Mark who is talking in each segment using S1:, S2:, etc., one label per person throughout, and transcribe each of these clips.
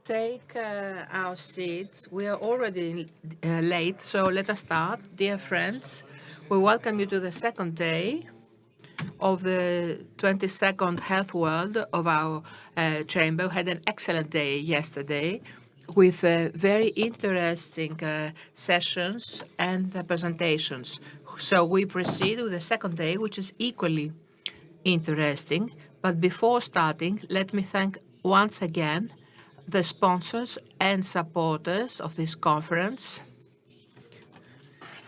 S1: take our seats. We are already late, so let us start. Dear friends, we welcome you to the second day of the 22nd Health World of our chamber. We had an excellent day yesterday with very interesting sessions and presentations. So we proceed with the second day, which is equally interesting. But before starting, let me thank once again the sponsors and supporters of this conference,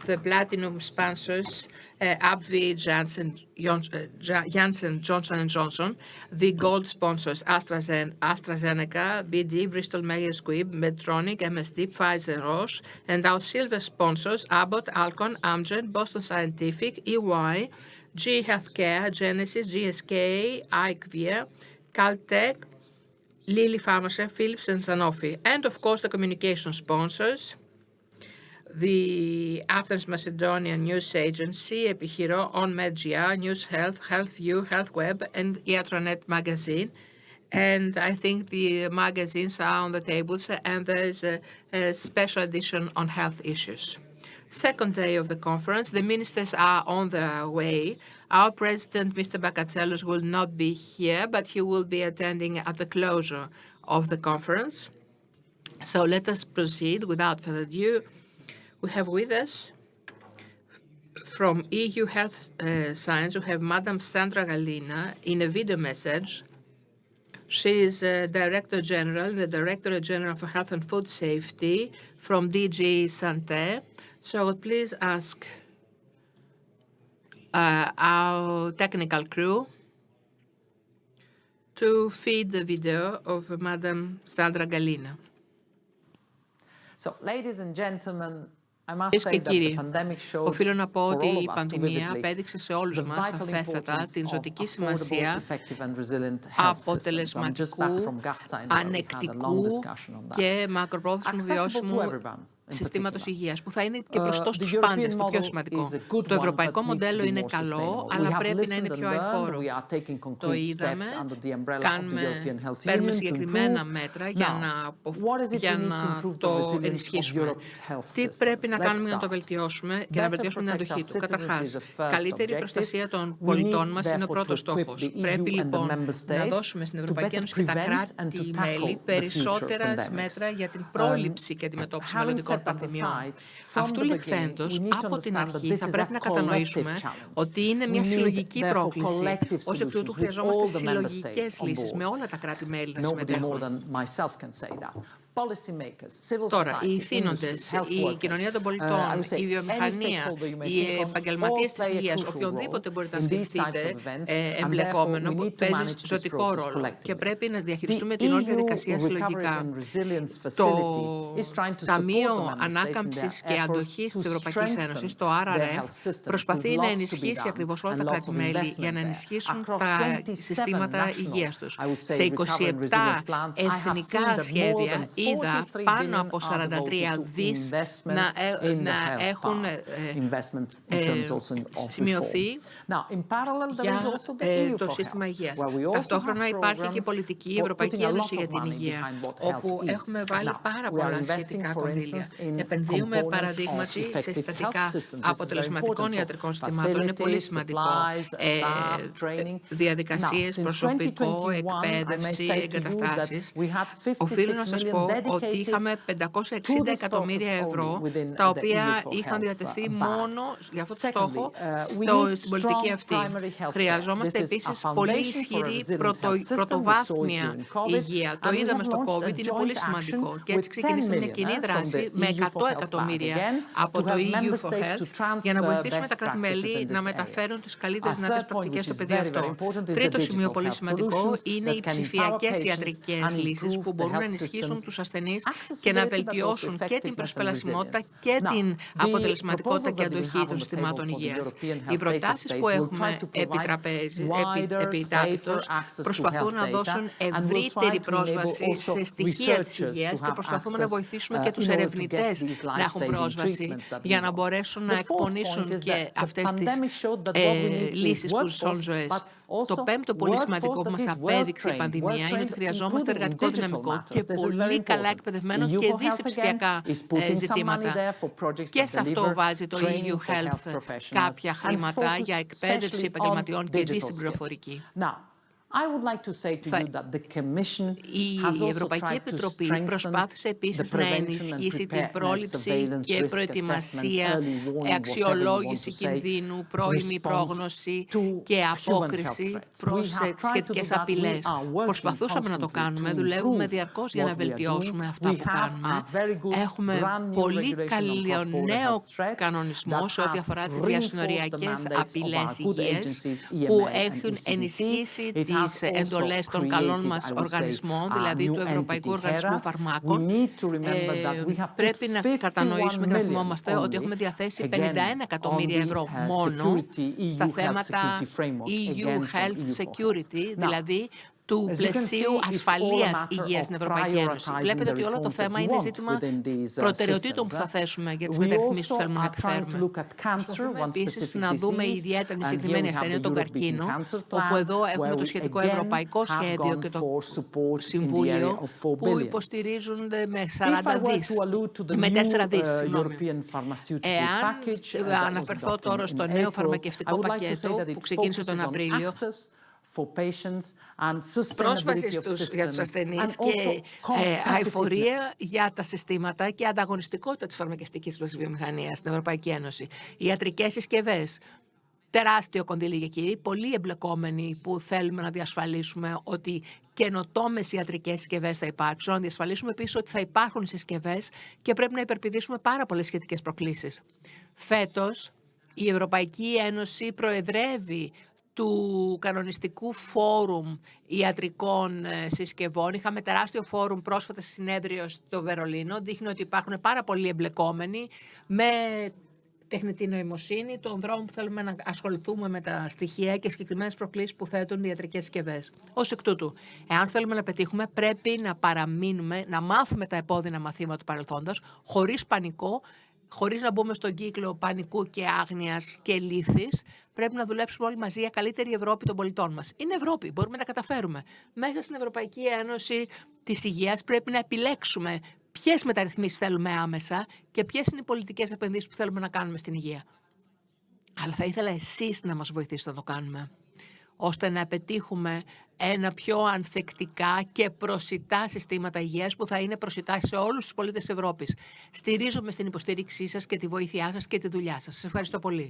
S1: the platinum sponsors, AbbVie, Janssen, Johnson & Johnson, the gold sponsors, AstraZeneca, BD, Bristol Myers Squibb, Medtronic, MSD, Pfizer, Roche, and our silver sponsors, Abbott, Alcon, Amgen, Boston Scientific, EY, GE Healthcare, Genesis, GSK, IQVIA, Caltech, Lilly Pharmacy, Philips, and Sanofi. And of course, the communication sponsors, the Athens Macedonian News Agency, Epihiro, OnMedGR, News Health, HealthView, HealthWeb, and Iatronet Magazine. And I think the magazines are on the tables, and there is a special edition on health issues. Second day of the conference, the ministers are on their way. Our president, Mr. Bakatselos, will not be here, but he will be attending at the closure of the conference. So let us proceed without further ado. We have with us from EU Health Science, we have Madam Sandra Galina in a video message. She is Director General, the Directorate General for Health and Food Safety from DG Santé. So I would please ask our technical crew to feed the video of Madam Sandra Galina.
S2: So, ladies and gentlemen, I must say that the pandemic showed
S1: οφείλω να πω ότι η
S2: for all of us
S1: πανδημία
S2: to
S1: απέδειξε σε όλους
S2: the
S1: μας
S2: vital
S1: σαφέστατα
S2: importance
S1: την
S2: of
S1: ζωτική
S2: affordable,
S1: σημασία
S2: effective and resilient health systems. I'm just back
S1: αποτελεσματικού,
S2: from Gastein, where we had a long
S1: ανεκτικού
S2: discussion on that.
S1: και μακροπρόθεσμου
S2: Accessible to
S1: βιώσιμου
S2: everyone, in
S1: συστήματος
S2: particular.
S1: υγείας, που θα είναι και μπροστό
S2: The
S1: στους
S2: European
S1: πάντες, το πιο
S2: model
S1: σημαντικό.
S2: is a good
S1: Το
S2: one,
S1: ευρωπαϊκό
S2: but needs to
S1: μοντέλο
S2: be
S1: είναι
S2: more
S1: καλό,
S2: sustainable.
S1: αλλά
S2: We have
S1: πρέπει να
S2: listened
S1: είναι
S2: and
S1: πιο
S2: learned.
S1: αηφόρο.
S2: We are taking
S1: Το
S2: concrete
S1: είδαμε,
S2: steps under the umbrella of the European Health
S1: παίρνουμε
S2: Union to
S1: συγκεκριμένα
S2: improve.
S1: μέτρα για να
S2: το
S1: το ενισχύσουμε. Τι πρέπει να κάνουμε για να το βελτιώσουμε και να βελτιώσουμε την αντοχή του? Καταρχάς, καλύτερη προστασία των πολιτών μας είναι ο πρώτος στόχος. Πρέπει λοιπόν να δώσουμε στην Ευρωπαϊκή Ένωση και τα κράτη-μέλη περισσότερα μέτρα για την πρόληψη και αντιμετώπιση μελλοντικών πανδημιών. Αυτού λεχθέντος, από την αρχή θα πρέπει να κατανοήσουμε ότι είναι μια συλλογική πρόκληση. Ως εκ τούτου χρειαζόμαστε συλλογικές λύσεις με όλα τα κράτη-μέλη να συμμετέχουν. Τώρα, οι ηθήνοντες, η κοινωνία των πολιτών, η βιομηχανία, οι επαγγελματίες της υγείας, οποιονδήποτε μπορείτε να σκεφτείτε εμπλεκόμενο, παίζει ζωτικό ρόλο και πρέπει να διαχειριστούμε την όλη διαδικασία συλλογικά. Το Ταμείο Ανάκαμψης και Αντοχής της Ευρωπαϊκής Ένωσης, το RRF, προσπαθεί να ενισχύσει ακριβώς όλα τα κράτη-μέλη για να ενισχύσουν τα συστήματα υγείας τους. Σε 27 εθνικά σχέδια είδα πάνω από 43 δις να έχουν σημειωθεί για το σύστημα υγείας. Ταυτόχρονα υπάρχει και πολιτική Ευρωπαϊκή Ένωση για την υγεία, όπου έχουμε βάλει πάρα πολλά σχετικά κονδύλια. Επενδύουμε παραδείγματι σε συστατικά αποτελεσματικών ιατρικών συστημάτων. Είναι πολύ σημαντικό. Διαδικασίες, προσωπικό, εκπαίδευση, εγκαταστάσεις. Στην να σας πω ότι είχαμε 560 εκατομμύρια ευρώ, τα οποία είχαν διατεθεί μόνο για αυτό το στόχο στην πολιτική αυτή. Χρειαζόμαστε επίσης πολύ ισχυρή πρωτοβάθμια υγεία. Το είδαμε στο COVID, είναι πολύ σημαντικό. Και έτσι ξεκινήσαμε μια κοινή δράση με 100 εκατομμύρια από το EU for Health για να βοηθήσουμε τα κράτη-μέλη να μεταφέρουν τις καλύτερες δυνατές πρακτικές στο πεδίο αυτό. Τρίτο σημείο πολύ σημαντικό είναι οι ψηφιακές ιατρικές λύσεις που μπορούν να ενισχύσουν τους ασθενείς και να βελτιώσουν και την προσπελασιμότητα και την αποτελεσματικότητα και αντοχή των συστημάτων υγείας. Οι προτάσεις που έχουμε επιτάπητος προσπαθούν να δώσουν ευρύτερη πρόσβαση σε στοιχεία της υγείας και προσπαθούμε να βοηθήσουμε και τους ερευνητές να έχουν πρόσβαση για να μπορέσουν να εκπονήσουν και αυτές τις λύσεις που ζουν ζωές. Το πέμπτο πολύ σημαντικό που μας απέδειξε η πανδημία είναι ότι χρειαζόμαστε εργατικό δυναμικό και πολύ καλά εκπαιδευμένων και δει σε ψηφιακά ζητήματα. Και σε αυτό βάζει το EU Health κάποια χρήματα για εκπαίδευση επαγγελματιών και δει στην πληροφορική. Η Ευρωπαϊκή Επιτροπή προσπάθησε επίσης να ενισχύσει την πρόληψη και προετοιμασία, αξιολόγηση κινδύνου, πρώιμη πρόγνωση και απόκριση προς σχετικές απειλές. Προσπαθούσαμε να το κάνουμε, δουλεύουμε διαρκώς για να βελτιώσουμε αυτά που κάνουμε. Έχουμε πολύ καλό νέο κανονισμό σε ό,τι αφορά τις διασυνοριακές απειλές υγείας που έχουν ενισχύσει τις εντολές των καλών μας οργανισμών, δηλαδή του Ευρωπαϊκού Οργανισμού Φαρμάκων. Πρέπει να κατανοήσουμε και να θυμόμαστε ότι έχουμε διαθέσει 51 εκατομμύρια ευρώ μόνο στα θέματα EU Health Security, δηλαδή του πλαισίου ασφαλείας υγείας στην Ευρωπαϊκή Ένωση. Βλέπετε ότι όλο το θέμα είναι ζήτημα προτεραιοτήτων που θα θέσουμε για τις μεταρρυθμίσεις που θέλουμε να επιφέρουμε. Προσπαθούμε επίσης να δούμε ιδιαίτερα με συγκεκριμένη ασθένεια, τον καρκίνο, όπου εδώ έχουμε το σχετικό ευρωπαϊκό σχέδιο και το Συμβούλιο που υποστηρίζονται με 40 δις, με 4 δις, συγγνώμη. Εάν αναφερθώ τώρα στο νέο φαρμακευτικό πακέτο που ξεκίνησε τον Απρίλιο, πρόσβαση για τους ασθενείς και αειφορία για τα συστήματα και ανταγωνιστικότητα της φαρμακευτικής βιομηχανίας στην Ευρωπαϊκή Ένωση. Οι ιατρικές συσκευές, τεράστιο κονδύλι για κύριοι, πολύ εμπλεκόμενοι που θέλουμε να διασφαλίσουμε ότι καινοτόμες ιατρικές συσκευές θα υπάρξουν, να διασφαλίσουμε επίσης ότι θα υπάρχουν συσκευές και πρέπει να υπερπηδήσουμε πάρα πολλές σχετικές προκλήσεις. Φέτος, η Ευρωπαϊκή Ένωση προεδρεύει του κανονιστικού φόρουμ ιατρικών συσκευών. Είχαμε τεράστιο φόρουμ πρόσφατα στη συνέδριο στο Βερολίνο. Δείχνει ότι υπάρχουν πάρα πολλοί εμπλεκόμενοι με τεχνητή νοημοσύνη, τον δρόμο που θέλουμε να ασχοληθούμε με τα στοιχεία και συγκεκριμένες προκλήσεις που θέτουν οι ιατρικές συσκευές. Ως εκ τούτου, εάν θέλουμε να πετύχουμε, πρέπει να παραμείνουμε, να μάθουμε τα επώδυνα μαθήματα του παρελθόντος, χωρίς πανικό, χωρίς να μπούμε στον κύκλο πανικού και άγνοιας και λύθης. Πρέπει να δουλέψουμε όλοι μαζί για καλύτερη Ευρώπη των πολιτών μας. Είναι Ευρώπη, μπορούμε να τα καταφέρουμε. Μέσα στην Ευρωπαϊκή Ένωση της Υγείας πρέπει να επιλέξουμε ποιες μεταρρυθμίσεις θέλουμε άμεσα και ποιες είναι οι πολιτικές επενδύσεις που θέλουμε να κάνουμε στην υγεία. Αλλά θα ήθελα εσείς να μας βοηθήσετε να το κάνουμε, ώστε να πετύχουμε ένα πιο ανθεκτικά και προσιτά συστήματα υγείας που θα είναι προσιτά σε όλους τους πολίτες της Ευρώπης. Στηρίζομαι στην υποστήριξή σας και τη βοήθειά σας και τη δουλειά σας. Σας ευχαριστώ πολύ.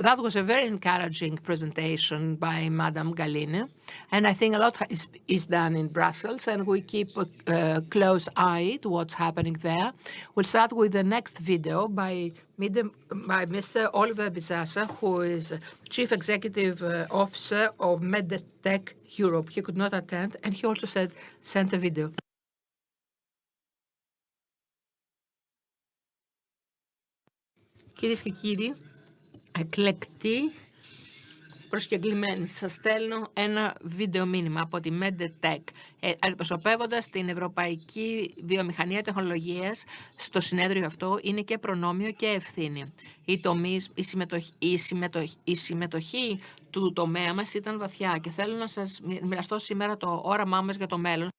S1: That was a very encouraging presentation by Madame Galline, and I think a lot is done in Brussels, and we keep a close eye to what's happening there. We'll start with the next video by Mr. Oliver Bisassa, who is Chief Executive Officer of MedTech Europe. He could not attend, and he also sent a video. Κυρίες και κύριοι, εκλεκτοί προσκεκλημένοι, σας στέλνω ένα βίντεο μήνυμα από τη MedTech, αντιπροσωπεύοντας την Ευρωπαϊκή Βιομηχανία Τεχνολογίας. Στο συνέδριο αυτό είναι και προνόμιο και ευθύνη. Η συμμετοχή του τομέα μας ήταν βαθιά και θέλω να σας μοιραστώ σήμερα το όραμά μας για το μέλλον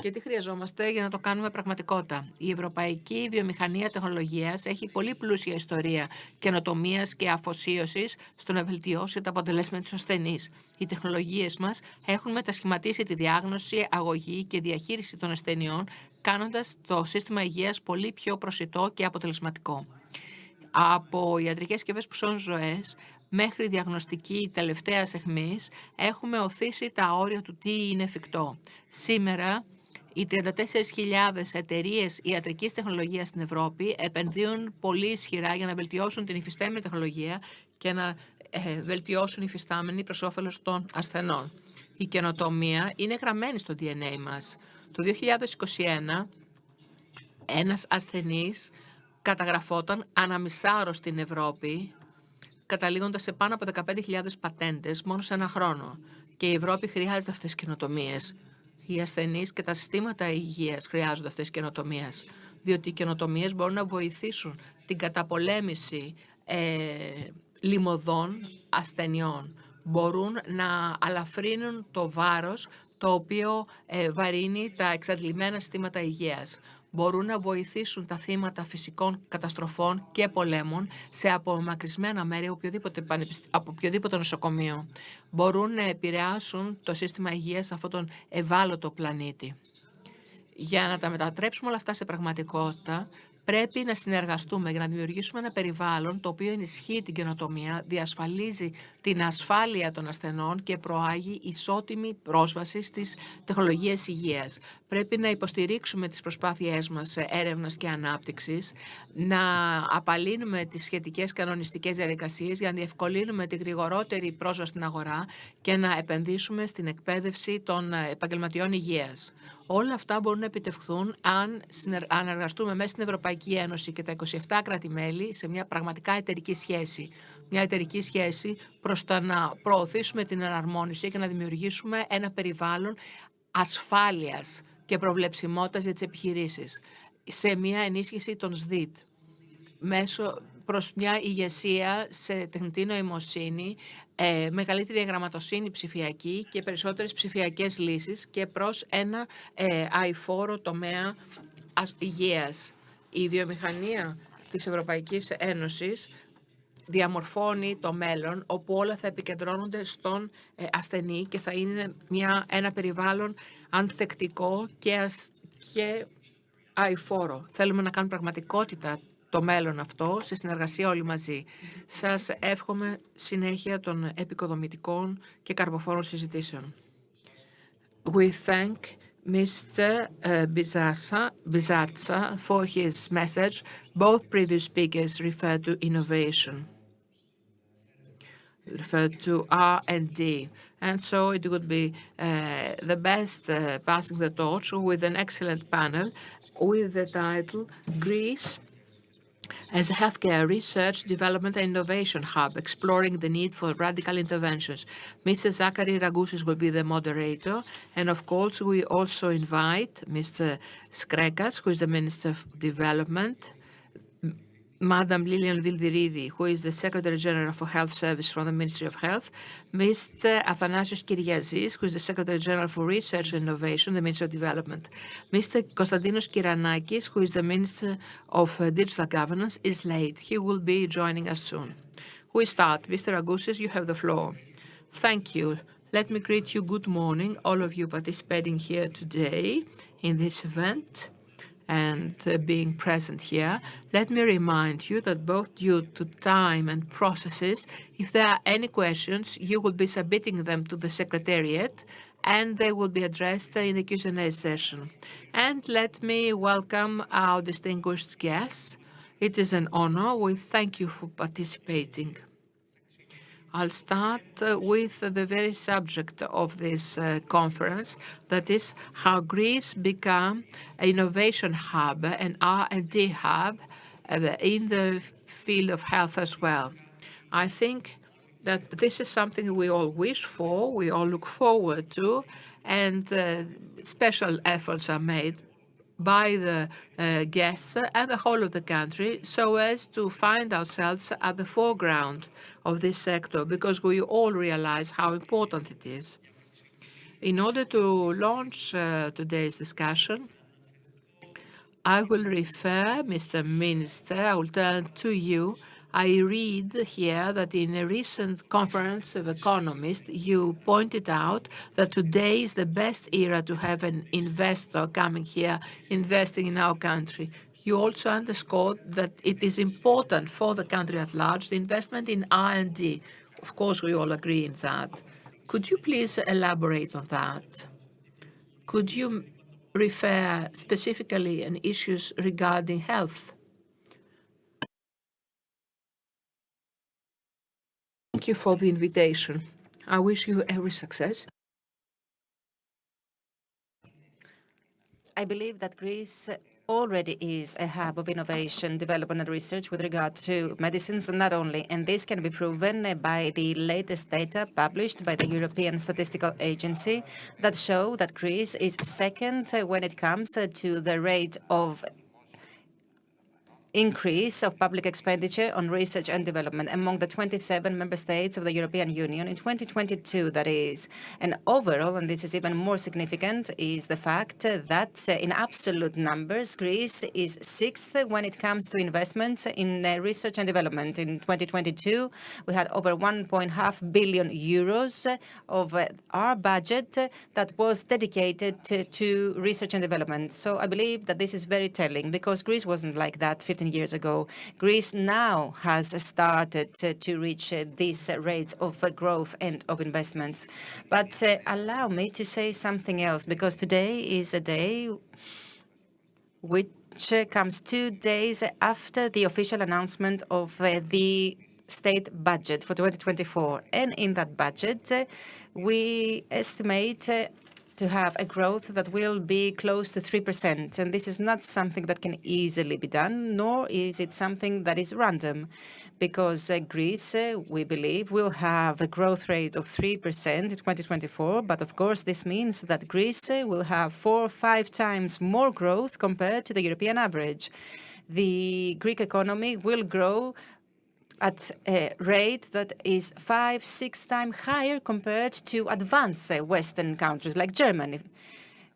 S1: και τι χρειαζόμαστε για να το κάνουμε πραγματικότητα. Η Ευρωπαϊκή Βιομηχανία Τεχνολογίας έχει πολύ πλούσια ιστορία καινοτομίας και αφοσίωσης στο να βελτιώσει τα αποτελέσματα του ασθενείς. Οι τεχνολογίες μας έχουν μετασχηματίσει τη διάγνωση, αγωγή και διαχείριση των ασθενειών, κάνοντας το σύστημα υγείας πολύ πιο προσιτό και αποτελεσματικό. Από ιατρικές συσκευές που σώνουν ζωές μέχρι διαγνωστική τελευταίας αιχμής, έχουμε οθήσει τα όρια του τι είναι εφικτό. Σήμερα, οι 34.000 εταιρείες ιατρικής τεχνολογίας στην Ευρώπη επενδύουν πολύ ισχυρά για να βελτιώσουν την υφιστάμενη τεχνολογία και να βελτιώσουν οι υφιστάμενοι προς όφελος των ασθενών. Η καινοτομία είναι γραμμένη στο DNA μας. Το 2021, ένας ασθενής καταγραφόταν ανά μισάωρο στην Ευρώπη, καταλήγοντας σε πάνω από 15.000 πατέντες μόνο σε ένα χρόνο. Και η Ευρώπη χρειάζεται αυτές τις καινοτομίες. Οι ασθενείς και τα συστήματα υγείας χρειάζονται αυτές τις καινοτομίες, διότι οι καινοτομίες μπορούν να βοηθήσουν την καταπολέμηση λιμωδών ασθενειών. Μπορούν να αλαφρύνουν το βάρος το οποίο βαρύνει τα εξαντλημένα συστήματα υγείας. Μπορούν να βοηθήσουν τα θύματα φυσικών καταστροφών και πολέμων σε απομακρυσμένα μέρη από οποιοδήποτε νοσοκομείο. Μπορούν να επηρεάσουν το σύστημα υγείας σε αυτόν τον ευάλωτο πλανήτη. Για να τα μετατρέψουμε όλα αυτά σε πραγματικότητα, πρέπει να συνεργαστούμε για να δημιουργήσουμε ένα περιβάλλον το οποίο ενισχύει την καινοτομία, διασφαλίζει την ασφάλεια των ασθενών και προάγει ισότιμη πρόσβαση στις τεχνολογίες υγείας. Πρέπει να υποστηρίξουμε τις προσπάθειές μας έρευνας και ανάπτυξης, να απαλύνουμε τις σχετικές κανονιστικές διαδικασίες για να διευκολύνουμε τη γρηγορότερη πρόσβαση στην αγορά και να επενδύσουμε στην εκπαίδευση των επαγγελματιών υγείας. Όλα αυτά μπορούν να επιτευχθούν αν εργαστούμε μέσα στην Ευρωπαϊκή Ένωση και τα 27 κράτη-μέλη σε μια πραγματικά εταιρική σχέση. Μια εταιρική σχέση προς το να προωθήσουμε την εναρμόνιση και να δημιουργήσουμε ένα περιβάλλον ασφάλειας και προβλεψιμότητας για τις επιχειρήσεις, σε μια ενίσχυση των ΣΔΙΤ, προς μια ηγεσία σε τεχνητή νοημοσύνη, μεγαλύτερη διαγραμματοσύνη ψηφιακή και περισσότερες ψηφιακές λύσεις και προς ένα αειφόρο τομέα υγείας. Η βιομηχανία της Ευρωπαϊκής Ένωσης διαμορφώνει το μέλλον όπου όλα θα επικεντρώνονται στον ασθενή και θα είναι ένα περιβάλλον ανθεκτικό και αειφόρο. Θέλουμε να κάνουμε πραγματικότητα το μέλλον αυτό σε συνεργασία όλοι μαζί. Σας εύχομαι συνέχεια των επικοδομητικών και καρποφόρων συζητήσεων. We thank Mr. Bizatsa for his message. Both previous speakers referred to innovation, referred to R&D. And so it would be the best passing the torch with an excellent panel with the title Greece as a healthcare research, development and innovation hub, exploring the need for radical interventions. Mr. Zachary Ragoussis will be the moderator. And of course, we also invite Mr. Skrekas, who is the Minister of Development, Madam Lilian Vildiridi, who is the Secretary General for Health Service from the Ministry of Health, Mr. Athanasios Kyriazis, who is the Secretary General for Research and Innovation, the Ministry of Development. Mr. Konstantinos Kyranakis, who is the Minister of Digital Governance, is late. He will be joining us soon. We start. Mr. Ragoussis, you have the floor. Thank you. Let me greet you good morning, all of you participating here today in this event and being present here. Let me remind you that both due to time and processes, if there are any questions, you will be submitting them to the Secretariat and they will be addressed in the Q&A session. And let me welcome our distinguished guests. It is an honor. We thank you for participating. I'll start with the very subject of this conference, that is how Greece became an innovation hub, an R&D hub in the field of health as well. I think that this is something we all wish for, we all look forward to, and special efforts are made by the guests and the whole of the country so as to find ourselves at the foreground of this sector, because we all realize how important it is. In order to launch today's discussion, I will refer, Mr. Minister, I will turn to you. I read here that in a recent conference of economists, you pointed out that today is the best era to have an investor coming here, investing in our country. You also underscored that it is important for the country at large, the investment in R&D. Of course, we all agree in that. Could you please elaborate on that? Could you refer specifically on issues regarding health? Thank you for the invitation. I wish you every success.
S3: I believe that Greece already is a hub of innovation, development and research with regard to medicines, and not only. And this can be proven by the latest data published by the European Statistical Agency that show that Greece is second when it comes to the rate of increase of public expenditure on research and development among the 27 member states of the European Union in 2022, that is. And overall, and this is even more significant, is the fact that in absolute numbers, Greece is sixth when it comes to investments in research and development. In 2022, we had over 1.5 billion euros of our budget that was dedicated to research and development. So I believe that this is very telling, because Greece wasn't like that 15 years ago. Greece now has started to reach these rates of growth and of investments. But allow me to say something else, because today is a day which comes 2 days after the official announcement of the state budget for 2024. And in that budget, we estimate to have a growth that will be close to 3%. And this is not something that can easily be done, nor is it something that is random, because Greece, we believe, will have a growth rate of 3% in 2024. But of course, this means that Greece will have 4 or 5 times more growth compared to the European average. The Greek economy will grow at a rate that is 5-6 times higher compared to advanced Western countries like Germany.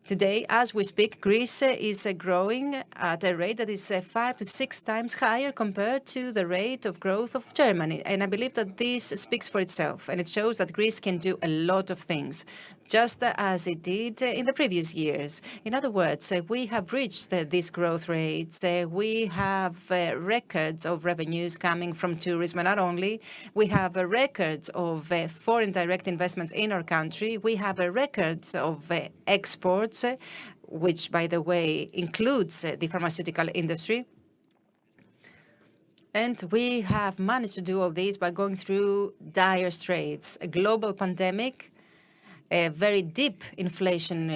S3: Today, as we speak, Greece is growing at a rate that is 5 to 6 times higher compared to the rate of growth of Germany. And I believe that this speaks for itself, and it shows that Greece can do a lot of things, just as it did in the previous years. In other words, we have reached these growth rates. We have records of revenues coming from tourism, and not only. We have records of foreign direct investments in our country. We have records of exports, which, by the way, includes the pharmaceutical industry. And we have managed to do all this by going through dire straits, a global pandemic, a very deep inflation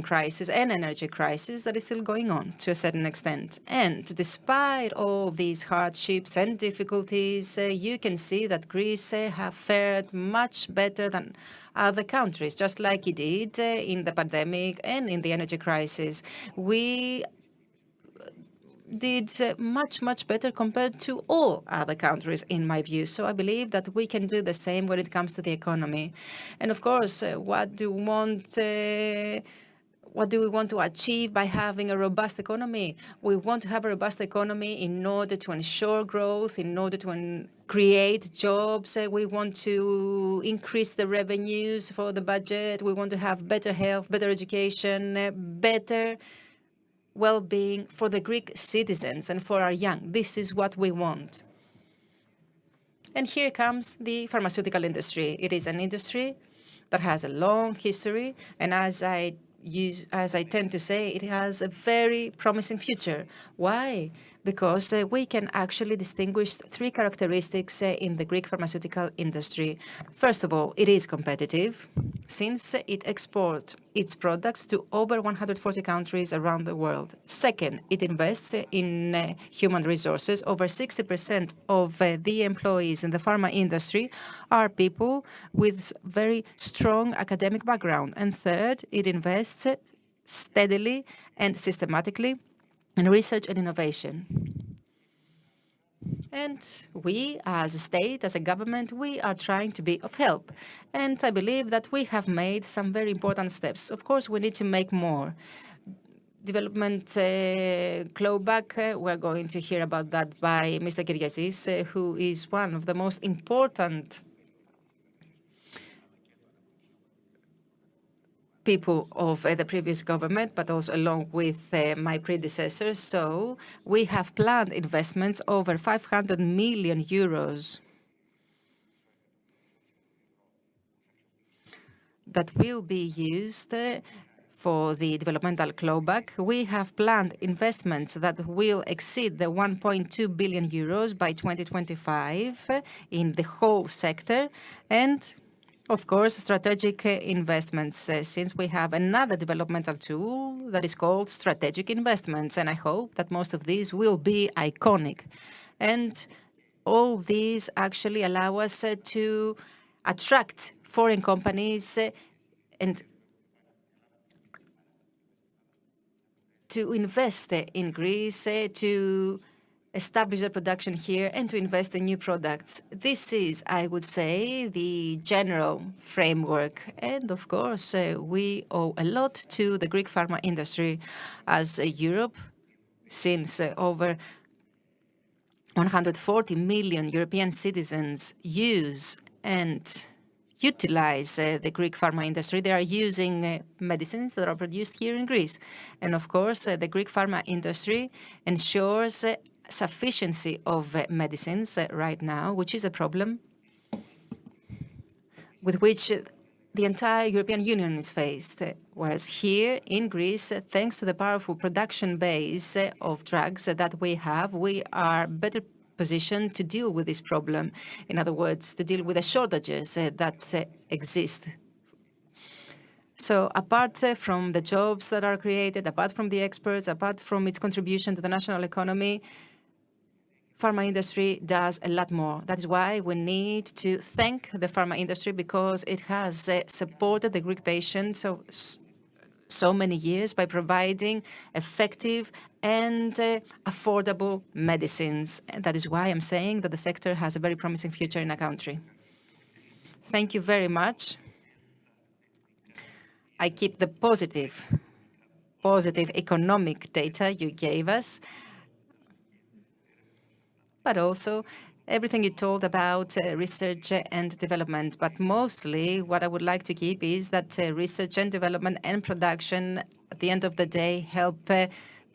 S3: crisis and energy crisis that is still going on to a certain extent. And despite all these hardships and difficulties, you can see that Greece have fared much better than other countries, just like it did in the pandemic and in the energy crisis. We did much, much better compared to all other countries, in my view. So I believe that we can do the same when it comes to the economy. And of course, what do we want to achieve by having a robust economy? We want to have a robust economy in order to ensure growth, in order to create jobs. We want to increase the revenues for the budget. We want to have better health, better education, better well-being for the Greek citizens and for our young. This is what we want. And here comes the pharmaceutical industry. It is an industry that has a long history, and as I tend to say, it has a very promising future. Why? Because we can actually distinguish 3 characteristics in the Greek pharmaceutical industry. First of all, it is competitive, since it exports its products to over 140 countries around the world. Second, it invests in human resources. Over 60% of the employees in the pharma industry are people with very strong academic background. And third, it invests steadily and systematically in research and innovation. And we, as a state, as a government, we are trying to be of help. And I believe that we have made some very important steps. Of course, we need to make more. Development clawback, we're going to hear about that by Mr. Kyriazis, who is one of the most important people of the previous government, but also along with my predecessors. So we have planned investments over 500 million euros that will be used for the developmental clawback. We have planned investments that will exceed the 1.2 billion euros by 2025 in the whole sector. And of course, strategic investments, since we have another developmental tool that is called strategic investments. And I hope that most of these will be iconic. And all these actually allow us to attract foreign companies and to invest in Greece, to establish the production here, and to invest in new products. This is, I would say, the general framework. And of course, we owe a lot to the Greek pharma industry as Europe, since over 140 million European citizens use and utilize the Greek pharma industry. They are using medicines that are produced here in Greece. And of course, the Greek pharma industry ensures sufficiency of medicines right now, which is a problem with which the entire European Union is faced. Whereas here in Greece, thanks to the powerful production base of drugs that we have, we are better positioned to deal with this problem. In other words, to deal with the shortages that exist. So apart from the jobs that are created, apart from the experts, apart from its contribution to the national economy, pharma industry does a lot more. That is why we need to thank the pharma industry, because it has supported the Greek patients so many years by providing effective and affordable medicines. And that is why I'm saying that the sector has a very promising future in our country. Thank you very much. I keep the positive economic data you gave us, but also everything you told about research and development. But mostly what I would like to keep is that research and development and production, at the end of the day, help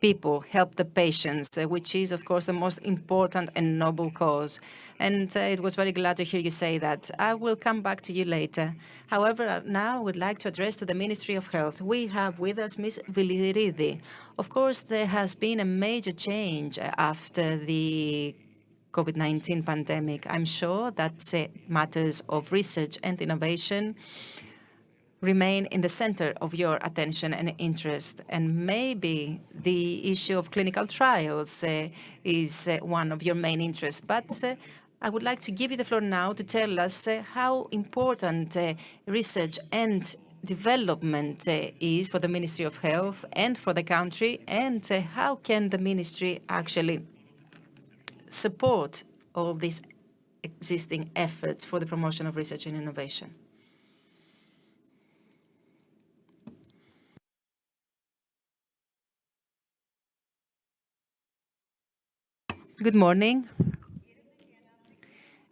S3: people, help the patients, which is, of course, the most important and noble cause. And it was very glad to hear you say that. I will come back to you later. However, now I would like to address to the Ministry of Health. We have with us Ms. Viliridis. Of course, there has been a major change after the COVID-19 pandemic. I'm sure that matters of research and innovation remain in the center of your attention and interest. And maybe the issue of clinical trials is one of your main interests. But I would like to give you the floor now to tell us how important research and development is for the Ministry of Health and for the country, and how can the ministry actually support all these existing efforts for the promotion of research and innovation. Good morning.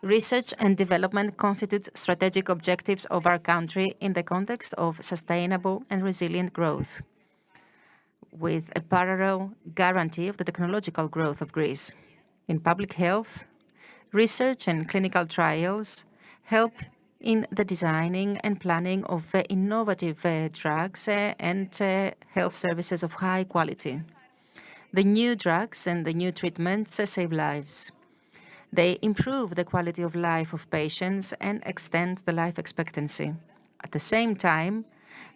S3: Research and development constitute strategic objectives of our country in the context of sustainable and resilient growth, with a parallel guarantee of the technological growth of Greece. In public health, research and clinical trials help in the designing and planning of innovative drugs and health services of high quality. The new drugs and the new treatments save lives. They improve the quality of life of patients and extend the life expectancy. At the same time,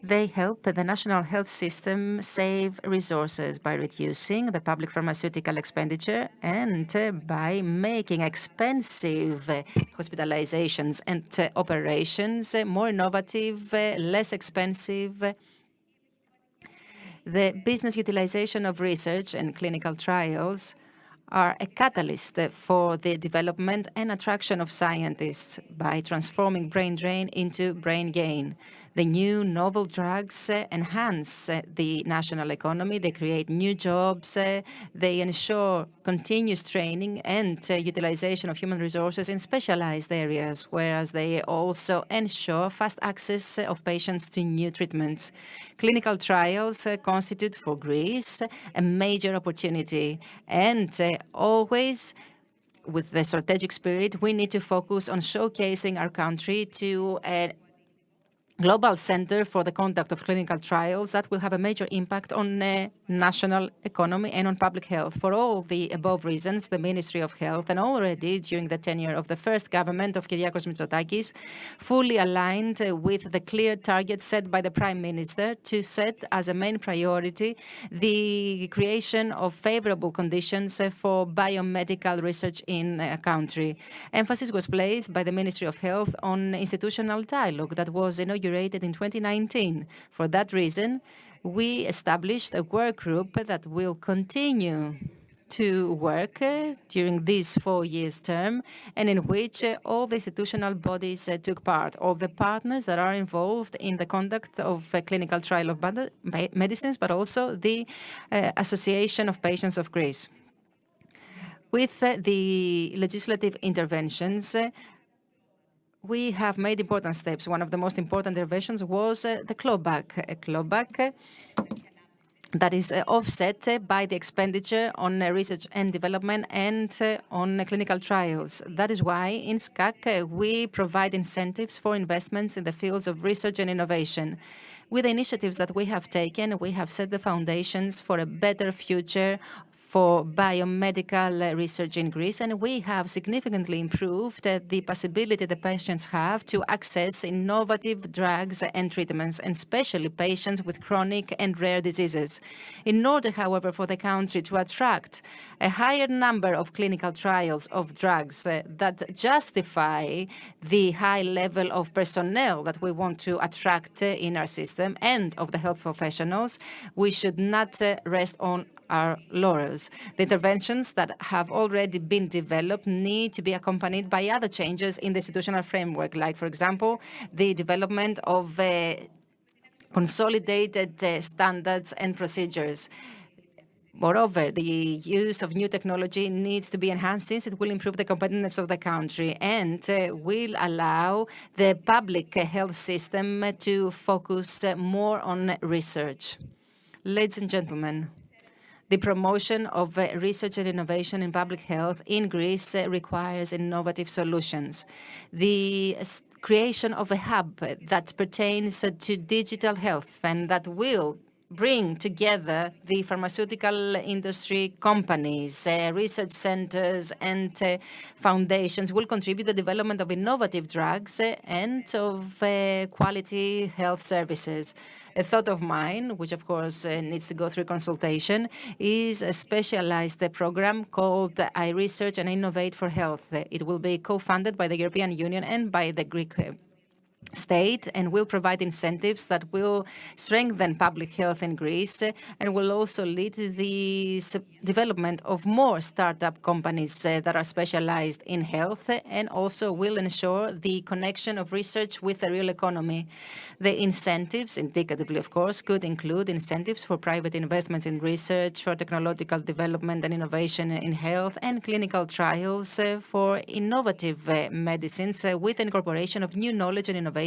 S3: they help the national health system save resources by reducing the public pharmaceutical expenditure and by making expensive hospitalizations and operations more innovative, less expensive. The business utilization of research and clinical trials are a catalyst for the development and attraction of scientists by transforming brain drain into brain gain. The new novel drugs enhance the national economy. They create new jobs. They ensure continuous training and utilization of human resources in specialized areas, whereas they also ensure fast access of patients to new treatments. Clinical trials constitute for Greece a major opportunity, and always with the strategic spirit, we need to focus on showcasing our country to a global center for the conduct of clinical trials that will have a major impact on national economy and on public health. For all the above reasons, the Ministry of Health, and already during the tenure of the first government of Kyriakos Mitsotakis, fully aligned with the clear target set by the Prime Minister to set as a main priority the creation of favorable conditions for biomedical research in a country. Emphasis was placed by the Ministry of Health on institutional dialogue that was inaugurated in 2019. For that reason, we established a work group that will continue to work during this 4 years term, and in which all the institutional bodies took part, all the partners that are involved in the conduct of a clinical trial of medicines, but also the Association of Patients of Greece. With the legislative interventions, we have made important steps. One of the most important interventions was the clawback, a clawback that is offset by the expenditure on research and development and on clinical trials. That is why in SCAC we provide incentives for investments in the fields of research and innovation. With the initiatives that we have taken, we have set the foundations for a better future for biomedical research in Greece, and we have significantly improved the possibility the patients have to access innovative drugs and treatments, and especially patients with chronic and rare diseases. In order, however, for the country to attract a higher number of clinical trials of drugs that justify the high level of personnel that we want to attract in our system and of the health professionals, we should not rest on our laurels. The interventions that have already been developed need to be accompanied by other changes in the institutional framework, like, for example, the development of consolidated standards and procedures. Moreover, the use of new technology needs to be enhanced since it will improve the competitiveness of the country and will allow the public health system to focus more on research. Ladies and gentlemen, the promotion of research and innovation in public health in Greece requires innovative solutions. The creation of a hub that pertains to digital health and that will bring together the pharmaceutical industry companies, research centers, and foundations will contribute to the development of innovative drugs and of quality health services. A thought of mine, which of course needs to go through consultation, is a specialized program called I Research and Innovate for Health. It will be co-funded by the European Union and by the Greek state and will provide incentives that will strengthen public health in Greece and will also lead to the development of more startup companies that are specialized in health and also will ensure the connection of research with the real economy. The incentives, indicatively of course, could include incentives for private investments in research, for technological development and innovation in health, and clinical trials for innovative medicines with incorporation of new knowledge and innovation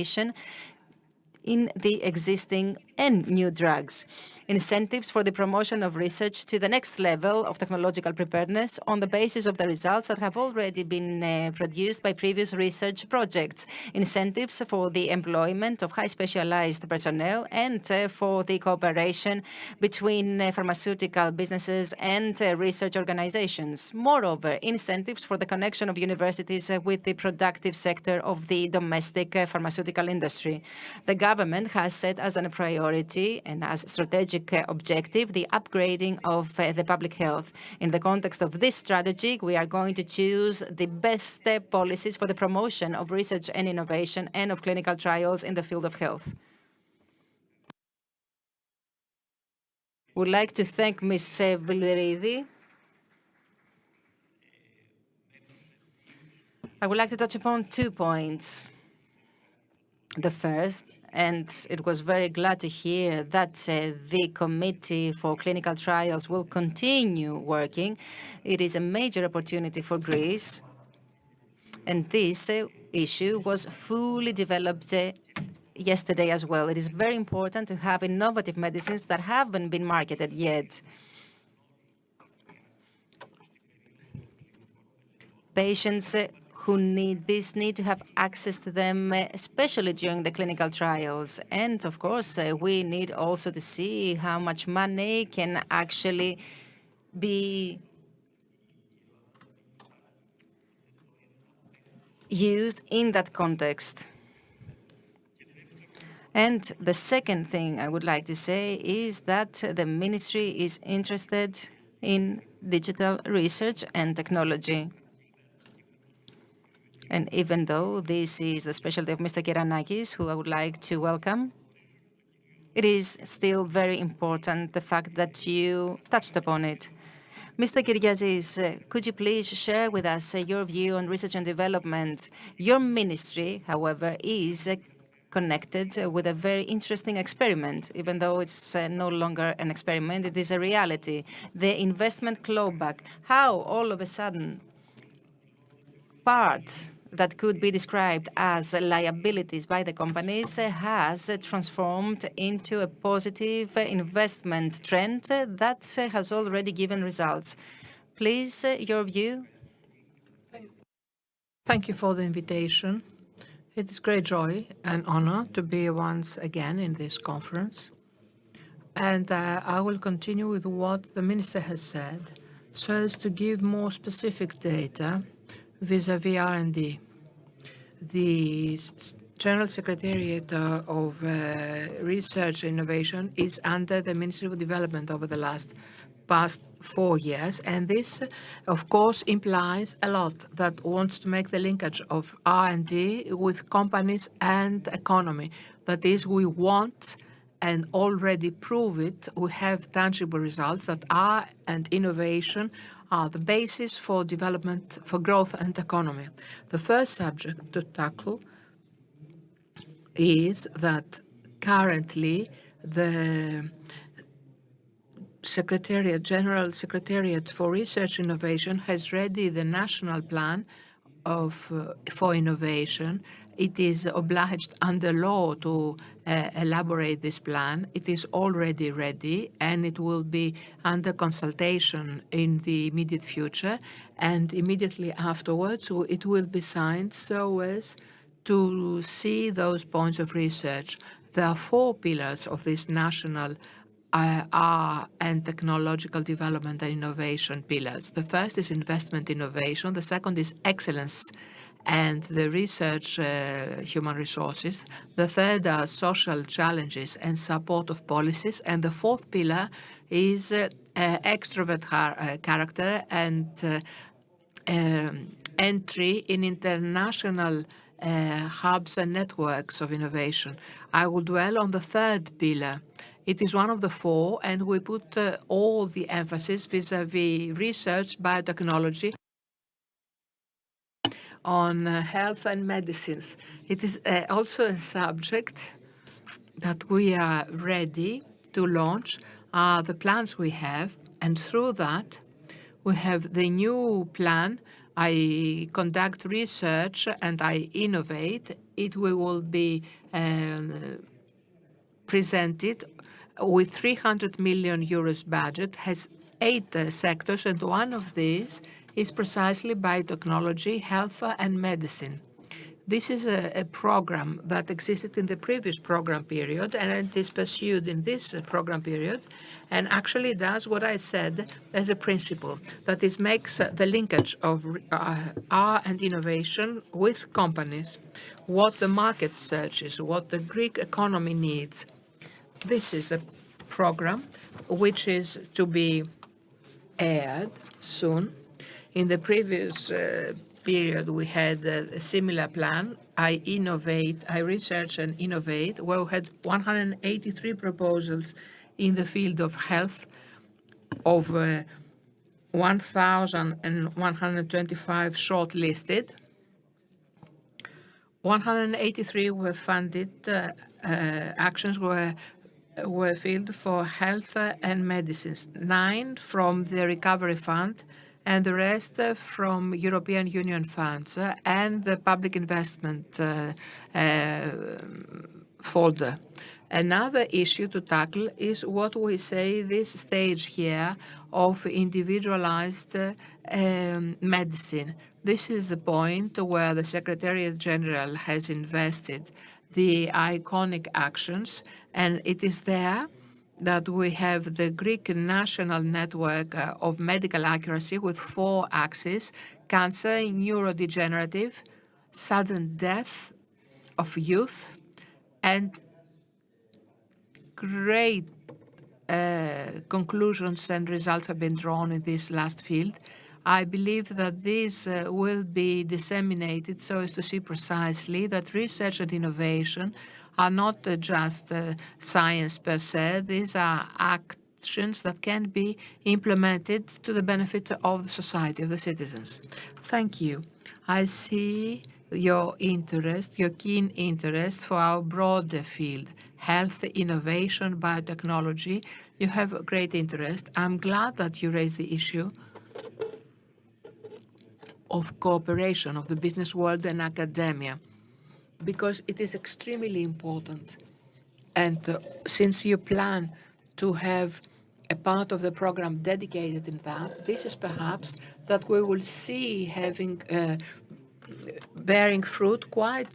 S3: in the existing and new drugs. Incentives for the promotion of research to the next level of technological preparedness on the basis of the results that have already been produced by previous research projects. Incentives for the employment of high specialized personnel and for the cooperation between pharmaceutical businesses and research organizations. Moreover, incentives for the connection of universities with the productive sector of the domestic pharmaceutical industry. The government has set as a priority and as strategic objective the upgrading of the public health. In the context of this strategy, we are going to choose the best policies for the promotion of research and innovation and of clinical trials in the field of health. Would like to thank Ms. Villeridis. I would like to touch upon 2 points. The first, and it was very glad to hear that the Committee for Clinical Trials will continue working. It is a major opportunity for Greece, and this issue was fully developed yesterday as well. It is very important to have innovative medicines that haven't been marketed yet. Patients who need this need to have access to them, especially during the clinical trials. And of course, we need also to see how much money can actually be used in that context. And the second thing I would like to say is that the ministry is interested in digital research and technology. And even though this is the specialty of Mr. Kiranakis, who I would like to welcome, it is still very important, the fact that you touched upon it. Mr. Kyriazis, could you please share with us your view on research and development? Your ministry, however, is connected with a very interesting experiment, even though it's no longer an experiment, it is a reality. The investment clawback, how all of a sudden part that could be described as liabilities by the companies has transformed into a positive investment trend that has already given results. Please, your view?
S1: Thank you for the invitation. It is great joy and honor to be once again in this conference. And I will continue with what the Minister has said, so as to give more specific data vis-à-vis R&D. The General Secretariat of Research and Innovation is under the Ministry of Development over the past 4 years, and this, of course, implies a lot that wants to make the linkage of R&D with companies and economy. That is, we want and already prove it, we have tangible results that R and innovation are the basis for development, for growth and economy. The first subject to tackle is that currently the General Secretariat for Research and Innovation has ready the national plan for innovation. It is obliged under law to elaborate this plan. It is already ready, and it will be under consultation in the immediate future. And immediately afterwards, it will be signed so as to see those points of research. There are 4 pillars of this national R and technological development and innovation pillars. The first is investment innovation. The second is excellence and the research human resources. The third are social challenges and support of policies. And the fourth pillar is extrovert character and entry in international hubs and networks of innovation. I will dwell on the third pillar. It is one of the 4, and we put all the emphasis vis-à-vis research, biotechnology, on health and medicines. It is also a subject that we are ready to launch, the plans we have, and through that, we have the new plan. I conduct research and I innovate. It will be presented with 300 million euros budget, has 8 sectors, and one of these is precisely biotechnology, health and medicine. This is a program that existed in the previous program period, and it is pursued in this program period, and actually does what I said as a principle, that is, makes the linkage of R and innovation with companies, what the market searches, what the Greek economy needs. This is the program which is to be aired soon. In the previous period, we had a similar plan, I research and innovate, where we had 183 proposals in the field of health, of 1,125 shortlisted. 183 were funded, actions were filled for health and medicines, 9 from the Recovery Fund, and the rest from European Union funds and the public investment folder. Another issue to tackle is what we say this stage here of individualized medicine. This is the point where the Secretariat General has invested the iconic actions, and it is there that we have the Greek National Network of Medical Accuracy with 4 axes: cancer, neurodegenerative, sudden death of youth, and great conclusions and results have been drawn in this last field. I believe that this will be disseminated so as to see precisely that research and innovation are not just science per se. These are actions that can be implemented to the benefit of the society, of the citizens. Thank you. I see your interest, your keen interest for our broader field, health, innovation, biotechnology. You have a great interest. I'm glad that you raised the issue of cooperation of the business world and academia, because it is extremely important. And since you plan to have a part of the program dedicated in that, this is perhaps that we will see having bearing fruit quite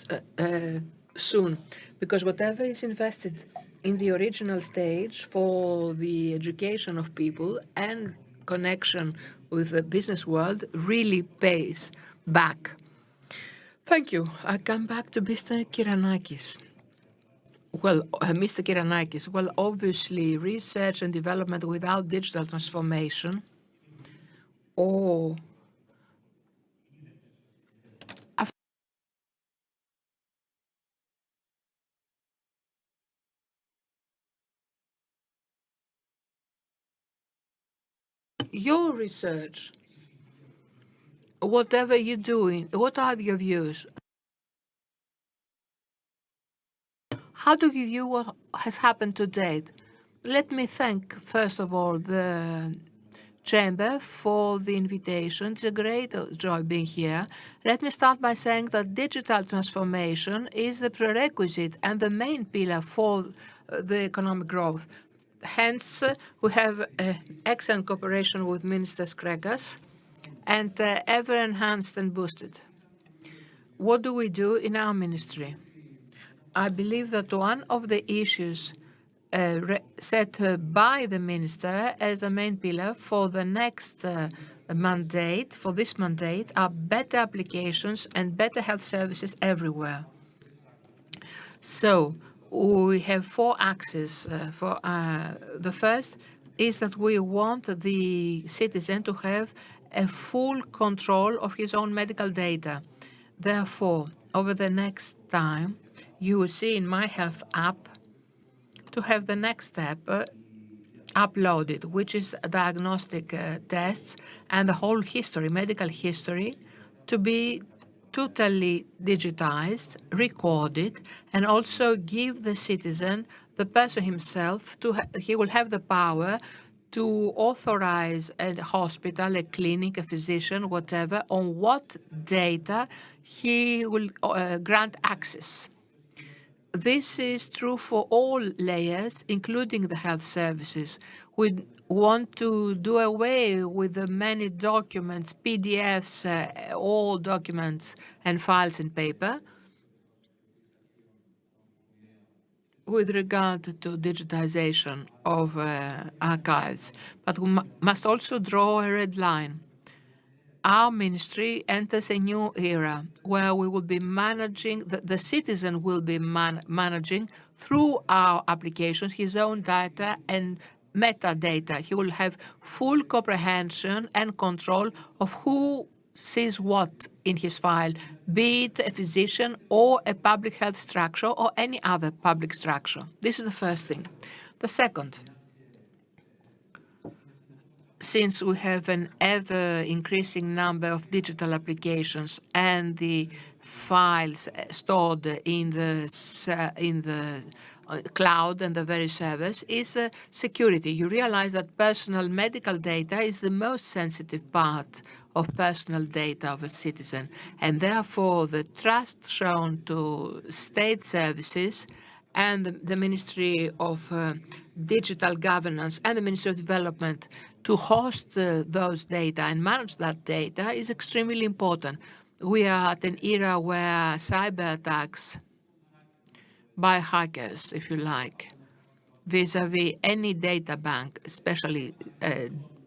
S1: soon, because whatever is invested in the original stage for the education of people and connection with the business world really pays back. Thank you. I come back to Mr. Kiranakis. Well, Mr. Kiranakis, well, obviously, research and development without digital transformation or your research, whatever you're doing, what are your views? How do you view what has happened to date? Let me thank, first of all, the Chamber for the invitation. It's a great joy being here. Let me start by saying that digital transformation is the prerequisite and the main pillar for the economic growth. Hence, we have excellent cooperation with Minister Skregas and ever enhanced and boosted. What do we do in our ministry? I believe that one of the issues set by the minister as the main pillar for the next mandate, for this mandate, are better applications and better health services everywhere. So we have four axes. The first is that we want the citizen to have a full control of his own medical data. Therefore, over the next time, you will see in My Health app to have the next step uploaded, which is diagnostic tests and the whole history, medical history, to be totally digitized, recorded, and also give the citizen, the person himself, he will have the power to authorize a hospital, a clinic, a physician, whatever, on what data he will grant access. This is true for all layers, including the health services. We want to do away with the many documents, PDFs, all documents and files in paper with regard to digitization of archives. But we must also draw a red line. Our ministry enters a new era where we will be managing, the citizen will be managing through our applications his own data and metadata. He will have full comprehension and control of who sees what in his file, be it a physician or a public health structure or any other public structure. This is the first thing. The second, since we have an ever-increasing number of digital applications and the files stored in the cloud and the very servers, is security. You realize that personal medical data is the most sensitive part of personal data of a citizen, and therefore the trust shown to state services and the Ministry of Digital Governance and the Ministry of Development to host those data and manage that data is extremely important. We are at an era where cyber attacks by hackers, if you like, vis-a-vis any data bank, especially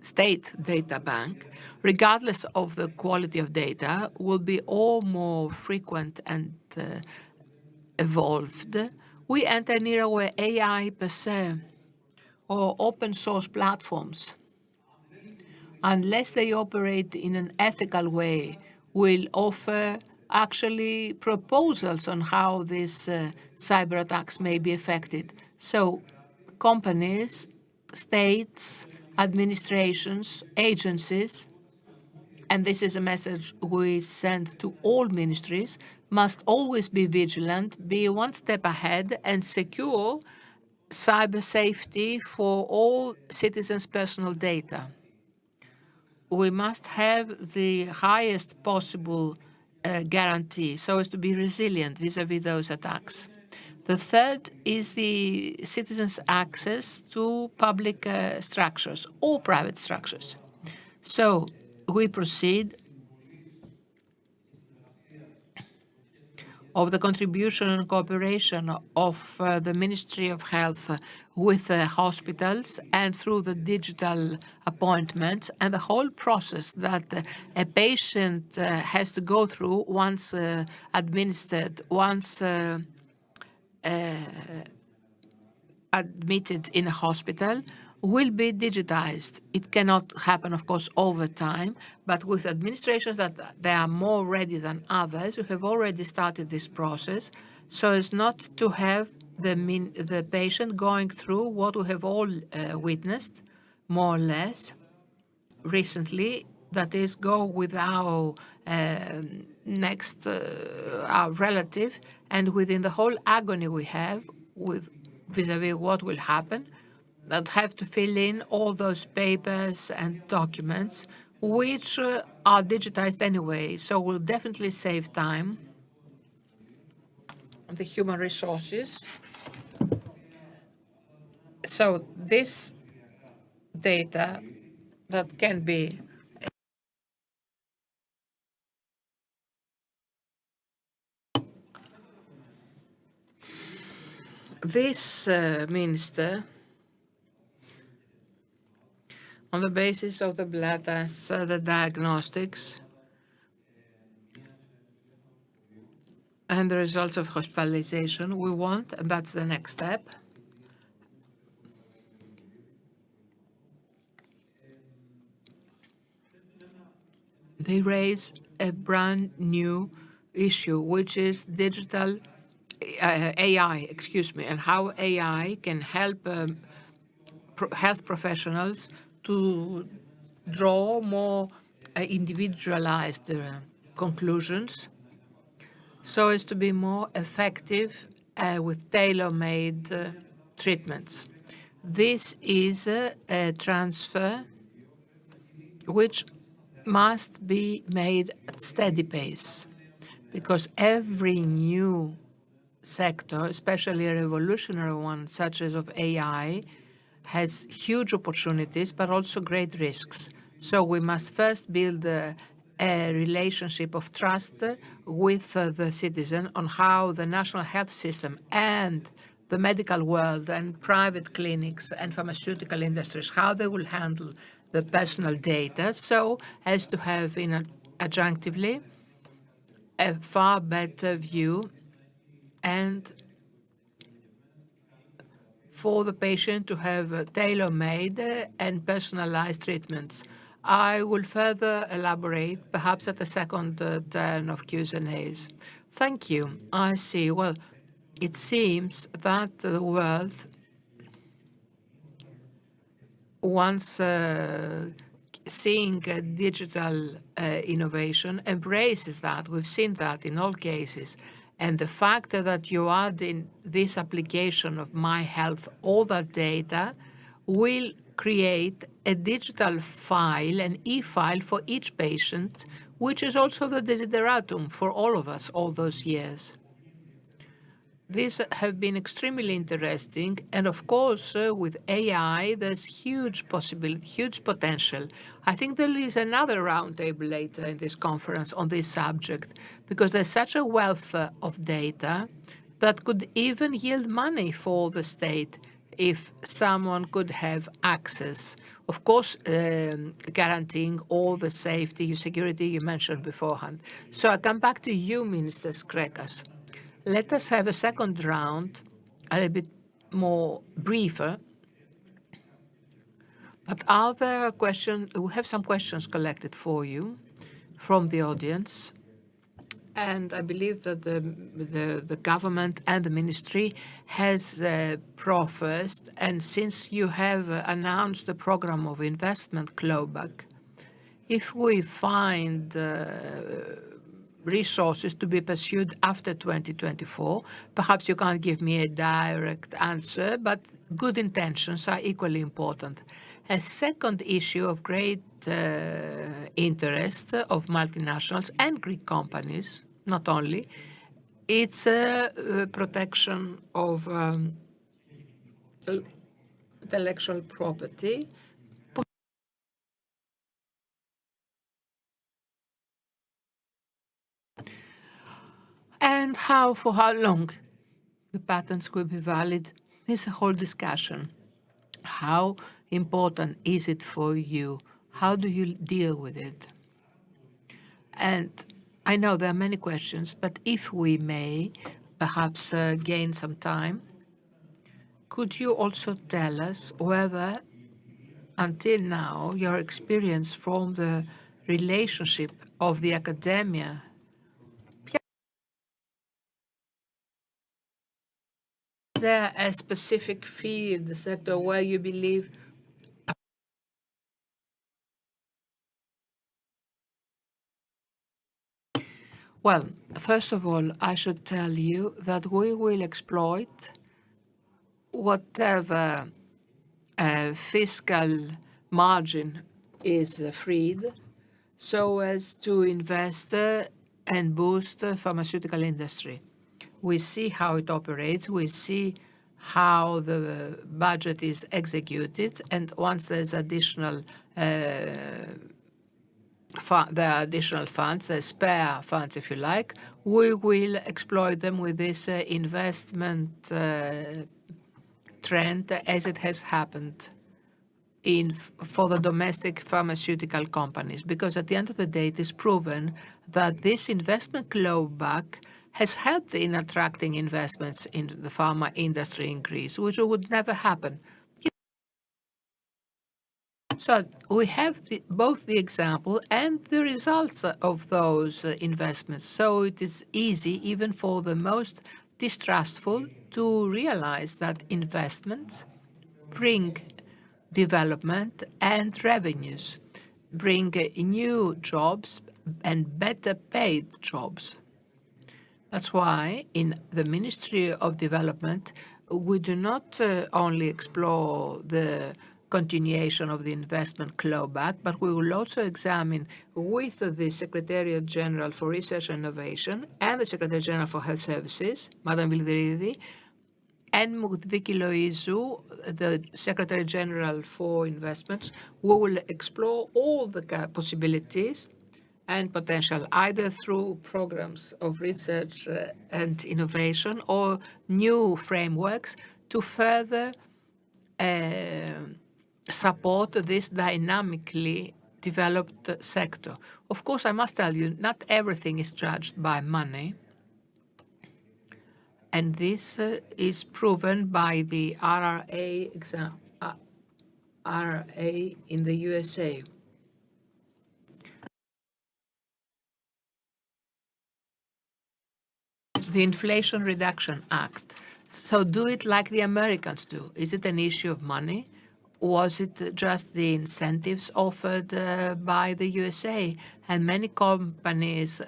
S1: state data bank, regardless of the quality of data, will be all more frequent and evolved. We enter an era where AI per se or open source platforms, unless they operate in an ethical way, will offer actually proposals on how these cyber attacks may be affected. So companies, states, administrations, agencies, and this is a message we send to all ministries, must always be vigilant, be one step ahead, and secure cyber safety for all citizens' personal data. We must have the highest possible guarantee so as to be resilient vis-à-vis those attacks. The third is the citizens' access to public structures or private structures. So we proceed of the contribution and cooperation of the Ministry of Health with hospitals and through the digital appointments and the whole process that a patient has to go through once administered, once admitted in a hospital will be digitized. It cannot happen, of course, over time, but with administrations that they are more ready than others who have already started this process so as not to have the patient going through what we have all witnessed, more or less, recently, that is, go with our next, our relative, and within the whole agony we have with vis-à-vis what will happen, that have to fill in all those papers and documents, which are digitized anyway. So we'll definitely save time, the human resources. So this data that can be this minister, on the basis of the blood tests, the diagnostics, and the results of hospitalization, we want, and that's the next step, they raise a brand new issue, which is digital AI, and how AI can help health professionals to draw more individualized conclusions so as to be more effective with tailor-made treatments. This is a transfer which must be made at steady pace because every new sector, especially a revolutionary one such as of AI, has huge opportunities but also great risks. So we must first build a relationship of trust with the citizen on how the national health system and the medical world and private clinics and pharmaceutical industries, how they will handle the personal data so as to have adjunctively a far better view and for the patient to have tailor-made and personalized treatments. I will further elaborate, perhaps at the second turn of Q&As. Thank you. I see. Well, it seems that the world, once seeing digital innovation, embraces that. We've seen that in all cases. And the fact that you add in this application of My Health, all that data, will create a digital file, an e-file for each patient, which is also the desideratum for all of us all those years. These have been extremely interesting, and of course, with AI, there's huge possibility, huge potential. I think there is another roundtable later in this conference on this subject, because there's such a wealth of data that could even yield money for the state if someone could have access. Of course, guaranteeing all the safety, security you mentioned beforehand. So I come back to you, Minister Skrekas. Let us have a second round, a little bit more briefer. But are there questions? We have some questions collected for you from the audience. And I believe that the government and the ministry has professed, and since you have announced the program of investment clawback, if we find resources to be pursued after 2024, perhaps you can't give me a direct answer, but good intentions are equally important. A second issue of great interest of multinationals and Greek companies, not only, it's protection of intellectual property. And for how long the patents will be valid is a whole discussion. How important is it for you? How do you deal with it? And I know there are many questions, but if we may perhaps gain some time, could you also tell us whether until now your experience from the relationship of the academia, is there a specific field, the sector where you believe? Well, first of all, I should tell you that we will exploit whatever fiscal margin is freed so as to invest and boost the pharmaceutical industry. We see how it operates. We see how the budget is executed. And once there's additional there are additional funds, the spare funds, if you like, we will exploit them with this investment trend as it has happened for the domestic pharmaceutical companies. Because at the end of the day, it is proven that this investment clawback has helped in attracting investments in the pharma industry in Greece, which would never happen. So we have both the example and the results of those investments. So it is easy, even for the most distrustful, to realize that investments bring development and revenues, bring new jobs and better paid jobs. That's why in the Ministry of Development, we do not only explore the continuation of the investment clawback, but we will also examine with the Secretariat General for Research and Innovation and the Secretary General for Health Services, Madam Vildiridi, and with Vicky Loizou, the Secretary General for Investments, we will explore all the possibilities and potential, either through programs of research and innovation or new frameworks to further support this dynamically developed sector. Of course, I must tell you, not everything is judged by money. And this is proven by the RRA exam, RRA in the USA. The Inflation Reduction Act. So do it like the Americans do. Is it an issue of money? Was it just the incentives offered by the USA? And many companies,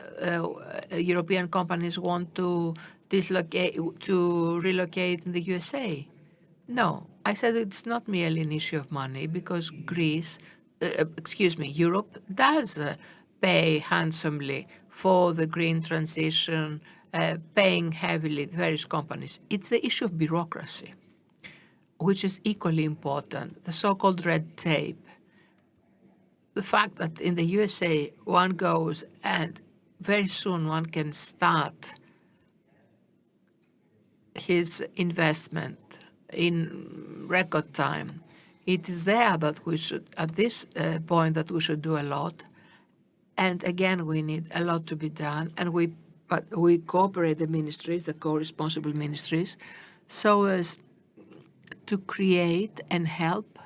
S1: European companies, want to relocate in the USA. No, I said it's not merely an issue of money because Europe does pay handsomely for the green transition, paying heavily various companies. It's the issue of bureaucracy, which is equally important, the so-called red tape. The fact that in the USA one goes and very soon one can start his investment in record time. It is there that we should, at this point, that we should do a lot. And again, we need a lot to be done. And but we cooperate the ministries, the co-responsible ministries, so as to create and help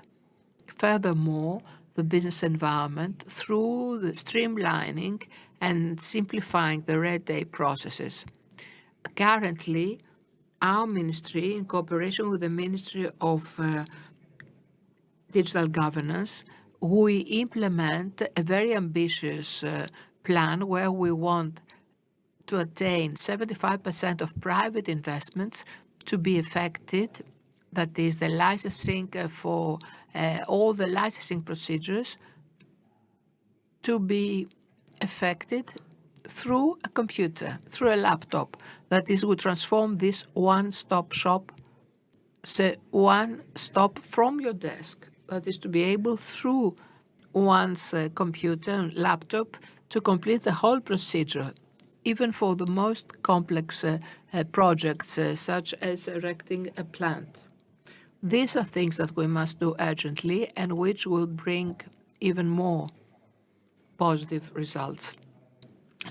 S1: furthermore the business environment through the streamlining and simplifying the red tape processes. Currently, our ministry, in cooperation with the Ministry of Digital Governance, we implement a very ambitious plan where we want to attain 75% of private investments to be affected, that is the licensing for all the licensing procedures to be affected through a computer, through a laptop. That is, we transform this one-stop shop, so one stop from your desk. That is to be able through one's computer and laptop to complete the whole procedure, even for the most complex projects, such as erecting a plant. These are things that we must do urgently and which will bring even more positive results.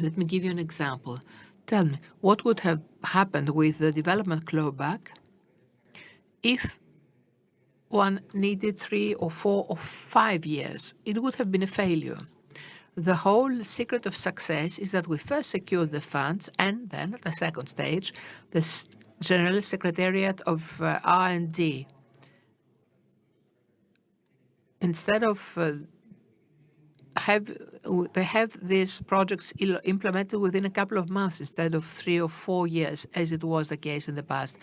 S1: Let me give you an example. Tell me, what would have happened with the development clawback if one needed 3 or 4 or 5 years? It would have been a failure. The whole secret of success is that we first secure the funds, and then at the second stage, the General Secretariat of R&D, instead of they have these projects implemented within a couple of months instead of 3 or 4 years, as it was the case in the past.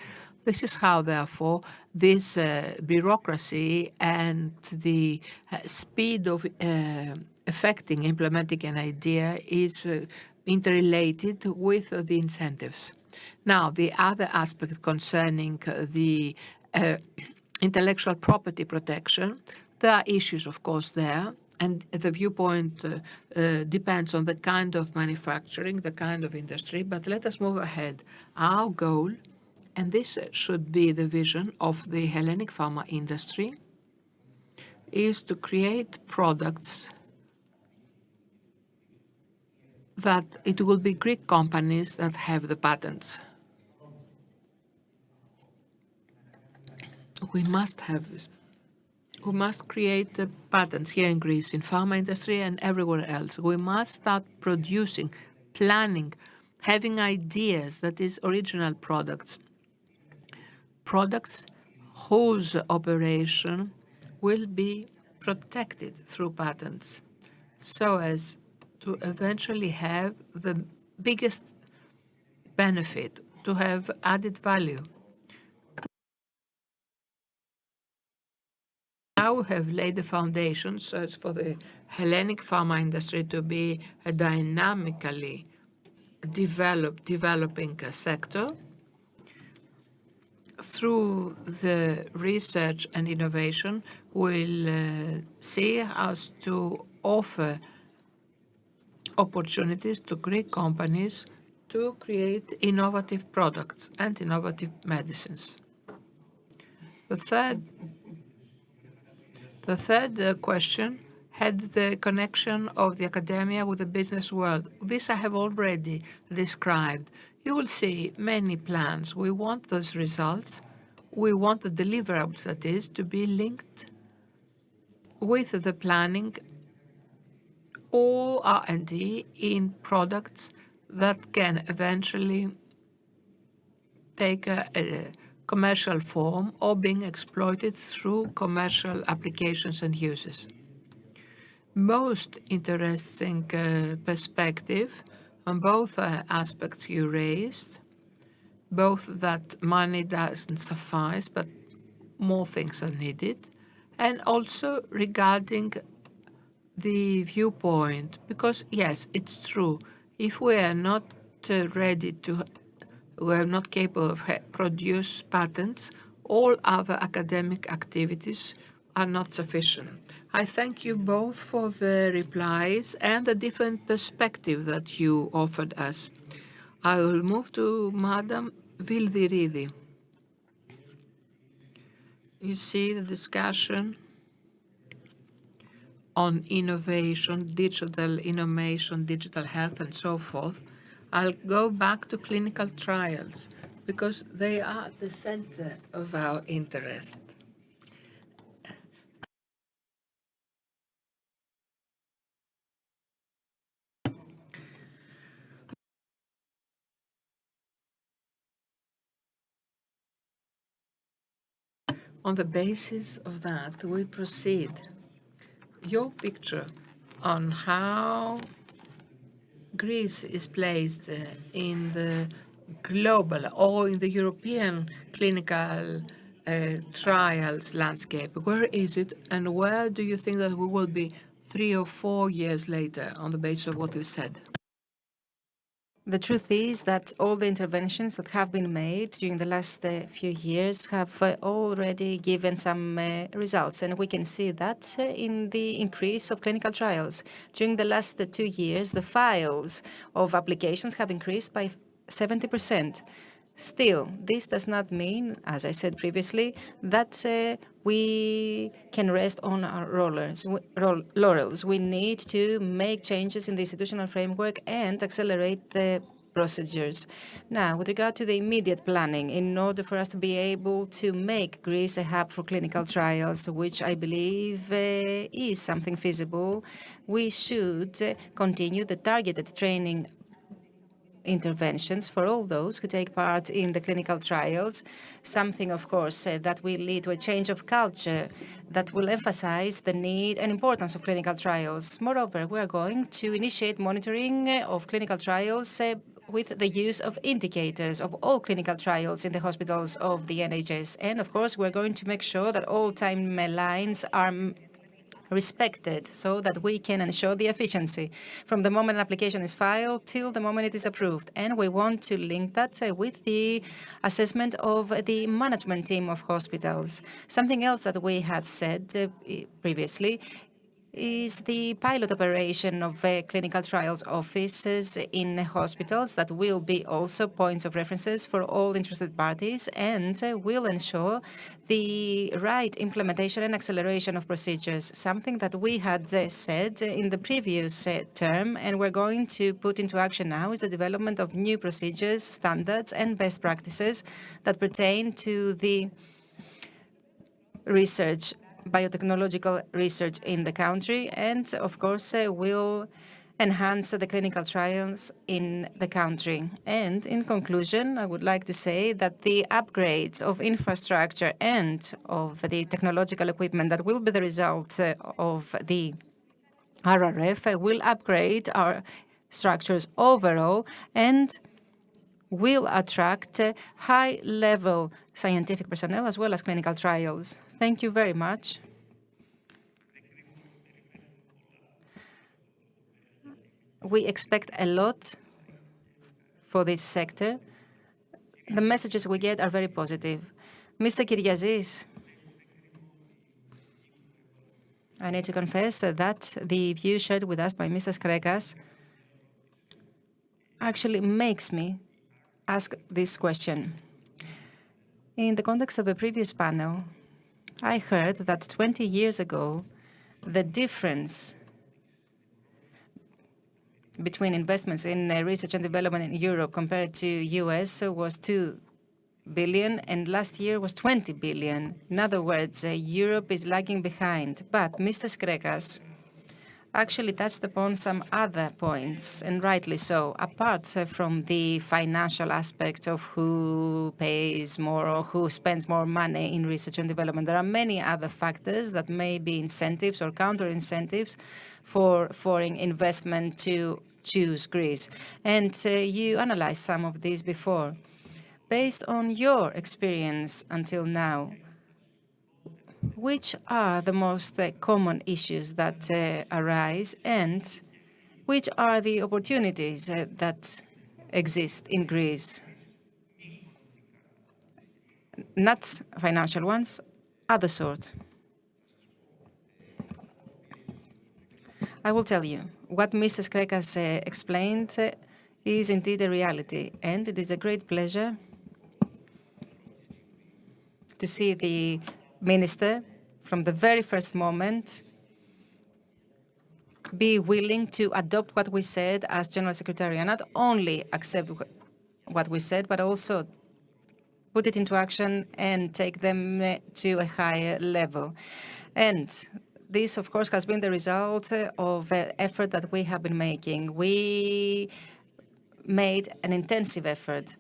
S1: This is how, therefore, this bureaucracy and the speed of implementing an idea is interrelated with the incentives. Now, the other aspect concerning the intellectual property protection, there are issues, of course, there. And the viewpoint depends on the kind of manufacturing, the kind of industry. But let us move ahead. Our goal, and this should be the vision of the Hellenic pharma industry, is to create products that it will be Greek companies that have the patents. We must have this. We must create patents here in Greece, in pharma industry and everywhere else. We must start producing, planning, having ideas, that is, original products. Products whose operation will be protected through patents, so as to eventually have the biggest benefit, to have added value. Now we have laid the foundations for the Hellenic pharma industry to be a dynamically developing sector. Through the research and innovation, will see us to offer opportunities to Greek companies to create innovative products and innovative medicines. The third question had the connection of the academia with the business world. This I have already described. You will see many plans. We want those results. We want the deliverables, that is, to be linked with the planning or R&D in products that can eventually take a commercial form or being exploited through commercial applications and uses. Most interesting perspective on both aspects you raised, both that money doesn't suffice, but more things are needed, and also regarding the viewpoint, because yes, it's true, if we are not ready to we are not capable of produce patents, all other academic activities are not sufficient. I thank you both for the replies and the different perspective that you offered us. I will move to Madam Vildiridi. You see the discussion on innovation, digital health, and so forth. I'll go back to clinical trials because they are the center of our interest. On the basis of that, we proceed. Your picture on how Greece is placed in the global or in the European clinical trials landscape, where is it, and where do you think that we will be 3 or 4 years later on the basis of what you said?
S3: The truth is that all the interventions that have been made during the last few years have already given some results, and we can see that in the increase of clinical trials. During the last 2 years, the files of applications have increased by 70%. Still, this does not mean, as I said previously, that we can rest on our laurels. We need to make changes in the institutional framework and accelerate the procedures. Now, with regard to the immediate planning, in order for us to be able to make Greece a hub for clinical trials, which I believe is something feasible, we should continue the targeted training interventions for all those who take part in the clinical trials, something, of course, that will lead to a change of culture that will emphasize the need and importance of clinical trials. Moreover, we are going to initiate monitoring of clinical trials with the use of indicators of all clinical trials in the hospitals of the NHS. And, of course, we're going to make sure that all timelines are respected so that we can ensure the efficiency from the moment an application is filed till the moment it is approved. And we want to link that with the assessment of the management team of hospitals. Something else that we had said previously is the pilot operation of clinical trials offices in hospitals that will be also points of references for all interested parties and will ensure the right implementation and acceleration of procedures, something that we had said in the previous term and we're going to put into action now is the development of new procedures, standards and best practices that pertain to the research, biotechnological research in the country, and of course will enhance the clinical trials in the country. And in conclusion, I would like to say that the upgrades of infrastructure and of the technological equipment that will be the result of the RRF will upgrade our structures overall and will attract high-level scientific personnel as well as clinical trials. Thank you very much. We expect a lot for this sector. The messages we get are very positive. Mr. Kyriazis, I need to confess that the view shared with us by Mr. Skrekas actually makes me ask this question. In the context of a previous panel, I heard that 20 years ago, the difference between investments in research and development in Europe compared to US was 2 billion, and last year was 20 billion. In other words, Europe is lagging behind. But Mr. Skrekas actually touched upon some other points, and rightly so. Apart from the financial aspect of who pays more or who spends more money in research and development, there are many other factors that may be incentives or counter-incentives for foreign investment to choose Greece. And you analyzed some of these before. Based on your experience until now, which are the most common issues that arise, and which are the opportunities that exist in Greece? Not financial ones, other sort. I will tell you. What Mr. Skrekas explained is indeed a reality, and it is a great pleasure to see the Minister, from the very first moment, be willing to adopt what we said as General Secretary, and not only accept what we said, but also put it into action and take them to a higher level. And this, of course, has been the result of effort that we have been making. We made an intensive effort.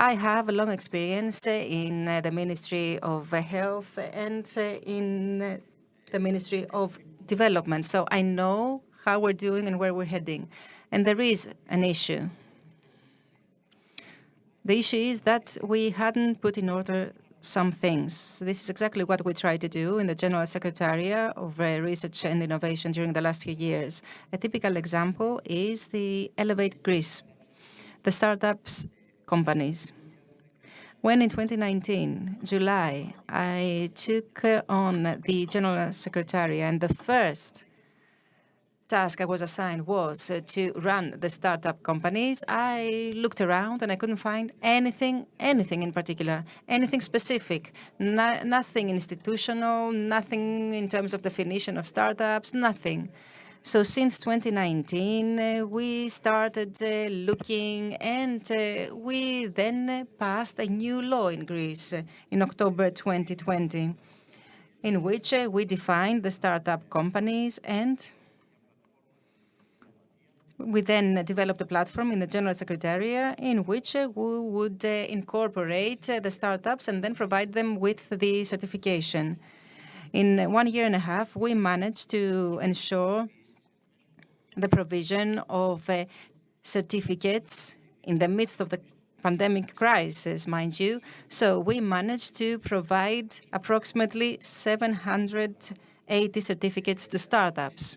S3: I have a long experience in the Ministry of Health and in the Ministry of Development, so I know how we're doing and where we're heading. And there is an issue. The issue is that we hadn't put in order some things. So this is exactly what we tried to do in the General Secretariat of Research and Innovation during the last few years. A typical example is the Elevate Greece, the startups companies. When in 2019, July, I took on the General Secretariat, and the first task I was assigned was to run the startup companies, I looked around and I couldn't find anything in particular, anything specific, nothing institutional, nothing in terms of definition of startups, nothing. So since 2019, we started looking, and we then passed a new law in Greece in October 2020, in which we defined the startup companies, and we then developed a platform in the General Secretariat in which we would incorporate the startups and then provide them with the certification. In 1 year and a half, we managed to ensure the provision of certificates in the midst of the pandemic crisis, mind you. So we managed to provide approximately 780 certificates to startups.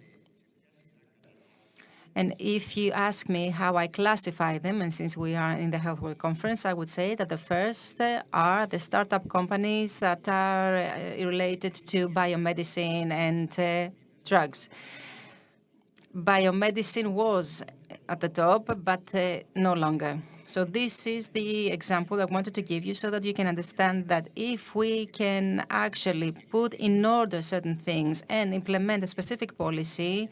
S3: And if you ask me how I classify them, and since we are in the Health World Conference, I would say that the first are the startup companies that are related to biomedicine and drugs. Biomedicine was at the top, but no longer. So this is the example I wanted to give you so that you can understand that if we can actually put in order certain things and implement a specific policy,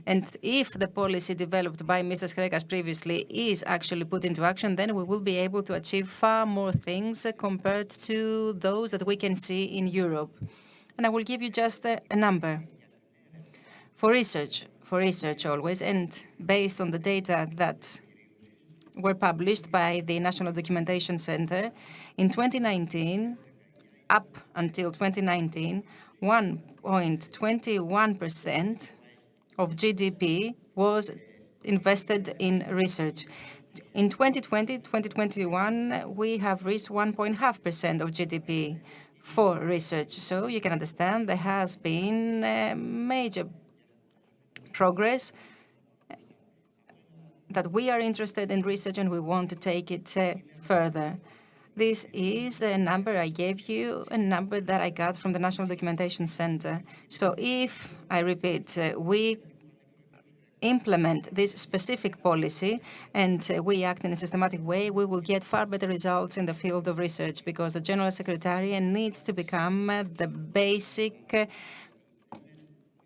S3: and if the policy developed by Mr. Skrekas previously is actually put into action, then we will be able to achieve far more things compared to those that we can see in Europe. And I will give you just a number. For research always, and based on the data that were published by the National Documentation Center, in 2019, up until 2019, 1.21% of GDP was invested in research. In 2020, 2021, we have reached 1.5% of GDP for research. So you can understand there has been major progress, that we are interested in research and we want to take it further. This is a number I gave you, a number that I got from the National Documentation Center. So if, I repeat, we implement this specific policy and we act in a systematic way, we will get far better results in the field of research, because the General Secretariat needs to become the basic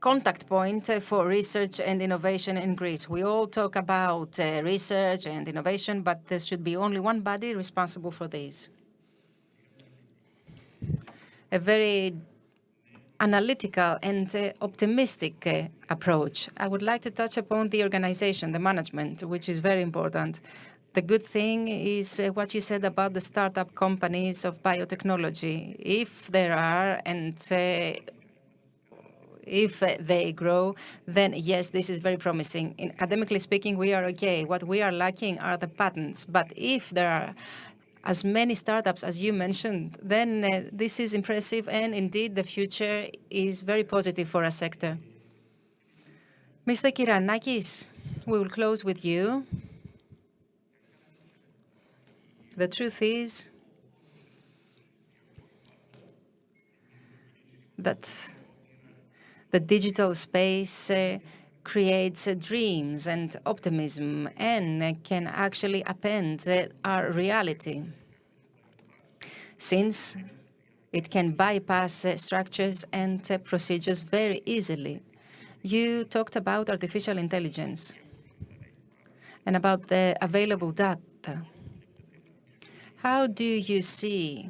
S3: contact point for research and innovation in Greece. We all talk about research and innovation, but there should be only one body responsible for these. A very analytical and optimistic approach. I would like to touch upon the organization, the management, which is very important. The good thing is what you said about the startup companies of biotechnology. If there are, and if they grow, then yes, this is very promising. Academically speaking, we are okay. What we are lacking are the patents. But if there are as many startups as you mentioned, then this is impressive, and indeed the future is very positive for our sector. Mr. Kyranakis, we will close with you. The truth is that the digital space creates dreams and optimism and can actually append our reality, since it can bypass structures and procedures very easily. You talked about artificial intelligence and about the available data. How do you see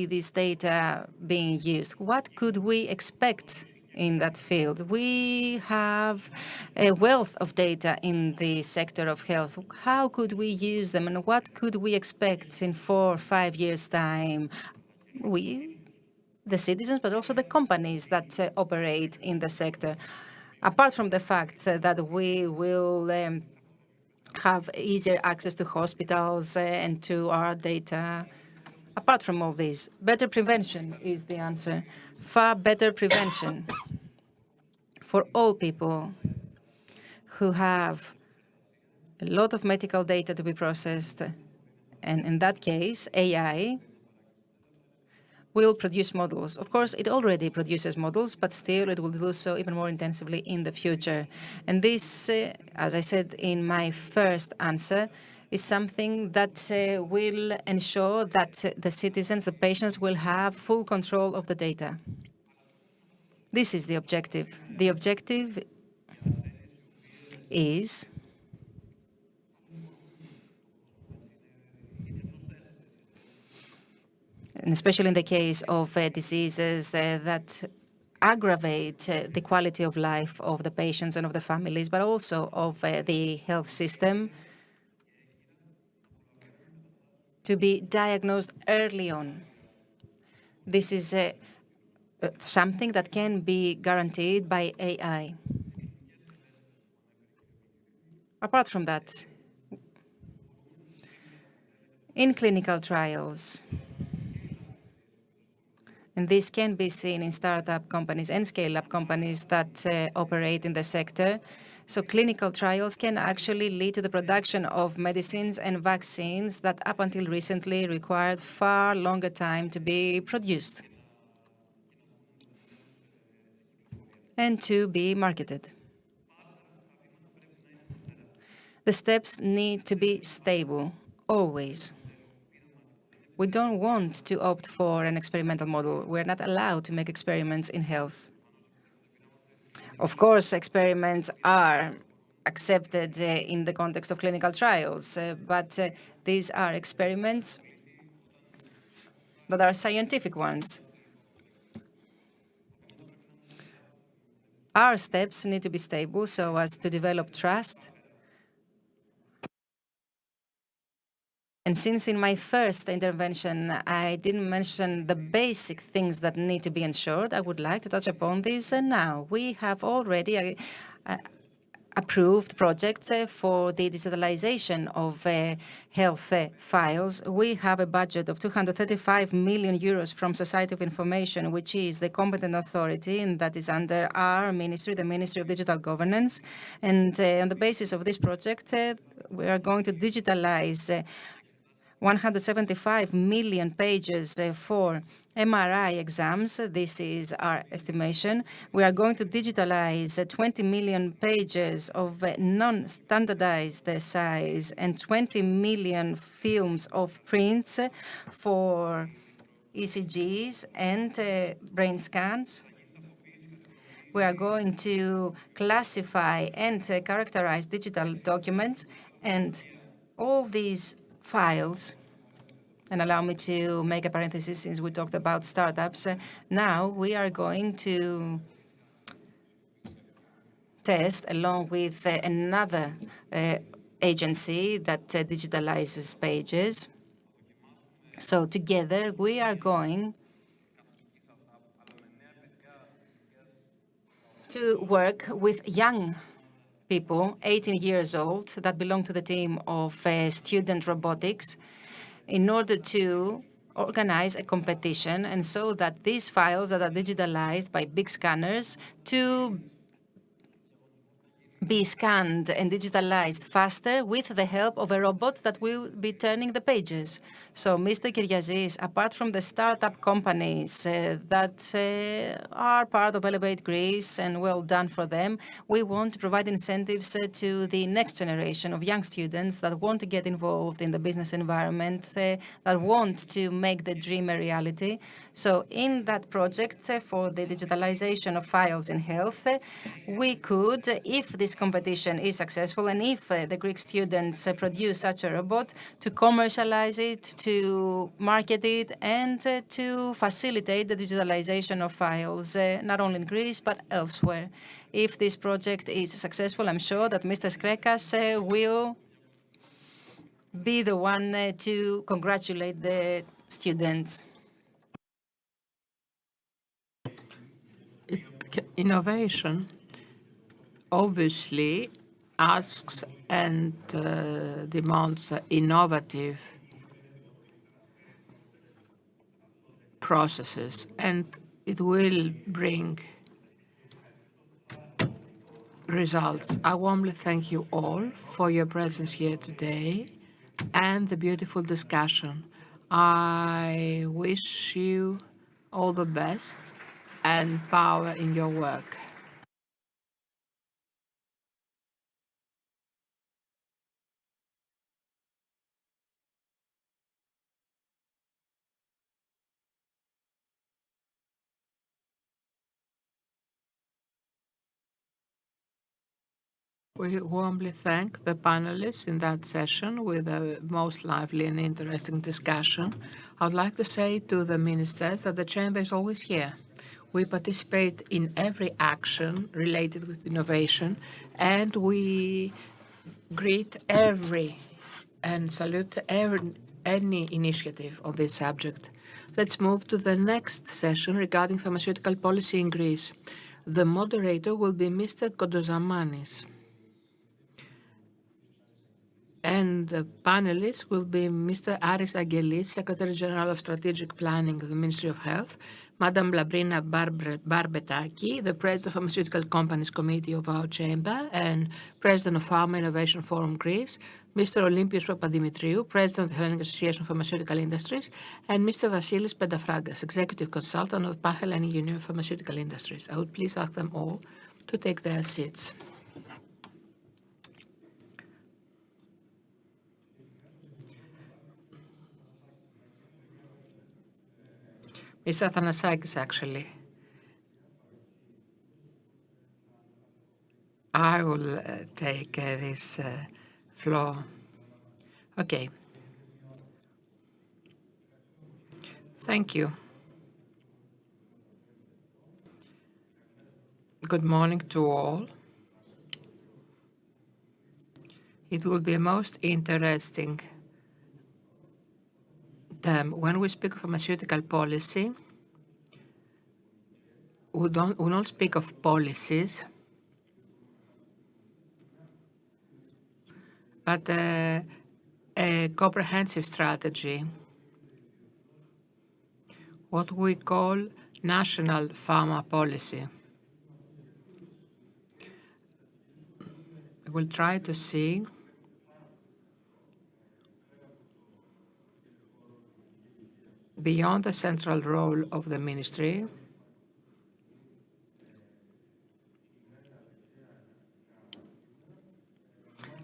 S3: this data being used? What could we expect in that field. We have a wealth of data in the sector of health. How could we use them, and what could we expect in 4 or 5 years' time? We, the citizens, but also the companies that operate in the sector. Apart from the fact that we will have easier access to hospitals and to our data. Apart from all this, better prevention is the answer. Far better prevention for all people who have a lot of medical data to be processed. And in that case, AI will produce models. Of course, it already produces models, but still it will do so even more intensively in the future. And this, as I said in my first answer, is something that will ensure that the citizens, the patients, will have full control of the data. This is the objective. The objective is and especially in the case of diseases that aggravate the quality of life of the patients and of the families, but also of the health system, to be diagnosed early on. This is something that can be guaranteed by AI. Apart from that, in clinical trials, and this can be seen in startup companies and scale-up companies that operate in the sector. So clinical trials can actually lead to the production of medicines and vaccines that up until recently required far longer time to be produced and to be marketed. The steps need to be stable, always. We don't want to opt for an experimental model. We're not allowed to make experiments in health. Of course, experiments are accepted in the context of clinical trials, but these are experiments that are scientific ones. Our steps need to be stable so as to develop trust. And since in my first intervention I didn't mention the basic things that need to be ensured, I would like to touch upon this now. We have already approved projects for the digitalization of health files. We have a budget of 235 million euros from Society of Information, which is the competent authority, and that is under our ministry, the Ministry of Digital Governance. And on the basis of this project, we are going to digitalize 175 million pages for MRI exams. This is our estimation. We are going to digitalize 20 million pages of non-standardized size and 20 million films of prints for ECGs and brain scans. We are going to classify and characterize digital documents, and all these files, and allow me to make a parenthesis since we talked about startups. Now we are going to test along with another agency that digitalizes pages. So together we are going to work with young people, 18 years old, that belong to the team of student robotics, in order to organize a competition, and so that these files that are digitalized by big scanners to be scanned and digitalized faster with the help of a robot that will be turning the pages. So, Mr. Kyriazis, apart from the startup companies that are part of Elevate Greece, and well done for them, we want to provide incentives to the next generation of young students that want to get involved in the business environment, that want to make the dream a reality. So in that project for the digitalization of files in health, we could, if this competition is successful and if the Greek students produce such a robot, to commercialize it, to market it, and to facilitate the digitalization of files, not only in Greece but elsewhere. If this project is successful, I'm sure that Mr. Skrekas will be the one to congratulate the students.
S1: Innovation obviously asks and demands innovative processes, and it will bring results. I warmly thank you all for your presence here today and the beautiful discussion. I wish you all the best and power in your work. We warmly thank the panelists in that session with the most lively and interesting discussion. I would like to say to the ministers that the Chamber is always here. We participate in every action related with innovation, and we greet every and salute any initiative on this subject. Let's move to the next session regarding pharmaceutical policy in Greece. The moderator will be Mr. Kondozamanis. And the panelists will be Mr. Aris Angelis, Secretary General of Strategic Planning of the Ministry of Health, Madam Labrina Barbetaki, the President of Pharmaceutical Companies Committee of our Chamber and President of Pharma Innovation Forum Greece, Mr. Olympios Papadimitriou, President of the Hellenic Association of Pharmaceutical Industries, and Mr. Vasilis Pedafragas, Executive Consultant of the Pan-Hellenic Union of Pharmaceutical Industries. I would please ask them all to take their seats. Mr. Athanasakis, actually. I will take this floor. Okay. Thank you. Good morning to all. It will be a most interesting when we speak of pharmaceutical policy, we don't speak of policies, but a comprehensive strategy, what we call national pharma policy. We'll try to see beyond the central role of the ministry,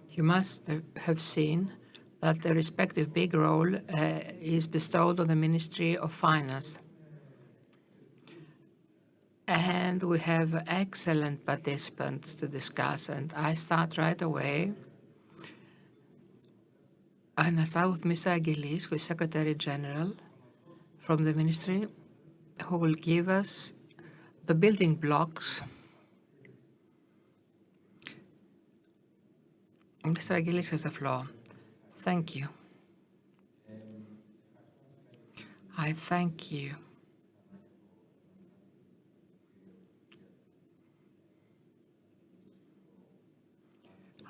S1: you must have seen that the respective big role is bestowed on the Ministry of Finance. And we have excellent participants to discuss, and I start right away. And I start with Mr. Angelis, who is Secretary General from the Ministry, who will give us the building blocks. Mr. Angelis has the floor. Thank you. I thank you.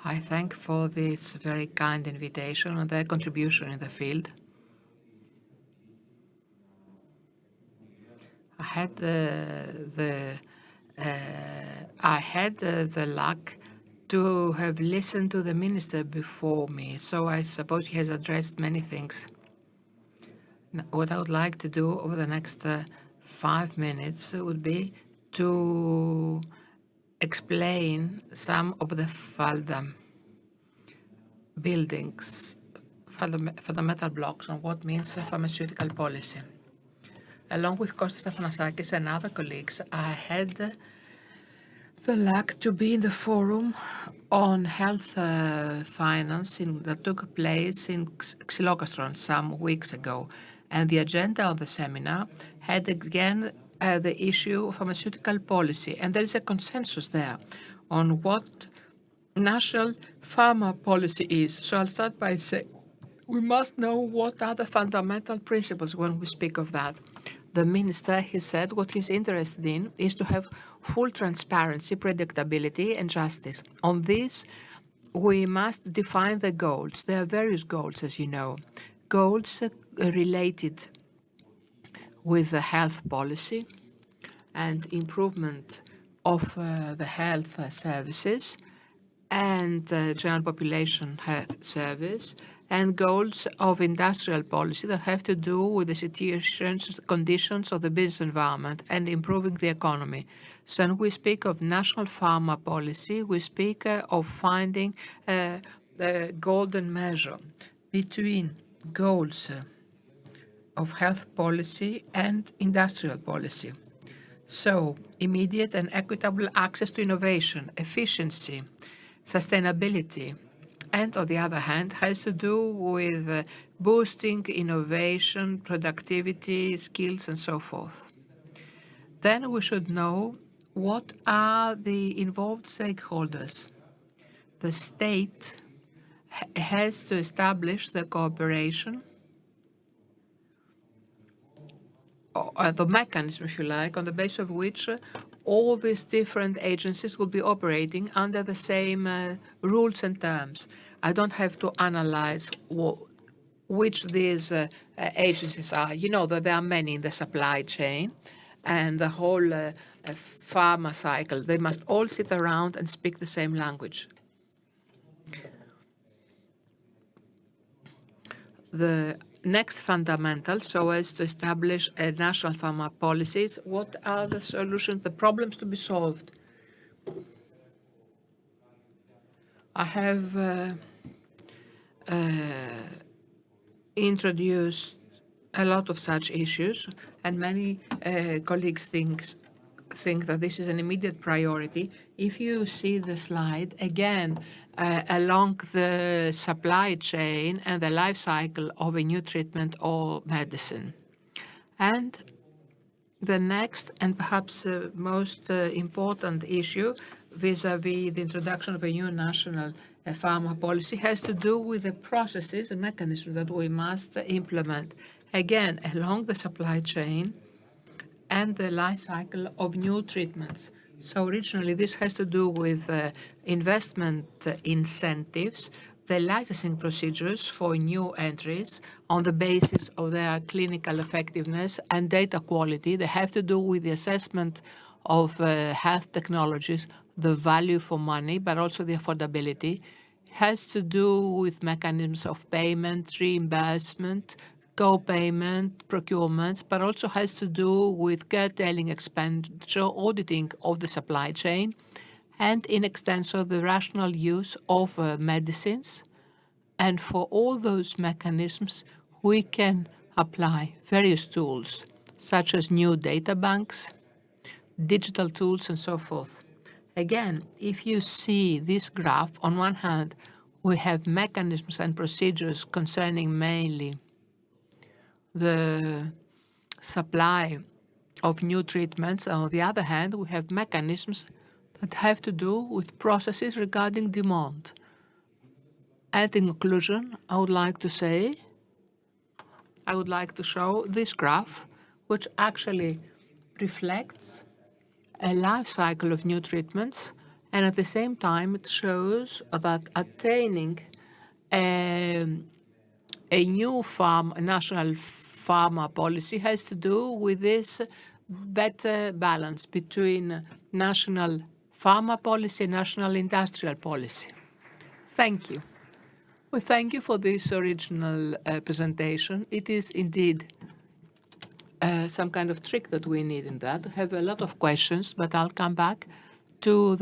S1: I thank for this very kind invitation and their contribution in the field. I had the luck to have listened to the minister before me, so I suppose he has addressed many things. Now, what I would like to do over the next 5 minutes would be to explain some of the fundamental blocks on what means pharmaceutical policy. Along with Kostas Athanasakis and other colleagues, I had the luck to be in the forum on health financing that took place in Xylocastron some weeks ago. And the agenda of the seminar had again the issue of pharmaceutical policy. And there is a consensus there on what national pharma policy is. So I'll start by saying we must know what are the fundamental principles when we speak of that. The minister, he said, what he's interested in is to have full transparency, predictability, and justice. On this, we must define the goals. There are various goals, as you know. Goals related with the health policy and improvement of the health services and general population health service, and goals of industrial policy that have to do with the situations, conditions of the business environment and improving the economy. So when we speak of national pharma policy, we speak of finding the golden measure between goals of health policy and industrial policy. So immediate and equitable access to innovation, efficiency, sustainability, and on the other hand, has to do with boosting innovation, productivity, skills, and so forth. Then we should know what are the involved stakeholders. The state has to establish the cooperation, the mechanism, if you like, on the basis of which all these different agencies will be operating under the same rules and terms. I don't have to analyze which these agencies are. You know that there are many in the supply chain and the whole pharma cycle. They must all sit around and speak the same language. The next fundamental, so as to establish a national pharma policies, what are the solutions, the problems to be solved? I have introduced a lot of such issues, and many colleagues think that this is an immediate priority. If you see the slide, again, along the supply chain and the life cycle of a new treatment or medicine. And the next and perhaps most important issue vis-à-vis the introduction of a new national pharma policy has to do with the processes and mechanisms that we must implement, again, along the supply chain and the life cycle of new treatments. So originally, this has to do with investment incentives, the licensing procedures for new entries on the basis of their clinical effectiveness and data quality. They have to do with the assessment of health technologies, the value for money, but also the affordability. It has to do with mechanisms of payment, reimbursement, co-payment, procurements, but also has to do with curtailing expenditure, auditing of the supply chain, and in extenso, the rational use of medicines. And for all those mechanisms, we can apply various tools, such as new data banks, digital tools, and so forth. Again, if you see this graph, on one hand, we have mechanisms and procedures concerning mainly the supply of new treatments. On the other hand, we have mechanisms that have to do with processes regarding demand. And in conclusion, I would like to show this graph, which actually reflects a life cycle of new treatments, and at the same time, it shows that attaining a new national pharma policy has to do with this better balance between national pharma policy and national industrial policy. Thank you. Well, thank you for this original presentation. It is indeed some kind of trick that we need in that. I have a lot of questions, but I'll come back to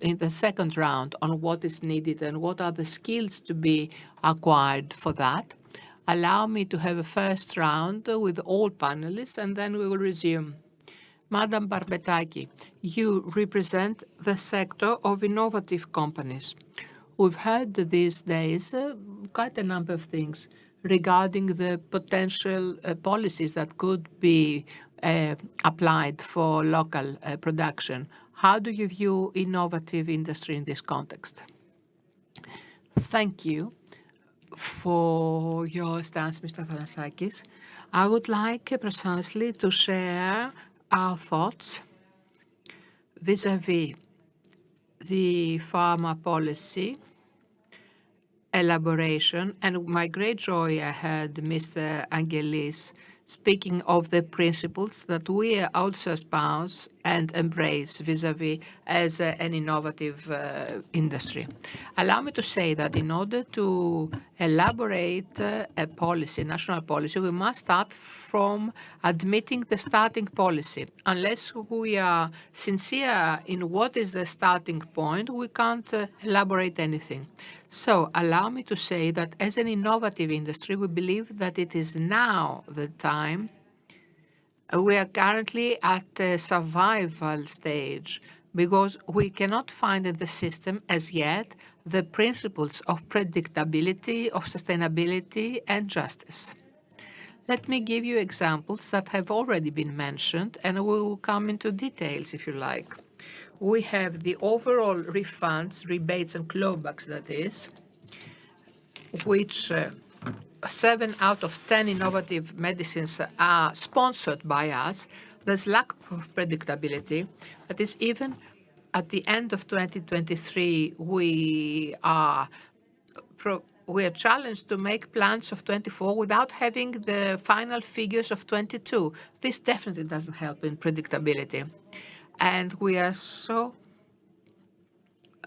S1: in the second round on what is needed and what are the skills to be acquired for that. Allow me to have a first round with all panelists, and then we will resume. Madam Barbetaki, you represent the sector of innovative companies. We've heard these days quite a number of things regarding the potential policies that could be applied for local production. How do you view innovative industry in this context? Thank you for your stance, Mr. Thanasakis. I would like precisely to share our thoughts vis-à-vis the pharma policy elaboration, and my great joy I heard Mr. Angelis speaking of the principles that we also espouse and embrace vis-à-vis as an innovative industry. Allow me to say that in order to elaborate a policy, national policy, we must start from admitting the starting policy. Unless we are sincere in what is the starting point, we can't elaborate anything. So allow me to say that as an innovative industry, we believe that it is now the time. We are currently at a survival stage because we cannot find in the system as yet the principles of predictability, of sustainability, and justice. Let me give you examples that have already been mentioned, and we will come into details if you like. We have the overall refunds, rebates, and clawbacks, that is, which 7 out of 10 innovative medicines are sponsored by us. There's lack of predictability. That is, even at the end of 2023, we are challenged to make plans of 24 without having the final figures of 22. This definitely doesn't help in predictability. And we also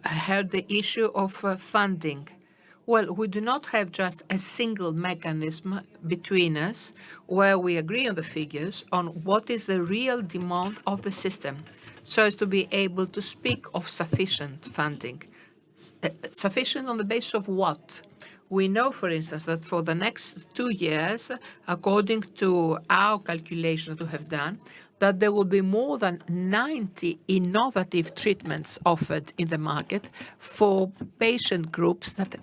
S1: had the issue of funding. Well, we do not have just a single mechanism between us where we agree on the figures on what is the real demand of the system, so as to be able to speak of sufficient funding. Sufficient on the basis of what? We know, for instance, that for the next 2 years, according to our calculations that we have done, that there will be more than 90 innovative treatments offered in the market for patient groups that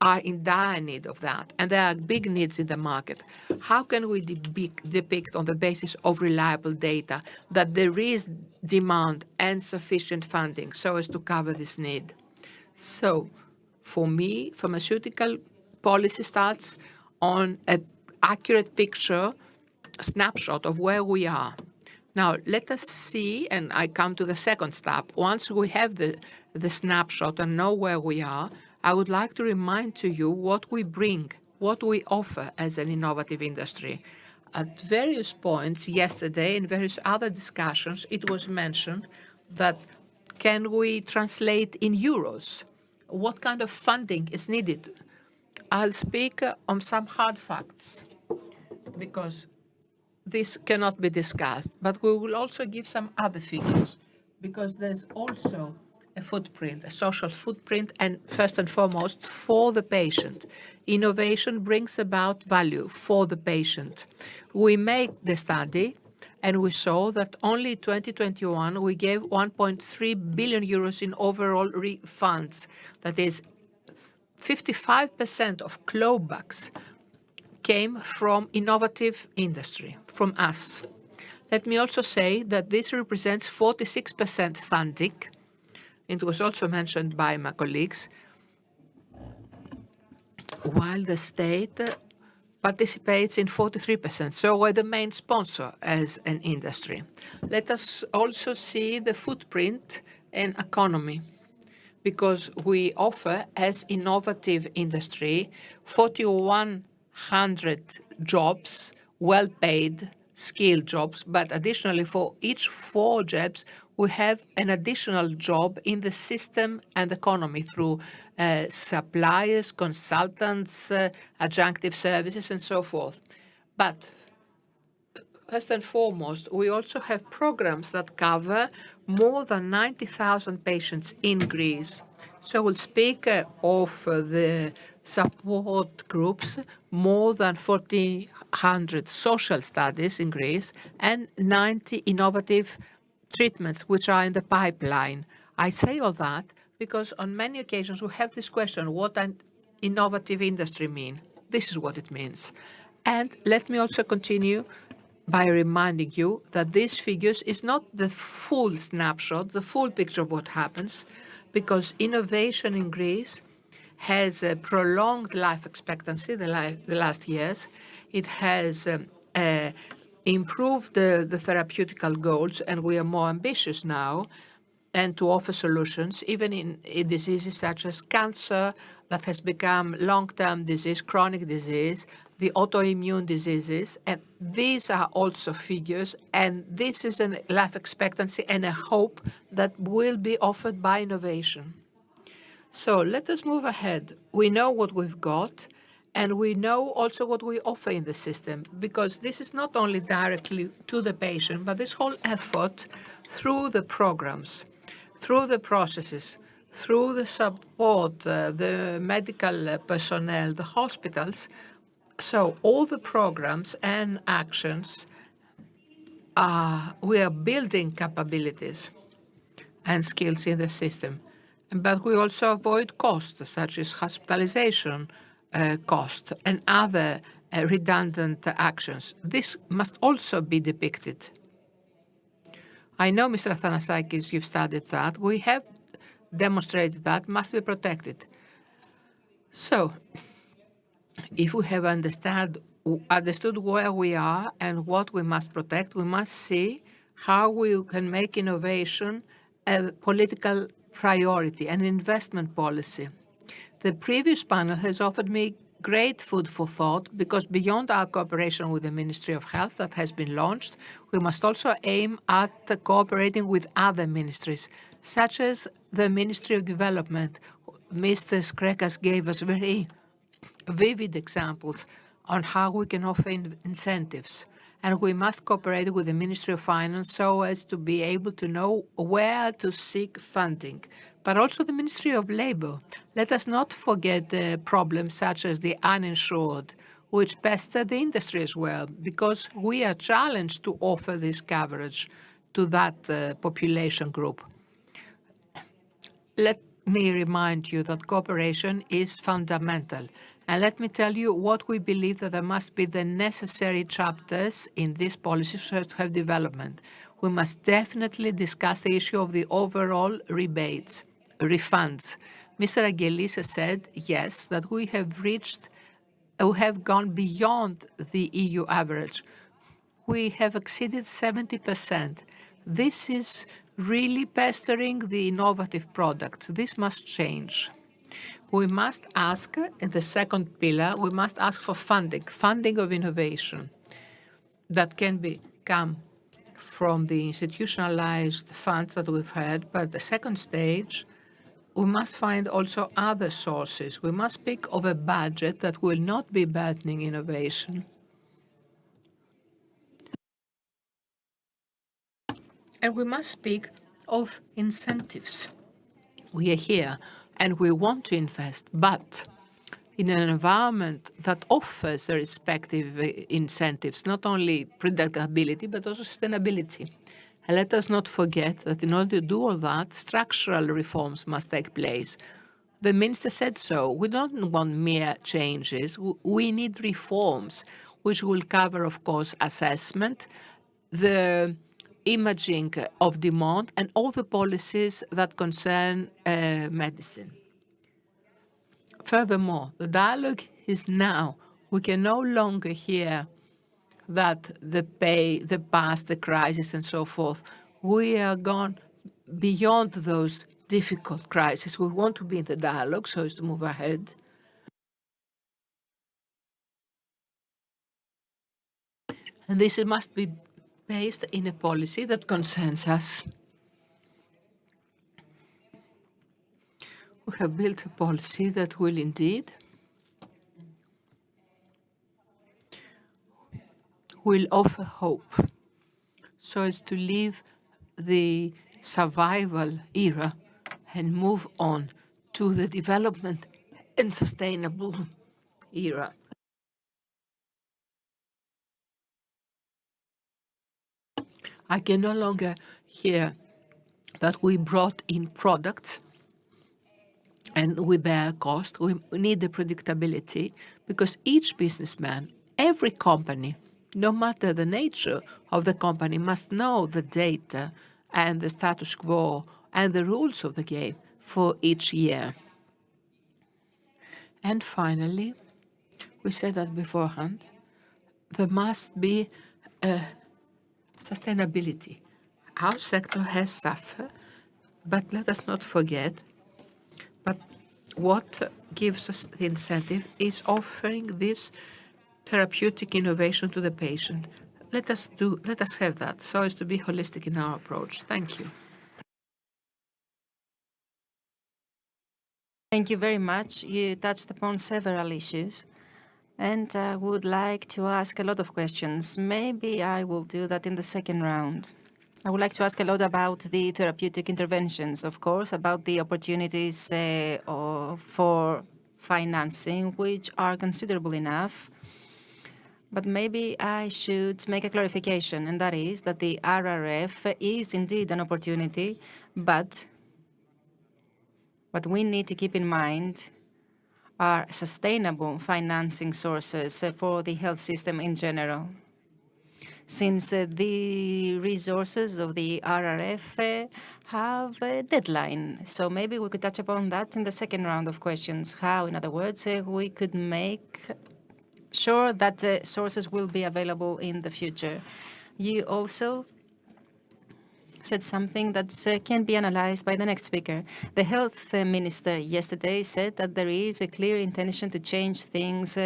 S1: are in dire need of that. And there are big needs in the market. How can we depict on the basis of reliable data that there is demand and sufficient funding so as to cover this need? So for me, pharmaceutical policy starts on an accurate picture, a snapshot of where we are. Now, let us see, and I come to the second step. Once we have the snapshot and know where we are, I would like to remind to you what we bring, what we offer as an innovative industry. At various points yesterday, in various other discussions, it was mentioned that can we translate in euros? What kind of funding is needed? I'll speak on some hard facts because this cannot be discussed, but we will also give some other figures because there's also a footprint, a social footprint, and first and foremost, for the patient. Innovation brings about value for the patient. We made the study, and we saw that only 2021 we gave 1.3 billion euros in overall refunds. That is, 55% of clawbacks came from innovative industry, from us. Let me also say that this represents 46% funding. It was also mentioned by my colleagues, while the state participates in 43%. So we're the main sponsor as an industry. Let us also see the footprint in economy, because we offer as innovative industry 4,100 jobs, well-paid, skilled jobs, but additionally for each 4 jobs, we have an additional job in the system and economy through suppliers, consultants, adjunctive services, and so forth. But first and foremost, we also have programs that cover more than 90,000 patients in Greece. So we'll speak of the support groups, more than 1,400 social studies in Greece, and 90 innovative treatments which are in the pipeline. I say all that because on many occasions we have this question, what an innovative industry mean? This is what it means. And let me also continue by reminding you that these figures is not the full snapshot, the full picture of what happens, because innovation in Greece has a prolonged life expectancy the last years. It has improved the therapeutical goals, and we are more ambitious now, and to offer solutions, even in diseases such as cancer that has become long-term disease, chronic disease, the autoimmune diseases, and these are also figures, and this is a life expectancy and a hope that will be offered by innovation. So let us move ahead. We know what we've got, and we know also what we offer in the system, because this is not only directly to the patient, but this whole effort through the programs, through the processes, through the support, the medical personnel, the hospitals. So all the programs and actions, we are building capabilities and skills in the system. But we also avoid costs, such as hospitalization cost and other redundant actions. This must also be depicted. I know, Mr. Athanasakis, you've studied that. We have demonstrated that must be protected. So, if we have understood where we are and what we must protect, we must see how we can make innovation a political priority, an investment policy. The previous panel has offered me great food for thought, because beyond our cooperation with the Ministry of Health that has been launched, we must also aim at cooperating with other ministries, such as the Ministry of Development. Mr. Skrekas gave us very vivid examples on how we can offer incentives. And we must cooperate with the Ministry of Finance so as to be able to know where to seek funding. But also the Ministry of Labour. Let us not forget the problems such as the uninsured, which pester the industry as well, because we are challenged to offer this coverage to that population group. Let me remind you that cooperation is fundamental. And let me tell you what we believe that there must be the necessary chapters in this policy to have development. We must definitely discuss the issue of the overall rebates, refunds. Mr. Angelis has said, yes, that we have gone beyond the EU average. We have exceeded 70%. This is really pestering the innovative products. This must change. We must ask, in the second pillar, we must ask for funding of innovation that can come from the institutionalized funds that we've had. But the second stage, we must find also other sources. We must speak of a budget that will not be burdening innovation. And we must speak of incentives. We are here and we want to invest, but in an environment that offers the respective incentives, not only predictability, but also sustainability. And let us not forget that in order to do all that, structural reforms must take place. The minister said so. We don't want mere changes. We need reforms, which will cover, of course, assessment, the imaging of demand, and all the policies that concern medicine. Furthermore, the dialogue is now. We can no longer hear that the past, the crisis, and so forth. We are gone beyond those difficult crises. We want to be in the dialogue so as to move ahead. And this must be based in a policy that concerns us. We have built a policy that will indeed offer hope so as to leave the survival era and move on to the development and sustainable era. I can no longer hear that we brought in products and we bear cost. We need the predictability because each businessman, every company, no matter the nature of the company, must know the data and the status quo and the rules of the game for each year. And finally, we said that beforehand, there must be sustainability. Our sector has suffered, but let us not forget, but what gives us the incentive is offering this therapeutic innovation to the patient. Let us have that so as to be holistic in our approach. Thank you.
S3: Thank you very much. You touched upon several issues, and I would like to ask a lot of questions. Maybe I will do that in the second round. I would like to ask a lot about the therapeutic interventions, of course, about the opportunities for financing, which are considerable enough. But maybe I should make a clarification, and that is that the RRF is indeed an opportunity, but what we need to keep in mind are sustainable financing sources for the health system in general. Since the resources of the RRF have a deadline. So maybe we could touch upon that in the second round of questions. How, in other words, we could make sure that sources will be available in the future. You also said something that can be analyzed by the next speaker. The health minister yesterday said that there is a clear intention to change things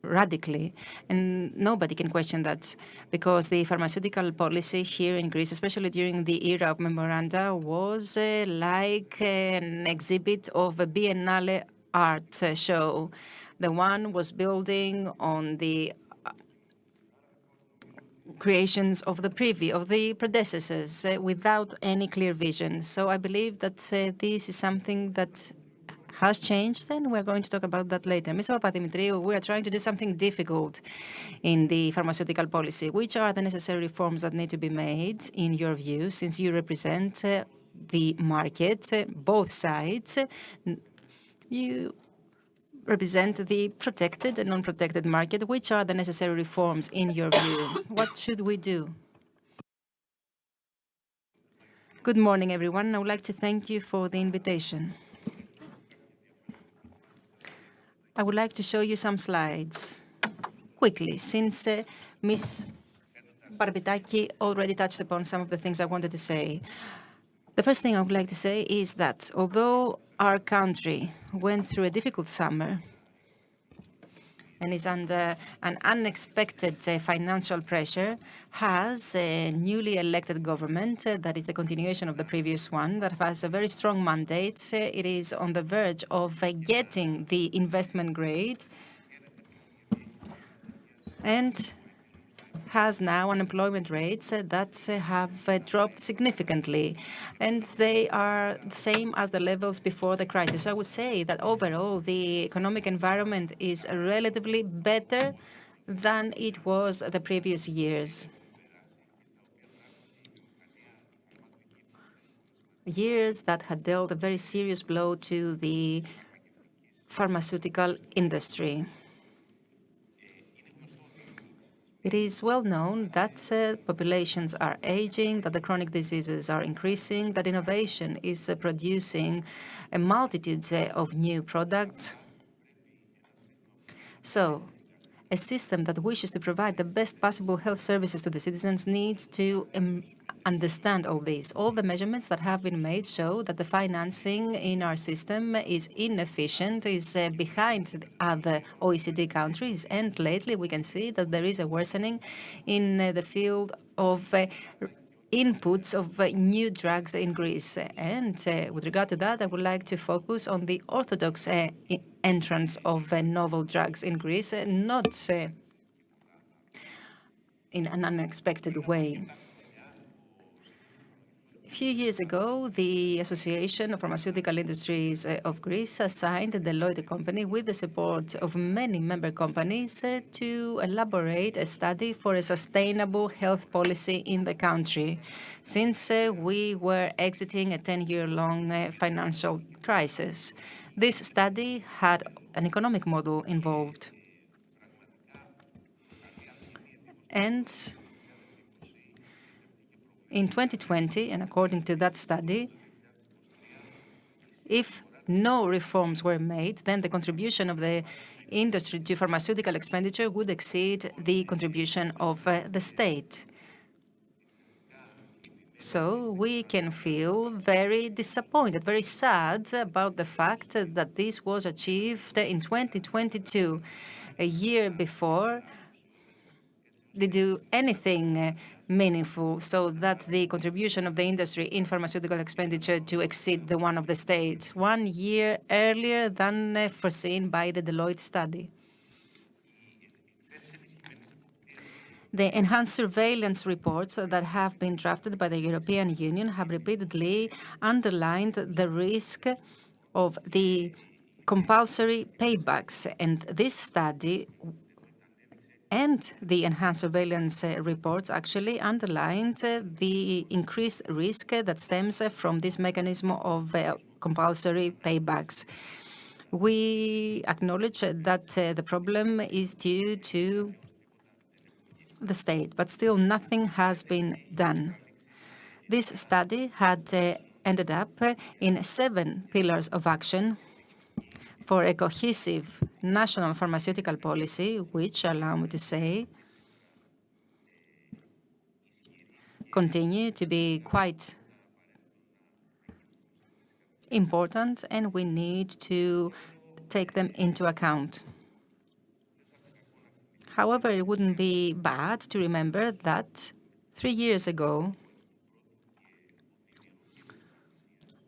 S3: radically, and nobody can question that because the pharmaceutical policy here in Greece, especially during the era of memoranda, was like an exhibit of a biennale art show. The one was building on the creations of the predecessors without any clear vision. So I believe that this is something that has changed, and we're going to talk about that later. Mr. Papadimitriou, we are trying to do something difficult in the pharmaceutical policy. Which are the necessary reforms that need to be made, in your view, since you represent the market, both sides? You represent the protected and non-protected market. Which are the necessary reforms in your view? What should we do? Good morning, everyone. I would like to thank you for the invitation. I would like to show you some slides quickly, since Ms. Barbitaki already touched upon some of the things I wanted to say. The first thing I would like to say is that although our country went through a difficult summer and is under an unexpected financial pressure, has a newly elected government that is the continuation of the previous one, that has a very strong mandate. It is on the verge of getting the investment grade and has now unemployment rates that have dropped significantly, and they are the same as the levels before the crisis. So I would say that overall, the economic environment is relatively better than it was the previous years. Years that had dealt a very serious blow to the pharmaceutical industry. It is well known that populations are aging, that the chronic diseases are increasing, that innovation is producing a multitude of new products. So, a system that wishes to provide the best possible health services to the citizens needs to understand all this. All the measurements that have been made show that the financing in our system is inefficient, is behind other OECD countries. And lately we can see that there is a worsening in the field of inputs of new drugs in Greece. And with regard to that, I would like to focus on the orthodox entrance of novel drugs in Greece, not in an unexpected way. A few years ago, the Association of Pharmaceutical Industries of Greece assigned the Deloitte company with the support of many member companies to elaborate a study for a sustainable health policy in the country, since we were exiting a 10-year-long financial crisis. This study had an economic model involved. And in 2020, and according to that study, if no reforms were made, then the contribution of the industry to pharmaceutical expenditure would exceed the contribution of the state. So we can feel very disappointed, very sad about the fact that this was achieved in 2022, a year before they do anything meaningful so that the contribution of the industry in pharmaceutical expenditure to exceed the one of the state, 1 year earlier than foreseen by the Deloitte study. The enhanced surveillance reports that have been drafted by the European Union have repeatedly underlined the risk of the compulsory paybacks, and this study and the enhanced surveillance reports actually underlined the increased risk that stems from this mechanism of compulsory paybacks. We acknowledge that the problem is due to the state, but still nothing has been done. This study had ended up in 7 pillars of action for a cohesive national pharmaceutical policy, which, allow me to say, continue to be quite important, and we need to take them into account. However, it wouldn't be bad to remember that 3 years ago,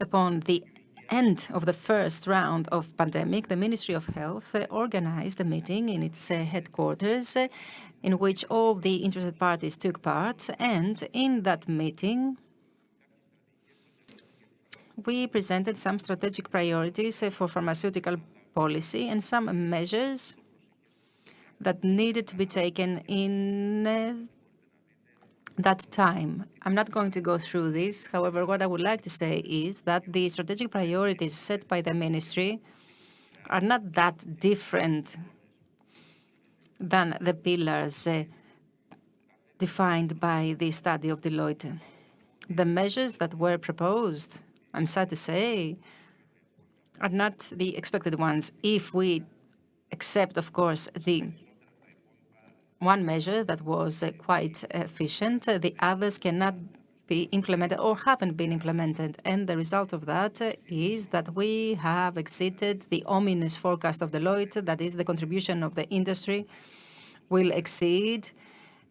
S3: upon the end of the first round of pandemic, the Ministry of Health organized a meeting in its headquarters in which all the interested parties took part. And in that meeting, we presented some strategic priorities for pharmaceutical policy and some measures that needed to be taken in that time. I'm not going to go through this. However, what I would like to say is that the strategic priorities set by the ministry are not that different than the pillars defined by the study of Deloitte. The measures that were proposed, I'm sad to say, are not the expected ones. If we accept, of course, the one measure that was quite efficient, the others cannot be implemented or haven't been implemented. And the result of that is that we have exceeded the ominous forecast of Deloitte, that is, the contribution of the industry will exceed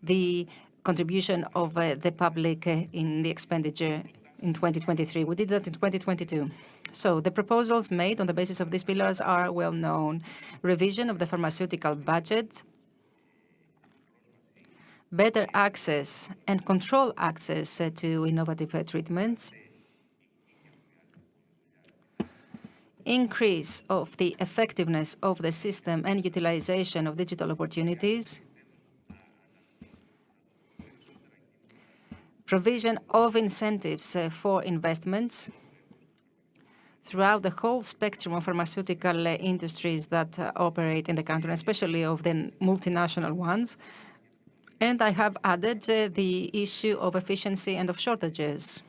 S3: the contribution of the public in the expenditure in 2023. We did that in 2022. So the proposals made on the basis of these pillars are well known. Revision of the pharmaceutical budget, better access and control access to innovative treatments, increase of the effectiveness of the system and utilization of digital opportunities, provision of incentives for investments throughout the whole spectrum of pharmaceutical industries that operate in the country, especially of the multinational ones. And I have added the issue of efficiency and of shortages,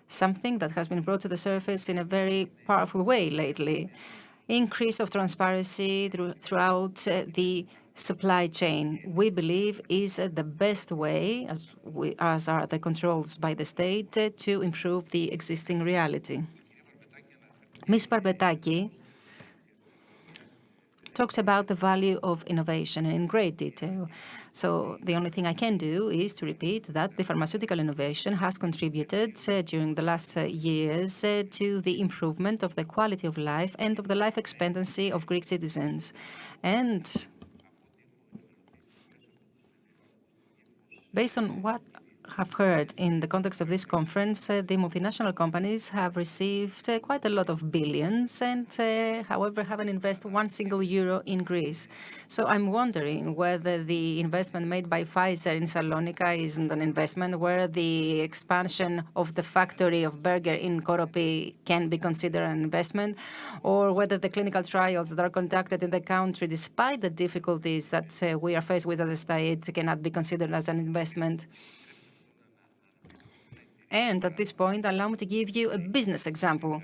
S3: something that has been brought to the surface in a very powerful way lately. Increase of transparency throughout the supply chain, we believe, is the best way, as are the controls by the state, to improve the existing reality. Ms. Parpetaki talked about the value of innovation in great detail. So the only thing I can do is to repeat that the pharmaceutical innovation has contributed during the last years to the improvement of the quality of life and of the life expectancy of Greek citizens. And based on what have heard in the context of this conference, the multinational companies have received quite a lot of billions and, however, haven't invested one single euro in Greece. So I'm wondering whether the investment made by Pfizer in Salonika isn't an investment, where the expansion of the factory of Berger in Koropi can be considered an investment, or whether the clinical trials that are conducted in the country, despite the difficulties that we are faced with as a state, cannot be considered as an investment. And at this point, allow me to give you a business example.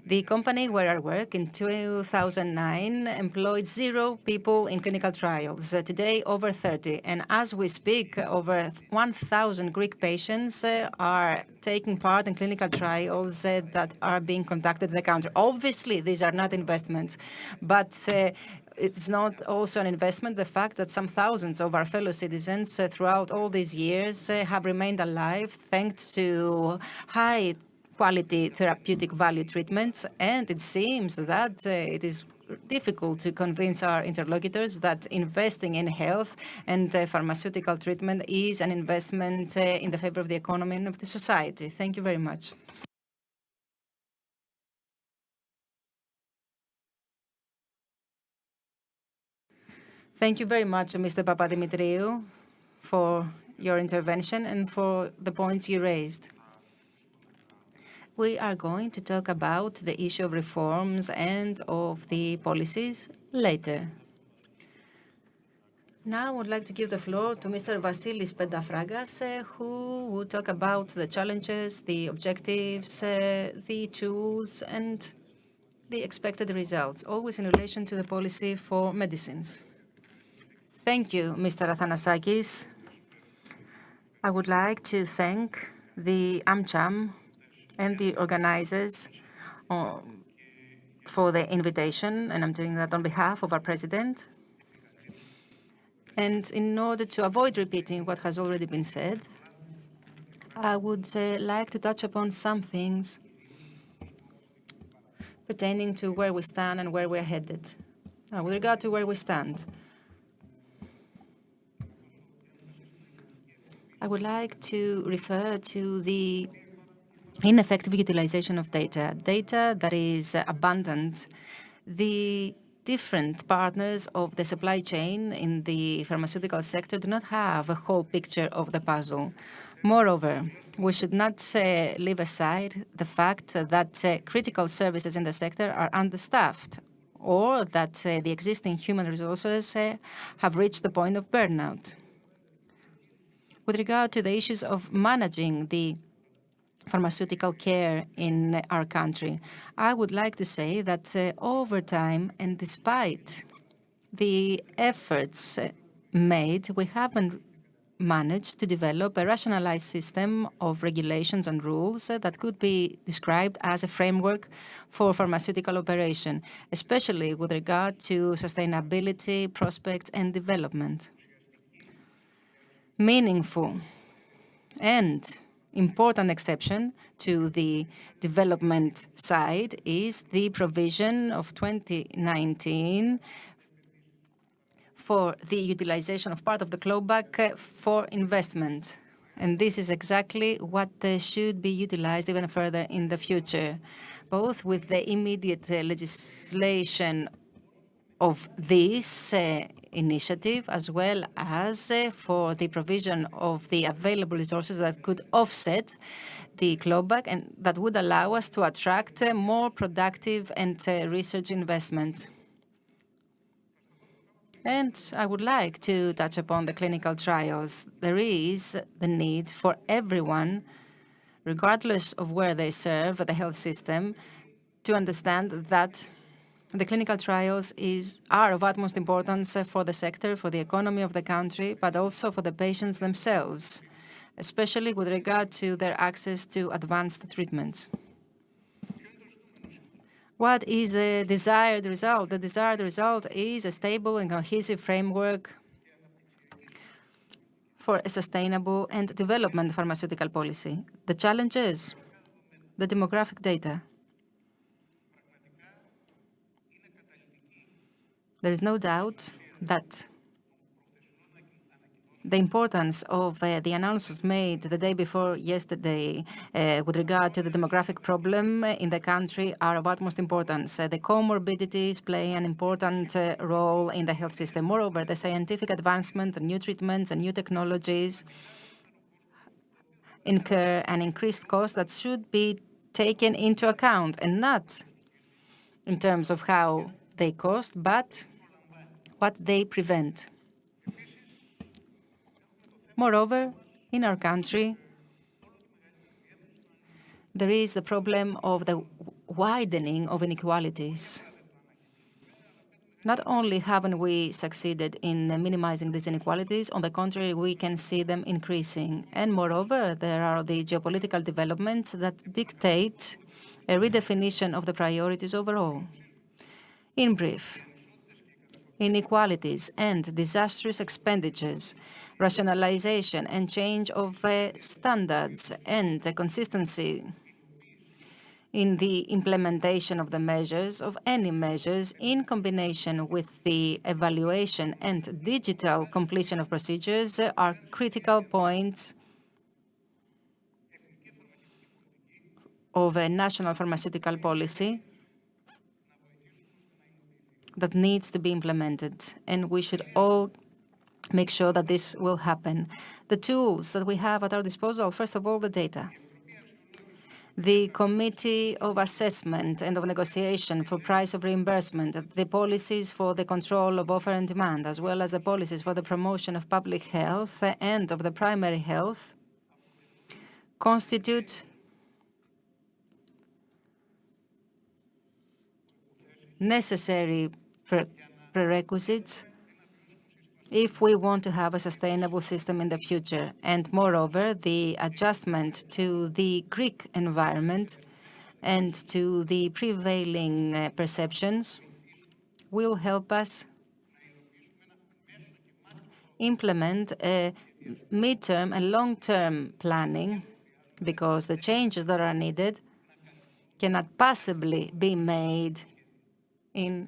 S3: The company where I work in 2009 employed 0 people in clinical trials. Today, over 30. And as we speak, over 1,000 Greek patients are taking part in clinical trials that are being conducted in the country. Obviously, these are not investments, but it's not also an investment, the fact that some thousands of our fellow citizens throughout all these years have remained alive thanks to high quality therapeutic value treatments. And it seems that it is difficult to convince our interlocutors that investing in health and pharmaceutical treatment is an investment in the favor of the economy and of the society. Thank you very much. Thank you very much, Mr. Papadimitriou, for your intervention and for the points you raised. We are going to talk about the issue of reforms and of the policies later. Now I would like to give the floor to Mr. Vasilis Pedafragas, who will talk about the challenges, the objectives, the tools, and the expected results, always in relation to the policy for medicines. Thank you, Mr. Athanasakis. I would like to thank the AmCham and the organizers for the invitation, and I'm doing that on behalf of our president. And in order to avoid repeating what has already been said, I would like to touch upon some things pertaining to where we stand and where we're headed. Now, with regard to where we stand, I would like to refer to the ineffective utilization of data, data that is abundant. The different partners of the supply chain in the pharmaceutical sector do not have a whole picture of the puzzle. Moreover, we should not leave aside the fact that critical services in the sector are understaffed, or that the existing human resources have reached the point of burnout. With regard to the issues of managing the pharmaceutical care in our country, I would like to say that over time, and despite the efforts made, we haven't managed to develop a rationalized system of regulations and rules that could be described as a framework for pharmaceutical operation, especially with regard to sustainability, prospects, and development. Meaningful and important exception to the development side is the provision of 2019 for the utilization of part of the clawback for investment. And this is exactly what should be utilized even further in the future, both with the immediate legislation of this initiative, as well as for the provision of the available resources that could offset the clawback and that would allow us to attract more productive and research investments. And I would like to touch upon the clinical trials. There is the need for everyone, regardless of where they serve the health system, to understand that the clinical trials are of utmost importance for the sector, for the economy of the country, but also for the patients themselves, especially with regard to their access to advanced treatments. What is the desired result? The desired result is a stable and cohesive framework for a sustainable and development pharmaceutical policy. The challenge is the demographic data. There is no doubt that the importance of the announcements made the day before yesterday with regard to the demographic problem in the country are of utmost importance. The comorbidities play an important role in the health system. Moreover, the scientific advancement and new treatments and new technologies incur an increased cost that should be taken into account, and not in terms of how they cost, but what they prevent. Moreover, in our country, there is the problem of the widening of inequalities. Not only haven't we succeeded in minimizing these inequalities, on the contrary, we can see them increasing. And moreover, there are the geopolitical developments that dictate a redefinition of the priorities overall. In brief, inequalities and disastrous expenditures, rationalization and change of standards, and consistency in the implementation of the measures, of any measures, in combination with the evaluation and digital completion of procedures are critical points of a national pharmaceutical policy that needs to be implemented, and we should all make sure that this will happen. The tools that we have at our disposal, first of all, the data. The Committee of Assessment and of Negotiation for Price of Reimbursement, the policies for the control of offer and demand, as well as the policies for the promotion of public health and of the primary health, constitute necessary prerequisites if we want to have a sustainable system in the future. And moreover, the adjustment to the Greek environment and to the prevailing perceptions will help us implement a mid-term and long-term planning, because the changes that are needed cannot possibly be made in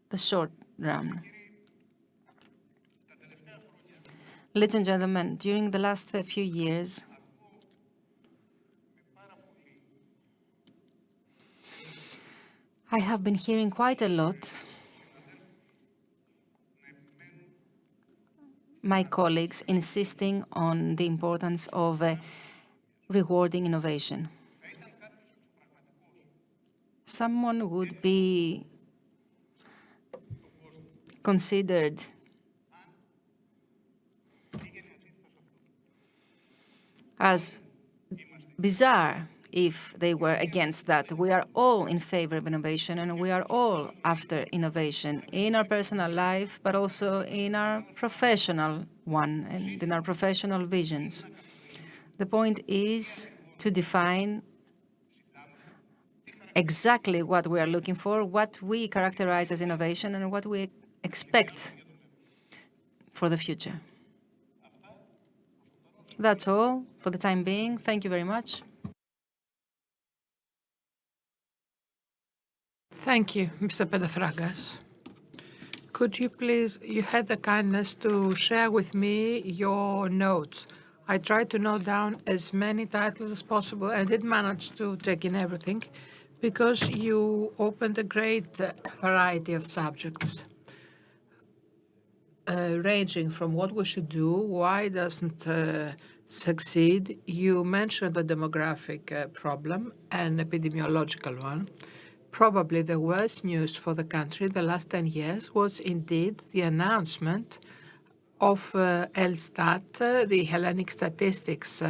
S3: the short run. Ladies and gentlemen, during the last few years, I have been hearing quite a lot my colleagues insisting on the importance of rewarding innovation. Someone would be considered as bizarre if they were against that. We are all in favor of innovation, and we are all after innovation in our personal life, but also in our professional one and in our professional visions. The point is to define exactly what we are looking for, what we characterize as innovation, and what we expect for the future. That's all for the time being. Thank you very much.
S1: Thank you, Mr. Pedafragas. Could you please, you had the kindness to share with me your notes. I tried to note down as many titles as possible and did manage to take in everything, because you opened a great variety of subjects, ranging from what we should do, why it doesn't succeed. You mentioned the demographic problem, an epidemiological one. Probably the worst news for the country the last 10 years was indeed the announcement of Elstat, the Hellenic Statistics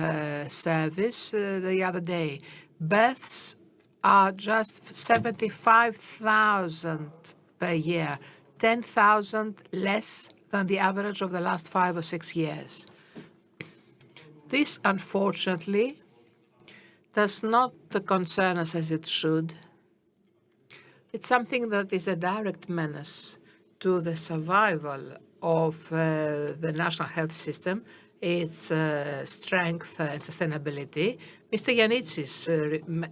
S1: Service, the other day. Births are just 75,000 per year, 10,000 less than the average of the last 5 or 6 years. This, unfortunately, does not concern us as it should. It's something that is a direct menace to the survival of the national health system, its strength and sustainability. Mr. Yiannitsis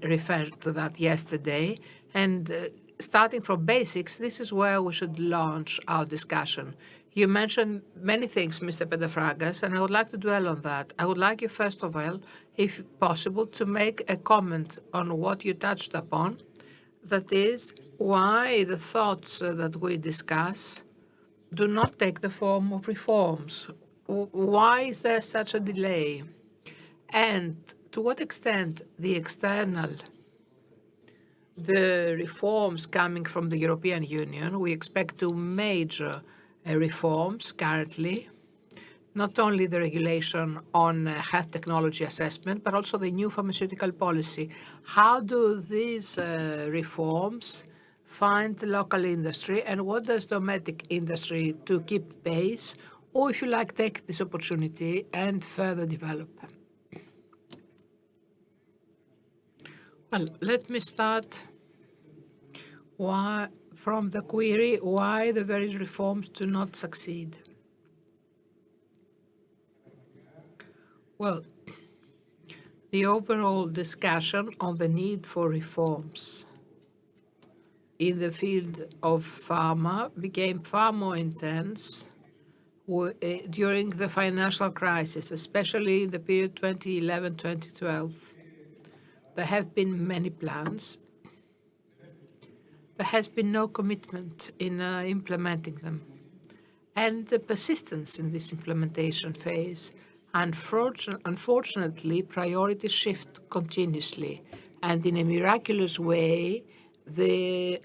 S1: referred to that yesterday, and starting from basics, this is where we should launch our discussion. You mentioned many things, Mr. Pedafragas, and I would like to dwell on that. I would like you, first of all, if possible, to make a comment on what you touched upon, that is, why the thoughts that we discuss do not take the form of reforms. Why is there such a delay? And to what extent the reforms coming from the European Union, we expect two major reforms currently, not only the regulation on health technology assessment, but also the new pharmaceutical policy. How do these reforms find the local industry, and what does domestic industry to keep pace, or if you like, take this opportunity and further develop? Well, let me start from the query why the various reforms do not succeed. Well, the overall discussion on the need for reforms in the field of pharma became far more intense during the financial crisis, especially in the period 2011-2012. There have been many plans. There has been no commitment in implementing them. And the persistence in this implementation phase, unfortunately, priorities shift continuously. And in a miraculous way, the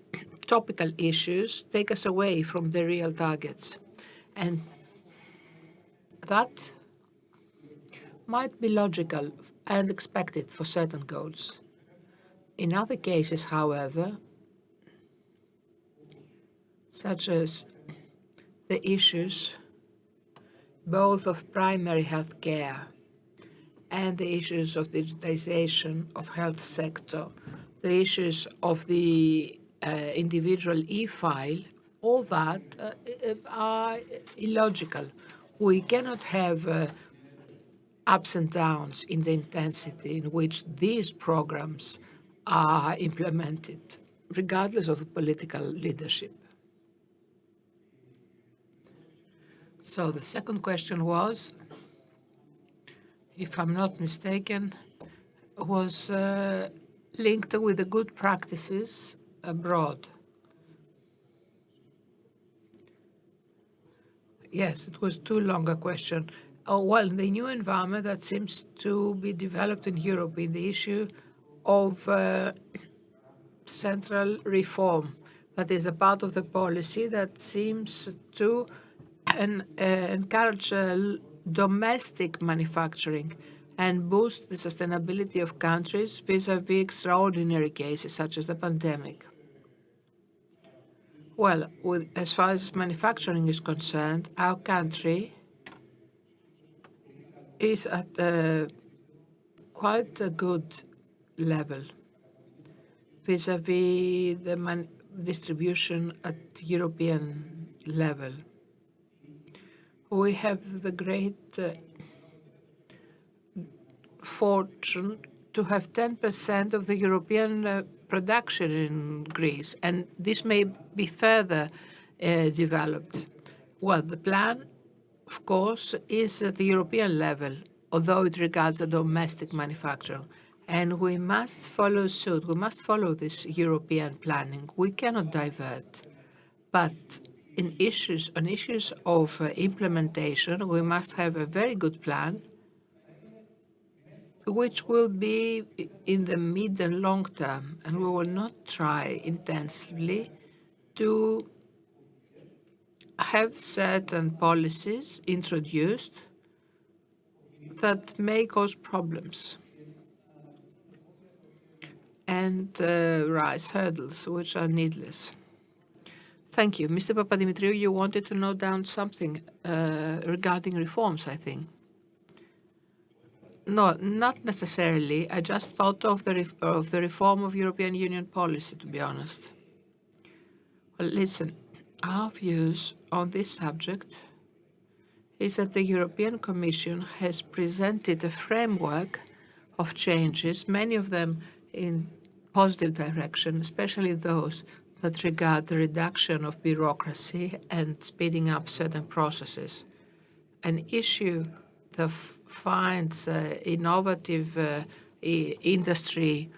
S1: topical issues take us away from the real targets. And that might be logical and expected for certain goals. In other cases, however, such as the issues both of primary health care and the issues of digitization of health sector, the issues of the individual e-file, all that are illogical. We cannot have ups and downs in the intensity in which these programs are implemented, regardless of the political leadership. So the second question was, if I'm not mistaken, was linked with the good practices abroad. Yes, it was too long a question. Oh, well, the new environment that seems to be developed in Europe in the issue of central reform, that is a part of the policy that seems to encourage domestic manufacturing and boost the sustainability of countries vis-à-vis extraordinary cases such as the pandemic. Well, as far as manufacturing is concerned, our country is at quite a good level vis-à-vis the distribution at European level. We have the great fortune to have 10% of the European production in Greece, and this may be further developed. Well, the plan, of course, is at the European level, although it regards the domestic manufacturing. And we must follow suit. We must follow this European planning. We cannot divert. But on issues of implementation, we must have a very good plan, which will be in the mid and long term, and we will not try intensively to have certain policies introduced that may cause problems and raise hurdles which are needless. Thank you. Mr. Papadimitriou, you wanted to note down something regarding reforms, I think. No, not necessarily. I just thought of the reform of European Union policy, to be honest. Well, listen, our views on this subject is that the European Commission has presented a framework of changes, many of them in positive direction, especially those that regard the reduction of bureaucracy and speeding up certain processes. An issue that finds innovative industry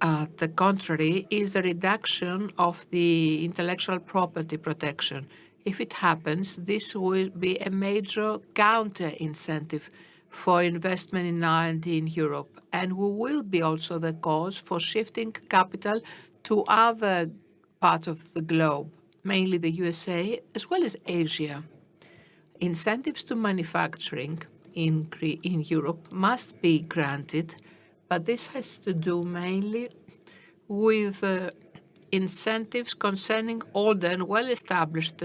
S1: at the contrary is the reduction of the intellectual property protection. If it happens, this will be a major counter incentive for investment in R&D in Europe, and will be also the cause for shifting capital to other parts of the globe, mainly the USA, as well as Asia. Incentives to manufacturing in Europe must be granted, but this has to do mainly with incentives concerning older and well-established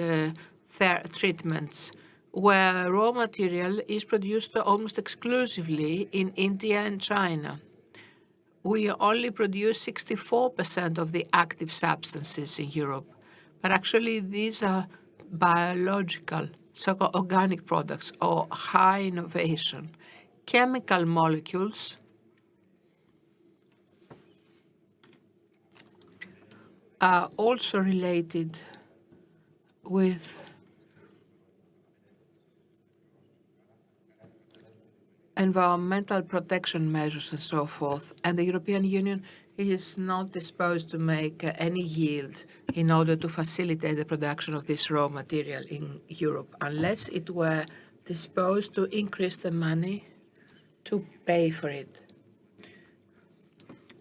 S1: treatments, where raw material is produced almost exclusively in India and China. We only produce 64% of the active substances in Europe, but actually these are biological, so-called organic products or high innovation. Chemical molecules are also related with environmental protection measures and so forth, and the European Union is not disposed to make any yield in order to facilitate the production of this raw material in Europe, unless it were disposed to increase the money to pay for it.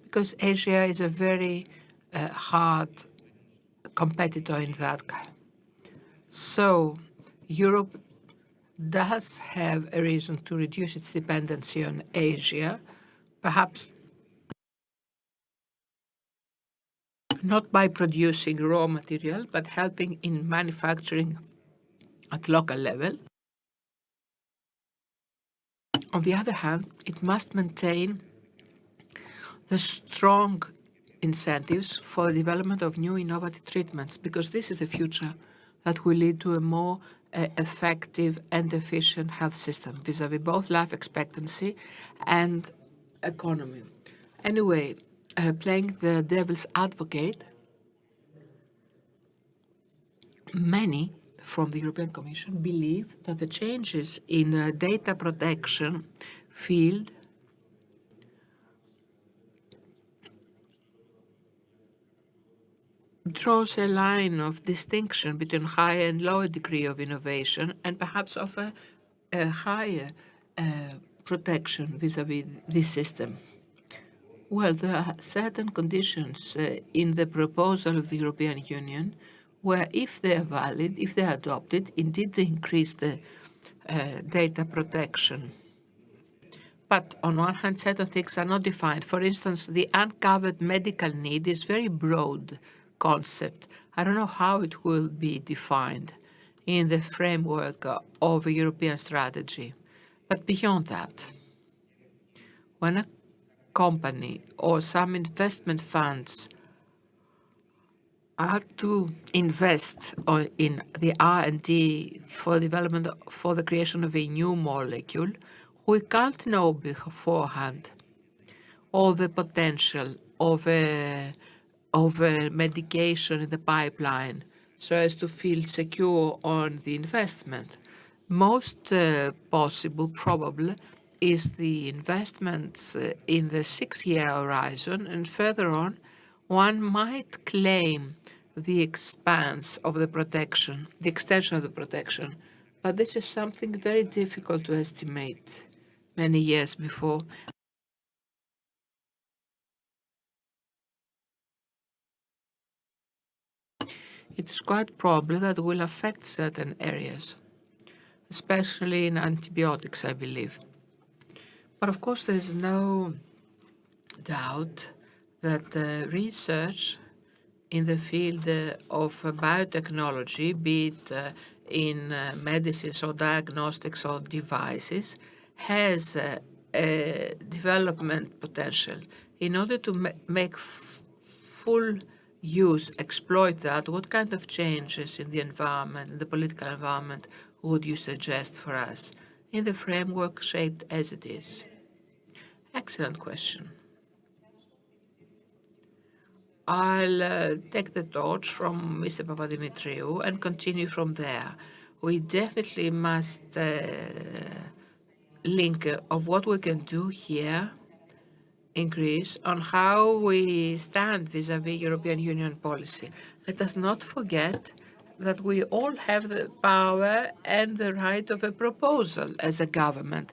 S1: Because Asia is a very hard competitor in that. So Europe does have a reason to reduce its dependency on Asia, perhaps not by producing raw material, but helping in manufacturing at local level. On the other hand, it must maintain the strong incentives for the development of new innovative treatments, because this is the future that will lead to a more effective and efficient health system vis-à-vis both life expectancy and economy. Anyway, playing the devil's advocate, many from the European Commission believe that the changes in the data protection field draws a line of distinction between higher and lower degree of innovation and perhaps offer a higher protection vis-à-vis this system. Well, there are certain conditions in the proposal of the European Union where, if they are valid, if they are adopted, indeed they increase the data protection. But on one hand, certain things are not defined. For instance, the uncovered medical need is very broad concept. I don't know how it will be defined in the framework of a European strategy. But beyond that, when a company or some investment funds are to invest in the R&D for development, for the creation of a new molecule, we can't know beforehand all the potential of a medication in the pipeline so as to feel secure on the investment. Most possible, probably, is the investments in the 6-year horizon, and further on, one might claim the expanse of the protection, the extension of the protection. But this is something very difficult to estimate many years before. It is quite probable that it will affect certain areas, especially in antibiotics, I believe. But of course, there is no doubt that research in the field of biotechnology, be it in medicines or diagnostics or devices, has a development potential. In order to make full use, exploit that, what kind of changes in the environment, in the political environment, would you suggest for us in the framework shaped as it is? Excellent question. I'll take the torch from Mr. Papadimitriou and continue from there. We definitely must link of what we can do here in Greece on how we stand vis-à-vis European Union policy. Let us not forget that we all have the power and the right of a proposal as a government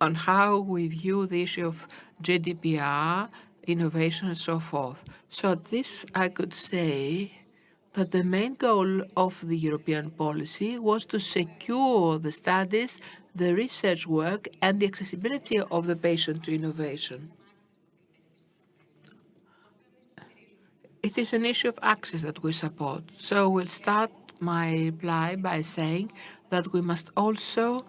S1: on how we view the issue of GDPR, innovation, and so forth. So this, I could say that the main goal of the European policy was to secure the studies, the research work, and the accessibility of the patient to innovation. It is an issue of access that we support. So we'll start my reply by saying that we must also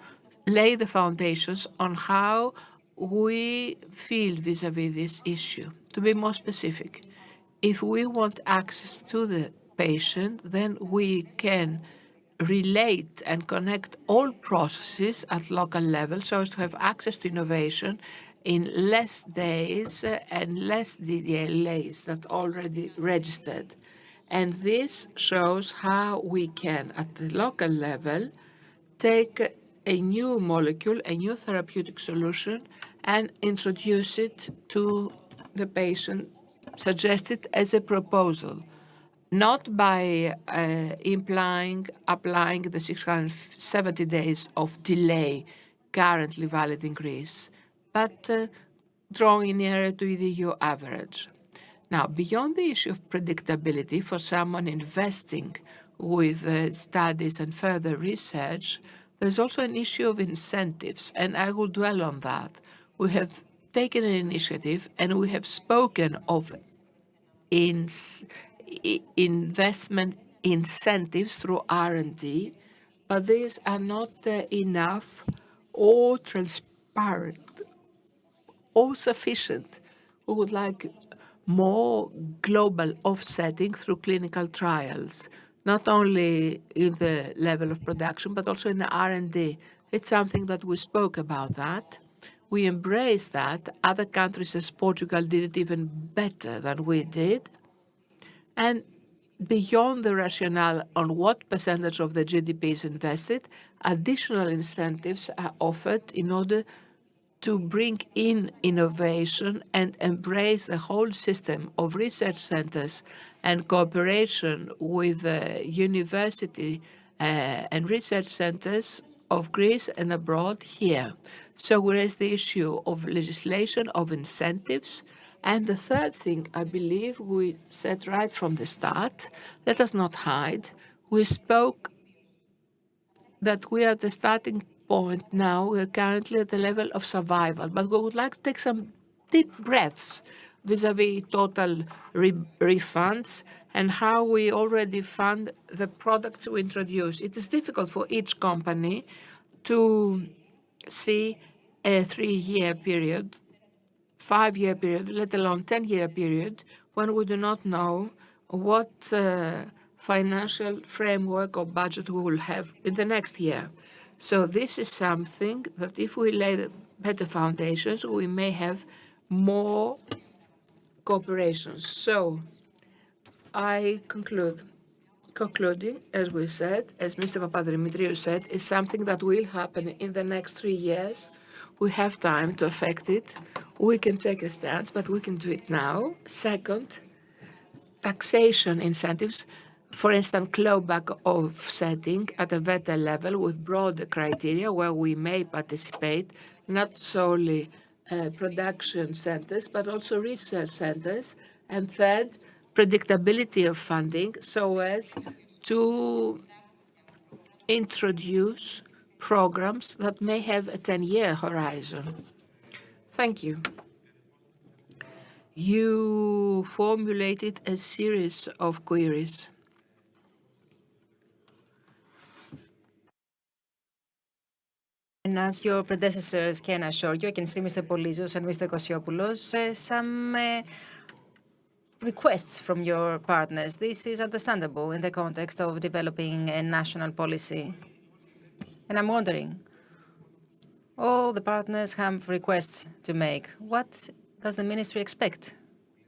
S1: lay the foundations on how we feel vis-à-vis this issue. To be more specific, if we want access to the patient, then we can relate and connect all processes at local level so as to have access to innovation in less days and less delays that already registered. And this shows how we can, at the local level, take a new molecule, a new therapeutic solution, and introduce it to the patient, suggest it as a proposal, not by applying the 670 days of delay currently valid in Greece, but drawing nearer to the EU average. Now, beyond the issue of predictability for someone investing with studies and further research, there's also an issue of incentives, and I will dwell on that. We have taken an initiative and we have spoken of investment incentives through R&D, but these are not enough or transparent or sufficient. We would like more global offsetting through clinical trials, not only in the level of production, but also in the R&D. It's something that we spoke about that. We embrace that. Other countries as Portugal did it even better than we did. And beyond the rationale on what percentage of the GDP is invested, additional incentives are offered in order to bring in innovation and embrace the whole system of research centers and cooperation with university and research centers of Greece and abroad here. So we raise the issue of legislation, of incentives. And the third thing, I believe we said right from the start, let us not hide, we spoke that we are at the starting point now. We're currently at the level of survival, but we would like to take some deep breaths vis-à-vis total refunds and how we already fund the products we introduce. It is difficult for each company to see a 3-year period, 5-year period, let alone 10-year period, when we do not know what financial framework or budget we will have in the next year. So this is something that if we lay better foundations, we may have more cooperation. So I concluding, as we said, as Mr. Papadimitriou said, is something that will happen in the next 3 years. We have time to affect it. We can take a stance, but we can do it now. Second, taxation incentives, for instance, clawback offsetting at a better level with broader criteria where we may participate, not solely production centers, but also research centers. And third, predictability of funding so as to introduce programs that may have a 10-year horizon. Thank you. You formulated a series of queries.
S3: And as your predecessors can assure you, I can see Mr. Polizos and Mr. Kosiopoulos, some requests from your partners. This is understandable in the context of developing a national policy. And I'm wondering, all the partners have requests to make. What does the ministry expect?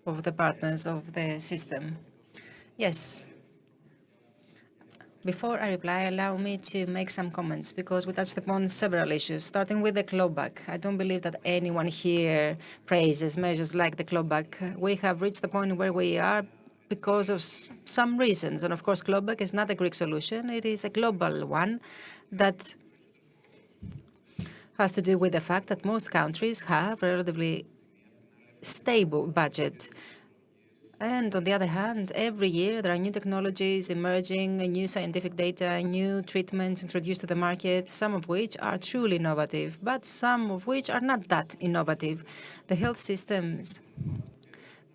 S3: of the partners of the system. Yes. Before I reply, allow me to make some comments because we touched upon several issues, starting with the clawback. I don't believe that anyone here praises measures like the clawback. We have reached the point where we are because of some reasons. And of course, clawback is not a Greek solution. It is a global one that has to do with the fact that most countries have a relatively stable budget. And on the other hand, every year there are new technologies emerging, new scientific data, new treatments introduced to the market, some of which are truly innovative, but some of which are not that innovative. The health systems,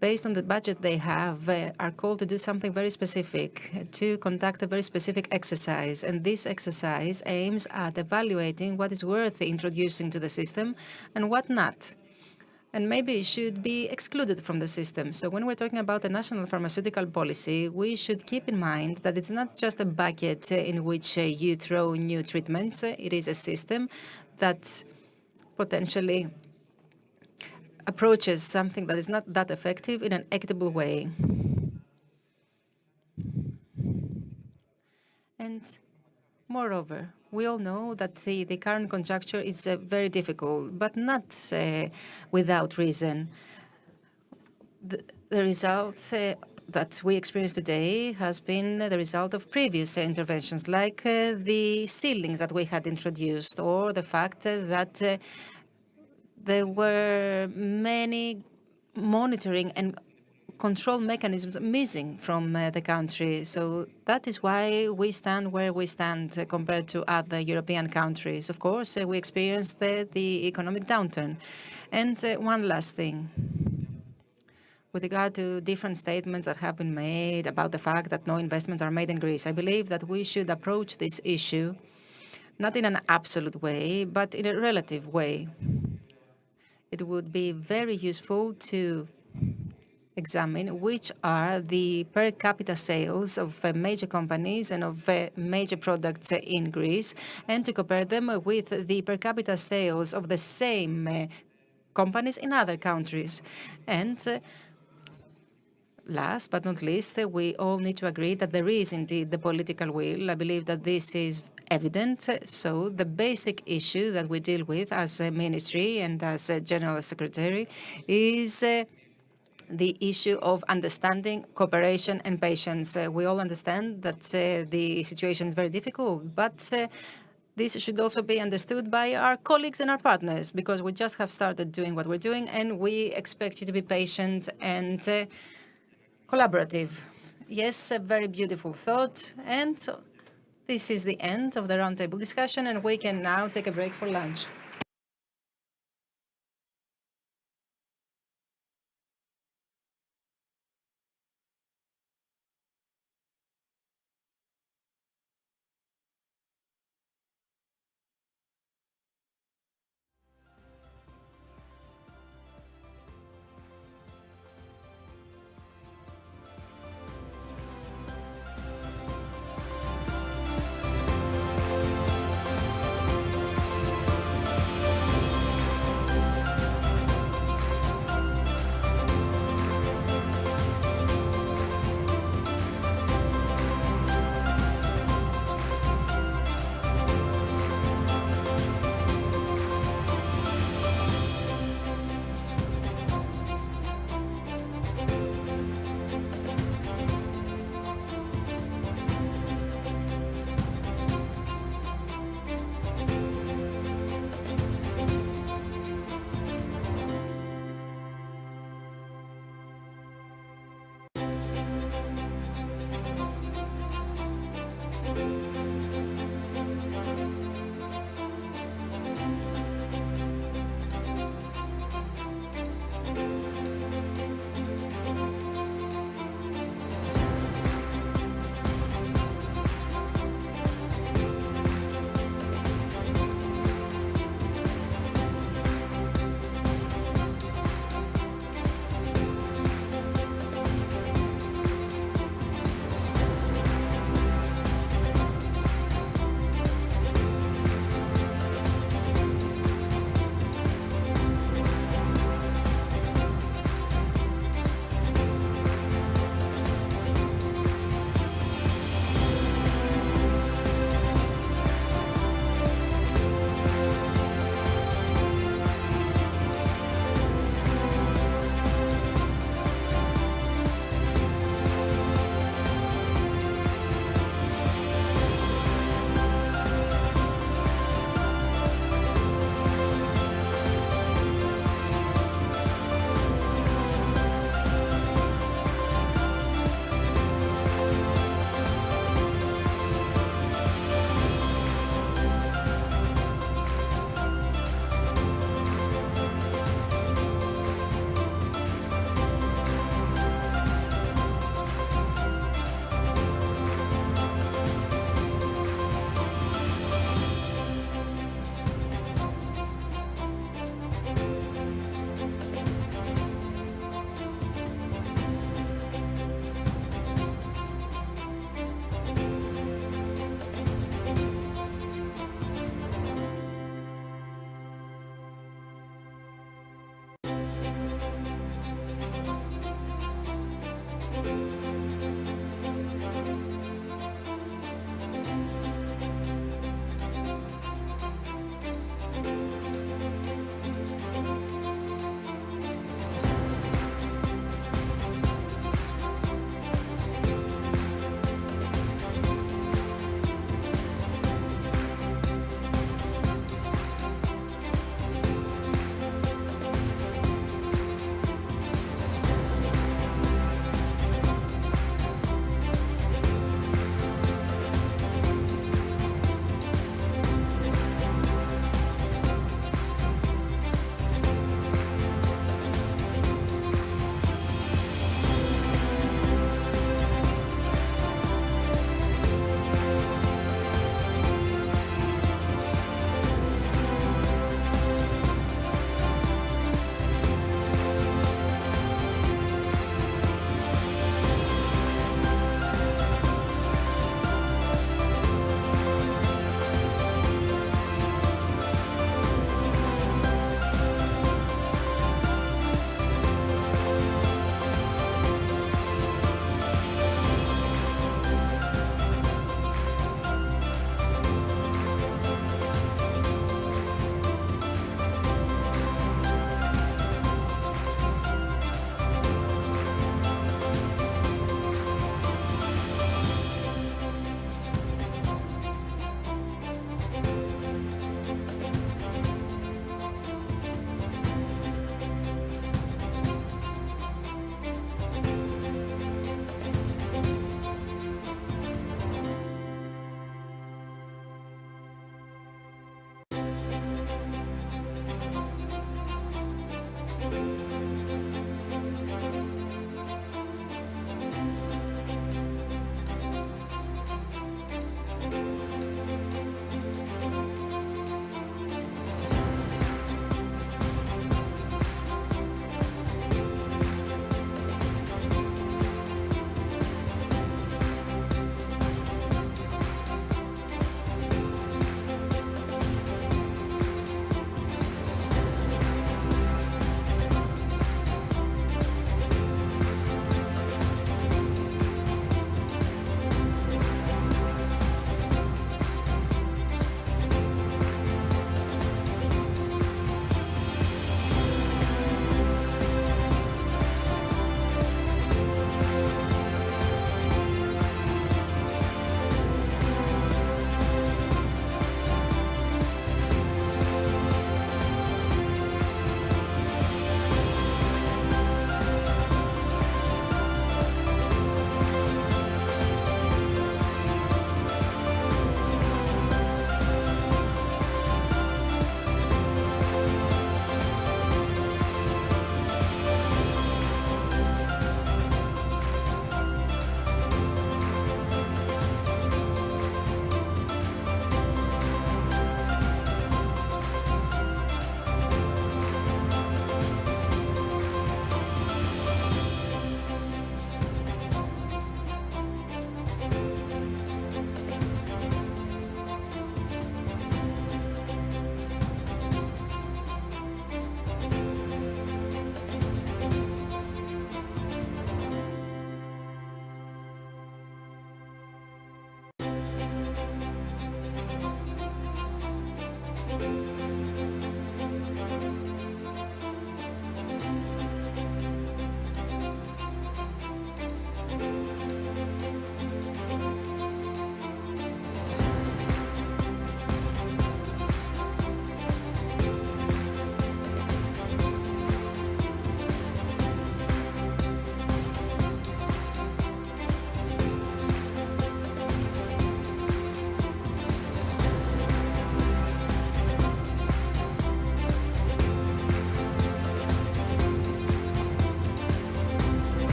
S3: based on the budget they have, are called to do something very specific, to conduct a very specific exercise. And this exercise aims at evaluating what is worth introducing to the system and what not, and maybe should be excluded from the system. So when we're talking about a national pharmaceutical policy, we should keep in mind that it's not just a bucket in which you throw new treatments. It is a system that potentially approaches something that is not that effective in an equitable way. And moreover, we all know that the current conjuncture is very difficult, but not without reason. The result that we experience today has been the result of previous interventions, like the ceilings that we had introduced, or the fact that there were many monitoring and control mechanisms missing from the country. So that is why we stand where we stand compared to other European countries. Of course, we experienced the economic downturn. And one last thing. With regard to different statements that have been made about the fact that no investments are made in Greece, I believe that we should approach this issue not in an absolute way, but in a relative way. It would be very useful to examine which are the per capita sales of major companies and of major products in Greece, and to compare them with the per capita sales of the same companies in other countries. And last but not least, we all need to agree that there is indeed the political will. I believe that this is evident. So the basic issue that we deal with as a ministry and as a general secretary is the issue of understanding, cooperation, and patience. We all understand that the situation is very difficult, but this should also be understood by our colleagues and our partners, because we just have started doing what we're doing, and we expect you to be patient and collaborative. Yes, a very beautiful thought. And this is the end of the roundtable discussion, and we can now take a break for lunch.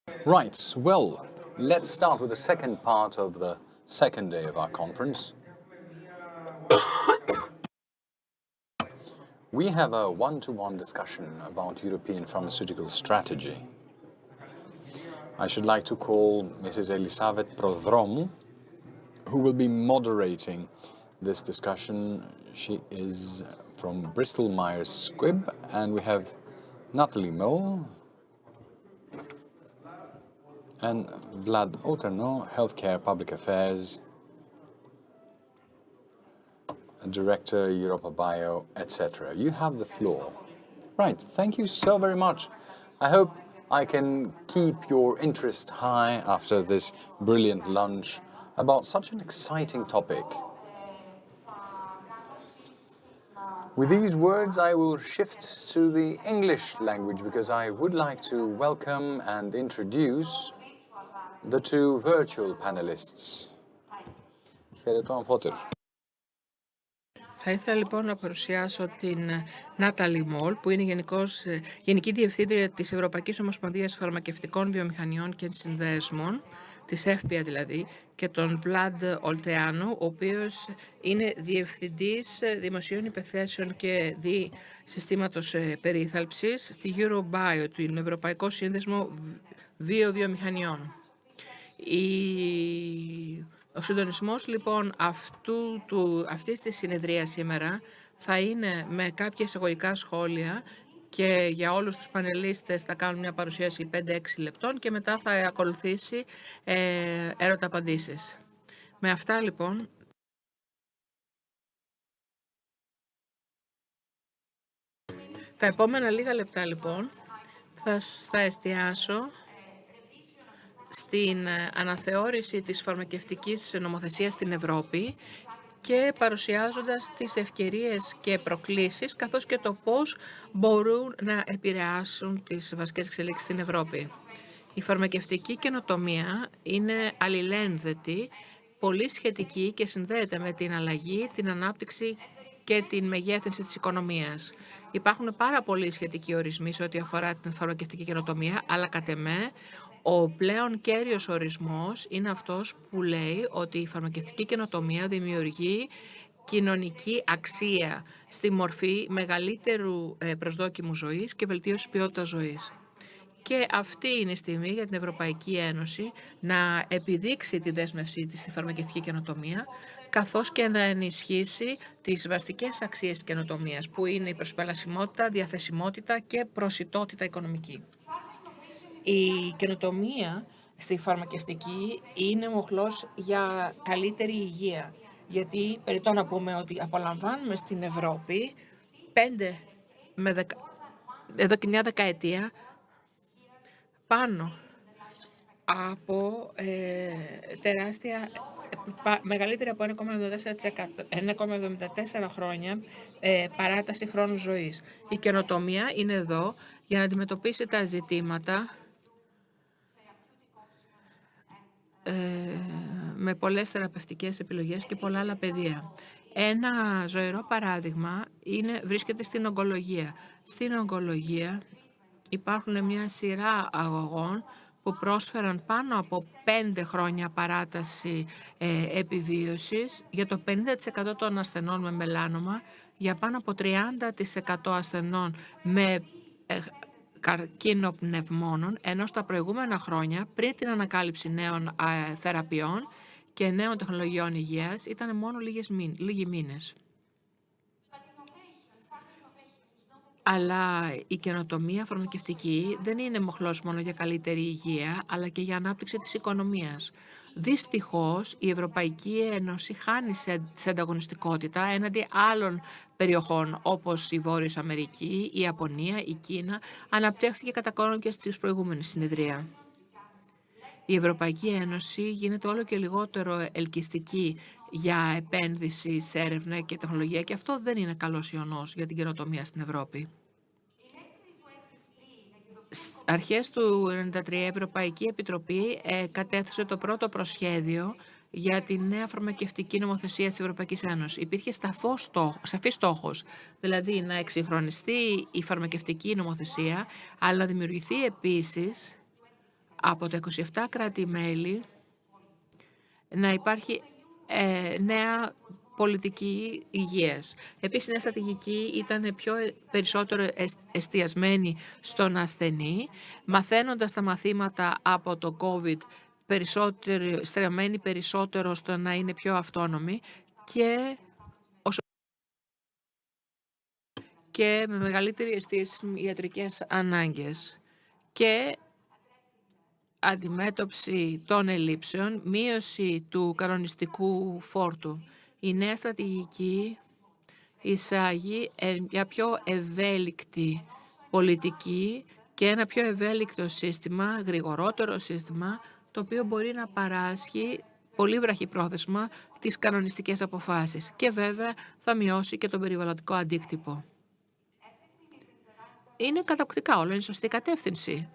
S4: Right, well, let's start with the second part of the second day of our conference. We have a one-to-one discussion about European pharmaceutical strategy. I should like to call Mrs. Elisabeth Prodromou, who will be moderating this discussion. She is from Bristol Myers Squibb, and we have Natalie Moll and Vlad Oterno, Healthcare Public Affairs Director, Europa Bio, etc. You have the floor. Right, thank you so very much. I hope I can keep your interest high after this brilliant lunch about such an exciting topic. With these words, I will shift to the English language because I would like to welcome and introduce the two virtual panelists. Χαιρετώ αμφότερους.
S1: Θα ήθελα λοιπόν να παρουσιάσω την Νάταλι Μολ, που είναι Γενική Διευθύντρια της Ευρωπαϊκής Ομοσπονδίας Φαρμακευτικών Βιομηχανιών και Συνδέσμων, της ΕΦΠΙΑ δηλαδή, και τον Βλάντ Ολτεάνο, ο οποίος είναι Διευθυντής Δημοσίων Υπευθέσεων και Συστήματος Περίθαλψης στη Eurobio, του Ευρωπαϊκό Σύνδεσμο Βιομηχανιών. Ο συντονισμός λοιπόν αυτής της συνεδρίας σήμερα θα είναι με κάποια εισαγωγικά σχόλια και για όλους τους πανελίστες θα κάνουν μια παρουσίαση 5-6 λεπτών και μετά θα ακολουθήσει έρωτα-απαντήσεις. Με αυτά λοιπόν τα επόμενα λίγα λεπτά λοιπόν θα εστιάσω στην αναθεώρηση της φαρμακευτικής νομοθεσίας στην Ευρώπη και παρουσιάζοντας τις ευκαιρίες και προκλήσεις, καθώς και το πώς μπορούν να επηρεάσουν τις βασικές εξελίξεις στην Ευρώπη. Η φαρμακευτική καινοτομία είναι αλληλένδετη, πολύ σχετική και συνδέεται με την αλλαγή, την ανάπτυξη και την μεγέθυνση της οικονομίας. Υπάρχουν πάρα πολλοί σχετικοί ορισμοί σε ό,τι αφορά την φαρμακευτική καινοτομία, αλλά κατ' εμέ ο πλέον κέριος ορισμός είναι αυτός που λέει ότι η φαρμακευτική καινοτομία δημιουργεί κοινωνική αξία στη μορφή μεγαλύτερου προσδόκιμου ζωής και βελτίωση ποιότητας ζωής. Και αυτή είναι η στιγμή για την Ευρωπαϊκή Ένωση να επιδείξει τη δέσμευσή της στη φαρμακευτική καινοτομία, καθώς και να ενισχύσει τις βασικές αξίες της καινοτομίας, που είναι η προσπελασιμότητα, διαθεσιμότητα και προσιτότητα οικονομική. Η καινοτομία στη φαρμακευτική είναι μοχλός για καλύτερη υγεία, γιατί περιττό να πούμε ότι απολαμβάνουμε στην Ευρώπη εδώ και μια δεκαετία πάνω από τεράστια, μεγαλύτερη από 1,74 χρόνια παράταση χρόνου ζωής. Η καινοτομία είναι εδώ για να αντιμετωπίσει τα ζητήματα με πολλές θεραπευτικές επιλογές και πολλά άλλα πεδία. Ένα ζωηρό παράδειγμα βρίσκεται στην ογκολογία. Στην ογκολογία υπάρχουν μια σειρά αγωγών που πρόσφεραν πάνω από 5 χρόνια παράταση επιβίωσης για το 50% των ασθενών με μελάνομα, για πάνω από 30% ασθενών με καρκίνο πνευμόνων, ενώ στα προηγούμενα χρόνια, πριν την ανακάλυψη νέων θεραπείων και νέων τεχνολογιών υγείας, ήταν μόνο λίγοι μήνες. Αλλά η καινοτομία φαρμακευτική δεν είναι μοχλός μόνο για καλύτερη υγεία, αλλά και για ανάπτυξη της οικονομίας. Δυστυχώς, η Ευρωπαϊκή Ένωση χάνει σε ανταγωνιστικότητα έναντι άλλων περιοχών, όπως η Βόρειος Αμερική, η Ιαπωνία, η Κίνα, αναπτύχθηκε κατά κόρον και στη προηγούμενη συνεδρία. Η Ευρωπαϊκή Ένωση γίνεται όλο και λιγότερο ελκυστική για επένδυση σε έρευνα και τεχνολογία και αυτό δεν είναι καλός ιονός για την καινοτομία στην Ευρώπη. Αρχές του 1993 η Ευρωπαϊκή Επιτροπή κατέθεσε το πρώτο προσχέδιο για τη νέα φαρμακευτική νομοθεσία της Ευρωπαϊκής Ένωσης. Υπήρχε σαφής στόχος, δηλαδή να εξυγχρονιστεί η φαρμακευτική νομοθεσία, αλλά να δημιουργηθεί επίσης από τα 27 κράτη-μέλη να υπάρχει νέα πολιτική υγείας. Επίσης, η νέα στρατηγική ήταν περισσότερο εστιασμένη στον ασθενή, μαθαίνοντας τα μαθήματα από το COVID, στραμμένη περισσότερο στο να είναι πιο αυτόνομη και με μεγαλύτερη εστίαση στις ιατρικές ανάγκες και αντιμέτωψη των ελλείψεων, μείωση του κανονιστικού φόρτου. Η νέα στρατηγική εισάγει μια πιο ευέλικτη πολιτική και ένα πιο ευέλικτο σύστημα, γρηγορότερο σύστημα, το οποίο μπορεί να παράσχει πολύ βραχυπρόθεσμα τις κανονιστικές αποφάσεις και βέβαια θα μειώσει και τον περιβαλλοντικό αντίκτυπο. Είναι καταπληκτικά, όλα είναι σωστή κατεύθυνση.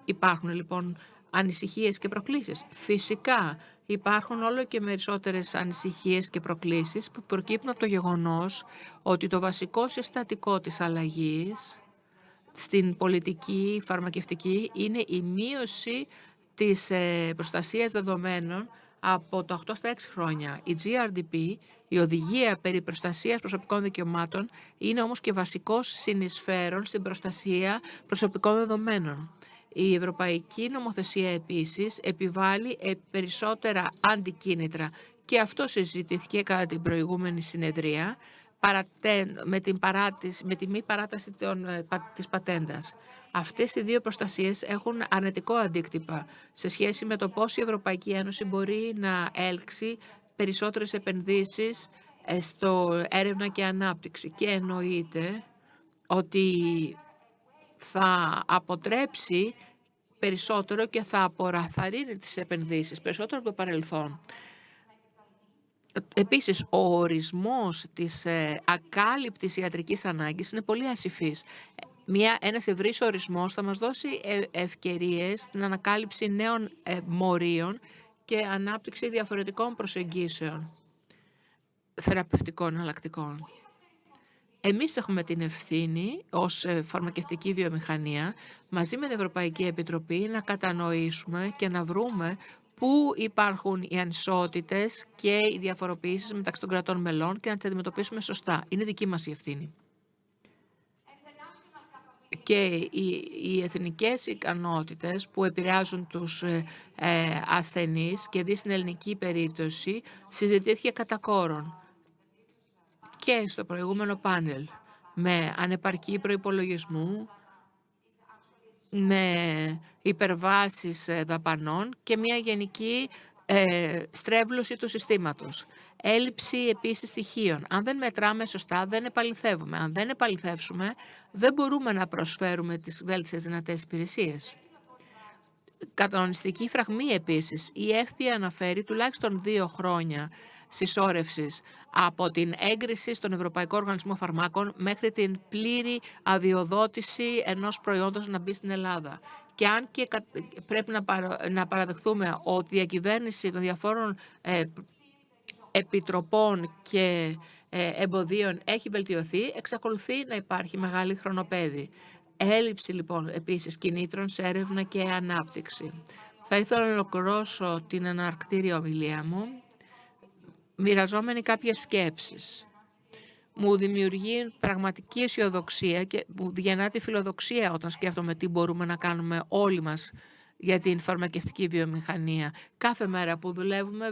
S1: Υπάρχουν λοιπόν ανησυχίες και προκλήσεις. Φυσικά υπάρχουν όλο και περισσότερες ανησυχίες και προκλήσεις που προκύπτουν από το γεγονός ότι το βασικό συστατικό της αλλαγής στην πολιτική φαρμακευτική είναι η μείωση της προστασίας δεδομένων από το 8 στα 6 χρόνια. Η GRDP, η Οδηγία περί προστασίας προσωπικών δικαιωμάτων, είναι όμως και βασικός συνεισφέρον στην προστασία προσωπικών δεδομένων. Η Ευρωπαϊκή Νομοθεσία επίσης επιβάλλει περισσότερα αντικίνητρα και αυτό συζητήθηκε κατά την προηγούμενη συνεδρία με τη μη παράταση της πατέντας. Αυτές οι δύο προστασίες έχουν αρνητικό αντίκτυπα σε σχέση με το πώς η Ευρωπαϊκή Ένωση μπορεί να έλξει περισσότερες επενδύσεις στο έρευνα και ανάπτυξη και εννοείται ότι θα αποτρέψει περισσότερο και θα αποραθαρρύνει τις επενδύσεις περισσότερο από το παρελθόν. Επίσης, ο ορισμός της ακάλυπτης ιατρικής ανάγκης είναι πολύ ασυφής. Ένας ευρύς ορισμός θα μας δώσει ευκαιρίες στην ανακάλυψη νέων μορίων και ανάπτυξη διαφορετικών προσεγγίσεων θεραπευτικών εναλλακτικών. Εμείς έχουμε την ευθύνη ως φαρμακευτική βιομηχανία μαζί με την Ευρωπαϊκή Επιτροπή να κατανοήσουμε και να βρούμε πού υπάρχουν οι ανισότητες και οι διαφοροποιήσεις μεταξύ των κρατών μελών και να τις αντιμετωπίσουμε σωστά. Είναι δική μας η ευθύνη. Και οι εθνικές ικανότητες που επηρεάζουν τους ασθενείς και δει στην ελληνική περίπτωση συζητήθηκε κατά κόρον και στο προηγούμενο πάνελ με ανεπαρκή προϋπολογισμού, με υπερβάσεις δαπανών και μια γενική στρέβλωση του συστήματος. Έλλειψη επίσης στοιχείων. Αν δεν μετράμε σωστά, δεν επαληθεύουμε. Αν δεν επαληθεύσουμε, δεν μπορούμε να προσφέρουμε τις βέλτιστες δυνατές υπηρεσίες. Κανονιστική φραγμή επίσης. Η ΕΦΠΗ αναφέρει τουλάχιστον 2 χρόνια συσσόρευσης από την έγκριση στον Ευρωπαϊκό Οργανισμό Φαρμάκων μέχρι την πλήρη αδειοδότηση ενός προϊόντος να μπει στην Ελλάδα. Και αν και πρέπει να παραδεχθούμε ότι η διακυβέρνηση των διαφόρων επιτροπών και εμποδίων έχει βελτιωθεί, εξακολουθεί να υπάρχει μεγάλη χρονοπέδη. Έλλειψη λοιπόν επίσης κινήτρων σε έρευνα και ανάπτυξη. Θα ήθελα να ολοκληρώσω την αναρκτήρια ομιλία μου μοιραζόμενοι κάποιες σκέψεις. Μου δημιουργεί πραγματική αισιοδοξία και μου γεννά τη φιλοδοξία όταν σκέφτομαι τι μπορούμε να κάνουμε όλοι μας για την φαρμακευτική βιομηχανία. Κάθε μέρα που δουλεύουμε,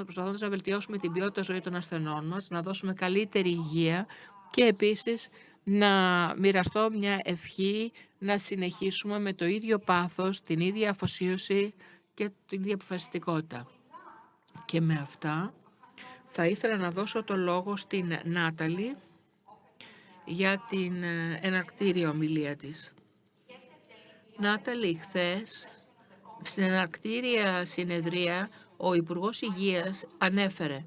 S1: προσπαθώντας να βελτιώσουμε την ποιότητα ζωή των ασθενών μας, να δώσουμε καλύτερη υγεία και επίσης να μοιραστώ μια ευχή να συνεχίσουμε με το ίδιο πάθος, την ίδια αφοσίωση και την ίδια αποφασιστικότητα. Και με αυτά θα ήθελα να δώσω το λόγο στην Νάταλη για την εναρκτήρια ομιλία της. Νάταλη, χθες στην εναρκτήρια συνεδρία ο Υπουργός Υγείας ανέφερε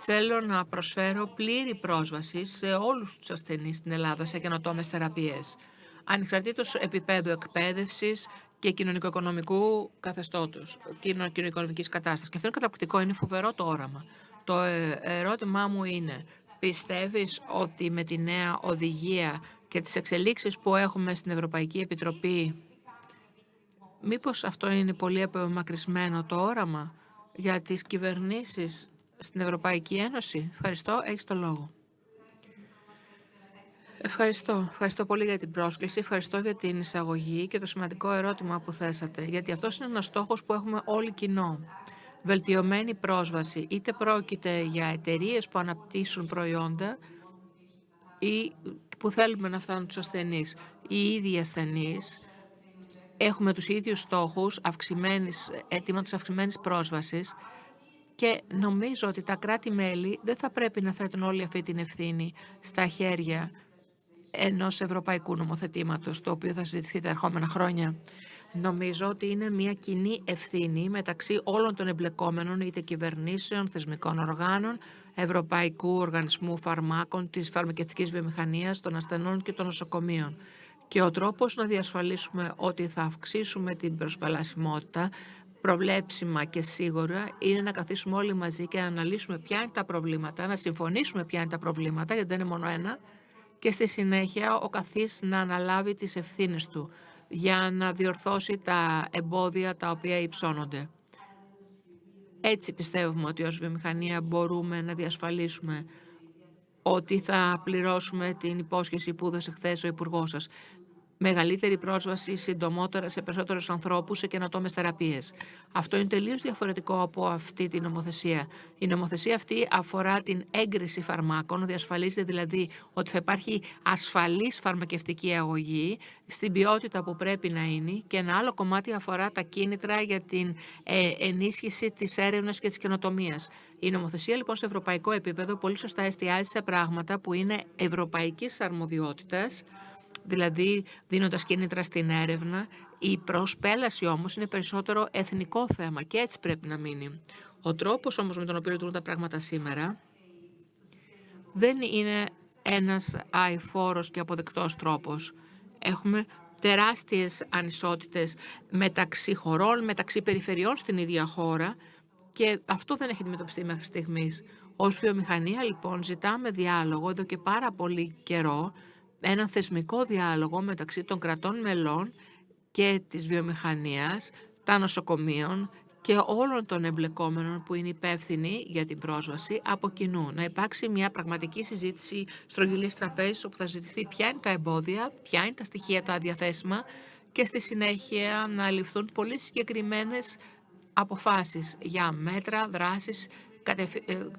S1: «Θέλω να προσφέρω πλήρη πρόσβαση σε όλους τους ασθενείς στην Ελλάδα σε καινοτόμες θεραπείες, ανεξαρτήτως επίπεδου εκπαίδευσης και κοινωνικο-οικονομικού καθεστώτος, κοινωνικο-οικονομικής κατάστασης». Και αυτό είναι καταπληκτικό, είναι φοβερό το όραμα. Το ερώτημά μου είναι, πιστεύεις ότι με τη νέα οδηγία και τις εξελίξεις που έχουμε στην Ευρωπαϊκή Επιτροπή Μήπως αυτό είναι πολύ απομακρυσμένο το όραμα για τις κυβερνήσεις στην Ευρωπαϊκή Ένωση? Ευχαριστώ, έχεις το λόγο. Ευχαριστώ πολύ για την πρόσκληση, ευχαριστώ για την εισαγωγή και το σημαντικό ερώτημα που θέσατε, γιατί αυτός είναι ένας στόχος που έχουμε όλοι κοινό. Βελτιωμένη πρόσβαση, είτε πρόκειται για εταιρείες που αναπτύσσουν προϊόντα ή που θέλουμε να φτάνουν τους ασθενείς. Οι ίδιοι ασθενείς έχουμε τους ίδιους στόχους αιτήματος αυξημένης πρόσβασης και νομίζω ότι τα κράτη-μέλη δεν θα πρέπει να θέτουν όλη αυτή την ευθύνη στα χέρια ενός ευρωπαϊκού νομοθετήματος, το οποίο θα συζητηθεί τα ερχόμενα χρόνια. Νομίζω ότι είναι μια κοινή ευθύνη μεταξύ όλων των εμπλεκόμενων, είτε κυβερνήσεων, θεσμικών οργάνων, Ευρωπαϊκού Οργανισμού Φαρμάκων, της φαρμακευτικής βιομηχανίας, των ασθενών και των νοσοκομείων. Και ο τρόπος να διασφαλίσουμε ότι θα αυξήσουμε την προσπελασιμότητα, προβλέψιμα και σίγουρα, είναι να καθίσουμε όλοι μαζί και να αναλύσουμε ποια είναι τα προβλήματα, να συμφωνήσουμε ποια είναι τα προβλήματα, γιατί δεν είναι μόνο ένα, και στη συνέχεια ο καθής να αναλάβει τις ευθύνες του για να διορθώσει τα εμπόδια τα οποία υψώνονται. Έτσι πιστεύουμε ότι ως βιομηχανία μπορούμε να διασφαλίσουμε ότι θα πληρώσουμε την υπόσχεση που έδωσε χθες ο Υπουργός σας. Μεγαλύτερη πρόσβαση συντομότερα σε περισσότερους ανθρώπους σε καινοτόμες θεραπείες. Αυτό είναι τελείως διαφορετικό από αυτή την νομοθεσία. Η νομοθεσία αυτή αφορά την έγκριση φαρμάκων, διασφαλίζεται δηλαδή ότι θα υπάρχει ασφαλής φαρμακευτική αγωγή στην ποιότητα που πρέπει να είναι, και ένα άλλο κομμάτι αφορά τα κίνητρα για την ενίσχυση της έρευνας και της καινοτομίας. Η νομοθεσία λοιπόν σε ευρωπαϊκό επίπεδο πολύ σωστά εστιάζει σε πράγματα που είναι ευρωπαϊκής αρμοδιότητας, δηλαδή δίνοντας κίνητρα στην έρευνα. Η προσπέλαση όμως είναι περισσότερο εθνικό θέμα και έτσι πρέπει να μείνει. Ο τρόπος όμως με τον οποίο λειτουργούν τα πράγματα σήμερα δεν είναι ένας αειφόρος και αποδεκτός τρόπος. Έχουμε τεράστιες ανισότητες μεταξύ χωρών, μεταξύ περιφερειών στην ίδια χώρα, και αυτό δεν έχει αντιμετωπιστεί μέχρι στιγμής. Ως βιομηχανία λοιπόν ζητάμε διάλογο εδώ και πάρα πολύ καιρό, έναν θεσμικό διάλογο μεταξύ των κρατών μελών και της βιομηχανίας, των νοσοκομείων και όλων των εμπλεκόμενων που είναι υπεύθυνοι για την πρόσβαση από κοινού. Να υπάρξει μια πραγματική συζήτηση στρογγυλής τραπέζης όπου θα ζητηθεί ποια είναι τα εμπόδια, ποια είναι τα στοιχεία τα διαθέσιμα και στη συνέχεια να ληφθούν πολύ συγκεκριμένες αποφάσεις για μέτρα, δράσεις,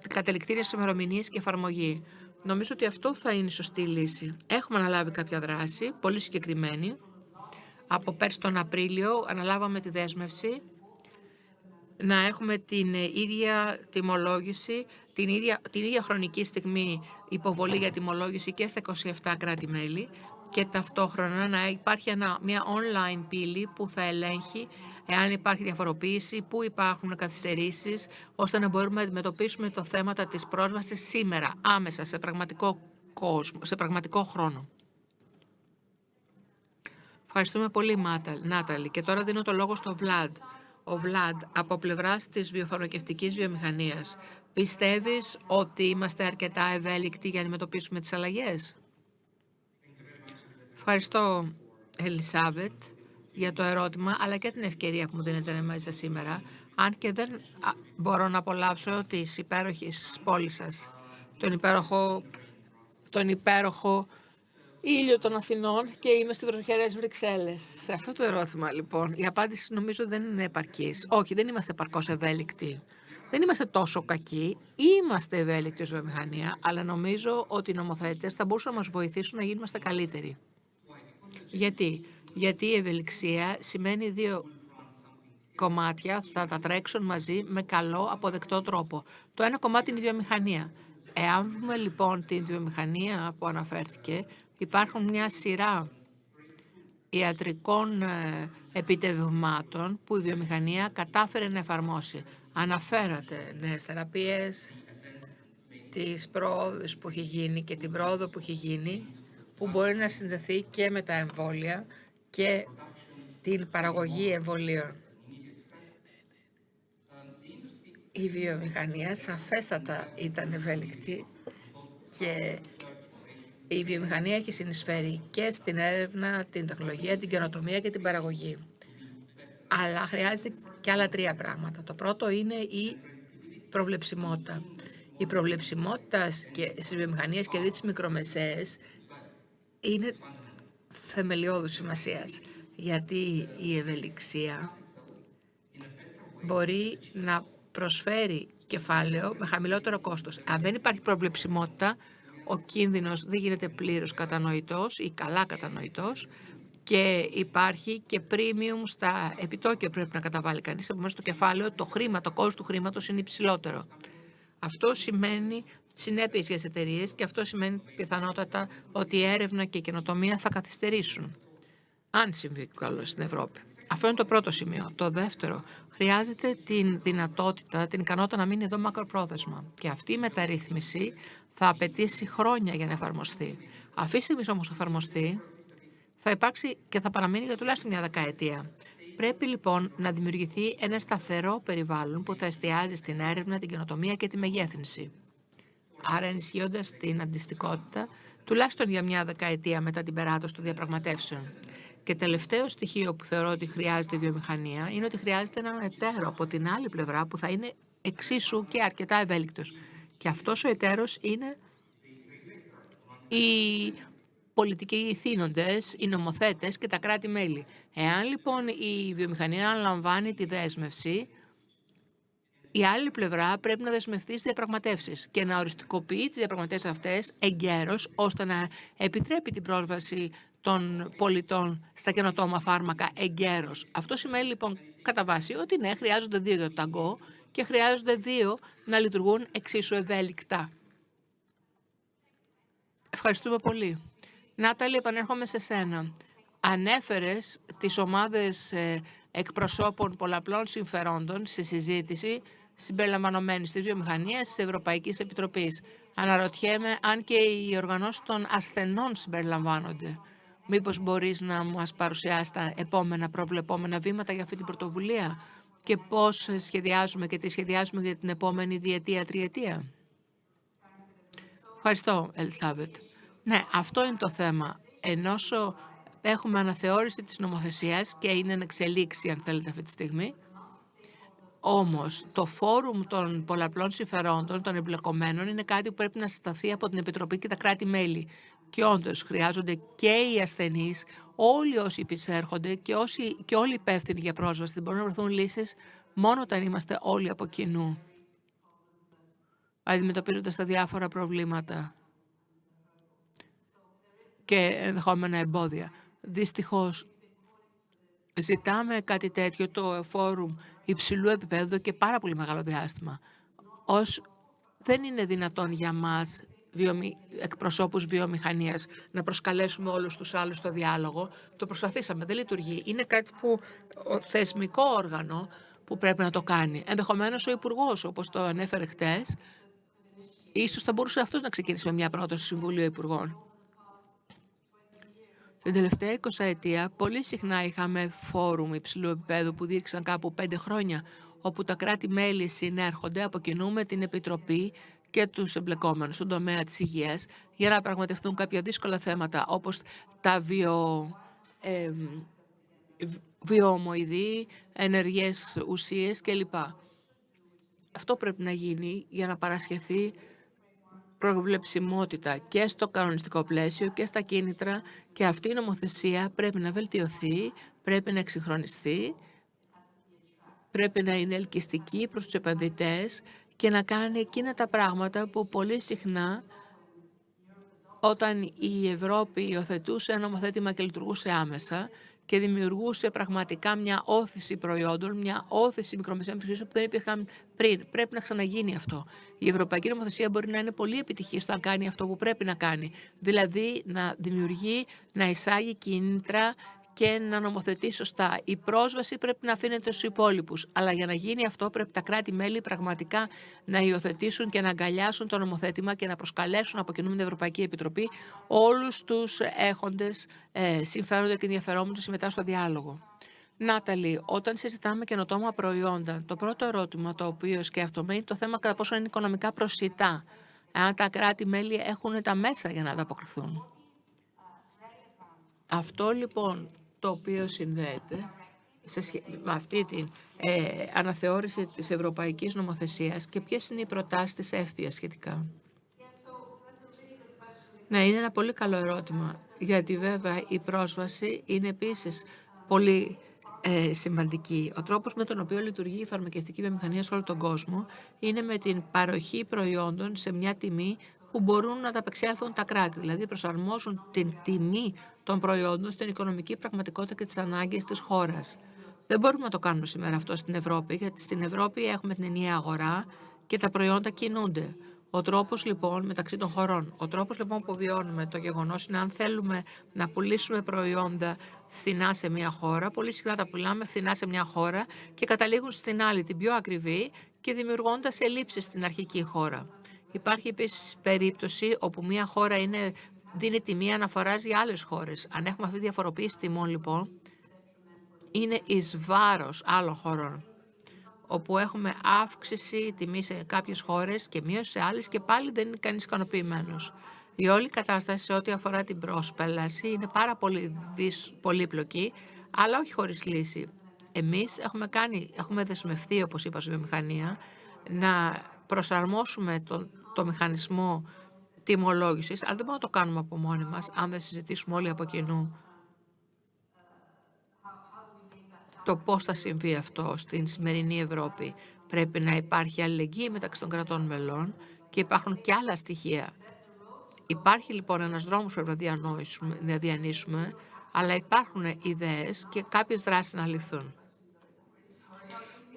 S1: καταληκτήριες ημερομηνίες και εφαρμογή. Νομίζω ότι αυτό θα είναι η σωστή λύση. Έχουμε αναλάβει κάποια δράση, πολύ συγκεκριμένη. Από πέρσι τον Απρίλιο αναλάβαμε τη δέσμευση να έχουμε την ίδια τιμολόγηση, την ίδια χρονική στιγμή υποβολή για τιμολόγηση και στα 27 κράτη-μέλη, και ταυτόχρονα να υπάρχει μια online πύλη που θα ελέγχει εάν υπάρχει διαφοροποίηση, πού υπάρχουν καθυστερήσεις, ώστε να μπορούμε να αντιμετωπίσουμε το θέμα της πρόσβασης σήμερα, άμεσα, σε πραγματικό χρόνο. Ευχαριστούμε πολύ, Νάταλη. Και τώρα δίνω το λόγο στο Βλάντ. Ο Βλάντ, από πλευράς της βιοφαρμακευτικής βιομηχανίας, πιστεύεις ότι είμαστε αρκετά ευέλικτοι για να αντιμετωπίσουμε τις αλλαγές? Ευχαριστώ, Ελισάβετ, για το ερώτημα, αλλά και την ευκαιρία που μου δίνετε να είμαι μέσα σήμερα, αν και δεν μπορώ να απολαύσω της υπέροχης πόλης σας, τον υπέροχο ήλιο των Αθηνών, και είμαι στις βροχερές Βρυξέλλες. Σε αυτό το ερώτημα, λοιπόν, η απάντηση νομίζω δεν είναι επαρκής. Όχι, δεν είμαστε επαρκώς ευέλικτοι. Δεν είμαστε τόσο κακοί, είμαστε ευέλικτοι ως βιομηχανία, αλλά νομίζω ότι οι νομοθέτες θα μπορούσαν να μας βοηθήσουν να γίνουμε καλύτεροι. Γιατί η ευελιξία σημαίνει δύο κομμάτια, θα τα τρέξουν μαζί με καλό αποδεκτό τρόπο. Το ένα κομμάτι είναι η βιομηχανία. Εάν δούμε λοιπόν την βιομηχανία που αναφέρθηκε, υπάρχουν μια σειρά ιατρικών επιτευγμάτων που η βιομηχανία κατάφερε να εφαρμόσει. Αναφέρατε νέες θεραπείες, τις πρόοδους που έχει γίνει και την πρόοδο που έχει γίνει, που μπορεί να συνδεθεί και με τα εμβόλια και την παραγωγή εμβολίων. Η βιομηχανία σαφέστατα ήταν ευέλικτη και η βιομηχανία έχει συνεισφέρει και στην έρευνα, την τεχνολογία, την καινοτομία και την παραγωγή. Αλλά χρειάζεται και άλλα 3 πράγματα. Το πρώτο είναι η προβλεψιμότητα. Η προβλεψιμότητα στις βιομηχανίες και στις μικρομεσαίες είναι θεμελιώδους σημασίας, γιατί η ευελιξία μπορεί να προσφέρει κεφάλαιο με χαμηλότερο κόστος. Αν δεν υπάρχει προβλεψιμότητα, ο κίνδυνος δεν γίνεται πλήρως κατανοητός ή καλά κατανοητός και υπάρχει και premium στα επιτόκια που πρέπει να καταβάλει κανείς. Επομένως το κεφάλαιο, το χρήμα, το κόστος του χρήματος είναι υψηλότερο. Αυτό σημαίνει συνέπειες για τις εταιρείες και αυτό σημαίνει πιθανότατα ότι η έρευνα και η καινοτομία θα καθυστερήσουν. Αν συμβεί καλό στην Ευρώπη. Αυτό είναι το πρώτο σημείο. Το δεύτερο, χρειάζεται την δυνατότητα, την ικανότητα να μείνει εδώ μακροπρόθεσμα. Και αυτή η μεταρρύθμιση θα απαιτήσει χρόνια για να εφαρμοστεί. Αυτή τη στιγμή όμως εφαρμοστεί, θα υπάρξει και θα παραμείνει για τουλάχιστον μια δεκαετία. Πρέπει λοιπόν να δημιουργηθεί ένα σταθερό περιβάλλον που θα εστιάζει στην έρευνα, την καινοτομία και τη μεγέθυνση. Άρα ενισχύοντας την αντιστοιχότητα, τουλάχιστον για μια δεκαετία μετά την περάτωση των διαπραγματεύσεων. Και τελευταίο στοιχείο που θεωρώ ότι χρειάζεται η βιομηχανία είναι ότι χρειάζεται έναν εταίρο από την άλλη πλευρά που θα είναι εξίσου και αρκετά ευέλικτος. Και αυτός ο εταίρος είναι οι πολιτικοί ηθήνοντες, οι νομοθέτες και τα κράτη-μέλη. Εάν λοιπόν η βιομηχανία αναλαμβάνει τη δέσμευση, η άλλη πλευρά πρέπει να δεσμευτεί στις διαπραγματεύσεις και να οριστικοποιεί τις διαπραγματεύσεις αυτές εγκαίρως, ώστε να επιτρέπει την πρόσβαση των πολιτών στα καινοτόμα φάρμακα εγκαίρως. Αυτό σημαίνει λοιπόν κατά βάση ότι ναι, χρειάζονται 2 για το ταγκό και χρειάζονται 2 να λειτουργούν εξίσου ευέλικτα. Ευχαριστούμε πολύ. Νάταλη, επανέρχομαι σε σένα. Ανέφερες τις ομάδες εκπροσώπων πολλαπλών συμφερόντων στη συζήτηση συμπεριλαμβανομένης της βιομηχανίας της Ευρωπαϊκής Επιτροπής. Αναρωτιέμαι αν και οι οργανώσεις των ασθενών συμπεριλαμβάνονται. Μήπως μπορείς να μας παρουσιάσεις τα επόμενα προβλεπόμενα βήματα για αυτή την πρωτοβουλία και πώς σχεδιάζουμε και τι σχεδιάζουμε για την επόμενη διετία, τριετία. Ευχαριστώ, Ελισάβετ. Ναι, αυτό είναι το θέμα. Ενώσο έχουμε αναθεώρηση της νομοθεσίας και είναι εν εξελίξη, αν θέλετε, αυτή τη στιγμή. Όμως, το φόρουμ των πολλαπλών συμφερόντων, των εμπλεκομένων, είναι κάτι που πρέπει να συσταθεί από την Επιτροπή και τα κράτη-μέλη. Και όντως χρειάζονται και οι ασθενείς, όλοι όσοι επισέρχονται και όλοι υπεύθυνοι για πρόσβαση. Δεν μπορούν να βρεθούν λύσεις μόνο όταν είμαστε όλοι από κοινού, αντιμετωπίζοντας τα διάφορα προβλήματα και ενδεχόμενα εμπόδια. Δυστυχώς, ζητάμε κάτι τέτοιο, το φόρουμ υψηλού επίπεδου και πάρα πολύ μεγάλο διάστημα. Δεν είναι δυνατόν για μας, εκπροσώπους βιομηχανίας, να προσκαλέσουμε όλους τους άλλους στο διάλογο. Το προσπαθήσαμε, δεν λειτουργεί. Είναι κάτι που θεσμικό όργανο που πρέπει να το κάνει. Ενδεχομένως ο Υπουργός, όπως το ανέφερε χτες, ίσως θα μπορούσε αυτός να ξεκινήσει με μια πρόταση στο Συμβούλιο Υπουργών. Την τελευταία 20 ετία, πολύ συχνά είχαμε φόρουμ υψηλού επίπεδου που διήρξαν κάπου 5 χρόνια, όπου τα κράτη-μέλη συνέρχονται από κοινού με την Επιτροπή και τους εμπλεκόμενους στον τομέα της υγείας για να πραγματευτούν κάποια δύσκολα θέματα, όπως τα βιοομοειδή, ενεργές ουσίες κλπ. Αυτό πρέπει να γίνει για να παρασχεθεί προβλεψιμότητα και στο κανονιστικό πλαίσιο και στα κίνητρα, και αυτή η νομοθεσία πρέπει να βελτιωθεί, πρέπει να εξυγχρονιστεί, πρέπει να είναι ελκυστική προς τους επενδυτές και να κάνει εκείνα τα πράγματα που πολύ συχνά όταν η Ευρώπη υιοθετούσε ένα νομοθέτημα και λειτουργούσε άμεσα και δημιουργούσε πραγματικά μια όθηση προϊόντων, μια όθηση μικρομεσαίων επιχειρήσεων που δεν υπήρχαν πριν. Πρέπει να ξαναγίνει αυτό. Η Ευρωπαϊκή Νομοθεσία μπορεί να είναι πολύ επιτυχής στο να κάνει αυτό που πρέπει να κάνει. Δηλαδή να δημιουργεί, να εισάγει κίνητρα και να νομοθετεί σωστά. Η πρόσβαση πρέπει να αφήνεται στους υπόλοιπους. Αλλά για να γίνει αυτό πρέπει τα κράτη-μέλη πραγματικά να υιοθετήσουν και να αγκαλιάσουν το νομοθέτημα και να προσκαλέσουν από κοινού με την Ευρωπαϊκή Επιτροπή όλους τους έχοντες συμφέροντα και ενδιαφερόμενους να συμμετάσχουν στο διάλογο. Νάταλη, όταν συζητάμε καινοτόμα προϊόντα, το πρώτο ερώτημα το οποίο σκέφτομαι είναι το θέμα κατά πόσο είναι οικονομικά προσιτά. Αν τα κράτη-μέλη έχουν τα μέσα για να ανταποκριθούν. Αυτό λοιπόν το οποίο συνδέεται με αυτή την αναθεώρηση της ευρωπαϊκής νομοθεσίας και ποιες είναι οι προτάσεις της ΕΦΠΙΑ σχετικά. Ναι, είναι ένα πολύ καλό ερώτημα, γιατί βέβαια η πρόσβαση είναι επίσης πολύ σημαντική. Ο τρόπος με τον οποίο λειτουργεί η φαρμακευτική βιομηχανία σε όλο τον κόσμο είναι με την παροχή προϊόντων σε μια τιμή που μπορούν να ανταπεξέλθουν τα κράτη, δηλαδή προσαρμόζουν την τιμή των προϊόντων στην οικονομική πραγματικότητα και τις ανάγκες της χώρας. Δεν μπορούμε να το κάνουμε σήμερα αυτό στην Ευρώπη, γιατί στην Ευρώπη έχουμε την ενιαία αγορά και τα προϊόντα κινούνται. Ο τρόπος λοιπόν μεταξύ των χωρών, ο τρόπος λοιπόν που βιώνουμε το γεγονός είναι αν θέλουμε να πουλήσουμε προϊόντα φθηνά σε μια χώρα, πολύ συχνά τα πουλάμε φθηνά σε μια χώρα και καταλήγουν στην άλλη την πιο ακριβή και δημιουργώντας ελλείψεις στην αρχική χώρα. Υπάρχει επίσης περίπτωση όπου μια χώρα δίνει τιμή αναφοράς για άλλες χώρες. Αν έχουμε αυτή τη διαφοροποίηση τιμών λοιπόν, είναι εις βάρος άλλων χωρών, όπου έχουμε αύξηση τιμή σε κάποιες χώρες και μείωση σε άλλες και πάλι δεν είναι κανείς ικανοποιημένος. Η όλη κατάσταση σε ό,τι αφορά την προσπέλαση είναι πάρα πολύ πολύπλοκη, αλλά όχι χωρίς λύση. Εμείς έχουμε δεσμευτεί, όπως είπα, στη βιομηχανία, να προσαρμόσουμε το μηχανισμό τιμολόγησης, αλλά δεν μπορούμε να το κάνουμε από μόνοι μας, αν δεν συζητήσουμε όλοι από κοινού το πώς θα συμβεί αυτό στην σημερινή Ευρώπη. Πρέπει να υπάρχει αλληλεγγύη μεταξύ των κρατών μελών και υπάρχουν και άλλα στοιχεία. Υπάρχει λοιπόν ένας δρόμος που πρέπει να διανύσουμε, αλλά υπάρχουν ιδέες και κάποιες δράσεις να ληφθούν.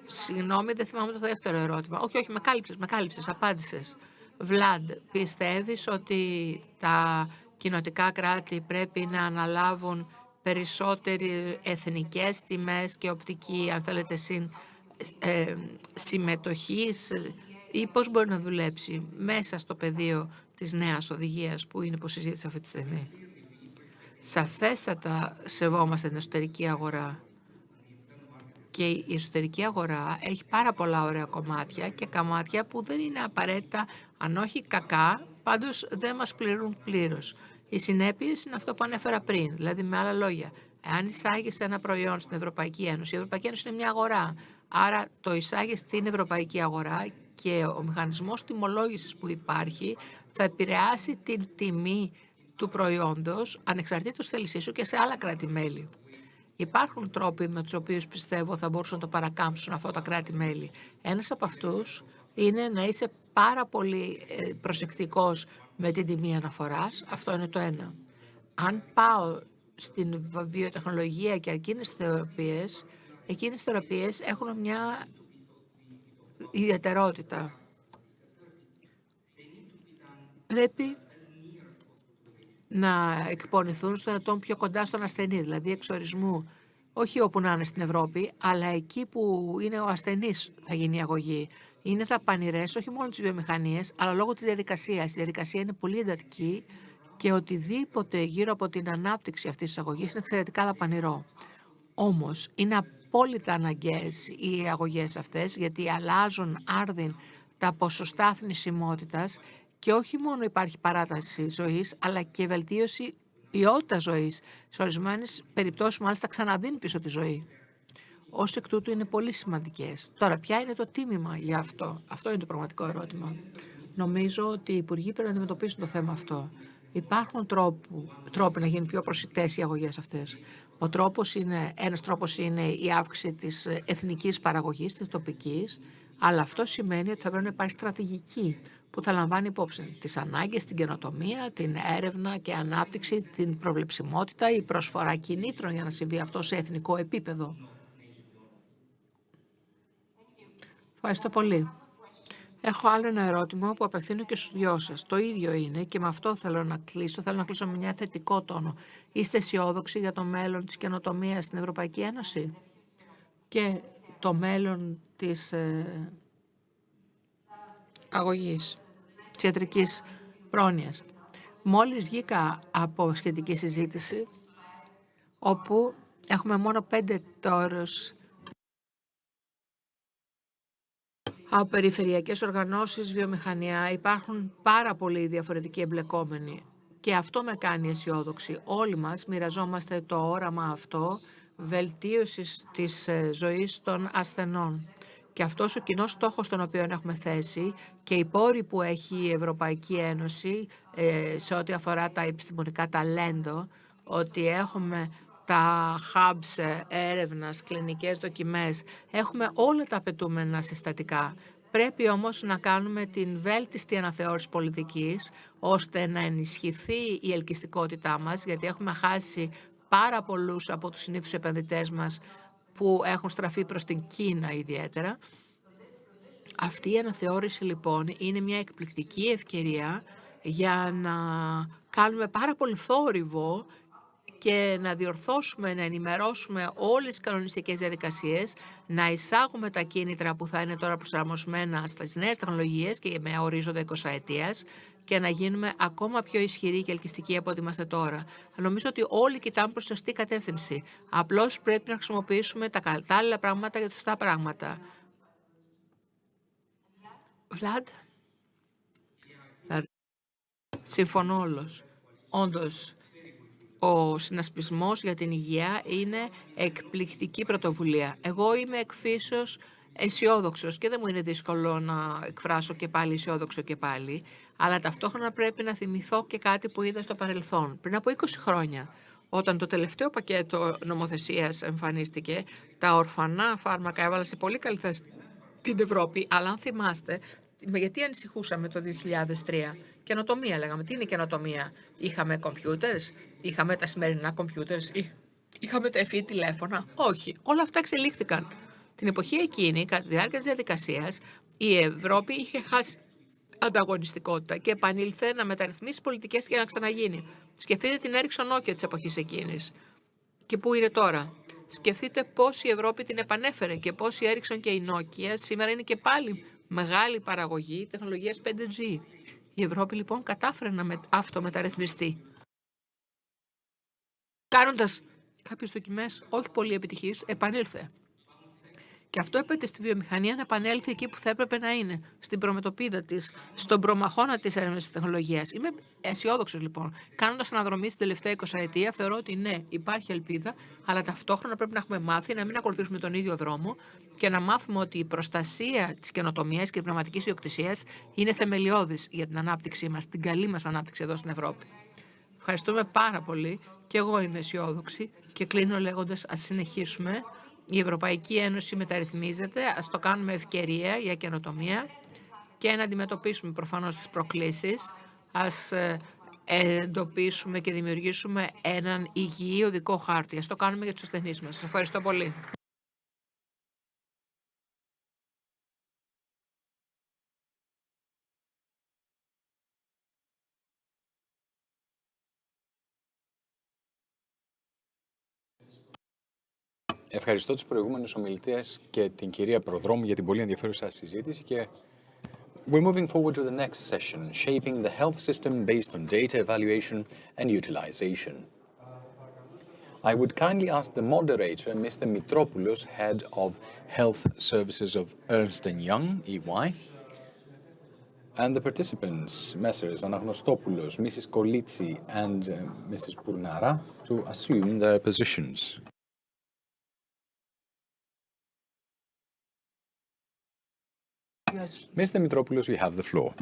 S1: Συγγνώμη, δεν θυμάμαι το δεύτερο ερώτημα. Όχι, με κάλυψες, απάντησες. Βλάντ, πιστεύεις ότι τα κοινοτικά κράτη πρέπει να αναλάβουν περισσότερες εθνικές τιμές και οπτική, αν θέλετε, συμμετοχής ή πώς μπορεί να δουλέψει μέσα στο πεδίο της νέας οδηγίας που είναι υποσυζήτηση αυτή τη στιγμή? Σαφέστατα σεβόμαστε την εσωτερική αγορά και η εσωτερική αγορά έχει πάρα πολλά ωραία κομμάτια και κομμάτια που δεν είναι απαραίτητα, αν όχι κακά, πάντως δεν μας πληρούν πλήρως. Οι συνέπειες είναι αυτό που ανέφερα πριν, δηλαδή με άλλα λόγια, εάν εισάγεις ένα προϊόν στην Ευρωπαϊκή Ένωση, η Ευρωπαϊκή Ένωση είναι μια αγορά, άρα το εισάγεις στην Ευρωπαϊκή αγορά και ο μηχανισμός τιμολόγησης που υπάρχει θα επηρεάσει την τιμή του προϊόντος ανεξαρτήτως θέλησής σου και σε άλλα κράτη-μέλη. Υπάρχουν τρόποι με τους οποίους πιστεύω θα μπορούσαν να το παρακάμψουν αυτά τα κράτη-μέλη. Ένας από αυτούς είναι να είσαι πάρα πολύ προσεκτικός με την τιμή αναφοράς. Αυτό είναι το ένα. Αν πάω στην βιοτεχνολογία και εκείνες τις θεραπείες έχουν μια ιδιαιτερότητα. Πρέπει να εκπονηθούν στον ατόμο πιο κοντά στον ασθενή, δηλαδή εξορισμού, όχι όπου να είναι στην Ευρώπη, αλλά εκεί που είναι ο ασθενής θα γίνει η αγωγή. Είναι δαπανηρές, όχι μόνο τις βιομηχανίες, αλλά λόγω της διαδικασίας. Η διαδικασία είναι πολύ εντατική και οτιδήποτε γύρω από την ανάπτυξη αυτής της αγωγής είναι εξαιρετικά δαπανηρό. Όμως είναι απόλυτα αναγκαίες οι αγωγές αυτές, γιατί αλλάζουν άρδιν τα ποσοστά θνησιμότητας και όχι μόνο υπάρχει παράταση ζωής, αλλά και βελτίωση ποιότητας ζωής. Σε ορισμένες περιπτώσεις μάλιστα ξαναδίνει πίσω τη ζωή. Ως εκ τούτου είναι πολύ σημαντικές. Τώρα, ποια είναι το τίμημα για αυτό? Αυτό είναι το πραγματικό ερώτημα. Νομίζω ότι οι υπουργοί πρέπει να αντιμετωπίσουν το θέμα αυτό. Υπάρχουν τρόποι να γίνουν πιο προσιτές οι αγωγές αυτές. Ένας τρόπος είναι η αύξηση της εθνικής παραγωγής, της τοπικής, αλλά αυτό σημαίνει ότι θα πρέπει να υπάρχει στρατηγική που θα λαμβάνει υπόψη τις ανάγκες, την καινοτομία, την έρευνα και ανάπτυξη, την προβλεψιμότητα, η προσφορά κινήτρων για να συμβεί αυτό σε εθνικό επίπεδο. Ευχαριστώ πολύ. Έχω άλλο ένα ερώτημα που απευθύνω και στους δυο σας. Το ίδιο είναι και με αυτό θέλω να κλείσω. Θέλω να κλείσω με μια θετικό τόνο. Είστε αισιόδοξοι για το μέλλον της καινοτομίας στην Ευρωπαϊκή Ένωση και το μέλλον της αγωγής, της ιατρικής πρόνοιας? Μόλις βγήκα από σχετική συζήτηση, όπου έχουμε μόνο 5 τόρους από περιφερειακές οργανώσεις, βιομηχανία, υπάρχουν πάρα πολλοί διαφορετικοί εμπλεκόμενοι. Και αυτό με κάνει αισιόδοξη. Όλοι μας μοιραζόμαστε το όραμα αυτό, βελτίωσης της ζωής των ασθενών. Και αυτός ο κοινός στόχος τον οποίο έχουμε θέσει και οι πόροι που έχει η Ευρωπαϊκή Ένωση σε ό,τι αφορά τα επιστημονικά ταλέντο, ότι έχουμε τα hubs έρευνας, κλινικές δοκιμές, έχουμε όλα τα απαιτούμενα συστατικά. Πρέπει όμως να κάνουμε την βέλτιστη αναθεώρηση πολιτικής, ώστε να ενισχυθεί η ελκυστικότητά μας, γιατί έχουμε χάσει πάρα πολλούς από τους συνήθους επενδυτές μας που έχουν στραφεί προς την Κίνα ιδιαίτερα. Αυτή η αναθεώρηση λοιπόν είναι μια εκπληκτική ευκαιρία για να κάνουμε πάρα πολύ θόρυβο και να διορθώσουμε, να ενημερώσουμε όλες τις κανονιστικές διαδικασίες, να εισάγουμε τα κίνητρα που θα είναι τώρα προσαρμοσμένα στις νέες τεχνολογίες και με ορίζοντα 20 ετίας και να γίνουμε ακόμα πιο ισχυροί και ελκυστικοί από ό,τι είμαστε τώρα. Νομίζω ότι όλοι κοιτάμε προς σωστή κατεύθυνση. Απλώς πρέπει να χρησιμοποιήσουμε τα κατάλληλα πράγματα για τα σωστά πράγματα. Βλάντ. Συμφωνώ όλος. Όντως, ο συνασπισμός για την υγεία είναι εκπληκτική πρωτοβουλία. Εγώ είμαι εκφύσεως αισιόδοξος και δεν μου είναι δύσκολο να εκφράσω και πάλι αισιόδοξο και πάλι, αλλά ταυτόχρονα πρέπει να θυμηθώ και κάτι που είδα στο παρελθόν. Πριν από 20 χρόνια, όταν το τελευταίο πακέτο νομοθεσίας εμφανίστηκε, τα ορφανά φάρμακα έβαλαν σε πολύ καλή θέση την Ευρώπη, αλλά αν θυμάστε, γιατί ανησυχούσαμε το 2003. Καινοτομία λέγαμε. Τι είναι καινοτομία? Είχαμε κομπιούτερς, είχαμε τα σημερινά κομπιούτερς, είχαμε τα εφή τηλέφωνα. Όχι, όλα αυτά εξελίχθηκαν. Την εποχή εκείνη, κατά τη διάρκεια της διαδικασίας, η Ευρώπη είχε χάσει ανταγωνιστικότητα και επανήλθε να μεταρρυθμίσει πολιτικές και να ξαναγίνει. Σκεφτείτε την Ericsson Nokia της εποχής εκείνης. Και πού είναι τώρα? Σκεφτείτε πώς η Ευρώπη την επανέφερε και πώς η Ericsson και η Nokia σήμερα είναι και πάλι μεγάλη παραγωγή τεχνολογίας 5G. Η Ευρώπη λοιπόν κατάφερε να αυτομεταρρυθμιστεί. Κάνοντας κάποιες δοκιμές όχι πολύ επιτυχείς, επανήλθε. Και αυτό έπεται στη βιομηχανία να επανέλθει εκεί που θα έπρεπε να είναι, στην προμετωπίδα της, στον προμαχώνα της έρευνας της τεχνολογίας. Είμαι αισιόδοξος λοιπόν. Κάνοντας αναδρομή στην τελευταία 20 ετία, θεωρώ ότι ναι, υπάρχει ελπίδα, αλλά ταυτόχρονα πρέπει να έχουμε μάθει να μην ακολουθήσουμε τον ίδιο δρόμο και να μάθουμε ότι η προστασία της καινοτομίας και της πνευματικής ιδιοκτησίας είναι θεμελιώδης για την ανάπτυξή μας, την καλή μας ανάπτυξη εδώ στην Ευρώπη. Ευχαριστούμε πάρα πολύ και εγώ είμαι αισιόδοξη και κλείνω λέγοντας ας συνεχίσουμε. Η Ευρωπαϊκή Ένωση μεταρρυθμίζεται, ας το κάνουμε ευκαιρία για καινοτομία και να αντιμετωπίσουμε προφανώς τις προκλήσεις. Ας εντοπίσουμε και δημιουργήσουμε έναν υγιή οδικό χάρτη. Ας το κάνουμε για τους ασθενείς μας. Σας ευχαριστώ πολύ.
S4: Ευχαριστώ τους προηγούμενους ομιλητές και την κυρία Προδρόμου για την πολύ ενδιαφέρουσα συζήτηση και we're moving forward to the next session, shaping the health system based on data evaluation and utilization. I would kindly ask the moderator, Mr. Mitropoulos, Head of Health Services of Ernst & Young, EY, and the participants, Messrs. Anaghnostopoulos, Mrs. Kolitsi, and Mrs. Pournara, to assume their positions.
S1: Yes.
S4: Mr. Mitropoulos, you have the floor.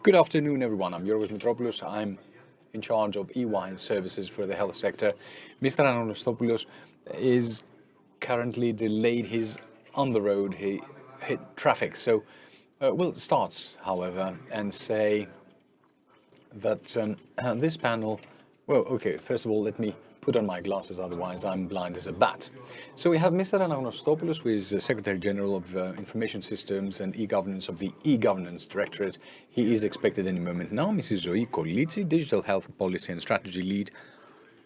S4: Good afternoon, everyone. I'm Yorgos Mitropoulos. I'm in charge of EY services for the health sector. Mr. Anaghnostopoulos is currently delayed. He's on the road. He hit traffic. So we'll start, however, and say that this panel, well, okay, first of all, let me put on my glasses, otherwise I'm blind as a bat. So we have Mr. Anaghnostopoulos, who is the Secretary General of Information Systems and E-Governance of the E-Governance Directorate. He is expected any moment now. Mrs. Zoe Kolitsi, Digital Health Policy and Strategy Lead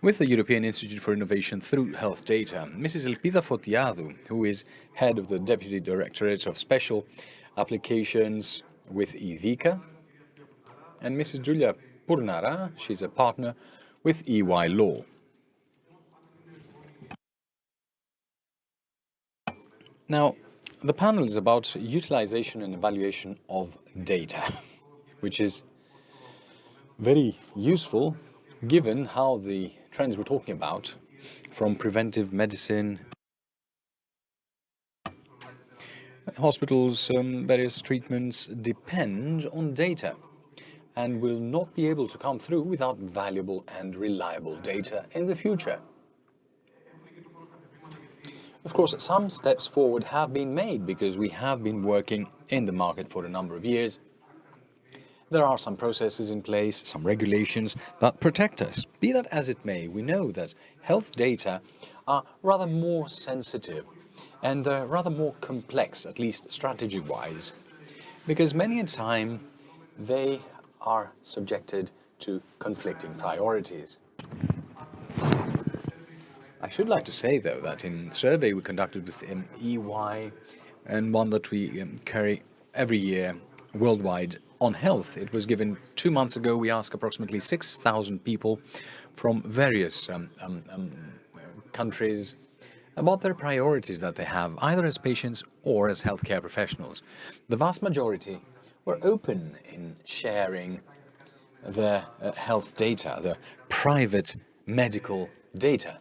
S4: with the European Institute for Innovation through Health Data. Mrs. Elpida Fotiadou, who is Head of the Deputy Directorate of Special Applications with EDICA. And Mrs. Julia Pournara, she's a partner with EY Law. Now, the panel is about utilization and evaluation of data, which is very useful given how the trends we're talking about, from preventive medicine, hospitals, various treatments, depend on data and will not be able to come through without valuable and reliable data in the future. Of course, some steps forward have been made because we have been working in the market for a number of years. There are some processes in place, some regulations that protect us. Be that as it may, we know that health data are rather more sensitive and they're rather more complex, at least strategy-wise, because many a time they are subjected to conflicting priorities. I should like to say, though, that in a survey we conducted with EY and one that we carry every year worldwide on health, it was given 2 months ago. We asked approximately 6,000 people from various countries about their priorities that they have, either as patients or as healthcare professionals. The vast majority were open in sharing their health data, their private medical data.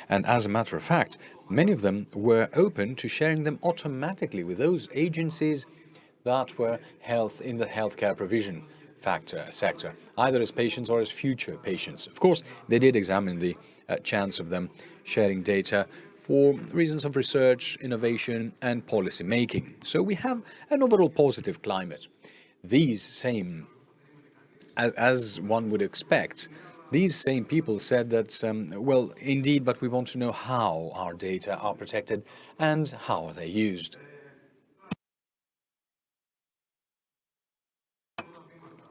S4: And as a matter of fact, many of them were open to sharing them automatically with those agencies that were in the healthcare provision sector, either as patients or as future patients. Of course, they did examine the chance of them sharing data for reasons of research, innovation, and policy making. So we have an overall positive climate. These same, as one would expect, these same people said that, well, indeed, but we want to know how our data are protected and how are they used.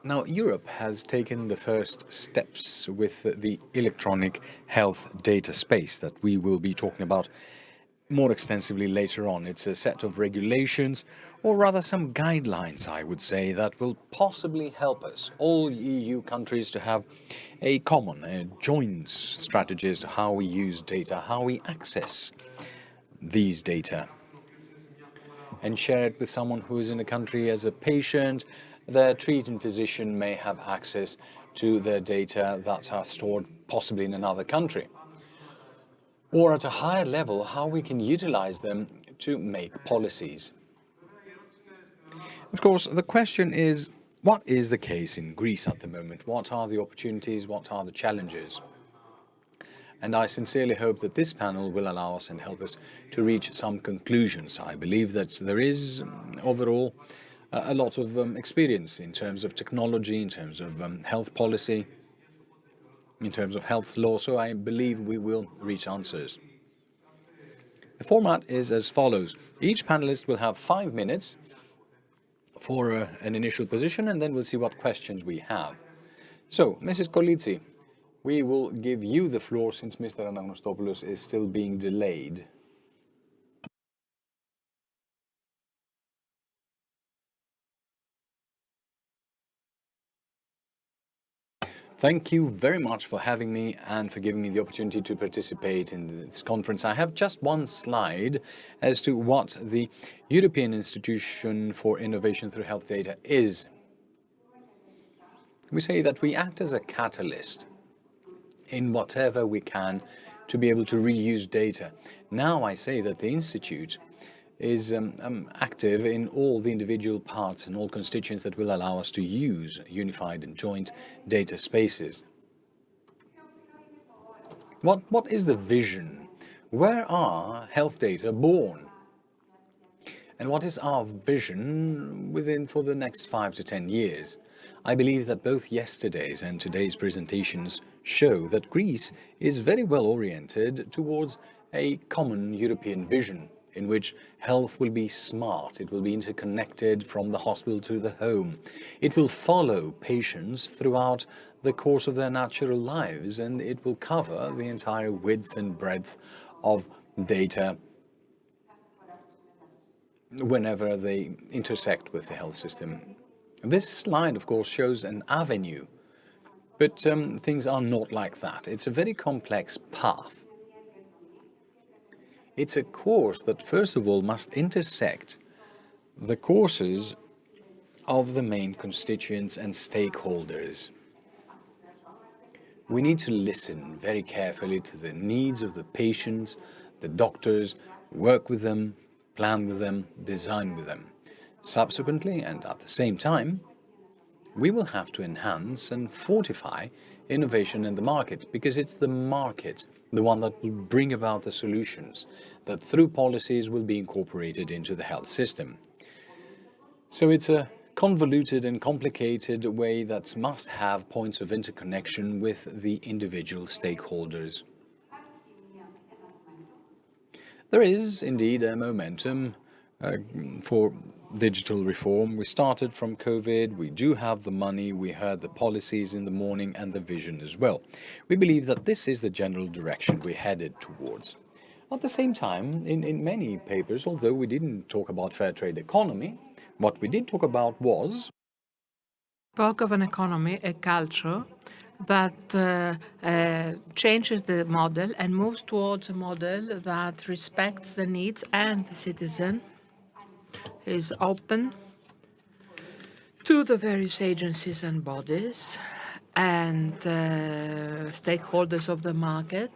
S4: Now, Europe has taken the first steps with the electronic health data space that we will be talking about more extensively later on. It's a set of regulations, or rather some guidelines, I would say, that will possibly help us, all EU countries, to have a common, joint strategy as to how we use data, how we access these data, and share it with someone who is in a country as a patient. The treating physician may have access to their data that are stored possibly in another country. Or at a higher level, how we can utilize them to make policies. Of course, the question is, what is the case in Greece at the moment? What are the opportunities? What are the challenges? And I sincerely hope that this panel will allow us and help us to reach some conclusions. I believe that there is overall a lot of experience in terms of technology, in terms of health policy, in terms of health law, so I believe we will reach answers. The format is as follows. Each panelist will have 5 minutes for an initial position, and then we'll see what questions we have. So, Mrs. Kolitsi, we will give you the floor since Mr. Anagностopoulos is still being delayed. Thank you very much for having me and for giving me the opportunity to participate in this conference. I have just one slide as to what the European Institution for Innovation Through Health Data is. We say that we act as a catalyst in whatever we can to be able to reuse data. Now I say that the Institute is active in all the individual parts and all constituents that will allow us to use unified and joint data spaces. What is the vision? Where are health data born? And what is our vision for the next 5 to 10 years? I believe that both yesterday's and today's presentations show that Greece is very well oriented towards a common European vision in which health will be smart, it will be interconnected from the hospital to the home. It will follow patients throughout the course of their natural lives, and it will cover the entire width and breadth of data whenever they intersect with the health system. This slide, of course, shows an avenue, but things are not like that. It's a very complex path. It's a course that, first of all, must intersect the courses of the main constituents and stakeholders. We need to listen very carefully to the needs of the patients, the doctors, work with them, plan with them, design with them. Subsequently, and at the same time, we will have to enhance and fortify innovation in the market, because it's the market, the one that will bring about the solutions that through policies will be incorporated into the health system. So it's a convoluted and complicated way that must have points of interconnection with the individual stakeholders. There is indeed a momentum for digital reform. We started from COVID, we do have the money, we heard the policies in the morning and the vision as well. We believe that this is the general direction we're headed towards. At the same time, in many papers, although we didn't talk about fair trade economy, what we did talk about was
S1: spoke of an economy, a culture that changes the model and moves towards a model that respects the needs and the citizen, is open to the various agencies and bodies and stakeholders of the market,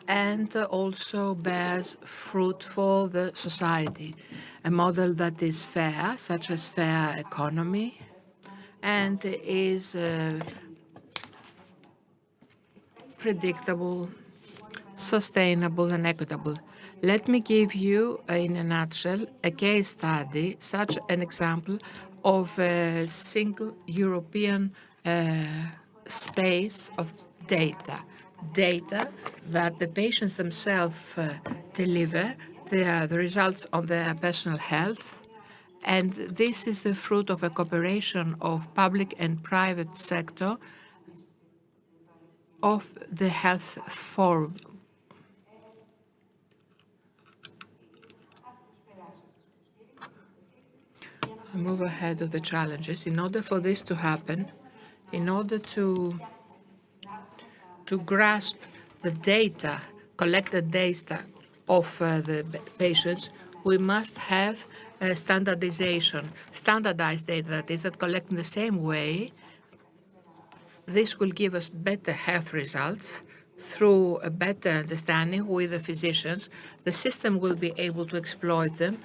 S1: and also bears fruit for the society. A model that is fair, such as fair economy, and is predictable, sustainable, and equitable. Let me give you, in a nutshell, a case study, such an example of a single European space of data. Data that the patients themselves deliver, the results of their personal health, and this is the fruit of a cooperation of public and private sector of the health forum. I move ahead of the challenges. In order for this to happen, in order to grasp the data, collect the data of the patients, we must have standardization, standardized data that collect in the same way. This will give us better health results through a better understanding with the physicians. The system will be able to exploit them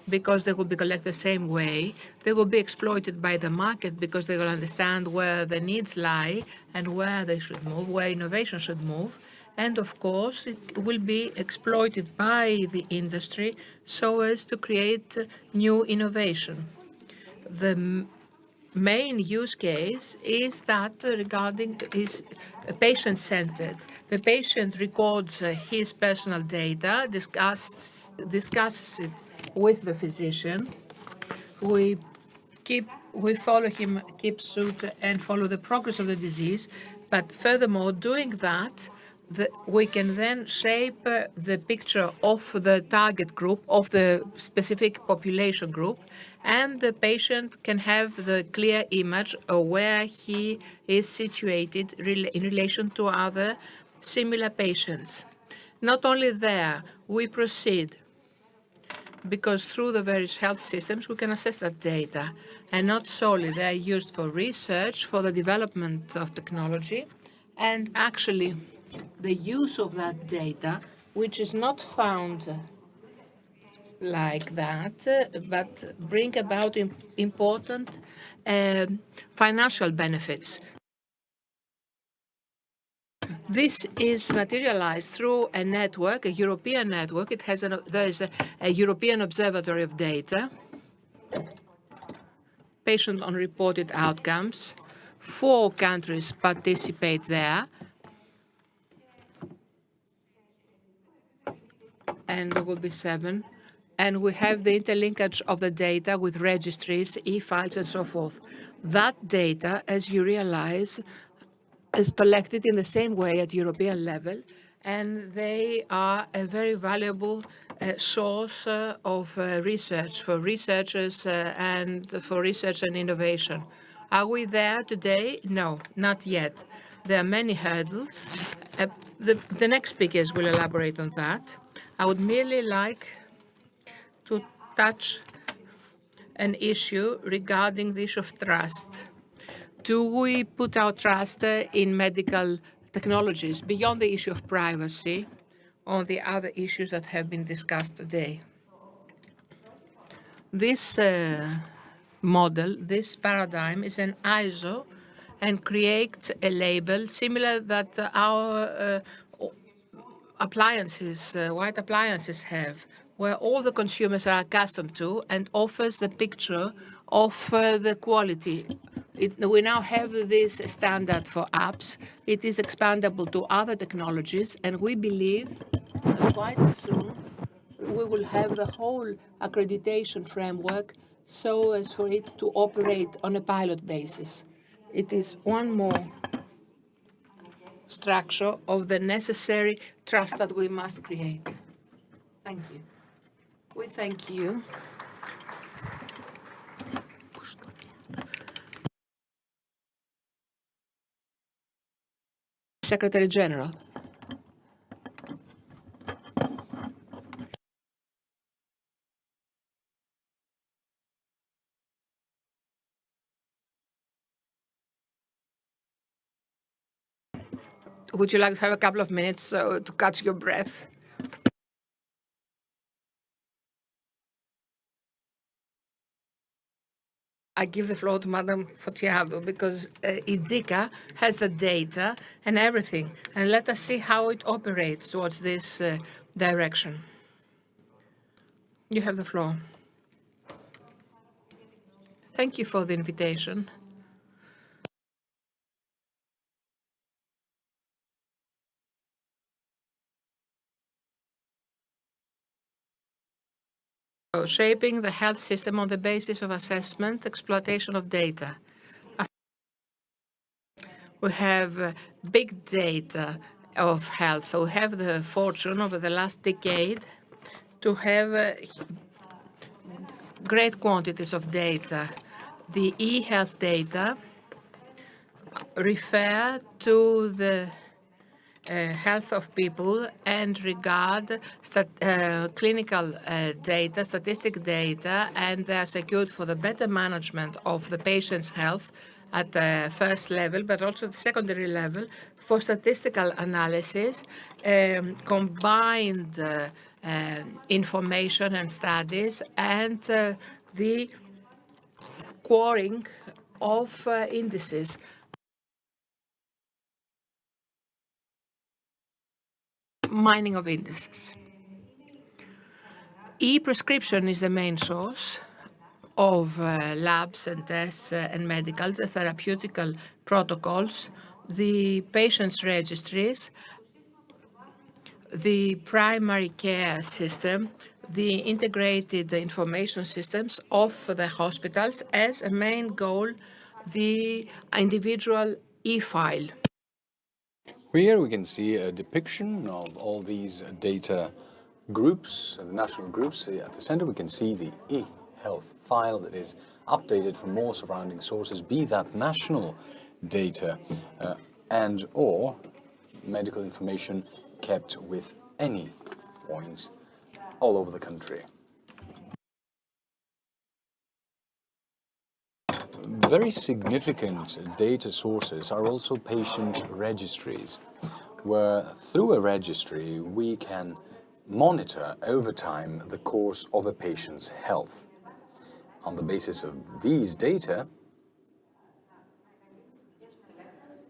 S1: because they will be collected the same way. They will be exploited by the market because they will understand where the needs lie and where they should move, where innovation should move. And of course, it will be exploited by the industry so as to create new innovation. The main use case is that is patient-centered. The patient records his personal data, discusses it with the physician. We follow him, keep suit, and follow the progress of the disease. But furthermore, doing that, we can then shape the picture of the target group, of the specific population group, and the patient can have the clear image of where he is situated in relation to other similar patients. Not only there, we proceed because through the various health systems we can assess that data, and not solely they are used for research, for the development of technology, and actually the use of that data, which is not found like that, but bring about important financial benefits. This is materialized through a network, a European network. There is a European Observatory of Data, patient unreported outcomes. 4 countries participate there, and there will be 7. And we have the interlinkage of the data with registries, e-files, and so forth. That data, as you realize, is collected in the same way at European level, and they are a very valuable source of research for researchers and for research and innovation. Are we there today? No, not yet. There are many hurdles. The next speakers will elaborate on that. I would merely like to touch an issue regarding the issue of trust. Do we put our trust in medical technologies beyond the issue of privacy on the other issues that have been discussed today? This model, this paradigm is an ISO and creates a label similar that our appliances, white appliances have, where all the consumers are accustomed to and offers the picture of the quality. We now have this standard for apps. It is expandable to other technologies, and we believe that quite soon we will have the whole accreditation framework so as for it to operate on a pilot basis. It is one more structure of the necessary trust that we must create. Thank you. We thank you. Secretary General. Would you like to have a couple of minutes to catch your breath? I give the floor to Madam Fotiadou because IDICA has the data and everything, and let us see how it operates towards this direction. You have the floor. Thank you for the invitation. Shaping the health system on the basis of assessment, exploitation of data. We have big data of health. So we have the fortune over the last decade to have great quantities of data. The e-health data refer to the health of people and regard clinical data, statistic data, and they are secured for the better management of the patient's health at the first level, but also the secondary level for statistical analysis, combined information and studies, and the scoring of indices. Mining of indices. E-prescription is the main source of labs and tests and medicals, the therapeutical protocols, the patients' registries, the primary care system, the integrated information systems of the hospitals as a main goal, the individual e-file.
S4: Here we can see a depiction of all these data groups, the national groups. At the center we can see the e-health file that is updated from more surrounding sources, be that national data and or medical information kept with any points all over the country. Very significant data sources are also patient registries, where through a registry we can monitor over time the course of a patient's health. On the basis of these data,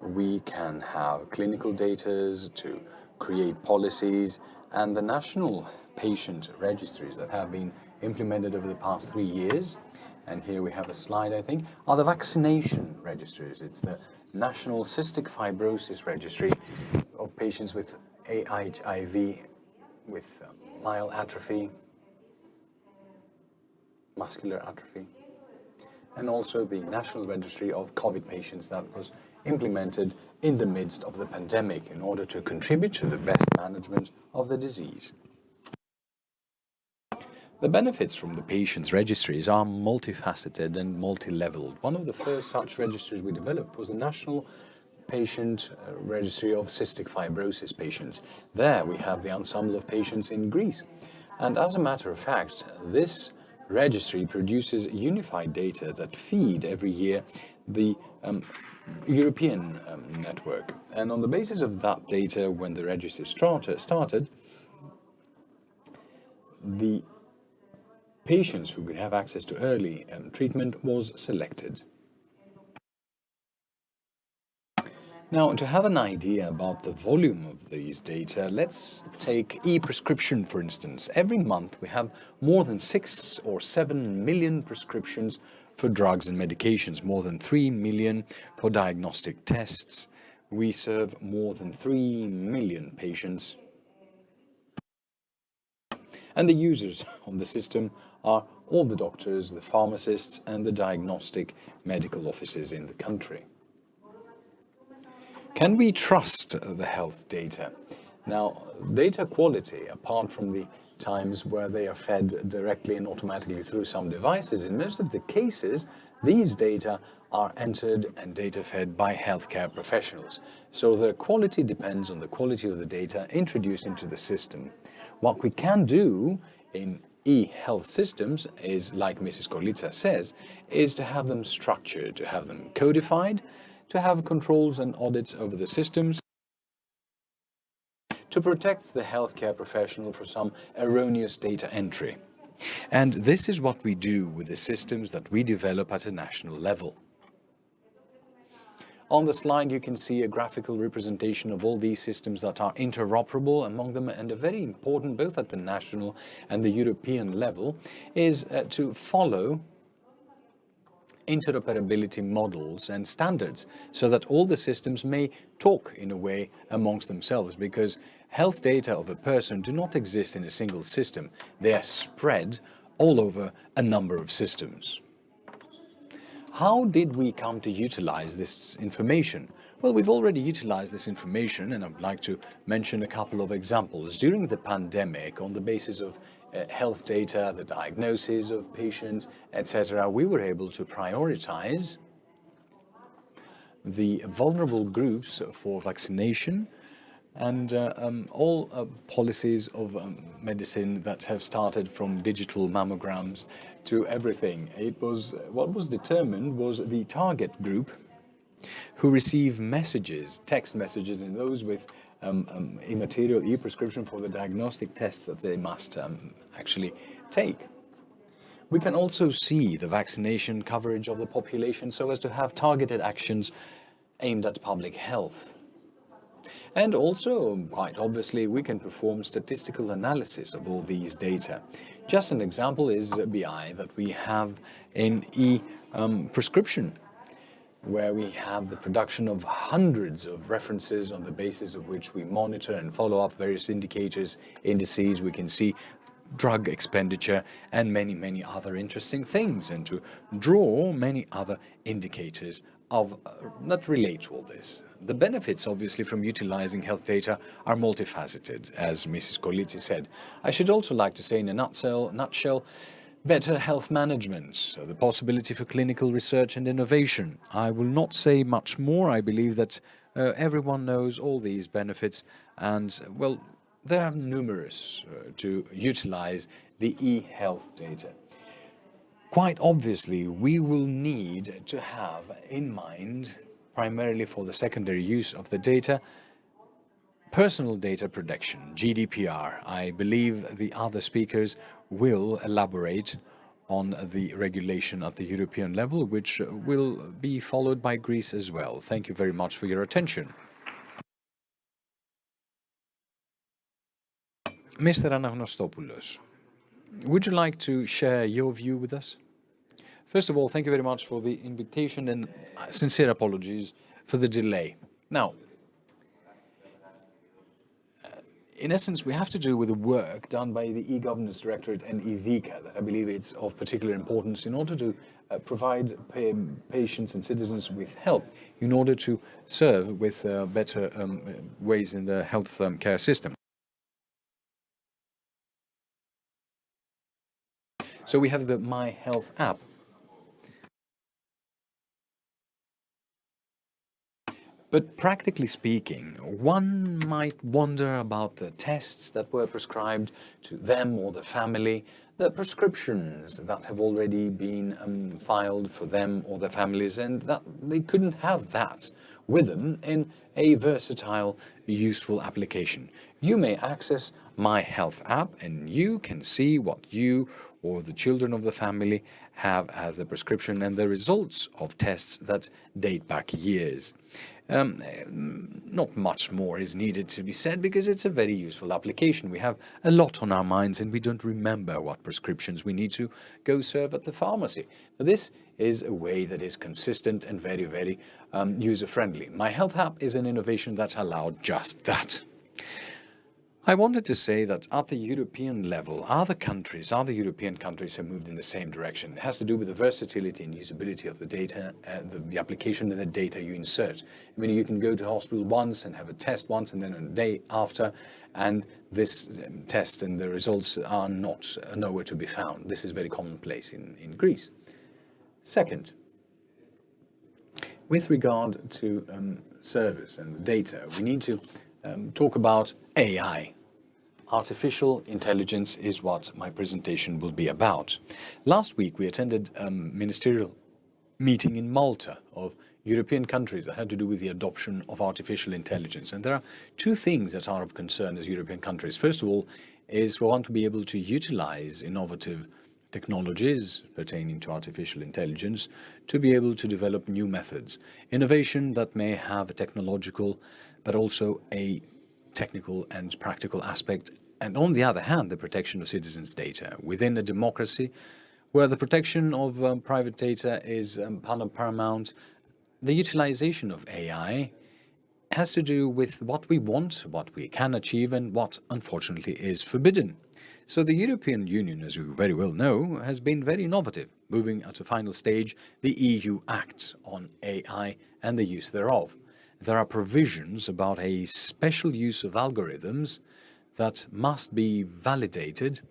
S4: we can have clinical data to create policies, and the national patient registries that have been implemented over the past 3 years, and here we have a slide, I think, are the vaccination registries. It's the National Cystic Fibrosis Registry of patients with HIV, with mild atrophy, muscular atrophy, and also the National Registry of COVID patients that was implemented in the midst of the pandemic in order to contribute to the best management of the disease. The benefits from the patients' registries are multifaceted and multi-leveled. One of the first such registries we developed was the National patient registry of cystic fibrosis patients. There we have the ensemble of patients in Greece. And as a matter of fact, this registry produces unified data that feed every year the European network. And on the basis of that data, when the registry started, the patients who could have access to early treatment was selected. Now, to have an idea about the volume of these data, let's take e-prescription, for instance. Every month we have more than 6 or 7 million prescriptions for drugs and medications, more than 3 million for diagnostic tests. We serve more than 3 million patients. And the users of the system are all the doctors, the pharmacists, and the diagnostic medical offices in the country. Can we trust the health data? Now, data quality, apart from the times where they are fed directly and automatically through some devices, in most of the cases, these data are entered and data fed by healthcare professionals. So the quality depends on the quality of the data introduced into the system. What we can do in e-health systems is, like Mrs. Kolitsa says, is to have them structured, to have them codified, to have controls and audits over the systems, to protect the healthcare professional from some erroneous data entry. And this is what we do with the systems that we develop at a national level. On the slide, you can see a graphical representation of all these systems that are interoperable among them, and a very important, both at the national and the European level, is to follow interoperability models and standards so that all the systems may talk in a way amongst themselves, because health data of a person do not exist in a single system. They are spread all over a number of systems. How did we come to utilize this information? Well, we've already utilized this information, and I'd like to mention a couple of examples. During the pandemic, on the basis of health data, the diagnosis of patients, etc., we were able to prioritize the vulnerable groups for vaccination and all policies of medicine that have started from digital mammograms to everything. What was determined was the target group who receive messages, text messages, and those with immaterial e-prescription for the diagnostic tests that they must actually take. We can also see the vaccination coverage of the population so as to have targeted actions aimed at public health. And also, quite obviously, we can perform statistical analysis of all these data. Just an example is BI that we have in e-prescription, where we have the production of hundreds of references on the basis of which we monitor and follow up various indicators, indices. We can see drug expenditure and many, many other interesting things, and to draw many other indicators of that relate to all this. The benefits, obviously, from utilizing health data are multifaceted, as Mrs. Kolitsa said. I should also like to say in a nutshell, better health management, so the possibility for clinical research and innovation. I will not say much more. I believe that everyone knows all these benefits, and, well, there are numerous to utilize the e-health data. Quite obviously, we will need to have in mind, primarily for the secondary use of the data, personal data protection, GDPR. I believe the other speakers will elaborate on the regulation at the European level, which will be followed by Greece as well. Thank you very much for your attention. Mr. Anagностopoulos, would you like to share your view with us? First of all, thank you very much for the invitation, and sincere apologies for the delay. Now, in essence, we have to do with the work done by the e-Governance Directorate and EVICA that I believe it's of particular importance in order to provide patients and citizens with help in order to serve with better ways in the health care system. So we have the My Health app. But practically speaking, one might wonder about the tests that were prescribed to them or the family, the prescriptions that have already been filed for them or their families, and that they couldn't have that with them in a versatile, useful application. You may access My Health app and you can see what you or the children of the family have as the prescription and the results of tests that date back years. Not much more is needed to be said because it's a very useful application. We have a lot on our minds and we don't remember what prescriptions we need to go serve at the pharmacy. Now, this is a way that is consistent and very, very user-friendly. My Health app is an innovation that allowed just that. I wanted to say that at the European level, other European countries have moved in the same direction. It has to do with the versatility and usability of the data, the application and the data you insert. I mean, you can go to hospital once and have a test once and then a day after, and this test and the results are nowhere to be found. This is very commonplace in Greece. Second, with regard to servers and data, we need to talk about AI. Artificial intelligence is what my presentation will be about. Last week we attended a ministerial meeting in Malta of European countries that had to do with the adoption of artificial intelligence. And there are two things that are of concern as European countries. First of all, is we want to be able to utilize innovative technologies pertaining to artificial intelligence to be able to develop new methods. Innovation that may have a technological but also a technical and practical aspect. And on the other hand, the protection of citizens' data. Within a democracy where the protection of private data is paramount, the utilization of AI has to do with what we want, what we can achieve, and what unfortunately is forbidden. So the European Union, as you very well know, has been very innovative, moving at a final stage the EU Act on AI and the use thereof. There are provisions about a special use of algorithms that must be validated,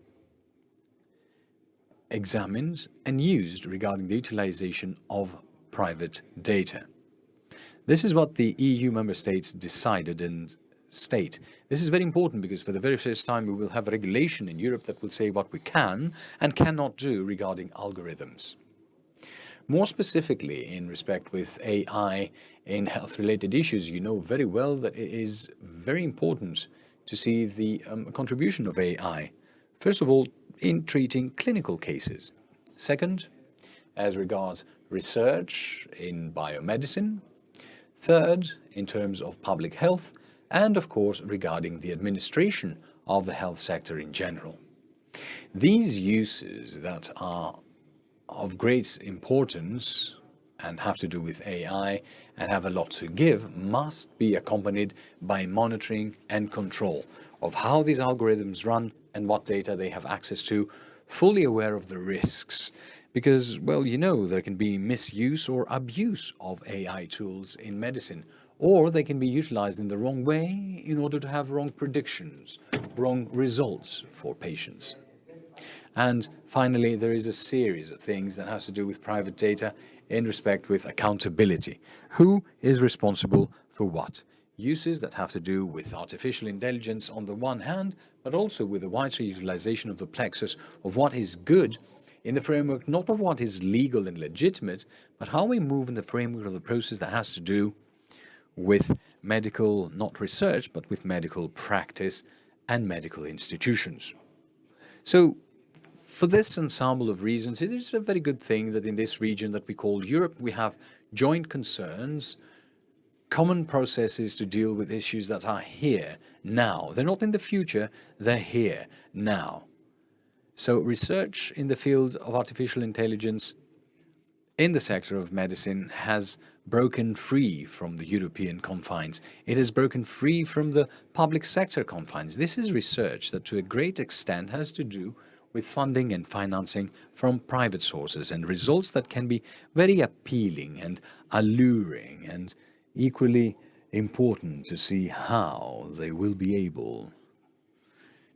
S4: examined, and used regarding the utilization of private data. This is what the EU member states decided and state. This is very important because for the very first time we will have a regulation in Europe that will say what we can and cannot do regarding algorithms. More specifically, in respect with AI in health-related issues, you know very well that it is very important to see the contribution of AI. First of all, in treating clinical cases. Second, as regards research in biomedicine. Third, in terms of public health. And of course, regarding the administration of the health sector in general. These uses that are of great importance and have to do with AI and have a lot to give must be accompanied by monitoring and control of how these algorithms run and what data they have access to, fully aware of the risks. Because, well, you know, there can be misuse or abuse of AI tools in medicine, or they can be utilized in the wrong way in order to have wrong predictions, wrong results for patients. And finally, there is a series of things that has to do with private data in respect with accountability. Who is responsible for what? Uses that have to do with artificial intelligence on the one hand, but also with the wider utilization of the plexus of what is good in the framework not of what is legal and legitimate, but how we move in the framework of the process that has to do with medical, not research, but with medical practice and medical institutions. So, for this ensemble of reasons, it is a very good thing that in this region that we call Europe, we have joint concerns, common processes to deal with issues that are here now. They're not in the future, they're here now. So research in the field of artificial intelligence in the sector of medicine has broken free from the European confines. It has broken free from the public sector confines. This is research that to a great extent has to do with funding and financing from private sources and results that can be very appealing and alluring and equally important to see how they will be able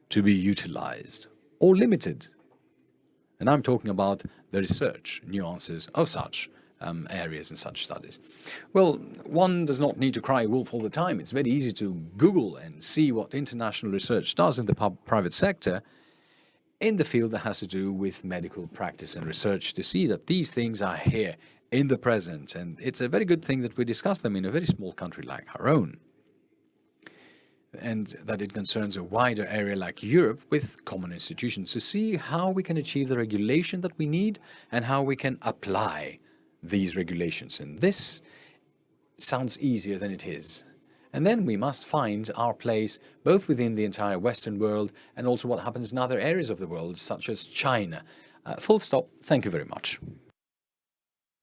S4: to be utilized or limited. And I'm talking about the research nuances of such areas in such studies? Well, one does not need to cry wolf all the time. It's very easy to Google and see what international research does in the private sector in the field that has to do with medical practice and research, to see that these things are here in the present. And it's a very good thing that we discuss them in a very small country like our own, and that it concerns a wider area like Europe with common institutions, to see how we can achieve the regulation that we need and how we can apply these regulations. And this sounds easier than it is. And then we must find our place both within the entire Western world and also what happens in other areas of the world, such as China. Full stop. Thank you very much.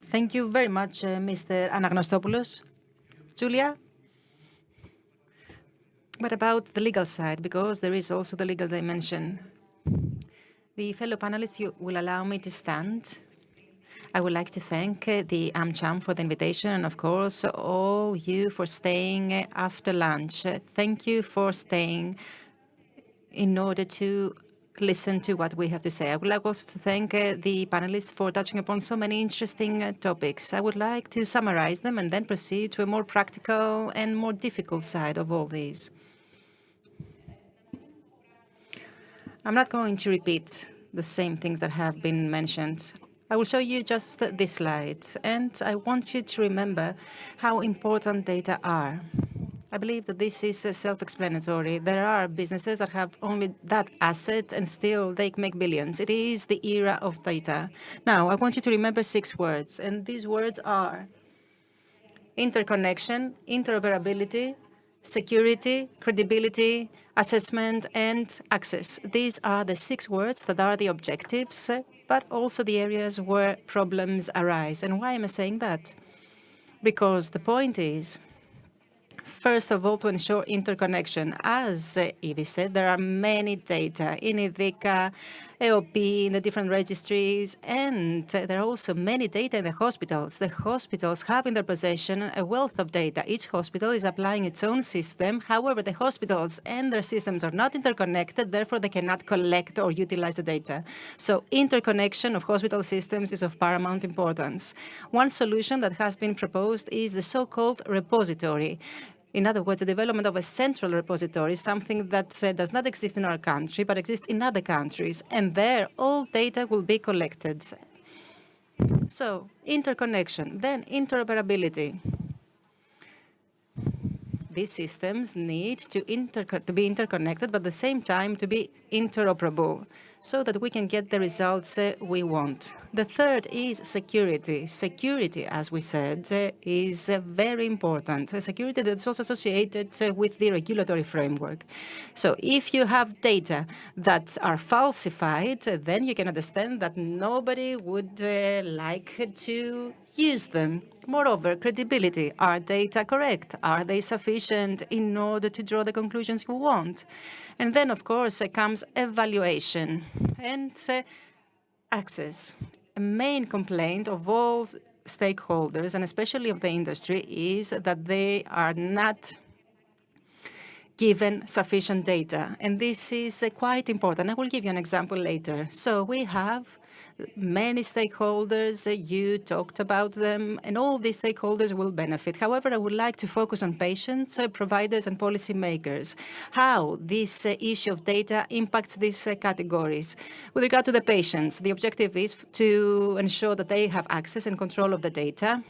S3: Thank you very much, Mr. Anagnostopoulos. Julia? What about the legal side? Because there is also the legal dimension. The fellow panelists, you will allow me to stand. I would like to thank the AmCham for the invitation, and of course all you for staying after lunch. Thank you for staying in order to listen to what we have to say. I would like also to thank the panelists for touching upon so many interesting topics. I would like to summarize them and then proceed to a more practical and more difficult side of all these. I'm not going to repeat the same things that have been mentioned. I will show you just this slide, and I want you to remember how important data are. I believe that this is self-explanatory. There are businesses that have only that asset and still they make billions. It is the era of data. Now, I want you to remember 6 words, and these words are interconnection, interoperability, security, credibility, assessment, and access. These are the 6 words that are the objectives, but also the areas where problems arise. And why am I saying that? Because the point is, first of all, to ensure interconnection. As Evie said, there are many data in IDICA, EOP, in the different registries, and there are also many data in the hospitals. The hospitals have in their possession a wealth of data. Each hospital is applying its own system. However, the hospitals and their systems are not interconnected, therefore they cannot collect or utilize the data. So interconnection of hospital systems is of paramount importance. One solution that has been proposed is the so-called repository. In other words, the development of a central repository, something that does not exist in our country, but exists in other countries. And there, all data will be collected. So, interconnection, then interoperability. These systems need to be interconnected, but at the same time to be interoperable, so that we can get the results we want. The third is security. Security, as we said, is very important. Security that's also associated with the regulatory framework. So if you have data that are falsified, then you can understand that nobody would like to use them. Moreover, credibility. Are data correct? Are they sufficient in order to draw the conclusions you want? And then, of course, comes evaluation and access. A main complaint of all stakeholders, and especially of the industry, is that they are not given sufficient data. And this is quite important. I will give you an example later. So we have many stakeholders, you talked about them, and all these stakeholders will benefit. However, I would like to focus on patients, providers, and policymakers, how this issue of data impacts these categories. With regard to the patients, the objective is to ensure that they have access and control of the data,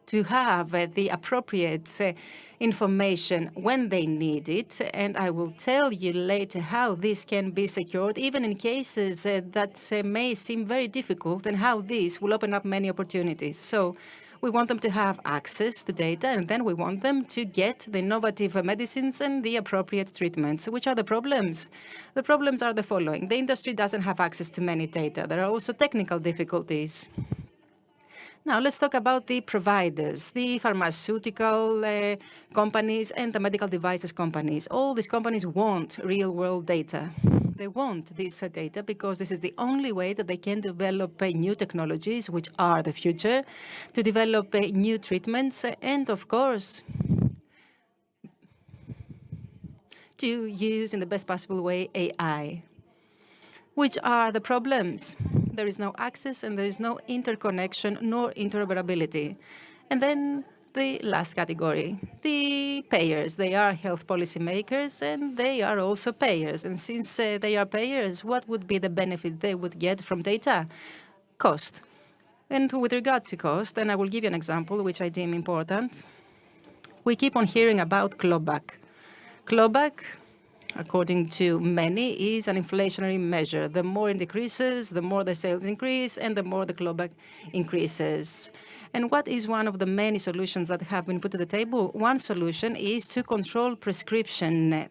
S3: to have the appropriate information when they need it. And I will tell you later how this can be secured, even in cases that may seem very difficult, and how this will open up many opportunities. So we want them to have access to data, and then we want them to get the innovative medicines and the appropriate treatments. Which are the problems? The problems are the following. The industry doesn't have access to many data. There are also technical difficulties. Now, let's talk about the providers, the pharmaceutical companies and the medical devices companies. All these companies want real-world data. They want this data because this is the only way that they can develop new technologies, which are the future, to develop new treatments, and, of course, to use in the best possible way AI. Which are the problems? there is no access, and there is no interconnection nor interoperability. And then the last category, the payers. They are health policy makers, and they are also payers. And since they are payers, what would be the benefit they would get from data? Cost. And with regard to cost, and I will give you an example which I deem important, we keep on hearing about clawback. Clawback, according to many, is an inflationary measure. The more it decreases, the more the sales increase, and the more the clawback increases. And what is one of the many solutions that have been put to the table? One solution is to control prescription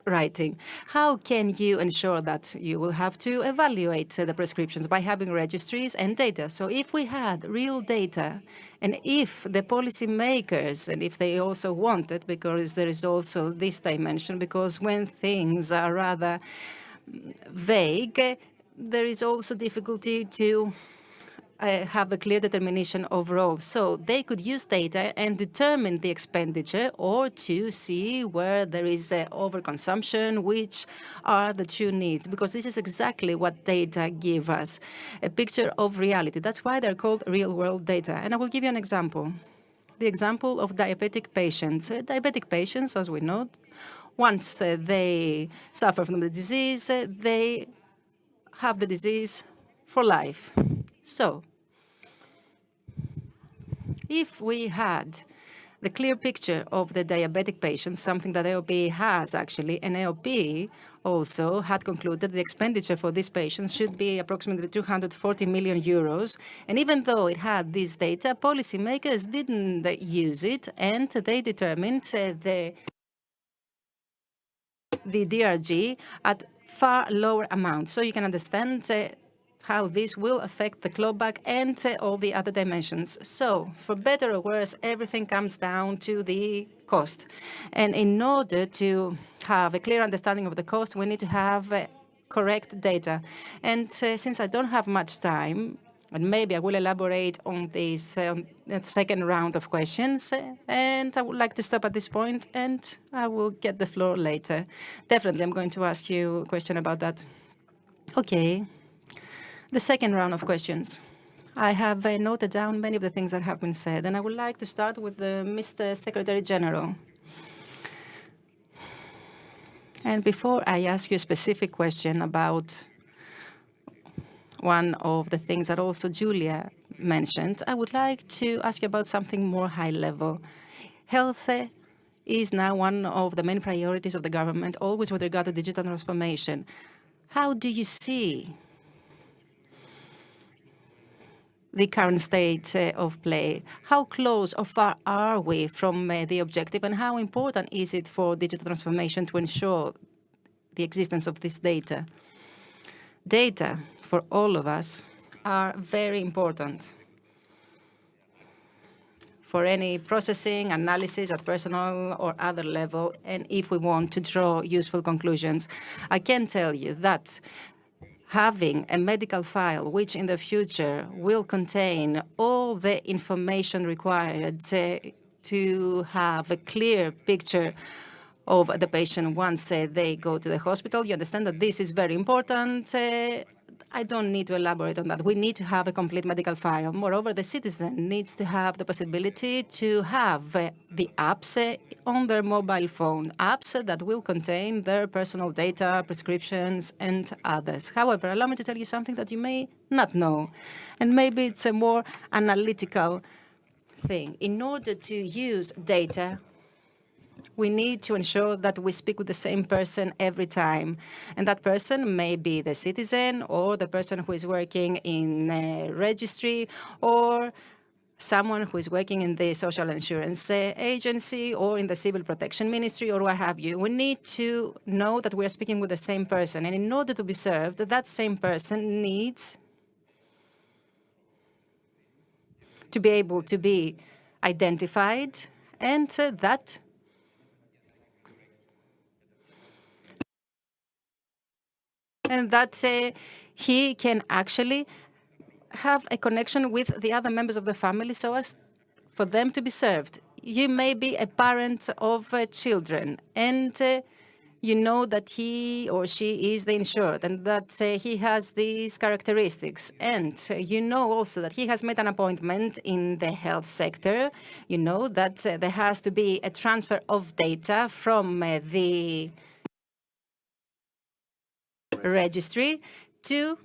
S3: writing. How can you ensure that? You will have to evaluate the prescriptions by having registries and data. So if we had real data, and if the policymakers, and if they also want it, because there is also this dimension, because when things are rather vague, there is also difficulty to have a clear determination overall. So they could use data and determine the expenditure, or to see where there is overconsumption, which are the true needs, because this is exactly what data give us, a picture of reality. That's why they're called real-world data. And I will give you an example. The example of diabetic patients. Diabetic patients, as we know, once they suffer from the disease, they have the disease for life. So if we had the clear picture of the diabetic patients, something that AOP has actually, and AOP also had concluded the expenditure for these patients should be approximately 240 million euros. And even though it had this data, policymakers didn't use it, and they determined the DRG at far lower amounts. So you can understand how this will affect the clawback and all the other dimensions. So for better or worse, everything comes down to the cost. And in order to have a clear understanding of the cost, we need to have correct data. And since I don't have much time, and maybe I will elaborate on this second round of questions, and I would like to stop at this point, and I will get the floor later. Definitely, I'm going to ask you a question about that. Okay. The second round of questions. I have noted down many of the things that have been said, and I would like to start with Mr. Secretary General. And before I ask you a specific question about one of the things that also Julia mentioned, I would like to ask you about something more high level. Health is now one of the main priorities of the government, always with regard to digital transformation. How do you see the current state of play? How close or far are we from the objective, and how important is it for digital transformation to ensure the existence of this data? Data, for all of us, are very important for any processing, analysis at personal or other level, and if we want to draw useful conclusions. I can tell you that having a medical file which in the future will contain all the information required to have a clear picture of the patient once they go to the hospital, you understand that this is very important. I don't need to elaborate on that. We need to have a complete medical file. Moreover, the citizen needs to have the possibility to have the apps on their mobile phone, apps that will contain their personal data, prescriptions, and others. However, allow me to tell you something that you may not know, and maybe it's a more analytical thing. In order to use data, we need to ensure that we speak with the same person every time. And that person may be the citizen, or the person who is working in a registry, or someone who is working in the social insurance agency, or in the civil protection ministry, or what have you. We need to know that we are speaking with the same person. And in order to be served, that same person needs to be able to be identified, and that he can actually have a connection with the other members of the family so as for them to be served. You may be a parent of children, and you know that he or she is the insured and that he has these characteristics. And you know also that he has made an appointment in the health sector. You know that there has to be a transfer of data from the registry to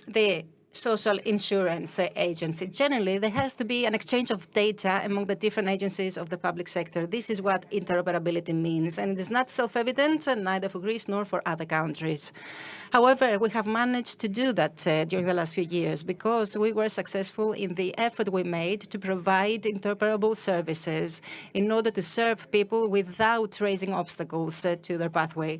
S3: the social insurance agency. Generally, there has to be an exchange of data among the different agencies of the public sector. This is what interoperability means, and it is not self-evident, neither for Greece nor for other countries. However, we have managed to do that during the last few years because we were successful in the effort we made to provide interoperable services in order to serve people without raising obstacles to their pathway.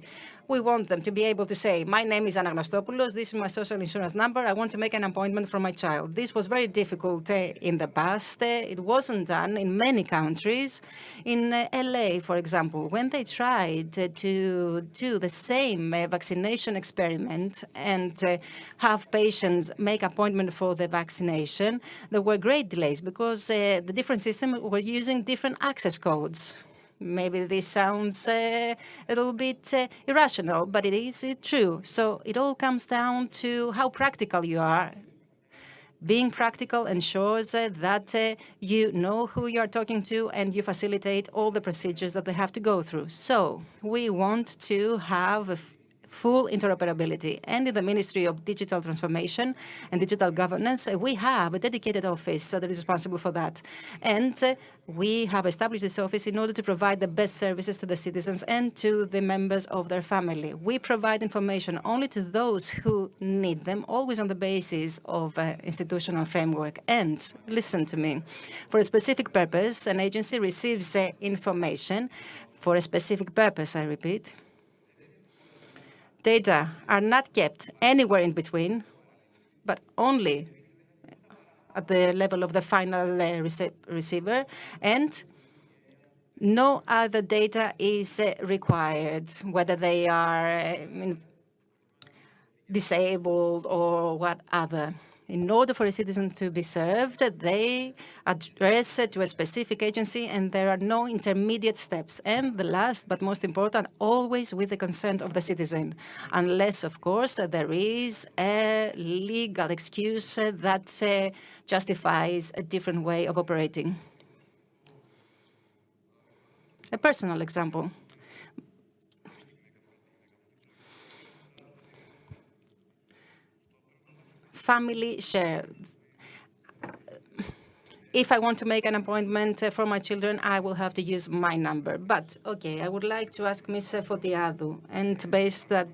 S3: We want them to be able to say, my name is Anagnostopoulos, this is my social insurance number, I want to make an appointment for my child. This was very difficult in the past. It wasn't done in many countries. In LA, for example, when they tried to do the same vaccination experiment and have patients make appointment for the vaccination, there were great delays because the different systems were using different access codes. Maybe this sounds a little bit irrational, but it is true. So it all comes down to how practical you are. Being practical ensures that you know who you are talking to and you facilitate all the procedures that they have to go through. So we want to have a full interoperability. And in the Ministry of Digital Transformation and Digital Governance, we have a dedicated office that is responsible for that. And we have established this office in order to provide the best services to the citizens and to the members of their family. We provide information only to those who need them, always on the basis of institutional framework. And listen to me, for a specific purpose, an agency receives information for a specific purpose, I repeat. Data are not kept anywhere in between, but only at the level of the final receiver, and no other data is required, whether they are disabled or what other. In order for a citizen to be served, they address to a specific agency and there are no intermediate steps. And the last but most important, always with the consent of the citizen, unless, of course, there is a legal excuse that justifies a different way of operating. A personal example. Family share. If I want to make an appointment for my children, I will have to use my number. But, okay, I would like to ask Ms. Fotiadou, and based that,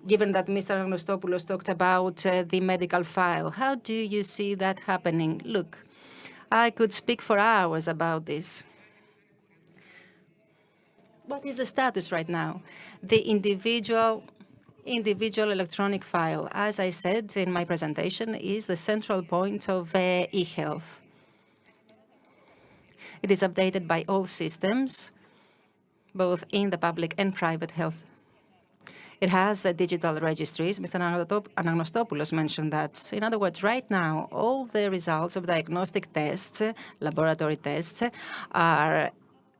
S3: given that Mr. Anagnostopoulos talked about the medical file, how do you see that happening? Look, I could speak for hours about this. What is the status right now? The individual electronic file, as I said in my presentation, is the central point of e-health. It is updated by all systems, both in the public and private health. It has digital registries. Mr. Anagnostopoulos mentioned that. In other words, right now, all the results of diagnostic tests, laboratory tests, are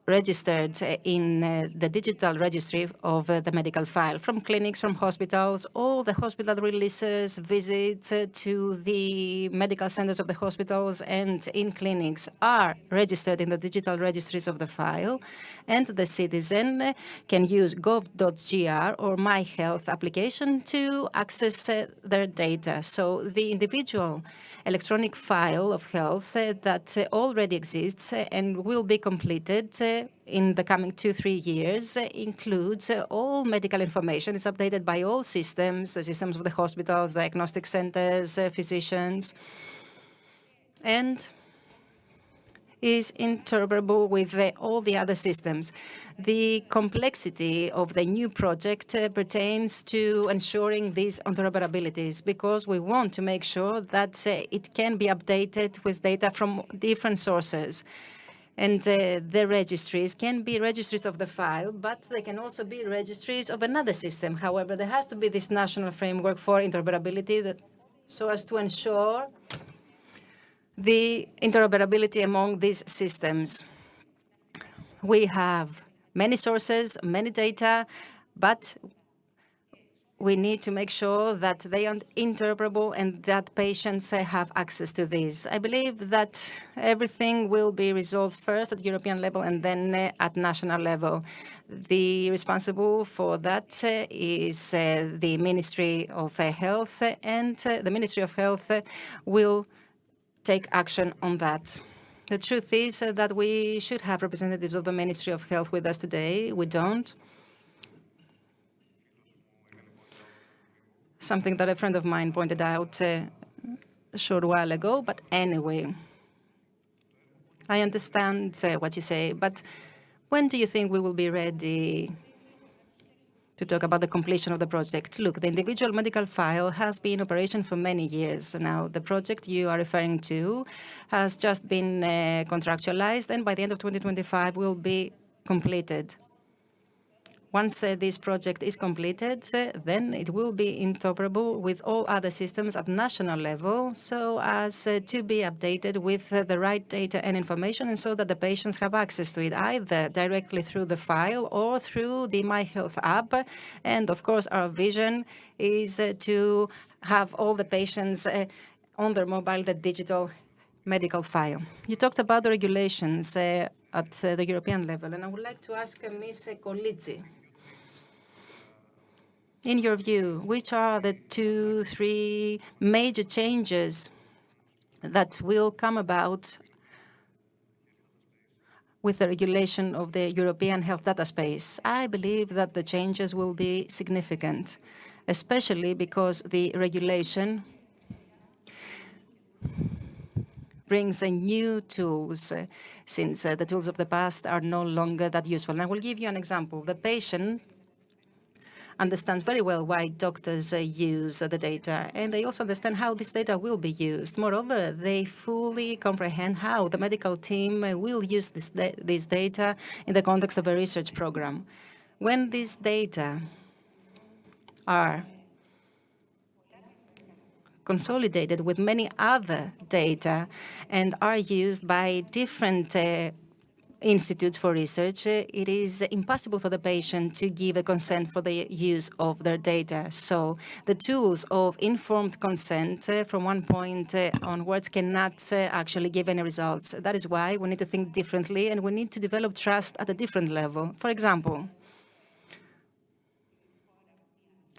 S3: registered in the digital registry of the medical file, from clinics, from hospitals. All the hospital releases, visits to the medical centers of the hospitals and in clinics are registered in the digital registries of the file, and the citizen can use gov.gr or My Health application to access their data. So the individual electronic file of health that already exists and will be completed in the coming 2-3 years includes all medical information. It's updated by all systems, the systems of the hospitals, diagnostic centers, physicians, and is interoperable with all the other systems. The complexity of the new project pertains to ensuring these interoperabilities, because we want to make sure that it can be updated with data from different sources. And the registries can be registries of the file, but they can also be registries of another system. However, there has to be this national framework for interoperability so as to ensure the interoperability among these systems. We have many sources, many data, but we need to make sure that they are interoperable and that patients have access to these. I believe that everything will be resolved first at European level and then at national level. The responsible for that is the Ministry of Health, and the Ministry of Health will take action on that. The truth is that we should have representatives of the Ministry of Health with us today. We don't. Something that a friend of mine pointed out a short while ago. But anyway, I understand what you say. But when do you think we will be ready to talk about the completion of the project? Look, the individual medical file has been in operation for many years. Now, the project you are referring to has just been contractualized, and by the end of 2025 will be completed. Once this project is completed, then it will be interoperable with all other systems at national level so as to be updated with the right data and information, and so that the patients have access to it either directly through the file or through the My Health app. And of course, our vision is to have all the patients on their mobile, the digital medical file. You talked about the regulations at the European level, and I would like to ask Ms. Colizzi, in your view, which are the 2-3 major changes that will come about with the regulation of the European health data space? I believe that the changes will be significant, especially because the regulation brings new tools, since the tools of the past are no longer that useful. And I will give you an example. The patient understands very well why doctors use the data, and they also understand how this data will be used. Moreover, they fully comprehend how the medical team will use this data in the context of a research program. When these data are consolidated with many other data and are used by different institutes for research, it is impossible for the patient to give a consent for the use of their data. So the tools of informed consent from one point onwards cannot actually give any results. That is why we need to think differently, and we need to develop trust at a different level. For example,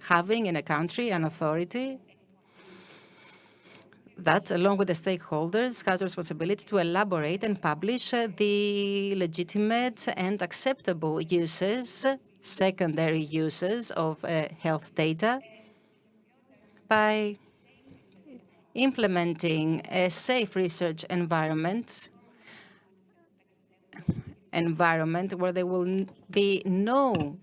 S3: having in a country an authority that, along with the stakeholders, has the responsibility to elaborate and publish the legitimate and acceptable uses, secondary uses of health data by implementing a safe research environment where there will be no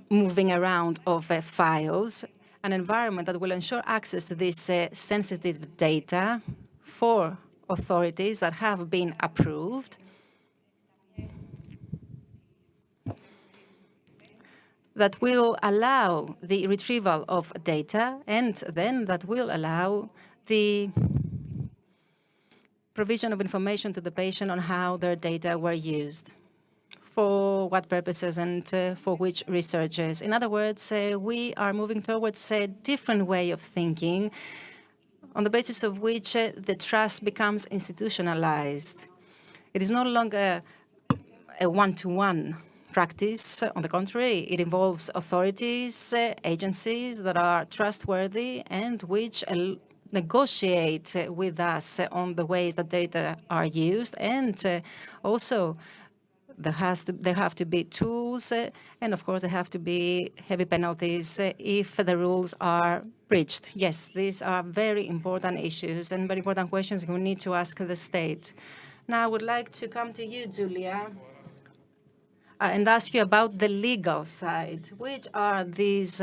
S3: moving around of files, an environment that will ensure access to this sensitive data for authorities that have been approved, that will allow the retrieval of data, and then that will allow the provision of information to the patient on how their data were used, for what purposes, and for which researchers. In other words, we are moving towards a different way of thinking on the basis of which the trust becomes institutionalized. It is no longer a one-to-one practice. On the contrary, it involves authorities, agencies that are trustworthy and which negotiate with us on the ways that data are used, and also there have to be tools, and of course there have to be heavy penalties if the rules are breached. Yes, these are very important issues and very important questions we need to ask the state. Now I would like to come to you, Julia, and ask you about the legal side. Which are these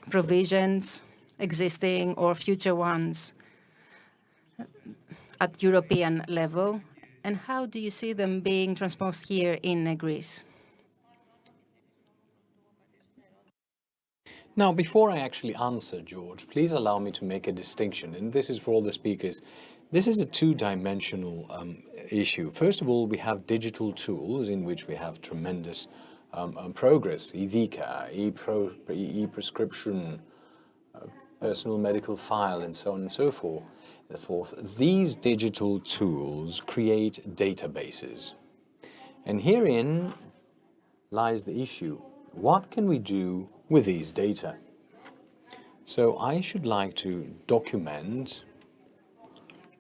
S3: provisions, existing or future ones, at European level? And how do you see them being transposed here in Greece?
S4: Now, before I actually answer, George, please allow me to make a distinction, and this is for all the speakers. This is a two-dimensional issue. First of all, we have digital tools in which we have tremendous progress, e-Vika, e-prescription, personal medical file, and so on and so forth. These digital tools create databases. And herein lies the issue. What can we do with these data? So I should like to document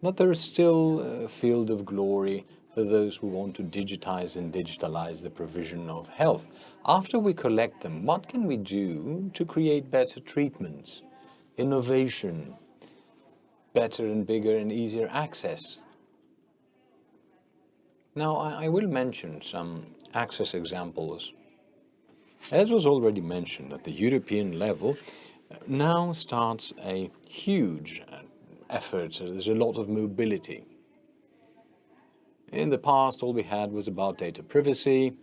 S4: that there is still a field of glory for those who want to digitize and digitalize the provision of health. After we collect them, what can we do to create better treatments, innovation, better and bigger and easier access? Now, I will mention some access examples. As was already mentioned, at the European level, now starts a huge effort. There's a lot of mobility. In the past, all we had was about data privacy,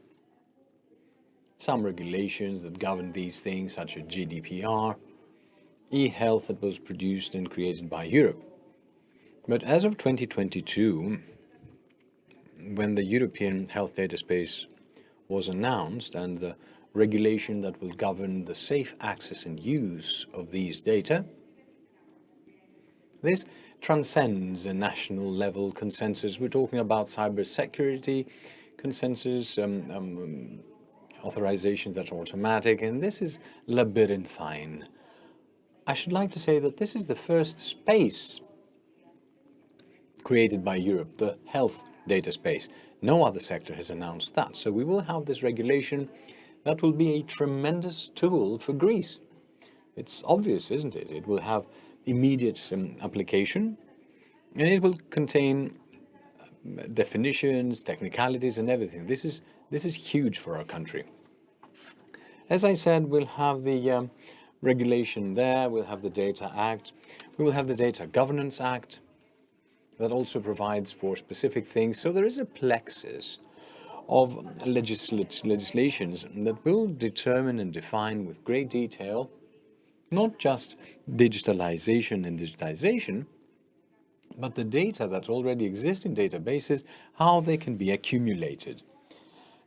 S4: some regulations that govern these things, such as GDPR, e-health that was produced and created by Europe. But as of 2022, when the European health data space was announced and the regulation that will govern the safe access and use of these data, this transcends a national level consensus. We're talking about cybersecurity consensus, authorizations that are automatic, and this is labyrinthine. I should like to say that this is the first space created by Europe, the health data space. No other sector has announced that. So we will have this regulation that will be a tremendous tool for Greece. It's obvious, isn't it? It will have immediate application, and it will contain definitions, technicalities, and everything. This is huge for our country. As I said, we'll have the regulation there, we'll have the Data Act, we will have the Data Governance Act that also provides for specific things. So there is a plexus of legislations that will determine and define with great detail not just digitalization and digitization, but the data that already exists in databases, how they can be accumulated.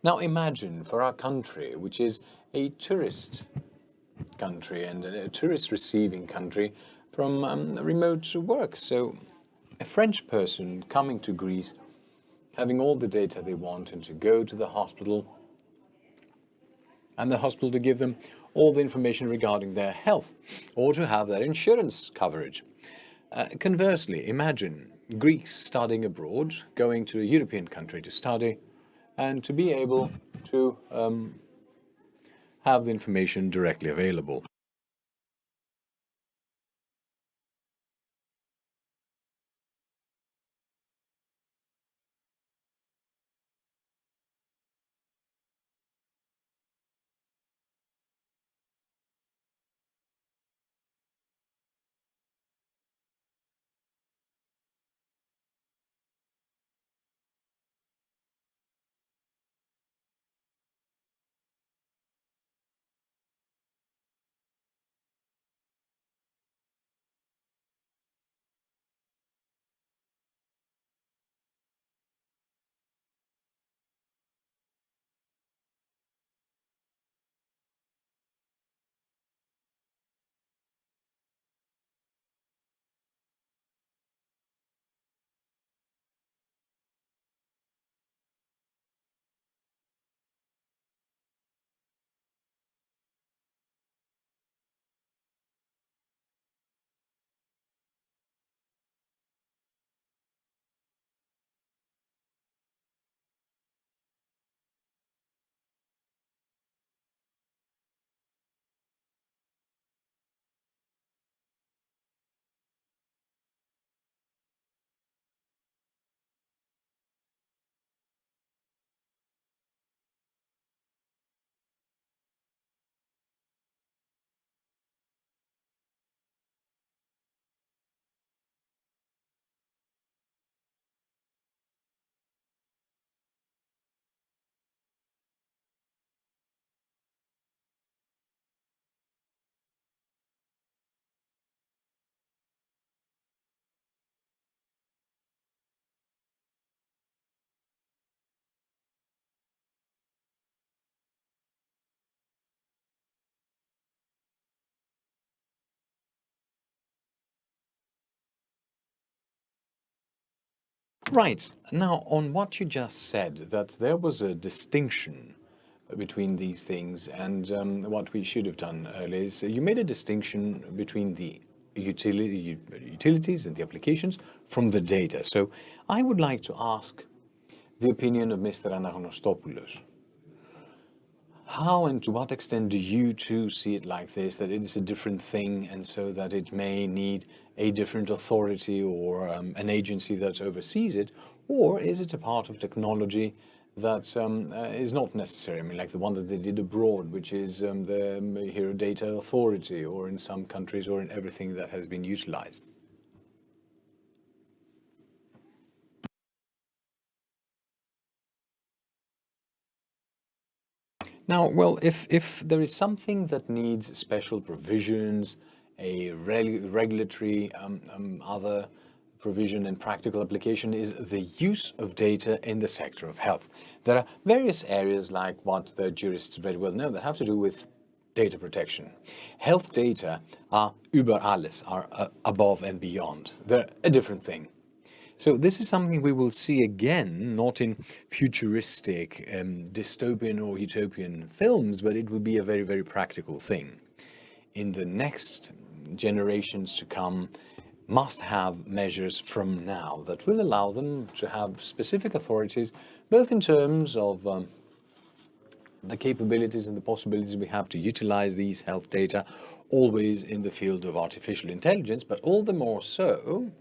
S4: Now imagine for our country, which is a tourist country and a tourist receiving country from remote work. So a French person coming to Greece, having all the data they want, and to go to the hospital, and the hospital to give them all the information regarding their health, or to have their insurance coverage. Conversely, imagine Greeks studying abroad, going to a European country to study, and to be able to have the information directly available. Right. Now, on what you just said, that there was a distinction between these things, and what we should have done earlier is you made a distinction between the utilities and the applications from the data. So I would like to ask the opinion of Mr. Anagностopoulos. How and to what extent do you too see it like this, that it is a different thing, and so that it may need a different authority or an agency that oversees it, or is it a part of technology that is not necessary? I mean, like the one that they did abroad, which is the Hero Data Authority, or in some countries, or in everything that has been utilized. Now, well, if there is something that needs special provisions, a regulatory other provision and practical application is the use of data in the sector of health. There are various areas, like what the jurists very well know, that have to do with data protection. Health data are über alles, are above and beyond. They're a different thing. So this is something we will see again, not in futuristic, dystopian or utopian films, but it will be a very, very practical thing. In the next generations to come, must have measures from now that will allow them to have specific authorities, both in terms of the capabilities and the possibilities we have to utilize these health data, always in the field of artificial intelligence, but all the more so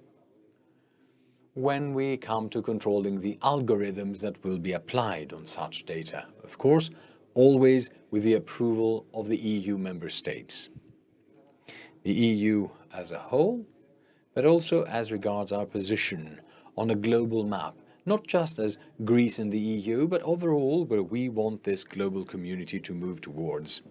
S4: when we come to controlling the algorithms that will be applied on such data. Of course, always with the approval of the EU member states. The EU as a whole, but also as regards our position on a global map, not just as Greece and the EU, but overall where we want this global community to move towards.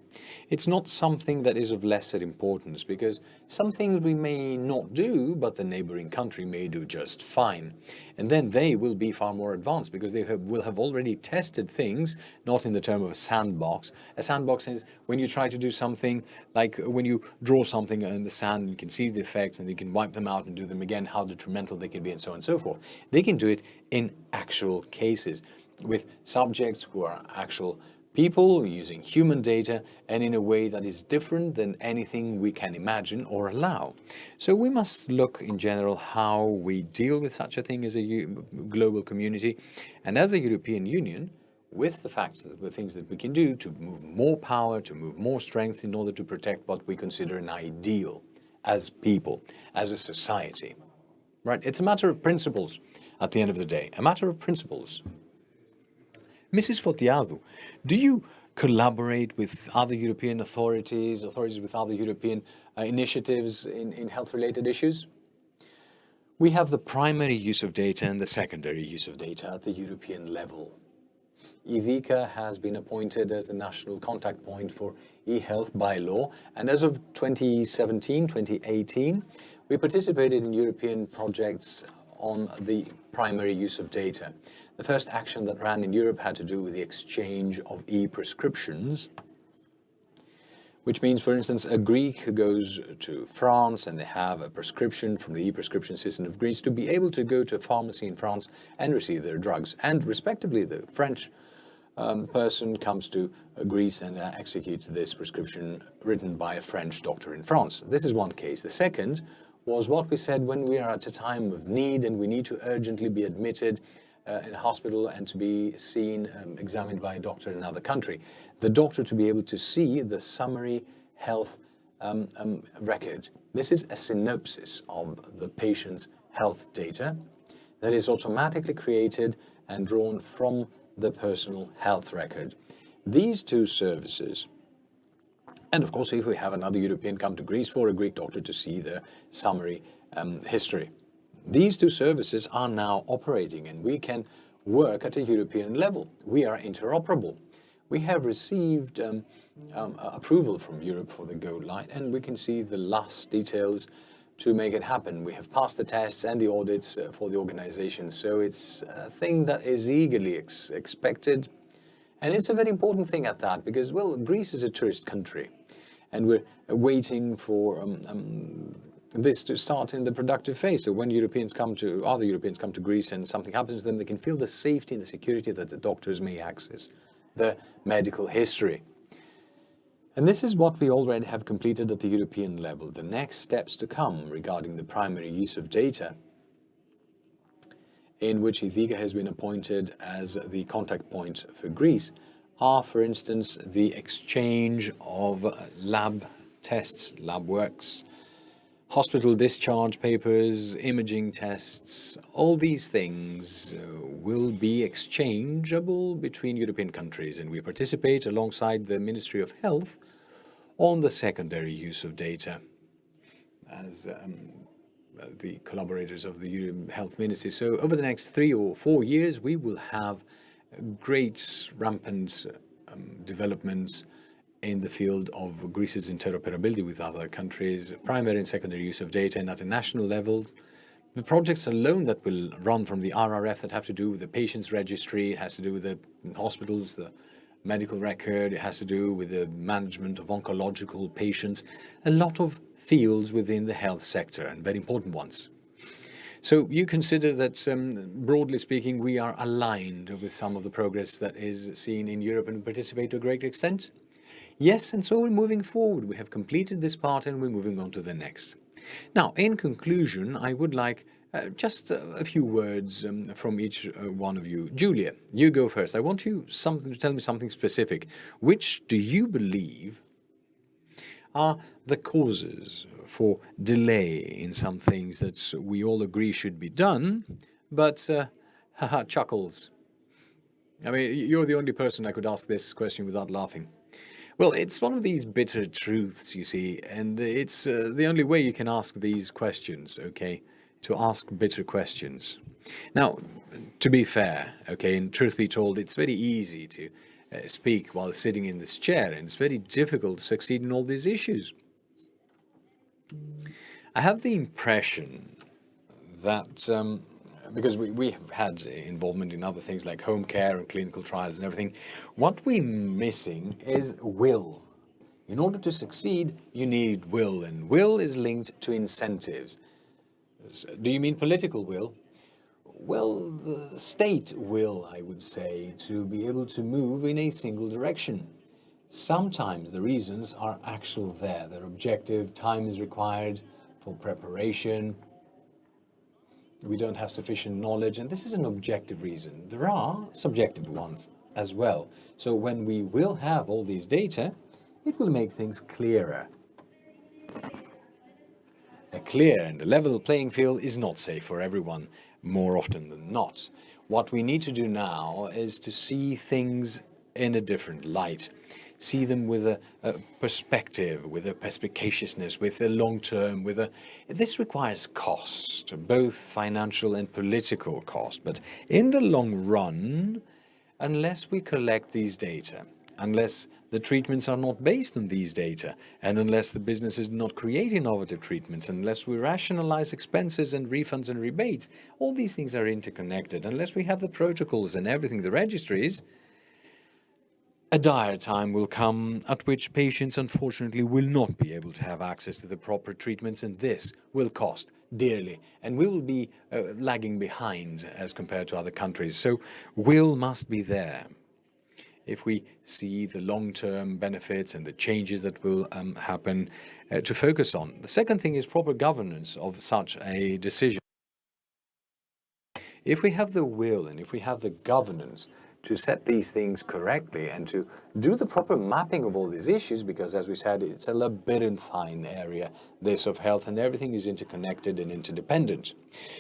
S4: It's not something that is of lesser importance, because some things we may not do, but the neighboring country may do just fine. And then they will be far more advanced, because they will have already tested things, not in the term of a sandbox. A sandbox is when you try to do something, like when you draw something in the sand, you can see the effects and you can wipe them out and do them again, how detrimental they can be, and so on and so forth. They can do it in actual cases with subjects who are actual people using human data, and in a way that is different than anything we can imagine or allow. So we must look in general how we deal with such a thing as a global community, and as the European Union, with the facts that the things that we can do to move more power, to move more strength in order to protect what we consider an ideal as people, as a society. Right? It's a matter of principles at the end of the day, a matter of principles. Mrs. Fotiadou, do you collaborate with other European authorities with other European initiatives in health-related issues? We have the primary use of data and the secondary use of data at the European level. EVICA has been appointed as the national contact point for e-health by law, and as of 2017-2018, we participated in European projects on the primary use of data. The first action that ran in Europe had to do with the exchange of e-prescriptions, which means, for instance, a Greek who goes to France and they have a prescription from the e-prescription system of Greece to be able to go to a pharmacy in France and receive their drugs. And respectively, the French person comes to Greece and executes this prescription written by a French doctor in France. This is one case. The second was what we said when we are at a time of need and we need to urgently be admitted in a hospital and to be seen, examined by a doctor in another country. The doctor to be able to see the summary health record. This is a synopsis of the patient's health data that is automatically created and drawn from the personal health record. These two services, and of course if we have another European come to Greece for a Greek doctor to see the summary history. These two services are now operating and we can work at a European level. We are interoperable. We have received approval from Europe for the go live, and we can see the last details to make it happen. We have passed the tests and the audits for the organization. So it's a thing that is eagerly expected. And it's a very important thing at that because, well, Greece is a tourist country and we're waiting for this to start in the productive phase. So when other Europeans come to Greece and something happens to them, they can feel the safety and the security that the doctors may access the medical history. And this is what we already have completed at the European level. The next steps to come regarding the primary use of data, in which HEALTHWORLD has been appointed as the contact point for Greece, are, for instance, the exchange of lab tests, lab works, hospital discharge papers, imaging tests. All these things will be exchangeable between European countries, and we participate alongside the Ministry of Health on the secondary use of data as the collaborators of the Health Ministry. So over the next 3 or 4 years, we will have great rampant developments in the field of Greece's interoperability with other countries, primary and secondary use of data, and at a national level. The projects alone that will run from the RRF that have to do with the patients registry, it has to do with the hospitals, the medical record, it has to do with the management of oncological patients, a lot of fields within the health sector, and very important ones. So you consider that, broadly speaking, we are aligned with some of the progress that is seen in Europe and participate to a great extent? Yes, and so we're moving forward. We have completed this part and we're moving on to the next. Now, in conclusion, I would like just a few words from each one of you. Julia, you go first. I want you to tell me something specific. Which do you believe are the causes for delay in some things that we all agree should be done, but chuckles. I mean, you're the only person I could ask this question without laughing. Well, it's one of these bitter truths, you see, and it's the only way you can ask these questions, okay, to ask bitter questions. Now, to be fair, okay, and truth be told, it's very easy to speak while sitting in this chair, and it's very difficult to succeed in all these issues. I have the impression that because we have had involvement in other things like home care and clinical trials and everything, what we're missing is will. In order to succeed, you need will, and will is linked to incentives. Do you mean political will? Well, the state will, I would say, to be able to move in a single direction. Sometimes the reasons are actual there. They're objective, time is required for preparation. We don't have sufficient knowledge, and this is an objective reason. There are subjective ones as well. So when we will have all these data, it will make things clearer. A clear and a level playing field is not safe for everyone, more often than not. What we need to do now is to see things in a different light. See them with a perspective, with a perspicaciousness, with a long term, this requires cost, both financial and political cost. But in the long run, unless we collect these data, unless the treatments are not based on these data, and unless the businesses do not create innovative treatments, unless we rationalize expenses and refunds and rebates, all these things are interconnected. Unless we have the protocols and everything, the registries, a dire time will come at which patients, unfortunately, will not be able to have access to the proper treatments, and this will cost dearly, and we will be lagging behind as compared to other countries. So will must be there if we see the long-term benefits and the changes that will happen to focus on. The second thing is proper governance of such a decision. If we have the will and if we have the governance to set these things correctly and to do the proper mapping of all these issues, because as we said, it's a labyrinthine area, this of health, and everything is interconnected and interdependent.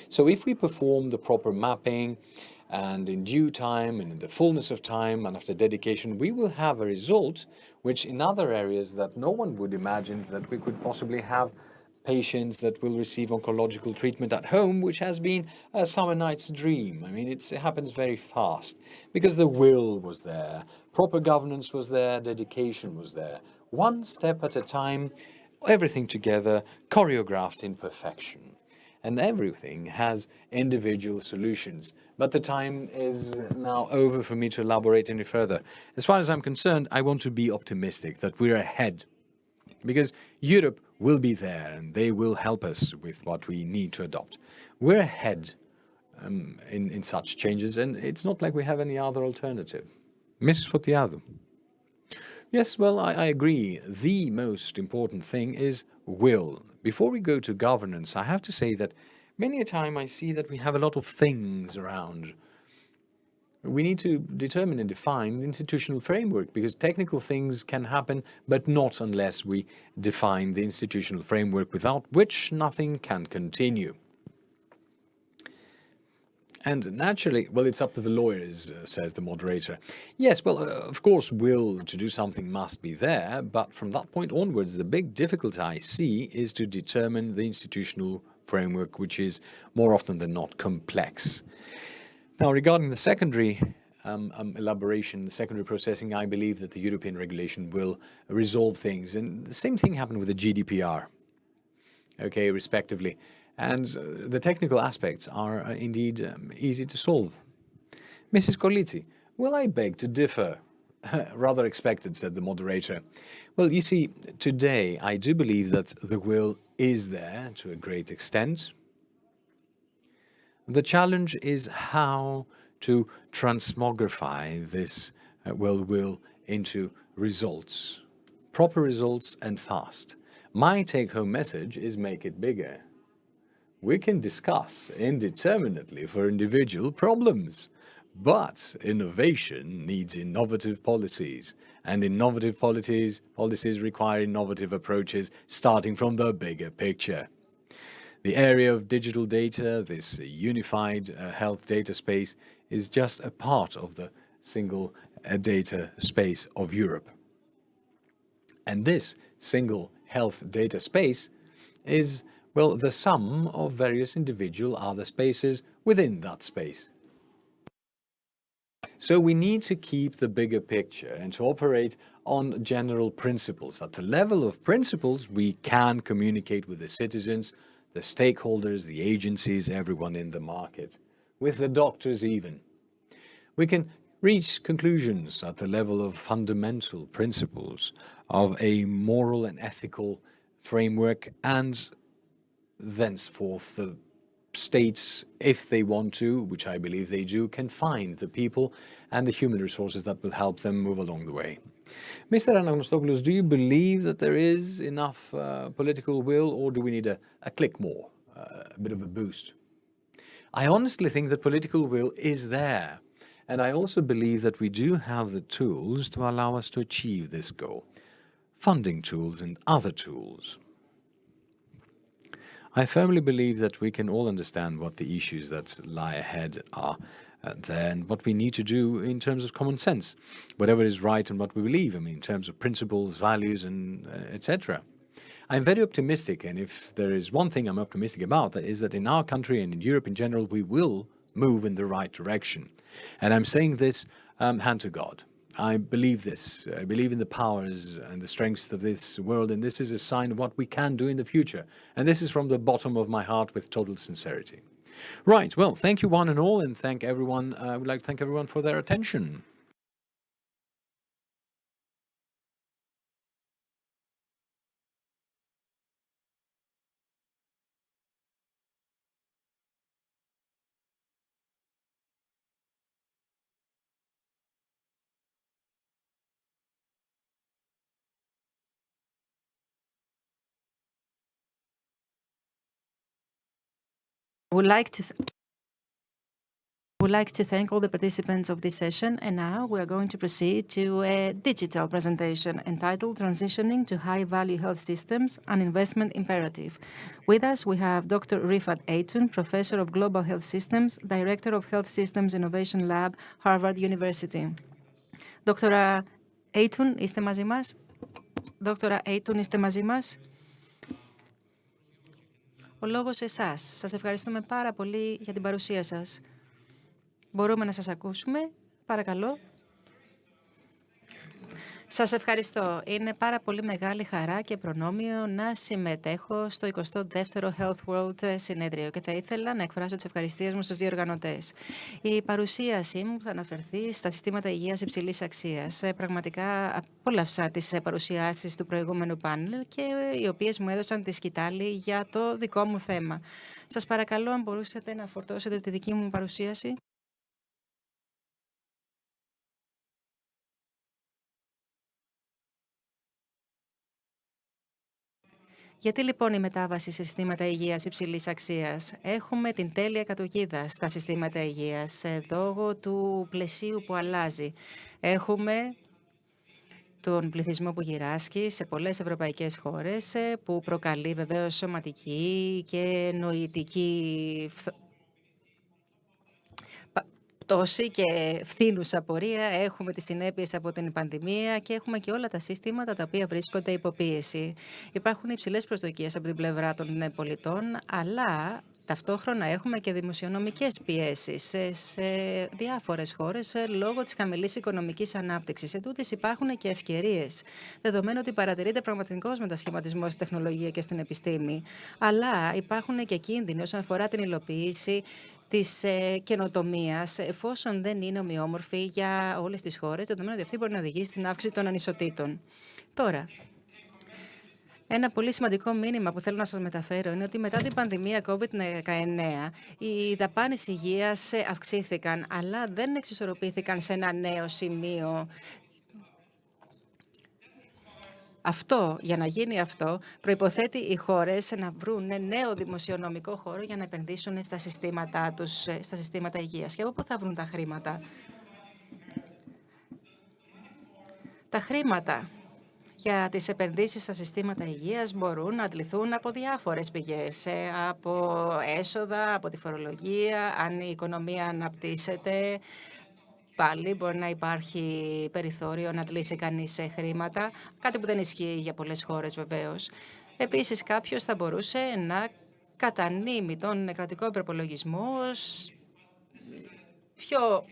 S4: So if we perform the proper mapping, and in due time and in the fullness of time and after dedication, we will have a result which in other areas that no one would imagine that we could possibly have patients that will receive oncological treatment at home, which has been a summer night's dream. I mean, it happens very fast because the will was there, proper governance was there, dedication was there. One step at a time, everything together, choreographed in perfection. And everything has individual solutions. But the time is now over for me to elaborate any further. As far as I'm concerned, I want to be optimistic that we're ahead. Because Europe will be there and they will help us with what we need to adopt. We're ahead in such changes, and it's not like we have any other alternative. Mrs. Fotiadou. Yes, well, I agree. The most important thing is will. Before we go to governance, I have to say that many a time I see that we have a lot of things around. We need to determine and define the institutional framework, because technical things can happen, but not unless we define the institutional framework, without which nothing can continue. And naturally, well, it's up to the lawyers, says the moderator. Yes, well, of course, will to do something must be there, but from that point onwards, the big difficulty I see is to determine the institutional framework, which is more often than not complex. Now, regarding the secondary elaboration, the secondary processing, I believe that the European regulation will resolve things. And the same thing happened with the GDPR, okay, respectively. And the technical aspects are indeed easy to solve. Mrs. Kolitsi, well, I beg to differ. Rather expected, said the moderator. Well, you see, today I do believe that the will is there to a great extent. The challenge is how to transmogrify this will into results, proper results and fast. My take-home message is make it bigger. We can discuss indeterminately for individual problems, but innovation needs innovative policies, and innovative policies require innovative approaches starting from the bigger picture. The area of digital data, this unified health data space, is just a part of the single data space of Europe. And this single health data space is, well, the sum of various individual other spaces within that space. So we need to keep the bigger picture and to operate on general principles. At the level of principles, we can communicate with the citizens, the stakeholders, the agencies, everyone in the market, with the doctors even. We can reach conclusions at the level of fundamental principles of a moral and ethical framework, and thenceforth the states, if they want to, which I believe they do, can find the people and the human resources that will help them move along the way. Mr. Anagnosopoulos, do you believe that there is enough political will, or do we need a click more, a bit of a boost? I honestly think that political will is there, and I also believe that we do have the tools to allow us to achieve this goal. Funding tools and other tools. I firmly believe that we can all understand what the issues that lie ahead are there and what we need to do in terms of common sense, whatever is right and what we believe, I mean, in terms of principles, values, and etc. I'm very optimistic, and if there is one thing I'm optimistic about, that is that in our country and in Europe in general, we will move in the right direction. And I'm saying this hand to God. I believe this. I believe in the powers and the strengths of this world, and this is a sign of what we can do in the future. And this is from the bottom of my heart with total sincerity. Right, well, thank you one and all, and thank everyone. I would like to thank everyone for their attention.
S3: I would like to thank all the participants of this session, and now we are going to proceed to a digital presentation entitled Transitioning to High-Value Health Systems, an Investment Imperative. With us, we have Dr. Rifat Aytoun, Professor of Global Health Systems, Director of Health Systems Innovation Lab, Harvard University. Dr. Aytoun, είστε μαζί μας? Dr. Aytoun, είστε μαζί μας? Ο λόγος εσάς. Σας ευχαριστούμε πάρα πολύ για την παρουσία σας. Μπορούμε να σας ακούσουμε, παρακαλώ. Σας ευχαριστώ. Είναι πάρα πολύ μεγάλη χαρά και προνόμιο να συμμετέχω στο 22ο Health World συνέδριο και θα ήθελα να εκφράσω τις ευχαριστίες μου στους διοργανωτές. Η παρουσίασή μου θα αναφερθεί στα συστήματα υγείας υψηλής αξίας. Πραγματικά απόλαυσα τις παρουσιάσεις του προηγούμενου πάνελ και οι οποίες μου έδωσαν τη σκητάλη για το δικό μου θέμα. Σας παρακαλώ αν μπορούσατε να φορτώσετε τη δική μου παρουσίαση. Γιατί λοιπόν η μετάβαση σε συστήματα υγείας υψηλής αξίας? Έχουμε την τέλεια κατοικίδα στα συστήματα υγείας, λόγω του πλαισίου που αλλάζει. Έχουμε τον πληθυσμό που γυράσκει σε πολλές ευρωπαϊκές χώρες, που προκαλεί βεβαίως σωματική και νοητική πτώση και φθήνουσα πορεία. Έχουμε τις συνέπειες από την πανδημία και έχουμε και όλα τα συστήματα τα οποία βρίσκονται υποπίεση. Υπάρχουν υψηλές προσδοκίες από την πλευρά των πολιτών, αλλά ταυτόχρονα έχουμε και δημοσιονομικές πιέσεις σε διάφορες χώρες λόγω της χαμηλής οικονομικής ανάπτυξης. Ετούτοις υπάρχουν και ευκαιρίες, δεδομένου ότι παρατηρείται πραγματικός μετασχηματισμός στην τεχνολογία και στην επιστήμη. Αλλά υπάρχουν και κίνδυνοι όσον αφορά την υλοποίηση της καινοτομίας, εφόσον δεν είναι ομοιόμορφη για όλες τις χώρες, δεδομένου ότι αυτή μπορεί να οδηγήσει στην αύξηση των ανισοτήτων. Τώρα, ένα πολύ σημαντικό μήνυμα που θέλω να σας μεταφέρω είναι ότι μετά την πανδημία COVID-19 οι δαπάνες υγείας αυξήθηκαν, αλλά δεν εξισορροπήθηκαν σε ένα νέο σημείο. Για να γίνει αυτό, προϋποθέτει οι χώρες να βρουν νέο δημοσιονομικό χώρο για να επενδύσουν στα συστήματά τους, στα συστήματα υγείας. Και από πού θα βρουν τα χρήματα? Τα χρήματα για τις επενδύσεις στα συστήματα υγείας μπορούν να αντληθούν από διάφορες πηγές, από έσοδα, από τη φορολογία, αν η οικονομία αναπτύσσεται. Πάλι μπορεί να υπάρχει περιθώριο να αντλήσει κανείς χρήματα, κάτι που δεν ισχύει για πολλές χώρες βεβαίως. Επίσης, κάποιος θα μπορούσε να κατανείμει τον κρατικό προπολογισμό πιο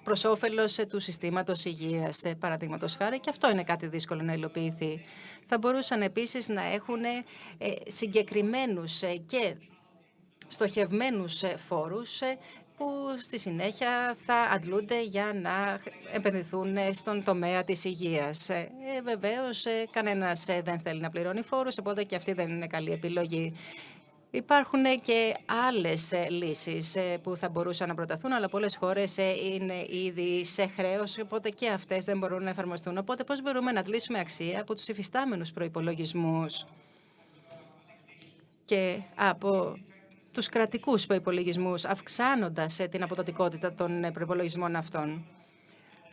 S3: προς όφελος του συστήματος υγείας, παραδείγματος χάρη, και αυτό είναι κάτι δύσκολο να υλοποιηθεί. Θα μπορούσαν επίσης να έχουν συγκεκριμένους και στοχευμένους φόρους που στη συνέχεια θα αντλούνται για να επενδυθούν στον τομέα της υγείας. Βεβαίως, κανένας δεν θέλει να πληρώνει φόρους, οπότε και αυτή δεν είναι καλή επιλογή. Υπάρχουν και άλλες λύσεις που θα μπορούσαν να προταθούν, αλλά πολλές χώρες είναι ήδη σε χρέος, οπότε και αυτές δεν μπορούν να εφαρμοστούν. Οπότε πώς μπορούμε να αντλήσουμε αξία από τους υφιστάμενους προϋπολογισμούς και από τους κρατικούς προϋπολογισμούς, αυξάνοντας την αποδοτικότητα των προϋπολογισμών αυτών?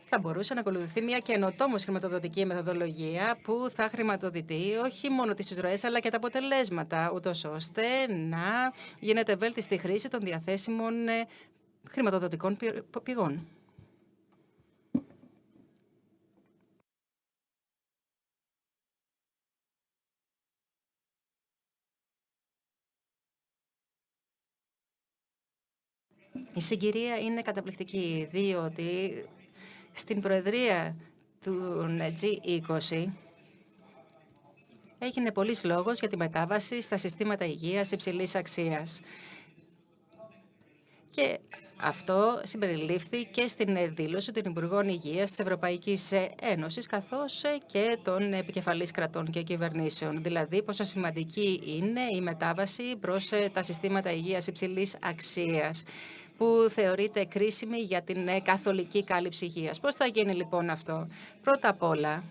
S3: Θα μπορούσε να ακολουθηθεί μια καινοτόμως χρηματοδοτική μεθοδολογία που θα χρηματοδοτεί όχι μόνο τις εισρωές αλλά και τα αποτελέσματα, ούτως ώστε να γίνεται βέλτιστη χρήση των διαθέσιμων χρηματοδοτικών πηγών. Η συγκυρία είναι καταπληκτική, διότι στην Προεδρία του G20 έγινε πολλής λόγος για τη μετάβαση στα συστήματα υγείας υψηλής αξίας. Και αυτό συμπεριλήφθη και στην δήλωση των Υπουργών Υγείας της Ευρωπαϊκής Ένωσης, καθώς και των επικεφαλής κρατών και κυβερνήσεων. Δηλαδή, πόσο σημαντική είναι η μετάβαση προς τα συστήματα υγείας υψηλής αξίας, που θεωρείται κρίσιμη για την καθολική κάλυψη υγείας. Πώς θα γίνει λοιπόν αυτό? Πρώτα απ' όλα,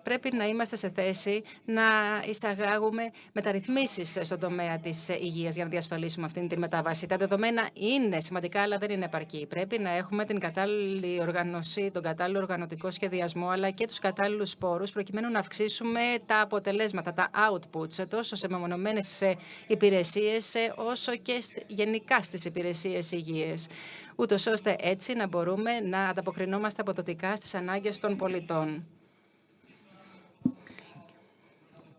S3: πρέπει να είμαστε σε θέση να εισαγάγουμε μεταρρυθμίσεις στον τομέα της υγείας για να διασφαλίσουμε αυτήν τη μετάβαση. Τα δεδομένα είναι σημαντικά, αλλά δεν είναι επαρκή. Πρέπει να έχουμε την κατάλληλη οργάνωση, τον κατάλληλο οργανωτικό σχεδιασμό, αλλά και τους κατάλληλους πόρους, προκειμένου να αυξήσουμε τα αποτελέσματα, τα outputs, τόσο σε μεμονωμένες υπηρεσίες, όσο και γενικά στις υπηρεσίες υγείας, ούτως ώστε έτσι να μπορούμε να ανταποκρινόμαστε αποδοτικά στις ανάγκες των πολιτών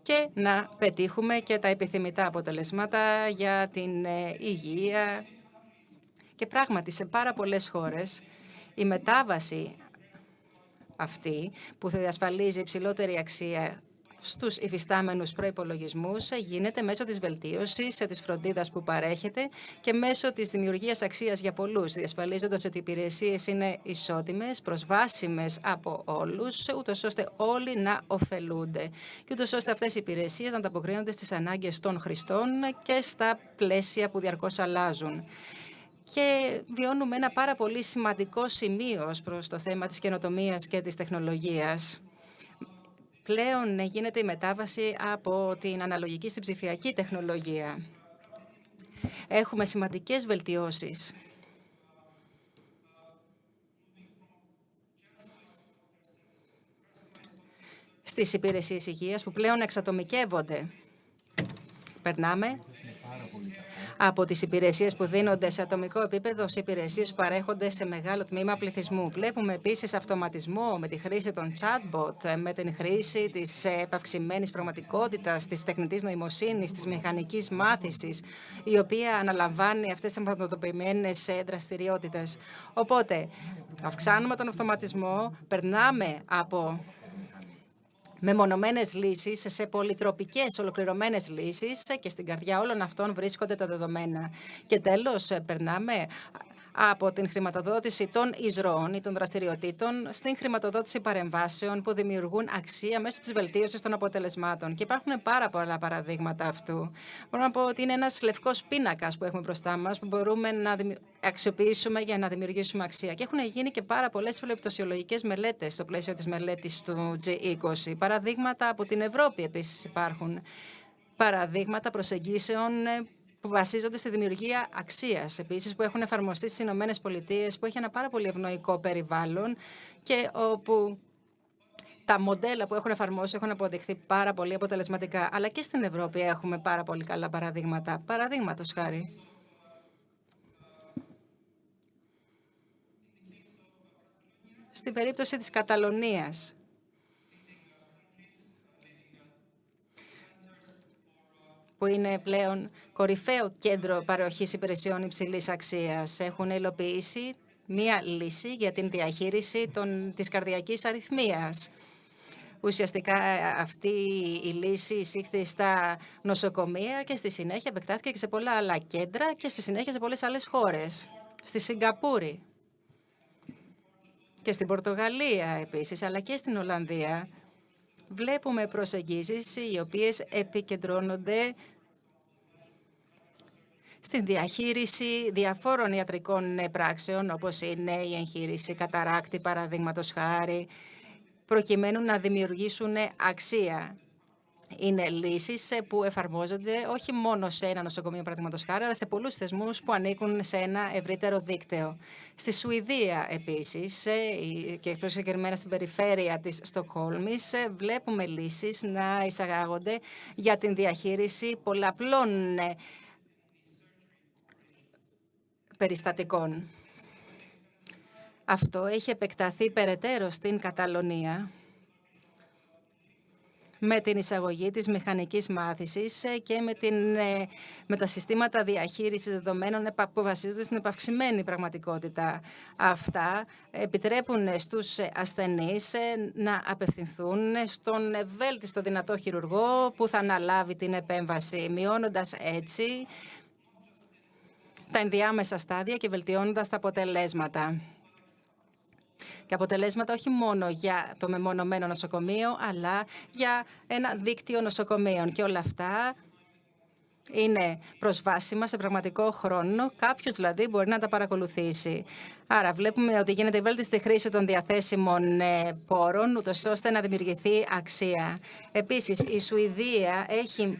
S3: και να πετύχουμε και τα επιθυμητά αποτελέσματα για την υγεία. Και πράγματι, σε πάρα πολλές χώρες η μετάβαση αυτή που θα διασφαλίζει υψηλότερη αξία στους υφιστάμενους προϋπολογισμούς γίνεται μέσω της βελτίωσης της φροντίδας που παρέχεται και μέσω της δημιουργίας αξίας για πολλούς, διασφαλίζοντας ότι οι υπηρεσίες είναι ισότιμες, προσβάσιμες από όλους, ούτως ώστε όλοι να ωφελούνται και ούτως ώστε αυτές οι υπηρεσίες να ανταποκρίνονται στις ανάγκες των χρηστών και στα πλαίσια που διαρκώς αλλάζουν. Και βιώνουμε ένα πάρα πολύ σημαντικό σημείο ως προς το θέμα της καινοτομίας και της τεχνολογίας. Πλέον γίνεται η μετάβαση από την αναλογική στην ψηφιακή τεχνολογία. Έχουμε σημαντικές βελτιώσεις στις υπηρεσίες υγείας που πλέον εξατομικεύονται. Περνάμε από τις υπηρεσίες που δίνονται σε ατομικό επίπεδο σε υπηρεσίες που παρέχονται σε μεγάλο τμήμα πληθυσμού. Βλέπουμε επίσης αυτοματισμό με τη χρήση των chatbot, με την χρήση της επαυξημένης πραγματικότητας, της τεχνητής νοημοσύνης, της μηχανικής μάθησης, η οποία αναλαμβάνει αυτές τις αυτοματοποιημένες δραστηριότητες. Οπότε, αυξάνουμε τον αυτοματισμό, περνάμε από μεμονωμένες λύσεις σε πολυτροπικές ολοκληρωμένες λύσεις και στην καρδιά όλων αυτών βρίσκονται τα δεδομένα. Και τέλος, περνάμε από την χρηματοδότηση των εισρώων ή των δραστηριοτήτων στην χρηματοδότηση παρεμβάσεων που δημιουργούν αξία μέσω της βελτίωσης των αποτελεσμάτων. Και υπάρχουν πάρα πολλά παραδείγματα αυτού. Μπορώ να πω ότι είναι ένας λευκός πίνακας που έχουμε μπροστά μας που μπορούμε να αξιοποιήσουμε για να δημιουργήσουμε αξία. Και έχουν γίνει και πάρα πολλές περιπτωσιολογικές μελέτες στο πλαίσιο της μελέτης του G20. Παραδείγματα από την Ευρώπη επίσης υπάρχουν. Παραδείγματα προσεγγίσεων που βασίζονται στη δημιουργία αξίας, επίσης που έχουν εφαρμοστεί στις Ηνωμένες Πολιτείες, που έχει ένα πάρα πολύ ευνοϊκό περιβάλλον και όπου τα μοντέλα που έχουν εφαρμόσει έχουν αποδειχθεί πάρα πολύ αποτελεσματικά. Αλλά και στην Ευρώπη έχουμε πάρα πολύ καλά παραδείγματα. Παραδείγματος χάρη, στην περίπτωση της Καταλωνίας, που είναι πλέον κορυφαίο κέντρο παροχής υπηρεσιών υψηλής αξίας, έχουν υλοποιήσει μία λύση για την διαχείριση της καρδιακής αρρυθμίας. Ουσιαστικά αυτή η λύση εισήχθη στα νοσοκομεία και στη συνέχεια επεκτάθηκε και σε πολλά άλλα κέντρα και στη συνέχεια σε πολλές άλλες χώρες. Στη Σιγκαπούρη και στην Πορτογαλία επίσης, αλλά και στην Ολλανδία. Βλέπουμε προσεγγίσεις οι οποίες επικεντρώνονται στην διαχείριση διαφόρων ιατρικών πράξεων, όπως είναι η εγχείρηση καταράκτη, παραδείγματος χάρη, προκειμένου να δημιουργήσουν αξία. Είναι λύσεις που εφαρμόζονται όχι μόνο σε ένα νοσοκομείο, παραδείγματος χάρη, αλλά σε πολλούς θεσμούς που ανήκουν σε ένα ευρύτερο δίκτυο. Στη Σουηδία, επίσης, και πιο συγκεκριμένα στην περιφέρεια της Στοκχόλμης, βλέπουμε λύσεις να εισαγάγονται για την διαχείριση πολλαπλών περιστατικών. Αυτό έχει επεκταθεί περαιτέρω στην Καταλωνία με την εισαγωγή της μηχανικής μάθησης και με τα συστήματα διαχείρισης δεδομένων που βασίζονται στην επαυξημένη πραγματικότητα. Αυτά επιτρέπουν στους ασθενείς να απευθυνθούν στον ευέλτιστο δυνατό χειρουργό που θα αναλάβει την επέμβαση, μειώνοντας έτσι τα ενδιάμεσα στάδια και βελτιώνοντας τα αποτελέσματα. Και αποτελέσματα όχι μόνο για το μεμονωμένο νοσοκομείο, αλλά για ένα δίκτυο νοσοκομείων. Και όλα αυτά είναι προσβάσιμα σε πραγματικό χρόνο. Κάποιος δηλαδή μπορεί να τα παρακολουθήσει. Άρα βλέπουμε ότι γίνεται η βέλτιστη χρήση των διαθέσιμων πόρων, ούτως ώστε να δημιουργηθεί αξία. Επίσης, η Σουηδία έχει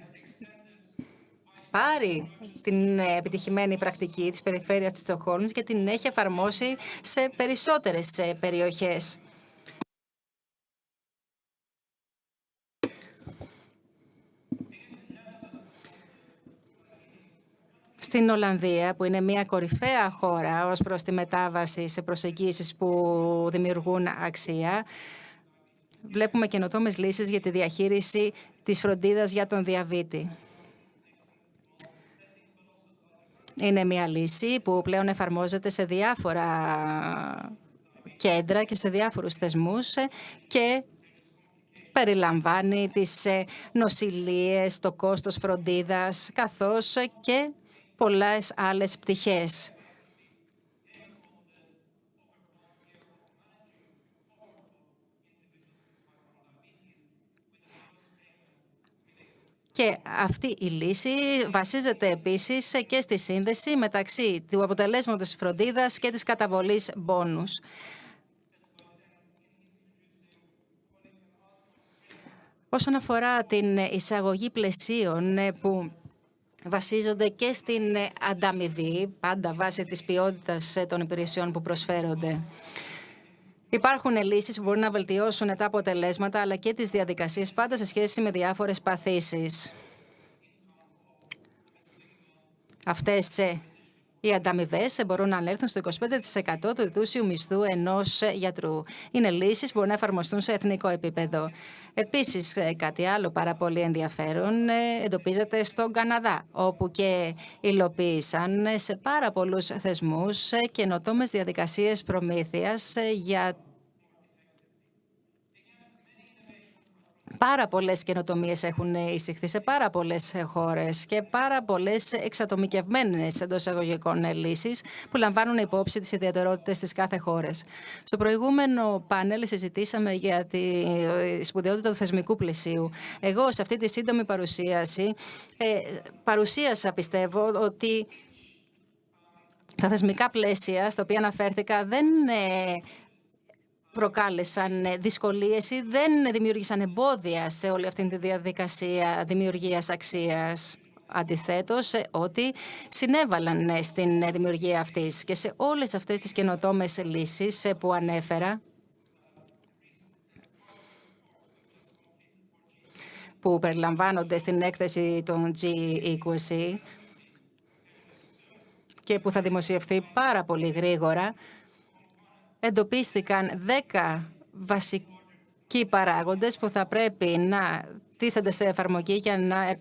S3: πάρει την επιτυχημένη πρακτική της περιφέρειας της Στοκχόλμης και την έχει εφαρμόσει σε περισσότερες περιοχές. Στην Ολλανδία, που είναι μια κορυφαία χώρα ως προς τη μετάβαση σε προσεγγίσεις που δημιουργούν αξία, βλέπουμε καινοτόμες λύσεις για τη διαχείριση της φροντίδας για τον διαβήτη. Είναι μια λύση που πλέον εφαρμόζεται σε διάφορα κέντρα και σε διάφορους θεσμούς και περιλαμβάνει τις νοσηλείες, το κόστος φροντίδας, καθώς και πολλές άλλες πτυχές. Και αυτή η λύση βασίζεται επίσης και στη σύνδεση μεταξύ του αποτελέσματος φροντίδας και της καταβολής μπόνους. Όσον αφορά την εισαγωγή πλαισίων που βασίζονται και στην ανταμοιβή, πάντα βάσει της ποιότητας των υπηρεσιών που προσφέρονται. Υπάρχουν λύσεις που μπορούν να βελτιώσουν τα αποτελέσματα, αλλά και τις διαδικασίες, πάντα σε σχέση με διάφορες παθήσεις. Αυτές οι ανταμοιβές μπορούν να ανέλθουν στο 25% του ετούσιου μισθού ενός γιατρού. Είναι λύσεις που μπορούν να εφαρμοστούν σε εθνικό επίπεδο. Επίσης, κάτι άλλο πάρα πολύ ενδιαφέρον εντοπίζεται στον Καναδά, όπου και υλοποίησαν σε πάρα πολλούς θεσμούς καινοτόμες διαδικασίες προμήθειας για πάρα πολλές καινοτομίες έχουν εισηχθεί σε πάρα πολλές χώρες και πάρα πολλές εξατομικευμένες εντός εισαγωγικών λύσεις που λαμβάνουν υπόψη τις ιδιαιτερότητες της κάθε χώρας. Στο προηγούμενο πάνελ συζητήσαμε για τη σπουδαιότητα του θεσμικού πλαισίου. Εγώ σε αυτή τη σύντομη παρουσίαση παρουσίασα, πιστεύω, ότι τα θεσμικά πλαίσια στα οποία αναφέρθηκα δεν προκάλεσαν δυσκολίες ή δεν δημιούργησαν εμπόδια σε όλη αυτή τη διαδικασία δημιουργίας αξίας. Αντιθέτως, ότι συνέβαλαν στην δημιουργία αυτής και σε όλες αυτές τις καινοτόμες λύσεις που ανέφερα, που περιλαμβάνονται στην έκθεση των G20 και που θα δημοσιευθεί πάρα πολύ γρήγορα, εντοπίστηκαν 10 βασικοί παράγοντες που θα πρέπει να τίθενται σε εφαρμογή για να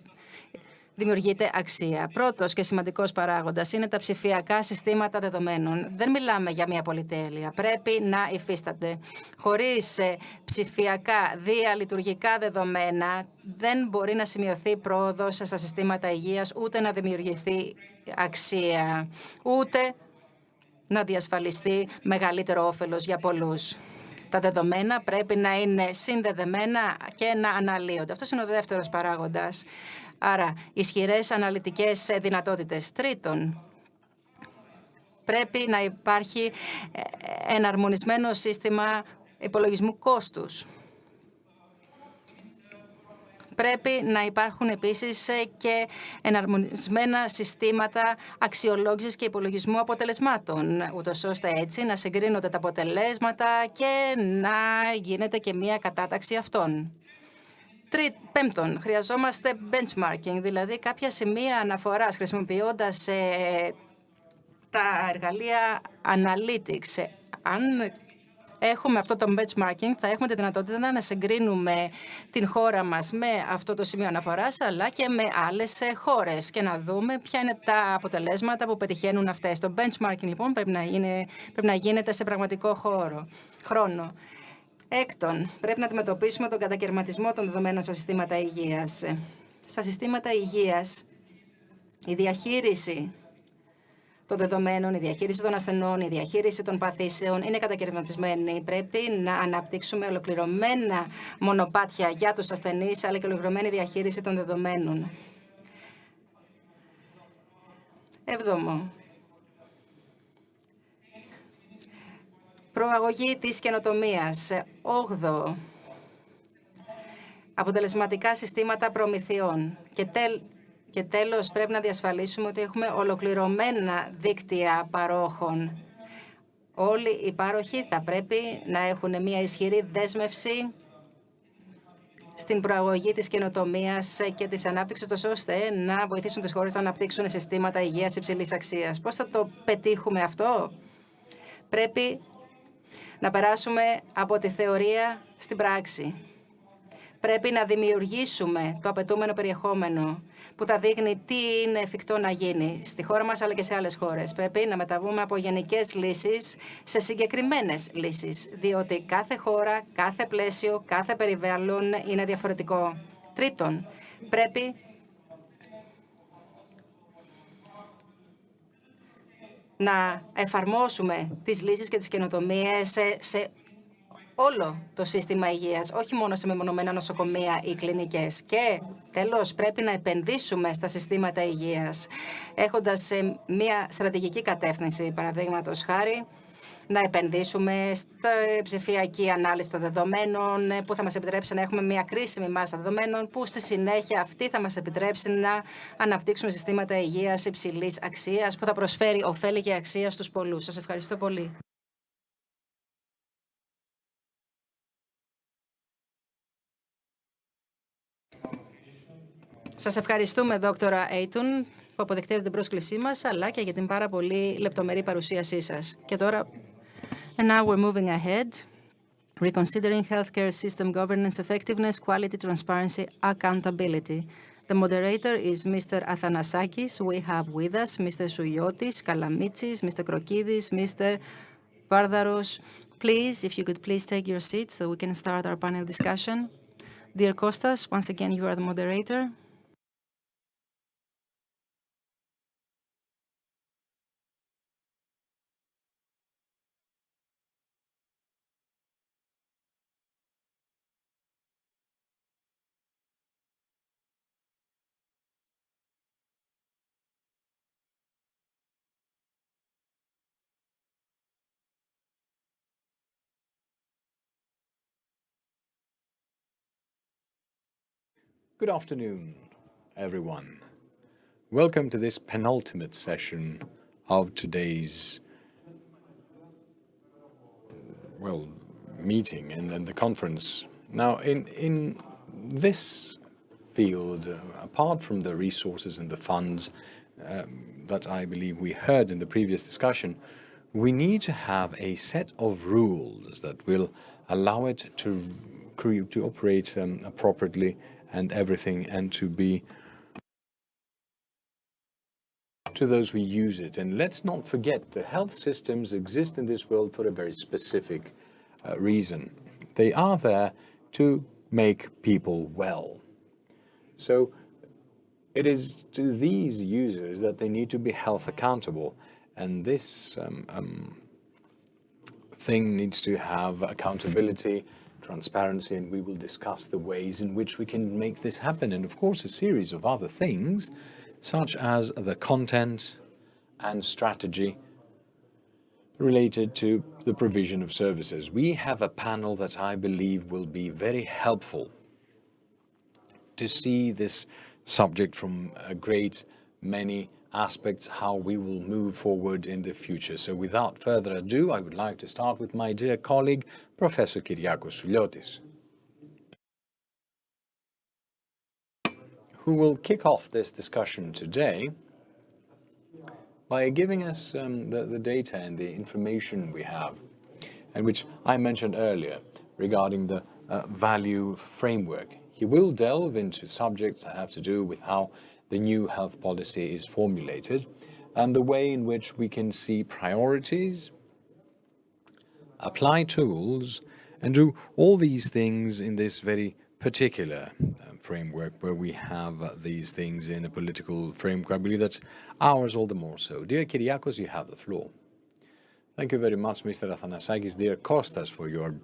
S3: δημιουργείται αξία. Πρώτος και σημαντικός παράγοντας είναι τα ψηφιακά συστήματα δεδομένων. Δεν μιλάμε για μια πολυτέλεια. Πρέπει να υφίστανται. Χωρίς ψηφιακά διαλειτουργικά δεδομένα δεν μπορεί να σημειωθεί πρόοδος στα συστήματα υγείας, ούτε να δημιουργηθεί αξία, ούτε να διασφαλιστεί μεγαλύτερο όφελος για πολλούς. Τα δεδομένα πρέπει να είναι συνδεδεμένα και να αναλύονται. Αυτός είναι ο δεύτερος παράγοντας. Άρα, ισχυρές αναλυτικές δυνατότητες. Τρίτον, πρέπει να υπάρχει εναρμονισμένο σύστημα υπολογισμού κόστους. Πρέπει να υπάρχουν επίσης και εναρμονισμένα συστήματα αξιολόγησης και υπολογισμού αποτελεσμάτων, ούτως ώστε έτσι να συγκρίνονται τα αποτελέσματα και να γίνεται και μία κατάταξη αυτών. Πέμπτον, χρειαζόμαστε benchmarking, δηλαδή κάποια σημεία αναφοράς χρησιμοποιώντας τα εργαλεία analytics. Αν έχουμε αυτό το benchmarking, θα έχουμε τη δυνατότητα να συγκρίνουμε την χώρα μας με αυτό το σημείο αναφοράς, αλλά και με άλλες χώρες και να δούμε ποια είναι τα αποτελέσματα που πετυχαίνουν αυτές. Το benchmarking, λοιπόν, πρέπει να γίνεται σε πραγματικό χρόνο. Έκτον, πρέπει να αντιμετωπίσουμε τον κατακαιρματισμό των δεδομένων στα συστήματα υγείας. Στα συστήματα υγείας, η διαχείριση των δεδομένων, η διαχείριση των ασθενών, η διαχείριση των παθήσεων είναι κατακαιρματισμένη. Πρέπει να αναπτύξουμε ολοκληρωμένα μονοπάτια για τους ασθενείς, αλλά και ολοκληρωμένη διαχείριση των δεδομένων. Έβδομο, προαγωγή της καινοτομίας. Όγδοο, αποτελεσματικά συστήματα προμηθειών. Και τέλος, πρέπει να διασφαλίσουμε ότι έχουμε ολοκληρωμένα δίκτυα παρόχων. Όλοι οι πάροχοι θα πρέπει να έχουν μια ισχυρή δέσμευση στην προαγωγή της καινοτομίας και της ανάπτυξης, ώστε να βοηθήσουν τις χώρες να αναπτύξουν συστήματα υγείας υψηλής αξίας. Πώς θα το πετύχουμε αυτό? Πρέπει να περάσουμε από τη θεωρία στην πράξη. Πρέπει να δημιουργήσουμε το απαιτούμενο περιεχόμενο που θα δείχνει τι είναι εφικτό να γίνει στη χώρα μας αλλά και σε άλλες χώρες. Πρέπει να μεταβούμε από γενικές λύσεις σε συγκεκριμένες λύσεις, διότι κάθε χώρα, κάθε πλαίσιο, κάθε περιβάλλον είναι διαφορετικό. Τρίτον, πρέπει να εφαρμόσουμε τις λύσεις και τις καινοτομίες σε όλο το σύστημα υγείας, όχι μόνο σε μεμονωμένα νοσοκομεία ή κλινικές. Και τέλος, πρέπει να επενδύσουμε στα συστήματα υγείας, έχοντας μια στρατηγική κατεύθυνση, παραδείγματος χάρη, να επενδύσουμε στη ψηφιακή ανάλυση των δεδομένων, που θα μας επιτρέψει να έχουμε μια κρίσιμη μάζα δεδομένων, που στη συνέχεια αυτή θα μας επιτρέψει να αναπτύξουμε συστήματα υγείας υψηλής αξίας, που θα προσφέρει ωφέλη και αξία στους πολλούς. Σας ευχαριστώ πολύ. Σας ευχαριστούμε, Δόκτωρα Έιτουν, που αποδεχτείτε την πρόσκλησή μας, αλλά και για την πάρα πολύ λεπτομερή παρουσίασή σας. Και τώρα, and now we're moving ahead, reconsidering healthcare system governance effectiveness, quality, transparency, accountability. The moderator is Mr. Athanasakis. We have with us Mr. Souiotis, Kalamitsis, Mr. Krokidis, Mr. Vardaros. Please, if you could please take your seats so we can start our panel discussion. Dear Kostas, once again, you are the moderator.
S4: Good afternoon, everyone. Welcome to this penultimate session of today's, meeting and the conference. Now, in this field, apart from the resources and the funds that I believe we heard in the previous discussion, we need to have a set of rules that will allow it to operate appropriately and everything, and to be to those who use it. And let's not forget, the health systems exist in this world for a very specific reason. They are there to make people well. So it is to these users that they need to be health accountable, and this thing needs to have accountability, transparency, and we will discuss the ways in which we can make this happen, and of course a series of other things, such as the content and strategy related to the provision of services. We have a panel that I believe will be very helpful to see this subject from a great many aspects, how we will move forward in the future. So without further ado, I would like to start with my dear colleague, Professor Kyriakos Souiotis, who will kick off this discussion today by giving us the data and the information we have, and which I mentioned earlier regarding the value framework. He will delve into subjects that have to do with how the new health policy is formulated and the way in which we can see priorities, apply tools, and do all these things in this very particular framework where we have these things in a political framework. I believe that's ours all the more so. Dear Kyriakos, you have the floor. Thank you very much, Mr. Athanasakis. Dear Kostas, for your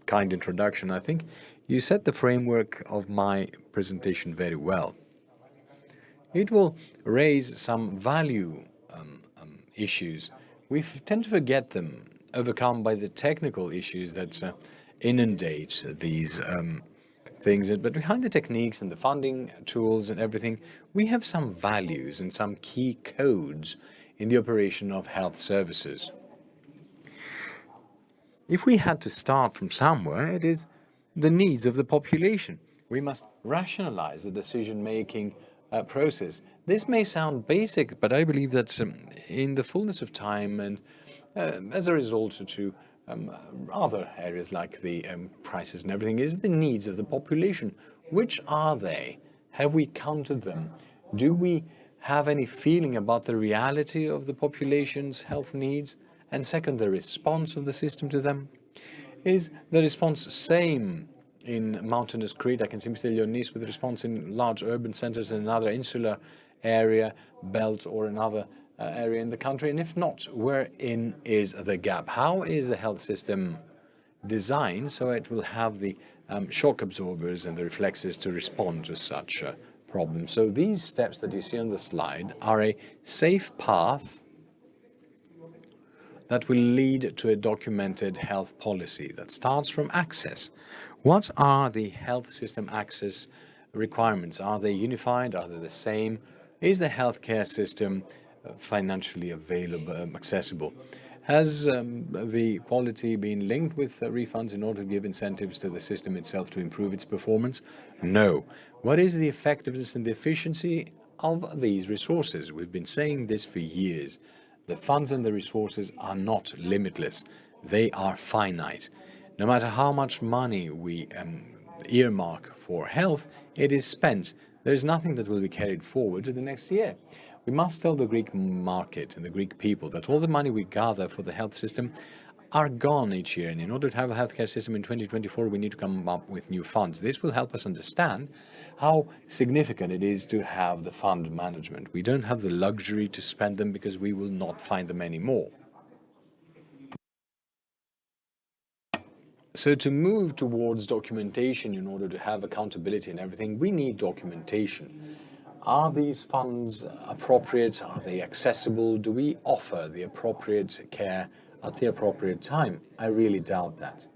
S4: kind introduction. I think you set the framework of my presentation very well. It will raise some value issues. We tend to forget them, overcome by the technical issues that inundate these things. But behind the techniques and the funding tools and everything, we have some values and some key codes in the operation of health services. If we had to start from somewhere, it is the needs of the population. We must rationalize the decision-making process. This may sound basic, but I believe that in the fullness of time and as a result to other areas like the prices and everything, is the needs of the population. Which are they? Have we counted them? Do we have any feeling about the reality of the population's health needs? And second, the response of the system to them? Is the response same in mountainous Crete, I can see Mr. Leonis, with response in large urban centers in another insular area, belt, or another area in the country? And if not, wherein is the gap? How is the health system designed so it will have the shock absorbers and the reflexes to respond to such problems? So these steps that you see on the slide are a safe path that will lead to a documented health policy that starts from access. What are the health system access requirements? Are they unified? Are they the same? Is the healthcare system financially available, accessible? Has the quality been linked with refunds in order to give incentives to the system itself to improve its performance? No. What is the effectiveness and the efficiency of these resources? We've been saying this for years. The funds and the resources are not limitless. They are finite. No matter how much money we earmark for health, it is spent. There is nothing that will be carried forward to the next year. We must tell the Greek market and the Greek people that all the money we gather for the health system are gone each year. And in order to have a healthcare system in 2024, we need to come up with new funds. This will help us understand how significant it is to have the fund management. We don't have the luxury to spend them because we will not find them anymore. So to move towards documentation in order to have accountability and everything, we need documentation. Are these funds appropriate? Are they accessible? Do we offer the appropriate care at the appropriate time? I really doubt that.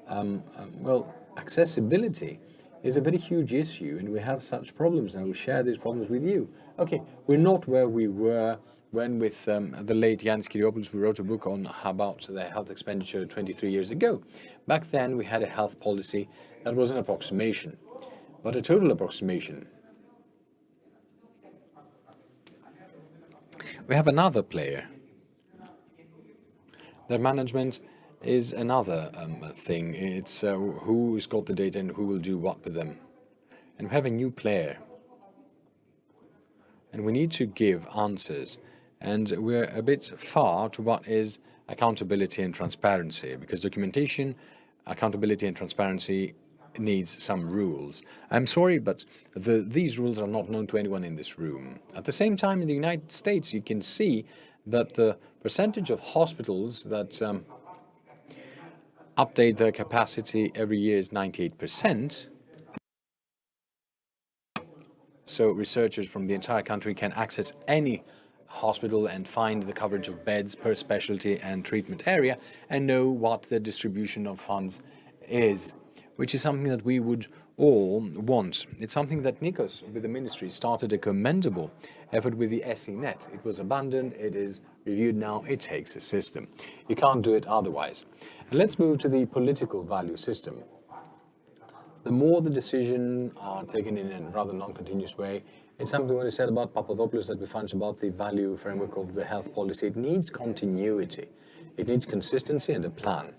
S4: Well, accessibility is a very huge issue, and we have such problems, and I will share these problems with you. Okay, we're not where we were when with the late Yanis Kyriopoulos, we wrote a book on about the health expenditure 23 years ago. Back then, we had a health policy that was an approximation, but a total approximation. We have another player. Their management is another thing. It's who's got the data and who will do what with them. And we have a new player. And we need to give answers. And we're a bit far to what is accountability and transparency, because documentation, accountability and transparency needs some rules. I'm sorry, but these rules are not known to anyone in this room. At the same time, in the United States, you can see that the percentage of hospitals that update their capacity every year is 98%. So researchers from the entire country can access any hospital and find the coverage of beds per specialty and treatment area and know what the distribution of funds is, which is something that we would all want. It's something that Nikos, with the ministry, started a commendable effort with the SENet. It was abandoned, it is reviewed now, it takes a system. You can't do it otherwise. And let's move to the political value system. The more the decisions are taken in a rather non-continuous way, it's something what you said about Papadopoulos that we find about the value framework of the health policy. It needs continuity. It needs consistency and a plan.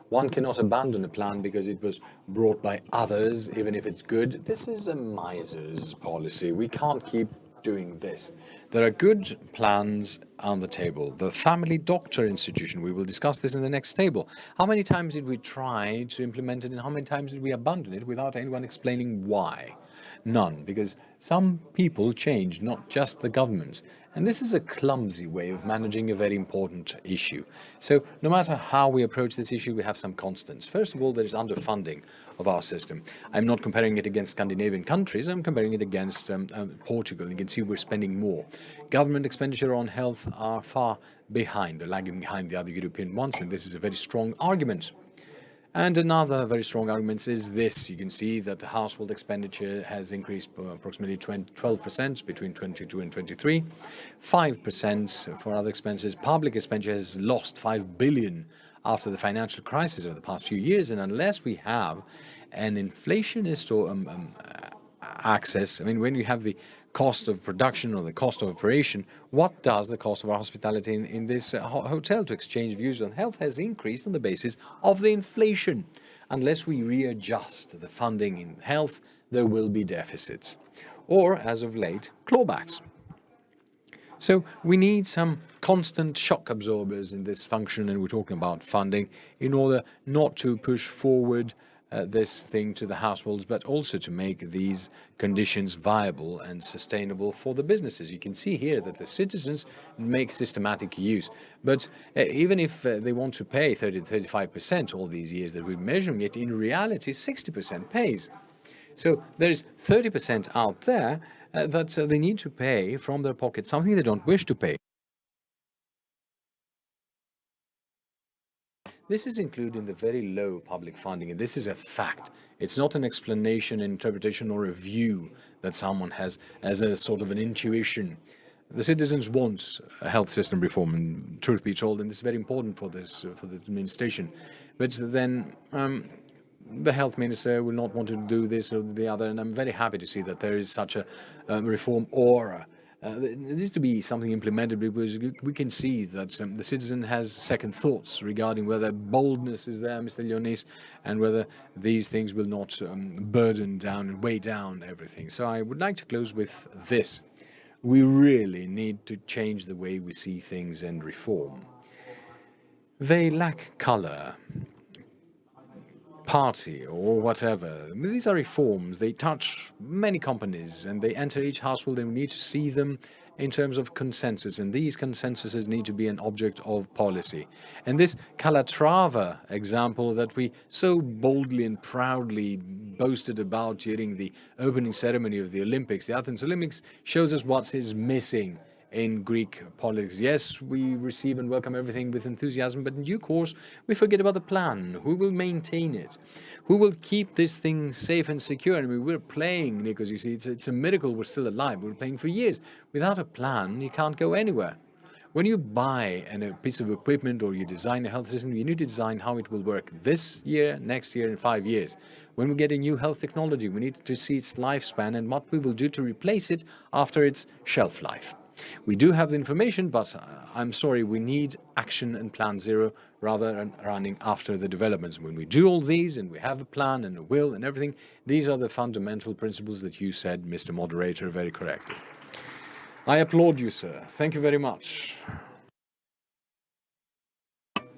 S4: One cannot abandon a plan because it was brought by others, even if it's good. This is a miser's policy. We can't keep doing this. There are good plans on the table. The family doctor institution, we will discuss this in the next table. How many times did we try to implement it and how many times did we abandon it without anyone explaining why? None, because some people change, not just the governments. And this is a clumsy way of managing a very important issue. So no matter how we approach this issue, we have some constants. First of all, there is underfunding of our system. I'm not comparing it against Scandinavian countries, I'm comparing it against Portugal. You can see we're spending more. Government expenditure on health are far behind. They're lagging behind the other European ones, and this is a very strong argument. And another very strong argument is this. You can see that the household expenditure has increased approximately 12% between 22 and 23, 5% for other expenses. Public expenditure has lost 5 billion after the financial crisis over the past few years. And unless we have an inflationist or access, I mean, when you have the cost of production or the cost of operation, what does the cost of our hospitality in this hotel to exchange views on health has increased on the basis of the inflation. Unless we readjust the funding in health, there will be deficits. Or, as of late, clawbacks. So we need some constant shock absorbers in this function, and we're talking about funding, in order not to push forward this thing to the households, but also to make these conditions viable and sustainable for the businesses. You can see here that the citizens make systematic use. But even if they want to pay 30 to 35% all these years that we're measuring it, in reality 60% pays. So there's 30% out there that they need to pay from their pocket, something they don't wish to pay. This is included in the very low public funding, and this is a fact. It's not an explanation, interpretation, or a view that someone has as a sort of an intuition. The citizens want a health system reform, and truth be told, and this is very important for this for the administration. But then the health minister will not want to do this or the other, and I'm very happy to see that there is such a reform aura. There needs to be something implemented, because we can see that the citizen has second thoughts regarding whether boldness is there, Mr. Leonis, and whether these things will not burden down and weigh down everything. So I would like to close with this. We really need to change the way we see things and reform. They lack color, party, or whatever. These are reforms. They touch many companies and they enter each household, and we need to see them in terms of consensus, and these consensuses need to be an object of policy. And this Calatrava example that we so boldly and proudly boasted about during the opening ceremony of the Olympics, the Athens Olympics, shows us what is missing in Greek politics. Yes, we receive and welcome everything with enthusiasm, but in due course, we forget about the plan. Who will maintain it? Who will keep this thing safe and secure? And we're playing, Nikos, you see, it's a miracle we're still alive. We're playing for years. Without a plan, you can't go anywhere. When you buy a piece of equipment or you design a health system, you need to design how it will work this year, next year, and 5 years. When we get a new health technology, we need to see its lifespan and what we will do to replace it after its shelf life. We do have the information, but I'm sorry, we need action and plan zero rather than running after the developments. When we do all these and we have a plan and a will and everything, these are the fundamental principles that you said, Mr. Moderator, very correctly. I applaud you, sir. Thank you very much.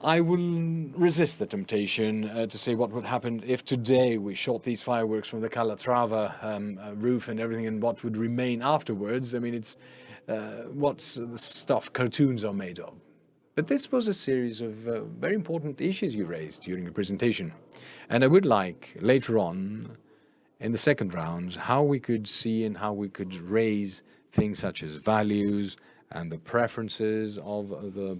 S4: I will resist the temptation to say what would happen if today we shot these fireworks from the Calatrava roof and everything, and what would remain afterwards. I mean, it's what the stuff cartoons are made of. But this was a series of very important issues you raised during the presentation. And I would like, later on, in the second round, how we could see and how we could raise things such as values and the preferences of the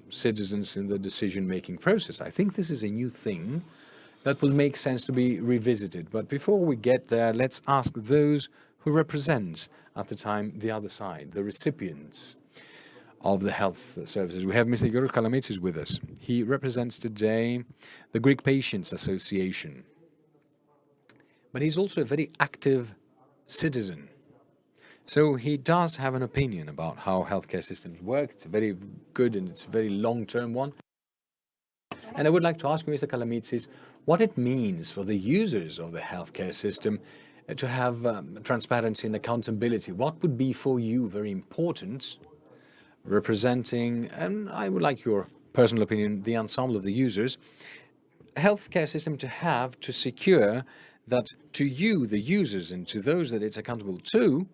S4: citizens in the decision-making process. I think this is a new thing that will make sense to be revisited. But before we get there, let's ask those who represent at the time the other side, the recipients of the health services. We have Mr. George Kalamitsis with us. He represents today the Greek Patients Association. But he's also a very active citizen. So he does have an opinion about how healthcare systems work. It's a very good and it's a very long-term one. And I would like to ask you, Mr. Kalamitsis, what it means for the users of the healthcare system to have transparency and accountability. What would be for you very important, representing, and I would like your personal opinion, the ensemble of the users, a healthcare system to have to secure that to you, the users, and to those that it's accountable to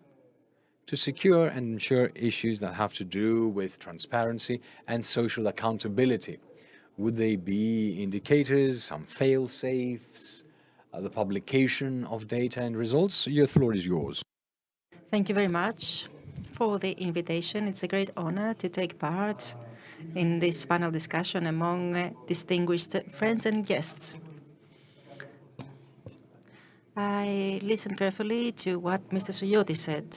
S4: secure and ensure issues that have to do with transparency and social accountability. Would they be indicators, some fail-safes, the publication of data and results? Your floor is yours.
S3: Thank you very much for the invitation. It's a great honor to take part in this panel discussion among distinguished friends and guests. I listened carefully to what Mr. Soyoti said.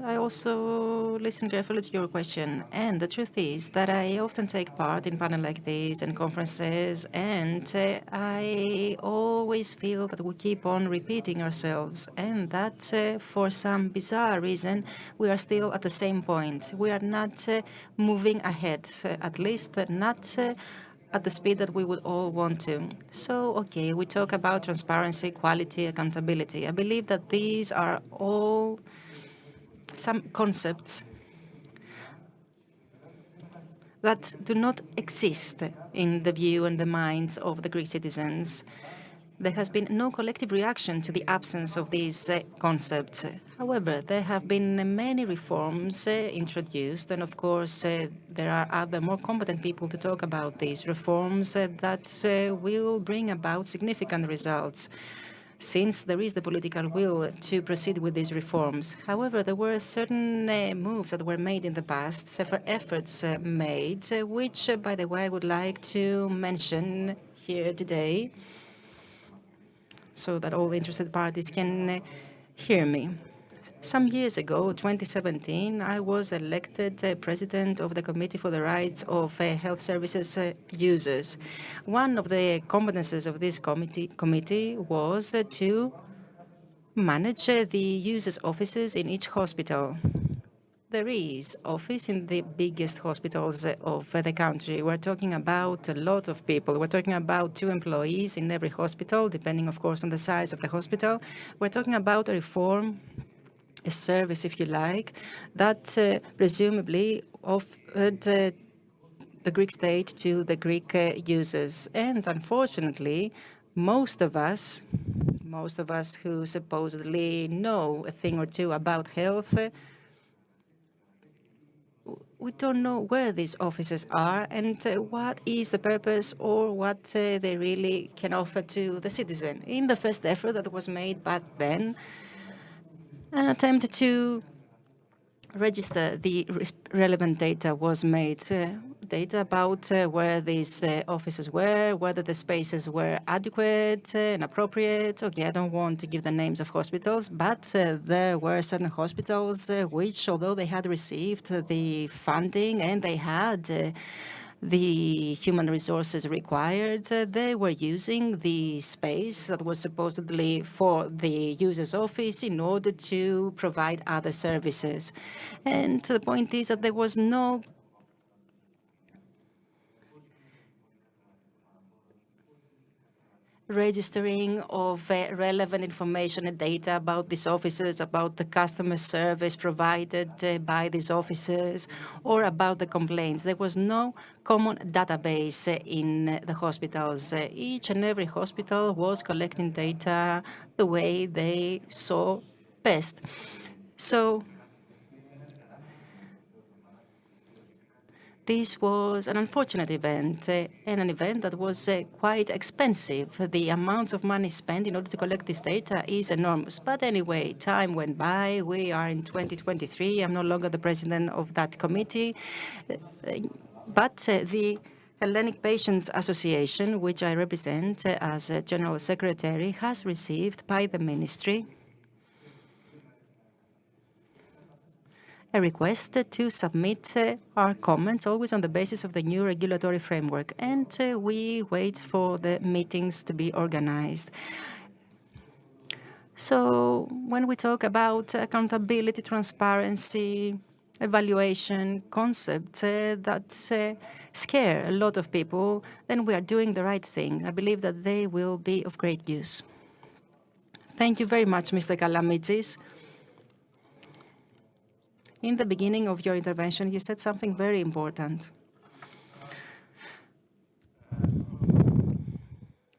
S3: I also listened carefully to your question. And the truth is that I often take part in panels like this and conferences, and I always feel that we keep on repeating ourselves, and that for some bizarre reason, we are still at the same point. We are not moving ahead, at least not at the speed that we would all want to. So, okay, we talk about transparency, quality, accountability. I believe that these are all some concepts that do not exist in the view and the minds of the Greek citizens. There has been no collective reaction to the absence of these concepts. However, there have been many reforms introduced, and of course, there are other more competent people to talk about these reforms that will bring about significant results, since there is the political will to proceed with these reforms. However, there were certain moves that were made in the past, several efforts made, which, by the way, I would like to mention here today, so that all the interested parties can hear me. Some years ago, 2017, I was elected president of the Committee for the Rights of Health Services Users. One of the competences of this committee was to manage the users' offices in each hospital. There is office in the biggest hospitals of the country. We're talking about a lot of people. We're talking about 2 employees in every hospital, depending, of course, on the size of the hospital. We're talking about a reform, a service, if you like, that presumably offered the Greek state to the Greek users. And unfortunately, most of us who supposedly know a thing or two about health, we don't know where these offices are and what is the purpose or what they really can offer to the citizen. In the first effort that was made back then, an attempt to register the relevant data was made. Data about where these offices were, whether the spaces were adequate and appropriate. Okay, I don't want to give the names of hospitals, but there were certain hospitals which, although they had received the funding and they had the human resources required, they were using the space that was supposedly for the user's office in order to provide other services. And the point is that there was no registering of relevant information and data about these offices, about the customer service provided by these offices, or about the complaints. There was no common database in the hospitals. Each and every hospital was collecting data the way they saw best. So this was an unfortunate event, and an event that was quite expensive. The amounts of money spent in order to collect this data is enormous. But anyway, time went by. We are in 2023. I'm no longer the president of that committee. But the Hellenic Patients Association, which I represent as a general secretary, has received by the ministry a request to submit our comments, always on the basis of the new regulatory framework. And we wait for the meetings to be organized. So when we talk about accountability, transparency, evaluation concepts that scare a lot of people, then we are doing the right thing. I believe that they will be of great use. Thank you very much, Mr. Kalamitsis. In the beginning of your intervention, you said something very important.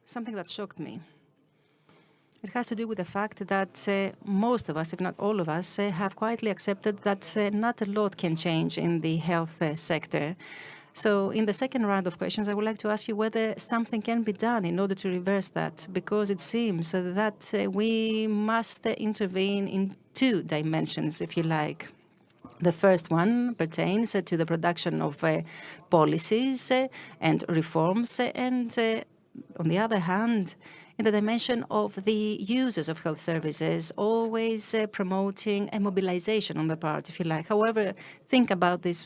S3: Something that shocked me. It has to do with the fact that most of us, if not all of us, have quietly accepted that not a lot can change in the health sector. So in the second round of questions, I would like to ask you whether something can be done in order to reverse that, because it seems that we must intervene in 2 dimensions, if you like. The first one pertains to the production of policies and reforms, and on the other hand, in the dimension of the users of health services, always promoting a mobilization on the part, if you like. However, think about these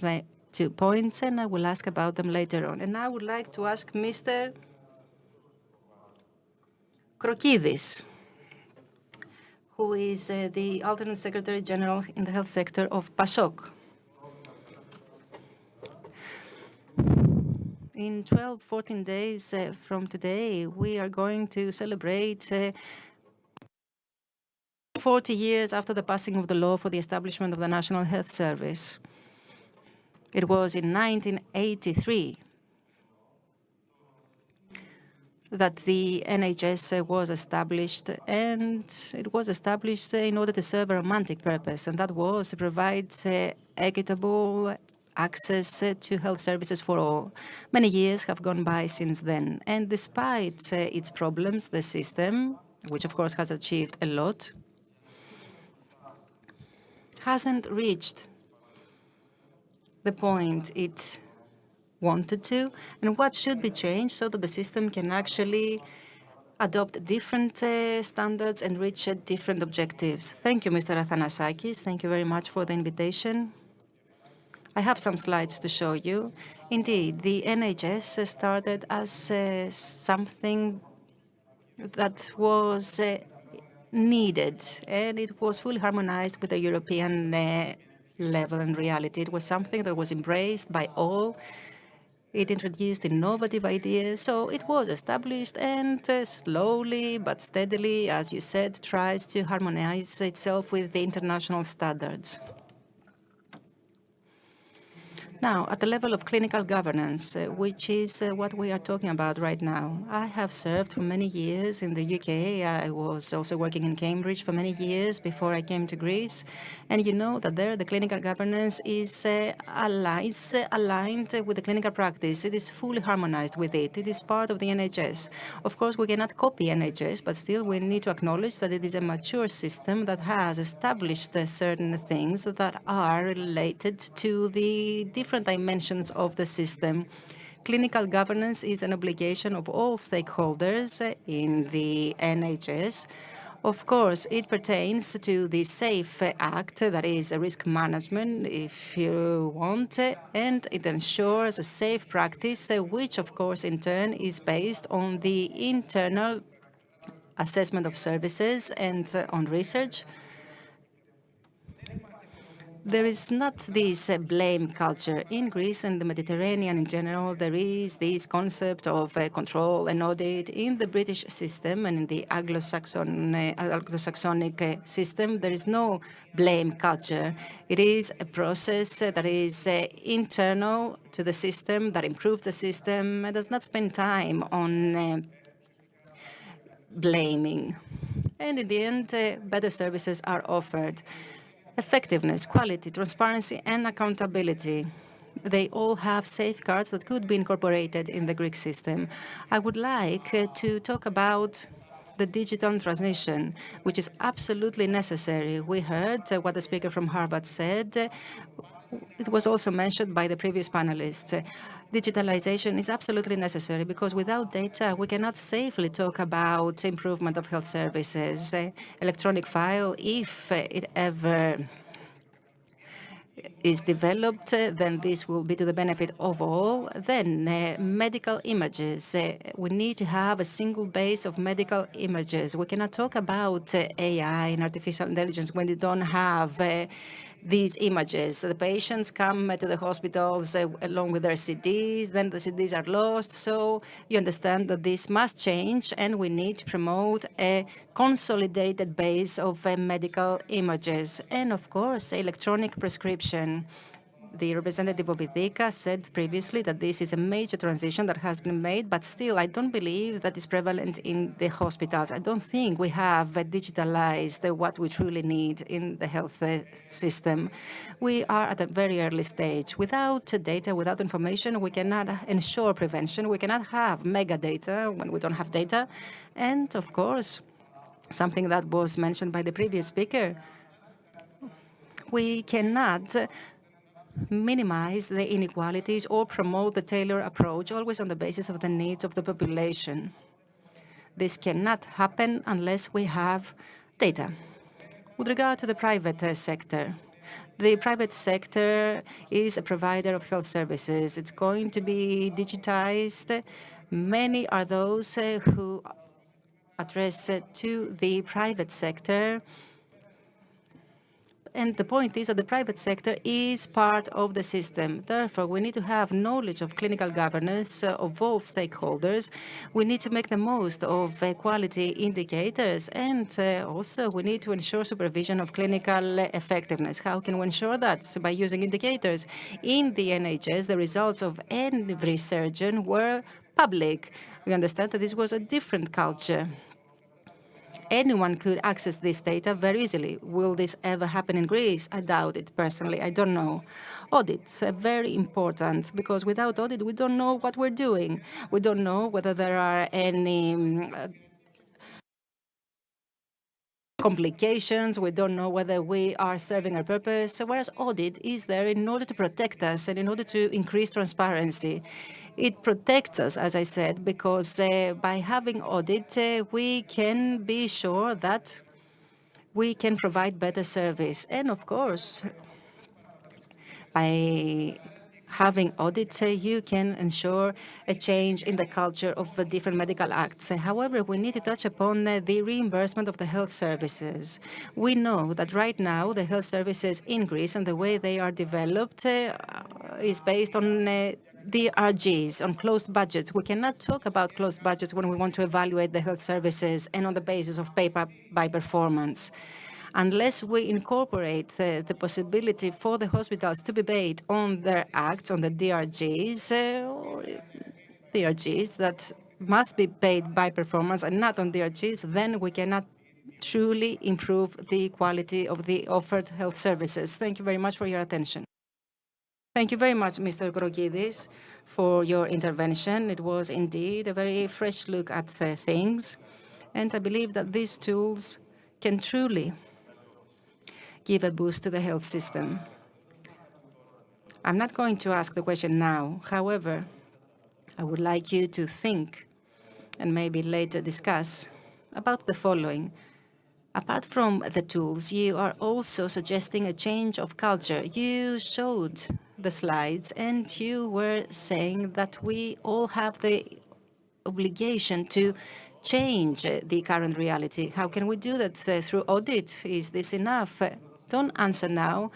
S3: 2 points, and I will ask about them later on. And I would like to ask Mr. Krokidis, who is the alternate Secretary General in the health sector of PASOK. In 12, 14 days from today, we are going to celebrate 40 years after the passing of the law for the establishment of the National Health Service. It was in 1983 that the NHS was established, and it was established in order to serve a romantic purpose, and that was to provide equitable access to health services for all. Many years have gone by since then, and despite its problems, the system, which of course has achieved a lot, hasn't reached the point it wanted to, and what should be changed so that the system can actually adopt different standards and reach different objectives. Thank you, Mr. Athanasakis. Thank you very much for the invitation. I have some slides to show you. Indeed, the NHS started as something that was needed, and it was fully harmonized with the European level and reality. It was something that was embraced by all. It introduced innovative ideas, so it was established and slowly but steadily, as you said, tries to harmonize itself with the international standards. Now, at the level of clinical governance, which is what we are talking about right now, I have served for many years in the UK. I was also working in Cambridge for many years before I came to Greece. And you know that there the clinical governance is aligned with the clinical practice. It is fully harmonized with it. It is part of the NHS. Of course, we cannot copy NHS, but still we need to acknowledge that it is a mature system that has established certain things that are related to the different dimensions of the system. Clinical governance is an obligation of all stakeholders in the NHS. Of course, it pertains to the SAFE Act, that is risk management, if you want, and it ensures a safe practice, which, of course, in turn is based on the internal assessment of services and on research. There is not this blame culture. In Greece and the Mediterranean in general, there is this concept of control and audit. In the British system and in the Anglo-Saxonic system, there is no blame culture. It is a process that is internal to the system, that improves the system, and does not spend time on blaming. And in the end, better services are offered. Effectiveness, quality, transparency, and accountability. They all have safeguards that could be incorporated in the Greek system. I would like to talk about the digital transition, which is absolutely necessary. We heard what the speaker from Harvard said. It was also mentioned by the previous panelists. Digitalization is absolutely necessary because without data, we cannot safely talk about improvement of health services. Electronic file, if it ever is developed, then this will be to the benefit of all. Then medical images. We need to have a single base of medical images. We cannot talk about AI and artificial intelligence when you don't have these images. The patients come to the hospitals along with their CDs, then the CDs are lost. So you understand that this must change, and we need to promote a consolidated base of medical images. And of course, electronic prescription. The representative of IDICA said previously that this is a major transition that has been made, but still I don't believe that is prevalent in the hospitals. I don't think we have digitalized what we truly need in the health system. We are at a very early stage. Without data, without information, we cannot ensure prevention. We cannot have mega data when we don't have data. And of course, something that was mentioned by the previous speaker, we cannot minimize the inequalities or promote the tailored approach, always on the basis of the needs of the population. This cannot happen unless we have data. With regard to the private sector, the private sector is a provider of health services. It's going to be digitized. Many are those who address to the private sector. And the point is that the private sector is part of the system. Therefore, we need to have knowledge of clinical governance of all stakeholders. We need to make the most of quality indicators. And also, we need to ensure supervision of clinical effectiveness. How can we ensure that? So by using indicators. In the NHS, the results of every surgeon were public. We understand that this was a different culture. Anyone could access this data very easily. Will this ever happen in Greece? I doubt it, personally. I don't know. Audits are very important, because without audit, we don't know what we're doing. We don't know whether there are any complications. We don't know whether we are serving our purpose. So whereas audit is there in order to protect us and in order to increase transparency. It protects us, as I said, because by having audit, we can be sure that we can provide better service. And of course, by having audits, you can ensure a change in the culture of the different medical acts. However, we need to touch upon the reimbursement of the health services. We know that right now the health services in Greece and the way they are developed is based on DRGs, on closed budgets. We cannot talk about closed budgets when we want to evaluate the health services and on the basis of pay by performance. Unless we incorporate the possibility for the hospitals to be paid on their acts, on the DRGs, or DRGs that must be paid by performance and not on DRGs, then we cannot truly improve the quality of the offered health services. Thank you very much for your attention. Thank you very much, Mr. Grogidis, for your intervention. It was indeed a very fresh look at things, and I believe that these tools can truly give a boost to the health system. I'm not going to ask the question now. However, I would like you to think and maybe later discuss about the following. Apart from the tools, you are also suggesting a change of culture. You showed the slides and you were saying that we all have the obligation to change the current reality. How can we do that? Through audit? Is this enough? Don't answer now.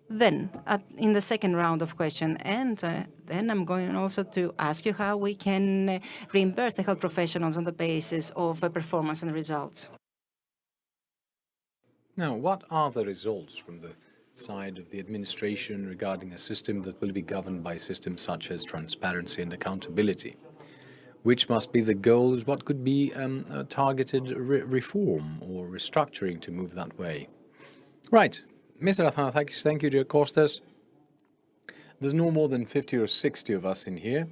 S3: Then, in the second round of questions, and then I'm going also to ask you how we can reimburse the health professionals on the basis of performance and results.
S4: Now, what are the results from the side of the administration regarding a system that will be governed by systems such as transparency and accountability? Which must be the goals? What could be a targeted reform or restructuring to move that way? Right. Mr. Athanasakis, thank you, dear Kostas. There's no more than 50 or 60 of us in here,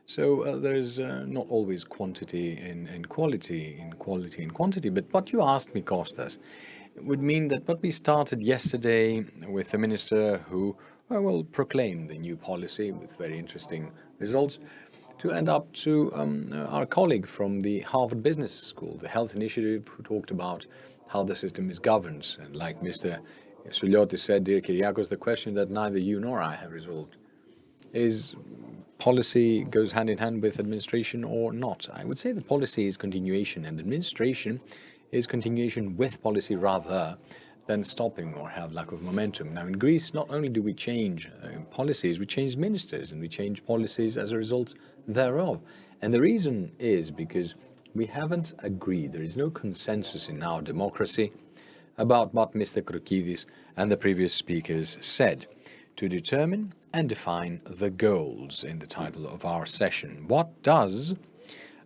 S4: so there's not always quantity in quality, but what you asked me, Kostas, would mean that what we started yesterday with the minister who, well, proclaimed the new policy with very interesting results, to end up to our colleague from the Harvard Business School, the Health Initiative, who talked about how the system is governed. And like Mr. Souliotis said, dear Kyriakos, the question that neither you nor I have resolved is policy goes hand in hand with administration or not. I would say that policy is continuation and administration is continuation with policy rather than stopping or have lack of momentum. Now in Greece, not only do we change policies, we change ministers and we change policies as a result thereof. And the reason is because we haven't agreed, there is no consensus in our democracy about what Mr. Krokidis and the previous speakers said to determine and define the goals in the title of our session. What does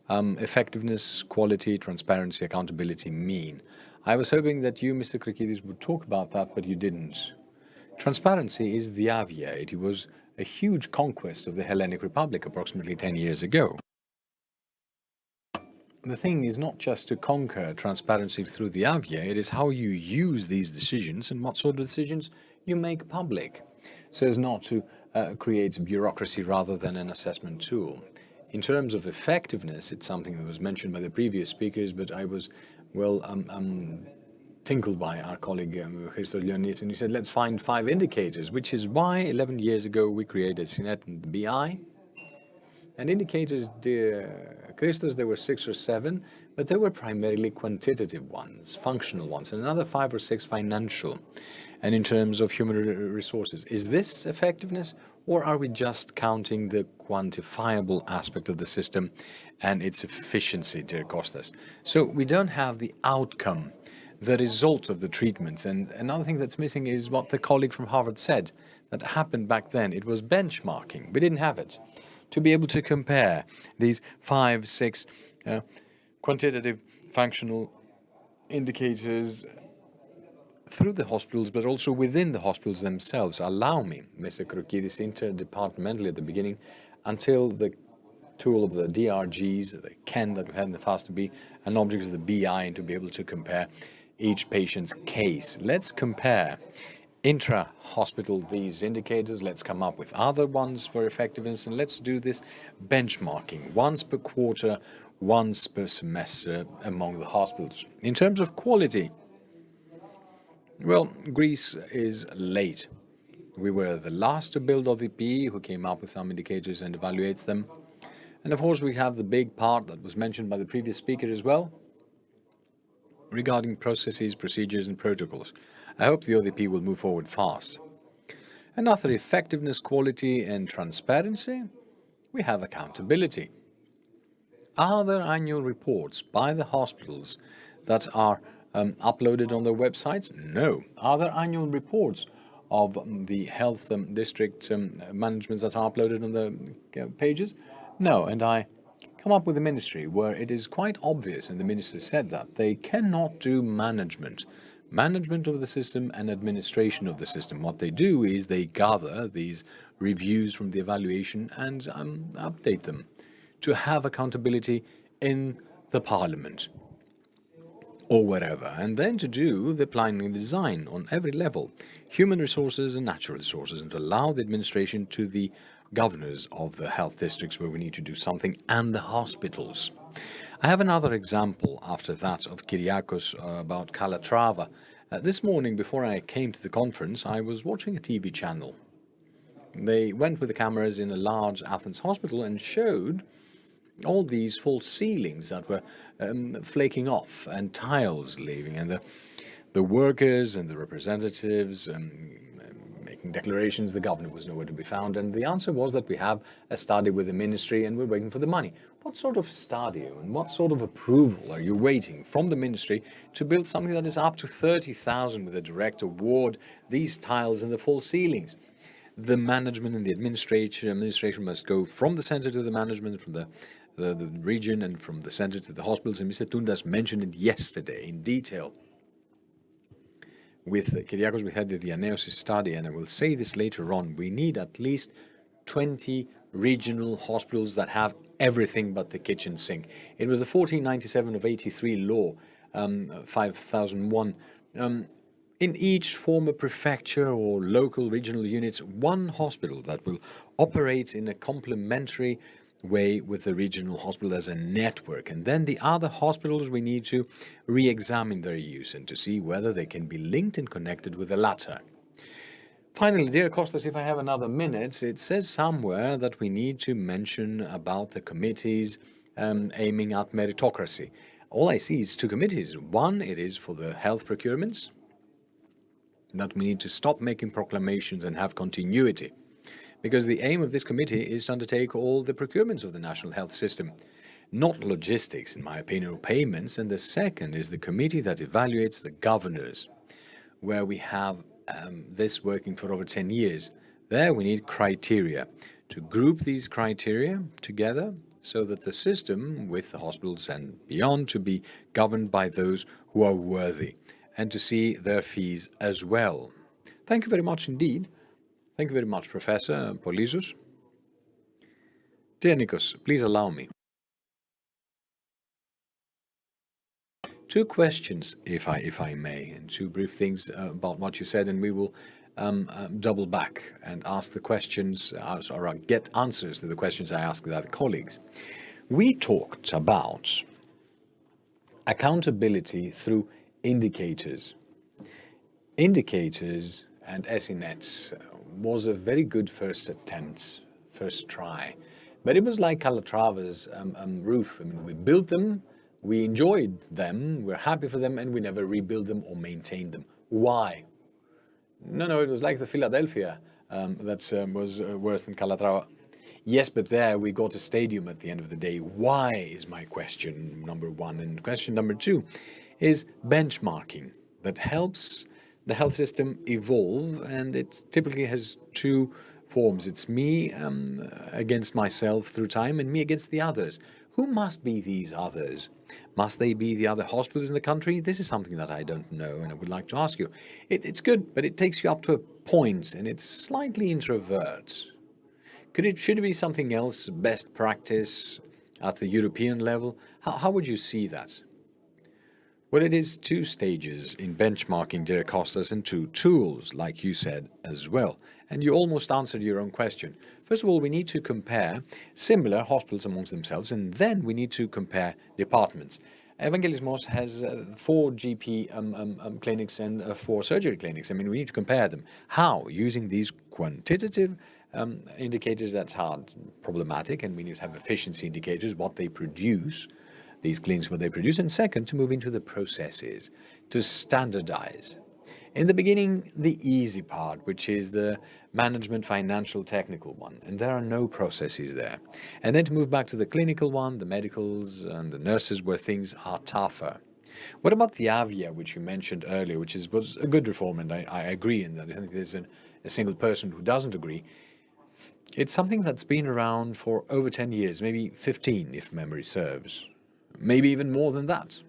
S4: effectiveness, quality, transparency, accountability mean? I was hoping that you, Mr. Krokidis, would talk about that, but you didn't. Transparency is the avia. It was a huge conquest of the Hellenic Republic approximately 10 years ago. The thing is not just to conquer transparency through the avia, it is how you use these decisions and what sort of decisions you make public. so as not to create bureaucracy rather than an assessment tool. In terms of effectiveness, it's something that was mentioned by the previous speakers, but I was, well, tinkled by our colleague Christos Leonis, and he said, let's find 5 indicators, which is why 11 years ago we created CNET and the BI. And indicators, dear Christos, there were 6 or 7, but they were primarily quantitative ones, functional ones, and another 5 or 6 financial. And in terms of human resources, is this effectiveness, or are we just counting the quantifiable aspect of the system and its efficiency, dear Kostas? So we don't have the outcome, the result of the treatment. And another thing that's missing is what the colleague from Harvard said that happened back then. It was benchmarking. We didn't have it. To be able to compare these 5, 6 quantitative functional indicators through the hospitals, but also within the hospitals themselves. Allow me, Mr. Krokidis, interdepartmentally at the beginning, until the tool of the DRGs, the CAN that we had in the past, to be an object of the BI and to be able to compare each patient's case. Let's compare intra-hospital these indicators, let's come up with other ones for effectiveness, and let's do this benchmarking once per quarter, once per semester among the hospitals. In terms of quality, well, Greece is late. We were the last to build ODP, who came up with some indicators and evaluates them. And of course, we have the big part that was mentioned by the previous speaker as well, regarding processes, procedures, and protocols. I hope the ODP will move forward fast. And after effectiveness, quality, and transparency, we have accountability. Are there annual reports by the hospitals that are uploaded on their websites? No. Are there annual reports of the health district managements that are uploaded on the pages? No. And I come up with a ministry where it is quite obvious, and the minister said that, they cannot do management of the system and administration of the system. What they do is they gather these reviews from the evaluation and update them to have accountability in the parliament or wherever, and then to do the planning and design on every level, human resources and natural resources, and to allow the administration to the governors of the health districts where we need to do something, and the hospitals. I have another example after that of Kyriakos about Calatrava. This morning, before I came to the conference, I was watching a TV channel. They went with the cameras in a large Athens hospital and showed all these false ceilings that were flaking off and tiles leaving, and the workers and the representatives making declarations, the governor was nowhere to be found, and the answer was that we have a study with the ministry and we're waiting for the money. What sort of study and what sort of approval are you waiting from the ministry to build something that is up to 30,000 with a direct award, these tiles and the false ceilings? The management and the administration must go from the center to the management, from the region, and from the center to the hospitals. And Mr. Tundas mentioned it yesterday in detail. With Kyriakos, we had the Dianeosis study, and I will say this later on. We need at least 20 regional hospitals that have everything but the kitchen sink. It was the 1497 of 83 law, 5001. In each former prefecture or local regional units, one hospital that will operate in a complementary way with the regional hospital as a network. And then the other hospitals, we need to re-examine their use and to see whether they can be linked and connected with the latter. Finally, dear Kostas, if I have another minute, it says somewhere that we need to mention about the committees aiming at meritocracy. All I see is 2 committees. One, it is for the health procurements, that we need to stop making proclamations and have continuity, because the aim of this committee is to undertake all the procurements of the national health system, not logistics, in my opinion, or payments. And the second is the committee that evaluates the governors, where we have this working for over 10 years. There we need criteria, to group these criteria together so that the system, with the hospitals and beyond, to be governed by those who are worthy, and to see their fees as well. Thank you very much indeed. Thank you very much, Professor Polizos. Dear Nikos, please allow me 2 questions, if I may, and 2 brief things about what you said, and we will double back and ask the questions, or get answers to the questions I asked the other colleagues. We talked about accountability through indicators. Indicators and SENets was a very good first attempt, first try. But it was like Calatrava's roof. I mean, we built them, we enjoyed them, we're happy for them, and we never rebuilt them or maintained them. Why? No, it was like the Philadelphia that was worse than Calatrava. Yes, but there we got a stadium at the end of the day. Why is my question number one. And question number two is benchmarking that helps the health system evolve, and it typically has two forms. It's me against myself through time and me against the others. Who must be these others? Must they be the other hospitals in the country? This is something that I don't know and I would like to ask you. It's good, but it takes you up to a point and it's slightly introvert. Should it be something else, best practice at the European level? How would you see that? Well, it is two stages in benchmarking, dear Kostas, and two tools, like you said as well. And you almost answered your own question. First of all, we need to compare similar hospitals amongst themselves, and then we need to compare departments. Evangelismos has 4 GP clinics and 4 surgery clinics. I mean, we need to compare them. How? Using these quantitative indicators that are problematic, and we need to have efficiency indicators, what they produce, these clinics, what they produce, and second, to move into the processes, to standardize. In the beginning, the easy part, which is the management, financial, technical one, and there are no processes there. And then to move back to the clinical one, the medicals and the nurses, where things are tougher. What about the AVIA, which you mentioned earlier, which was a good reform, and I agree in that. I think there's a single person who doesn't agree. It's something that's been around for over 10 years, maybe 15 if memory serves, maybe even more than that.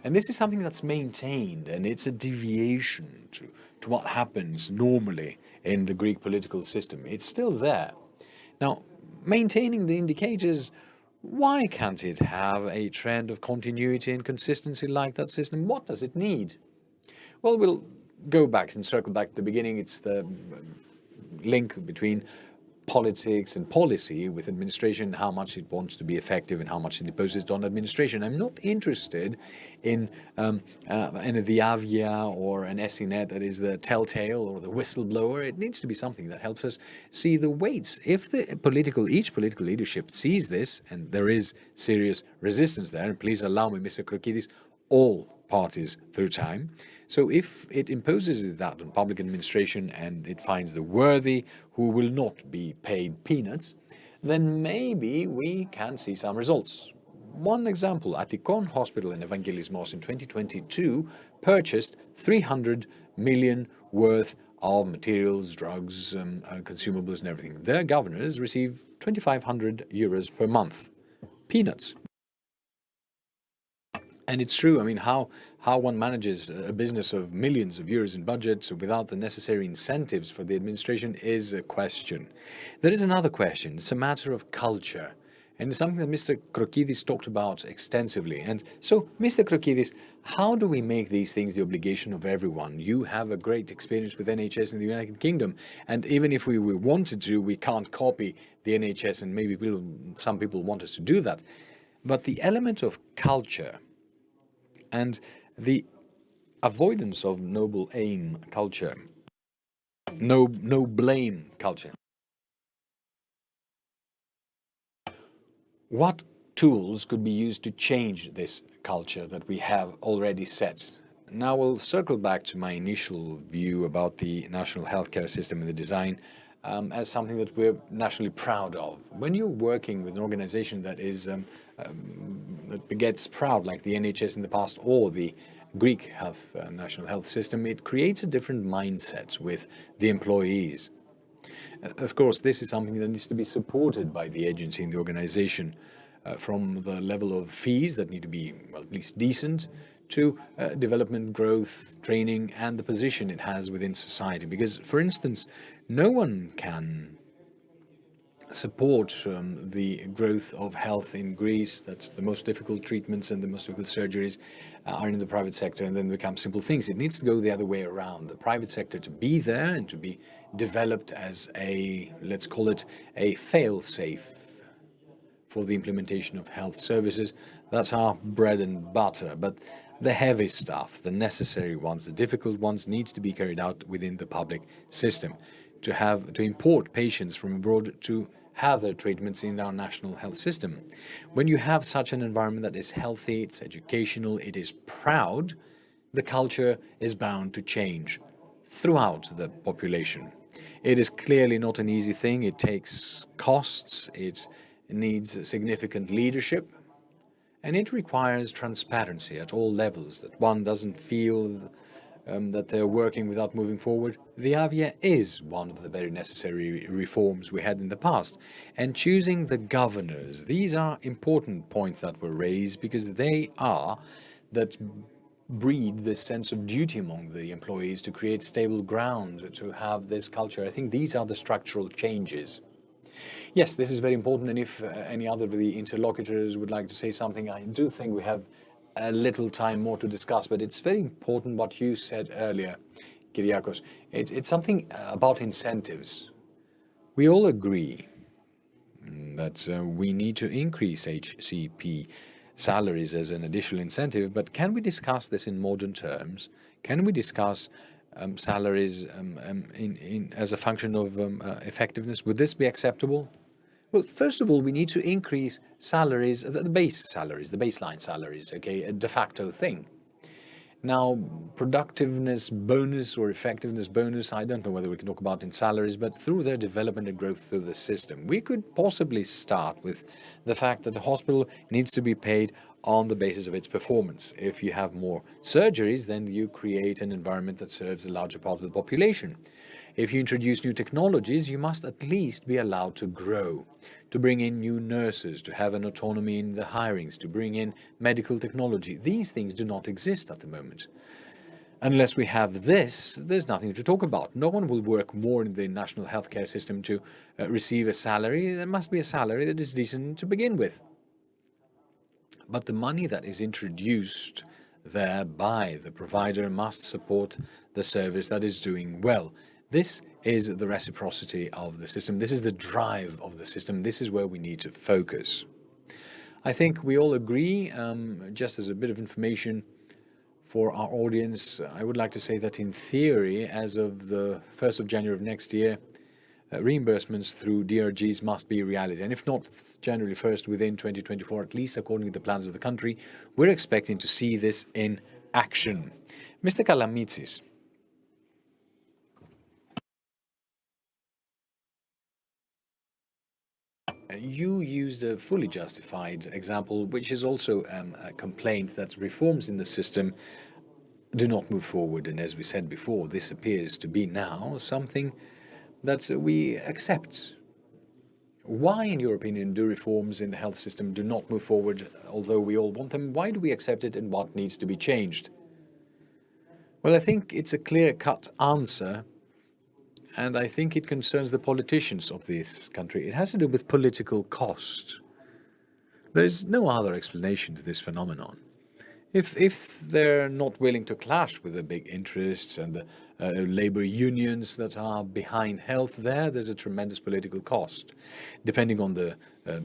S4: And this is something that's maintained, and it's a deviation to what happens normally in the Greek political system. It's still there. Now, maintaining the indicators, why can't it have a trend of continuity and consistency like that system? What does it need? Well, we'll go back and circle back to the beginning. It's the link between politics and policy with administration, how much it wants to be effective and how much it imposes on administration. I'm not interested in the AVIA or an SENet that is the telltale or the whistleblower. It needs to be something that helps us see the weights. If each political leadership sees this, and there is serious resistance there, and please allow me, Mr. Krokidis, all parties through time. So if it imposes that on public administration and it finds the worthy who will not be paid peanuts, then maybe we can see some results. One example, Attikon Hospital in Evangelismos in 2022 purchased 300 million worth of materials, drugs, consumables and everything. Their governors receive 2,500 euros per month. Peanuts. And it's true, I mean, how one manages a business of millions of euros in budget without the necessary incentives for the administration is a question. There is another question. It's a matter of culture. And it's something that Mr. Krokidis talked about extensively. And so, Mr. Krokidis, how do we make these things the obligation of everyone? You have a great experience with NHS in the United Kingdom. And even if we wanted to, we can't copy the NHS, and maybe some people want us to do that. But the element of culture and the avoidance of noble aim culture, no blame culture. What tools could be used to change this culture that we have already set? Now we'll circle back to my initial view about the national healthcare system and the design as something that we're nationally proud of. When you're working with an organization that is that gets proud, like the NHS in the past or the Greek national health system, it creates a different mindset with the employees. Of course, this is something that needs to be supported by the agency and the organization, from the level of fees that need to be, well, at least decent, to development, growth, training, and the position it has within society. Because, for instance, no one can support the growth of health in Greece, that the most difficult treatments and the most difficult surgeries are in the private sector and then become simple things. It needs to go the other way around. The private sector to be there and to be developed as a, let's call it, a fail-safe for the implementation of health services. That's our bread and butter. But the heavy stuff, the necessary ones, the difficult ones, needs to be carried out within the public system. To import patients from abroad to have their treatments in our national health system. When you have such an environment that is healthy, it's educational, it is proud, the culture is bound to change throughout the population. It is clearly not an easy thing. It takes costs, it needs significant leadership, and it requires transparency at all levels, that one doesn't feel that they're working without moving forward. The AVIA is one of the very necessary reforms we had in the past. And choosing the governors, these are important points that were raised because they are that breed this sense of duty among the employees to create stable ground, to have this culture. I think these are the structural changes. Yes, this is very important, and if any other of the interlocutors would like to say something, I do think we have a little time more to discuss, but it's very important what you said earlier, Kyriakos. It's something about incentives. We all agree that we need to increase HCP salaries as an additional incentive, but can we discuss this in modern terms? Can we discuss salaries as a function of effectiveness? Would this be acceptable? Well, first of all, we need to increase salaries, the base salaries, the baseline salaries, okay, a de facto thing. Now, productiveness bonus or effectiveness bonus, I don't know whether we can talk about in salaries, but through their development and growth through the system. We could possibly start with the fact that the hospital needs to be paid on the basis of its performance. If you have more surgeries, then you create an environment that serves a larger part of the population. If you introduce new technologies, you must at least be allowed to grow, to bring in new nurses, to have an autonomy in the hirings, to bring in medical technology. These things do not exist at the moment. Unless we have this, there's nothing to talk about. No one will work more in the national healthcare system to receive a salary. There must be a salary that is decent to begin with. But the money that is introduced there by the provider must support the service that is doing well. This is the reciprocity of the system. This is the drive of the system. This is where we need to focus. I think we all agree, just as a bit of information for our audience, I would like to say that in theory, as of the 1st of January of next year, reimbursements through DRGs must be a reality. And if not January 1st, within 2024, at least according to the plans of the country, we're expecting to see this in action. Mr. Kalamitsis. You used a fully justified example, which is also a complaint that reforms in the system do not move forward. And as we said before, this appears to be now something that we accept. Why, in your opinion, do reforms in the health system do not move forward, although we all want them? Why do we accept it, and what needs to be changed? Well, I think it's a clear-cut answer, and I think it concerns the politicians of this country. It has to do with political cost. There is no other explanation to this phenomenon. If they're not willing to clash with the big interests and the labor unions that are behind health, there's a tremendous political cost. Depending on the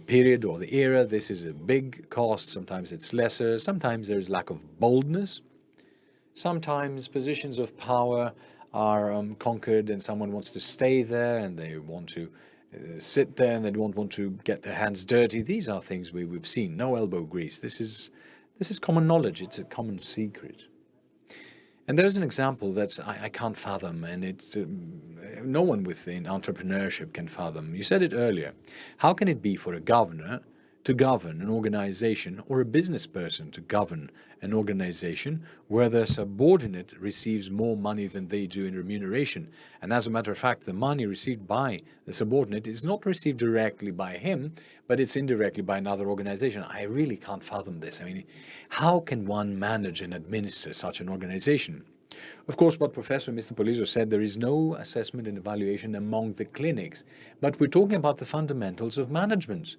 S4: period or the era, this is a big cost. Sometimes it's lesser. Sometimes there's lack of boldness. Sometimes positions of power are conquered and someone wants to stay there and they want to sit there and they don't want to get their hands dirty. These are things we've seen. No elbow grease. This is common knowledge. It's a common secret. And there's an example that I can't fathom, and it's no one within entrepreneurship can fathom. You said it earlier. How can it be for a governor to govern an organization or a business person to govern an organization where their subordinate receives more money than they do in remuneration? And as a matter of fact, the money received by the subordinate is not received directly by him, but it's indirectly by another organization. I really can't fathom this. I mean, how can one manage and administer such an organization? Of course, what Professor Mr. Polizo said, there is no assessment and evaluation among the clinics, but we're talking about the fundamentals of management.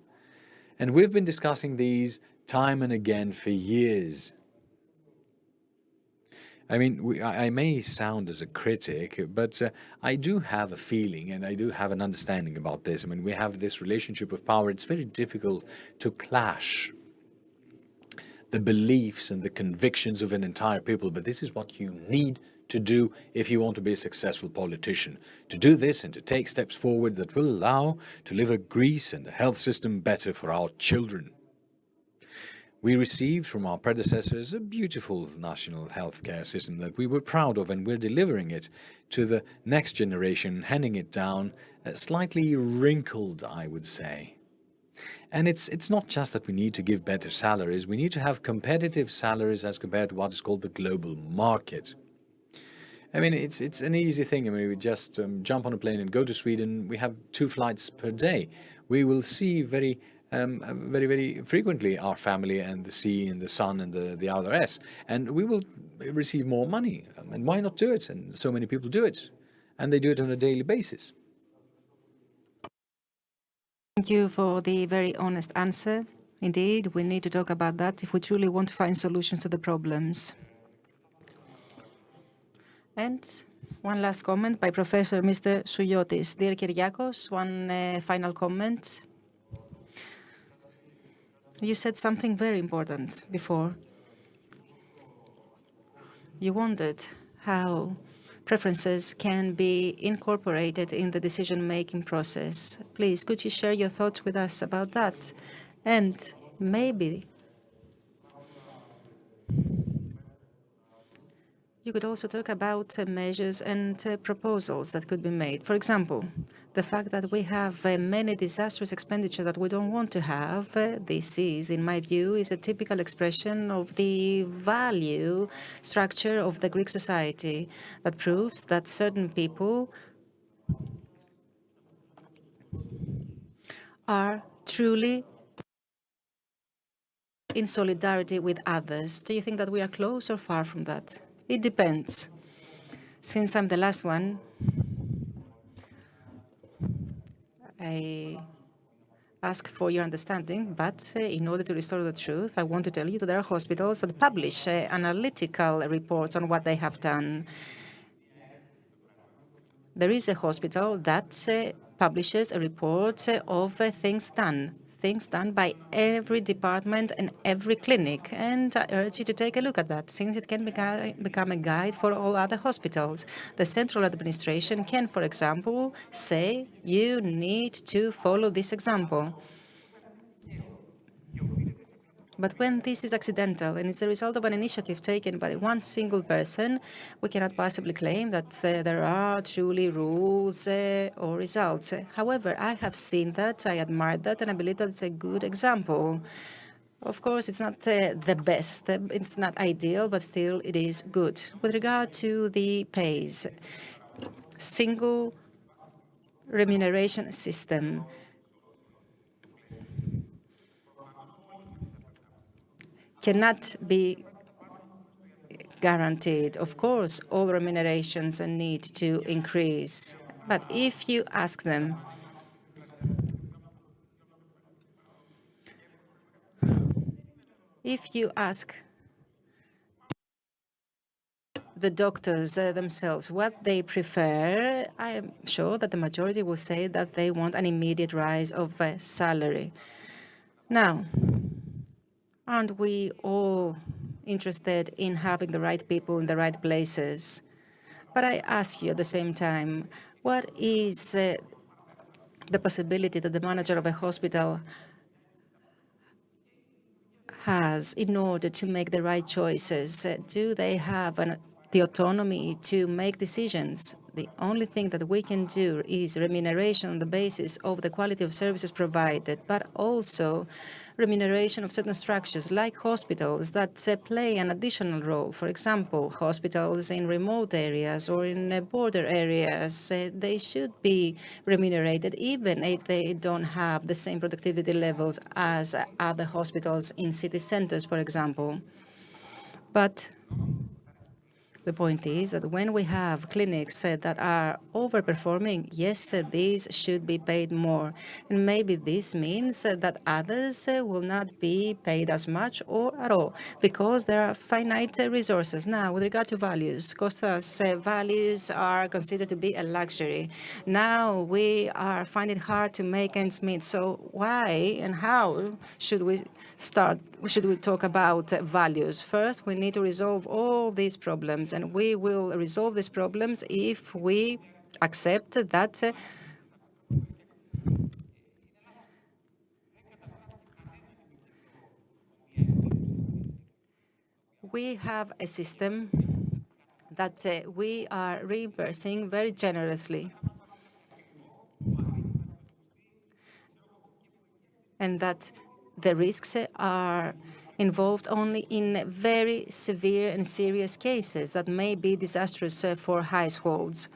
S4: And we've been discussing these time and again for years. I mean, I may sound as a critic, but I do have a feeling and I do have an understanding about this. I mean, we have this relationship of power. It's very difficult to clash the beliefs and the convictions of an entire people, but this is what you need to do if you want to be a successful politician. To do this and to take steps forward that will allow to live a Greece and a health system better for our children. We received from our predecessors a beautiful national healthcare system that we were proud of, and we're delivering it to the next generation, handing it down slightly wrinkled, I would say. And it's not just that we need to give better salaries, we need to have competitive salaries as compared to what is called the global market. I mean, it's an easy thing. I mean, we just jump on a plane and go to Sweden. We have 2 flights per day. We will see very frequently our family and the sea and the sun and the other S, and we will receive more money. And why not do it? And so many people do it, and they do it on a daily basis.
S3: Thank you for the very honest answer. Indeed, we need to talk about that if we truly want to find solutions to the problems. And one last comment by Professor Mr. Souyotis. Dear Kyriakos, one final comment. You said something very important before. You wondered how preferences can be incorporated in the decision-making process. Please, could you share your thoughts with us about that? And maybe you could also talk about measures and proposals that could be made. For example, the fact that we have many disastrous expenditure that we don't want to have. This is, in my view, is a typical expression of the value structure of the Greek society that proves that certain people are truly in solidarity with others. Do you think that we are close or far from that? It depends. Since I'm the last one, I ask for your understanding, but in order to restore the truth, I want to tell you that there are hospitals that publish analytical reports on what they have done. There is a hospital that publishes a report of things done by every department and every clinic. And I urge you to take a look at that, since it can become a guide for all other hospitals. The central administration can, for example, say, you need to follow this example. But when this is accidental and it's the result of an initiative taken by one single person, we cannot possibly claim that there are truly rules or results. However, I have seen that, I admire that, and I believe that it's a good example. Of course, it's not the best, it's not ideal, but still it is good. With regard to the pays, single remuneration system, cannot be guaranteed. Of course, all remunerations need to increase. But if you ask them, the doctors themselves what they prefer, I am sure that the majority will say that they want an immediate rise of salary. Now, aren't we all interested in having the right people in the right places? But I ask you at the same time, what is the possibility that the manager of a hospital has in order to make the right choices? Do they have the autonomy to make decisions? The only thing that we can do is remuneration on the basis of the quality of services provided, but also remuneration of certain structures like hospitals that play an additional role. For example, hospitals in remote areas or in border areas, they should be remunerated even if they don't have the same productivity levels as other hospitals in city centers, for example. But The point is that when we have clinics that are overperforming, yes, these should be paid more. And maybe this means that others will not be paid as much or at all because there are finite resources. Now, with regard to values, Costas, values are considered to be a luxury. Now we are finding it hard to make ends meet. So why and how should we start? Should we talk about values? First, we need to resolve all these problems, and we will resolve these problems if we accept that we have a system that we are reimbursing very generously, and that the risks are involved only in very severe and serious cases that may be disastrous for households.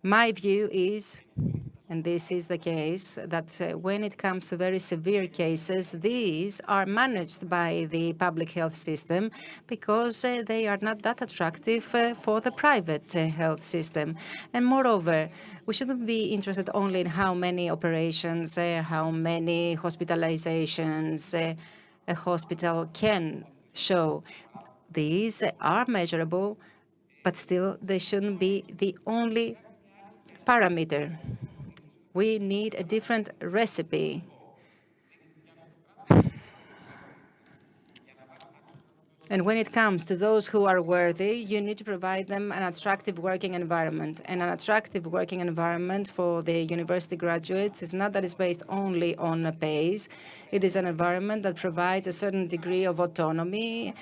S3: My view is, and this is the case, that when it comes to very severe cases, these are managed by the public health system because they are not that attractive for the private health system. And moreover, we shouldn't be interested only in how many operations, how many hospitalizations a hospital can show. These are measurable, but still they shouldn't be the only parameter. We need a different recipe. And when it comes to those who are worthy, you need to provide them an attractive working environment. And an attractive working environment for the university graduates is not that it's based only on pays. It is an environment that provides a certain degree of autonomy,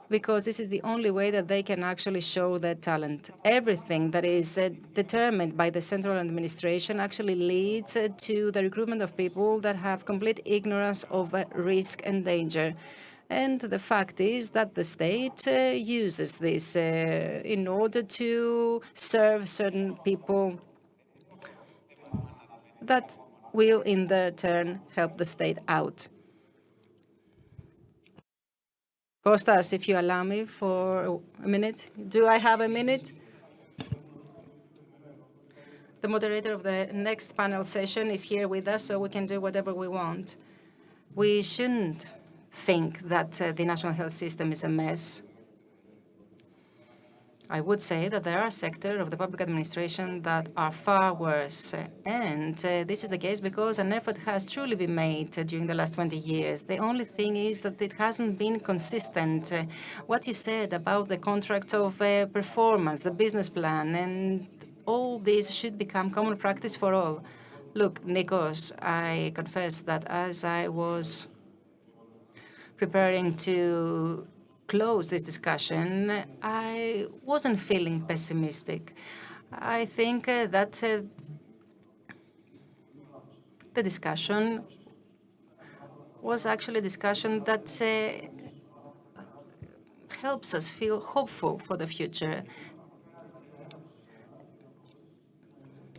S3: because this is the only way that they can actually show their talent. Everything that is determined by the central administration actually leads to the recruitment of people that have complete ignorance of risk and danger. And the fact is that the state uses this in order to serve certain people that will, in their turn, help the state out. Kostas, if you allow me for a minute. Do I have a minute? The moderator of the next panel session is here with us, so we can do whatever we want. We shouldn't think that the national health system is a mess. I would say that there are sectors of the public administration that are far worse. And this is the case because an effort has truly been made during the last 20 years. The only thing is that it hasn't been consistent. What you said about the contract of performance, the business plan, and all this should become common practice for all. Look, Nikos, I confess that as I was preparing to close this discussion, I wasn't feeling pessimistic. I think that the discussion was actually a discussion that helps us feel hopeful for the future.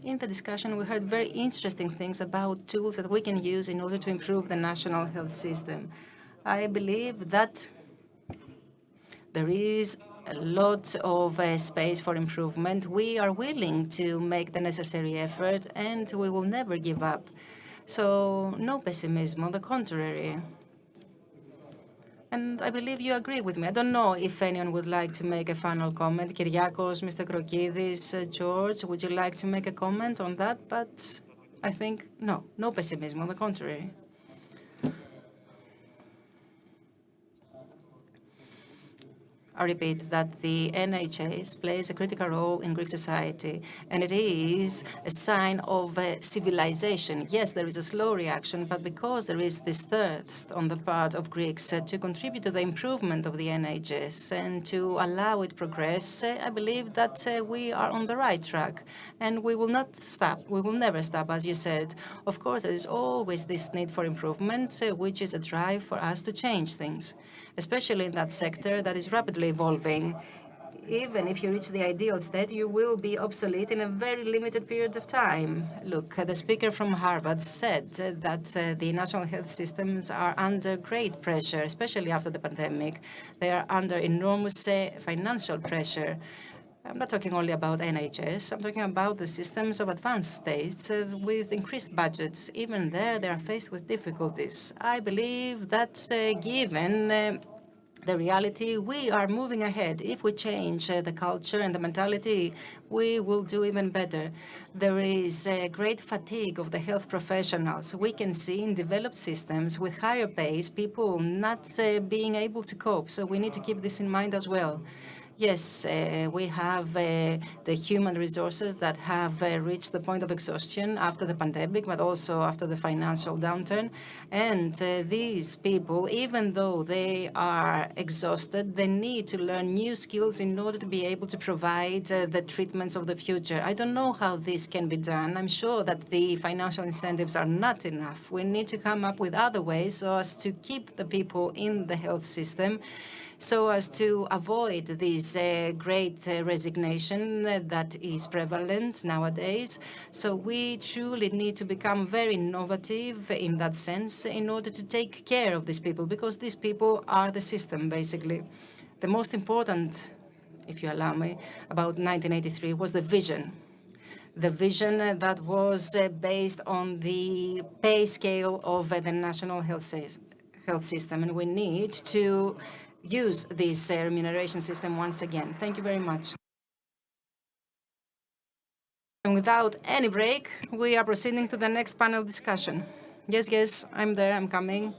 S3: In the discussion, we heard very interesting things about tools that we can use in order to improve the national health system. I believe that there is a lot of space for improvement. We are willing to make the necessary efforts, and we will never give up. So no pessimism, on the contrary. And I believe you agree with me. I don't know if anyone would like to make a final comment. Kyriakos, Mr. Krokidis, George, would you like to make a comment on that? But I think no pessimism, on the contrary. I repeat that the NHS plays a critical role in Greek society, and it is a sign of civilization. Yes, there is a slow reaction, but because there is this thirst on the part of Greeks to contribute to the improvement of the NHS and to allow it progress, I believe that we are on the right track, and we will not stop. We will never stop, as you said. Of course, there is always this need for improvement, which is a drive for us to change things, especially in that sector that is rapidly evolving. even if you reach the ideal state, you will be obsolete in a very limited period of time. Look, the speaker from Harvard said that the national health systems are under great pressure, especially after the pandemic. They are under enormous financial pressure. I'm not talking only about NHS. I'm talking about the systems of advanced states with increased budgets. Even there, they are faced with difficulties. I believe that given the reality, we are moving ahead. If we change the culture and the mentality, we will do even better. There is a great fatigue of the health professionals. We can see in developed systems with higher pays, people not being able to cope. So we need to keep this in mind as well. Yes, we have the human resources that have reached the point of exhaustion after the pandemic, but also after the financial downturn. And these people, even though they are exhausted, they need to learn new skills in order to be able to provide the treatments of the future. I don't know how this can be done. I'm sure that the financial incentives are not enough. We need to come up with other ways so as to keep the people in the health system, so as to avoid this great resignation that is prevalent nowadays. So we truly need to become very innovative in that sense in order to take care of these people, because these people are the system, basically. The most important, if you allow me, about 1983 was the vision. The vision that was based on the pay scale of the national health system. And we need to use this remuneration system once again. Thank you very much. And without any break, we are proceeding to the next panel discussion. Yes, I'm there, I'm coming.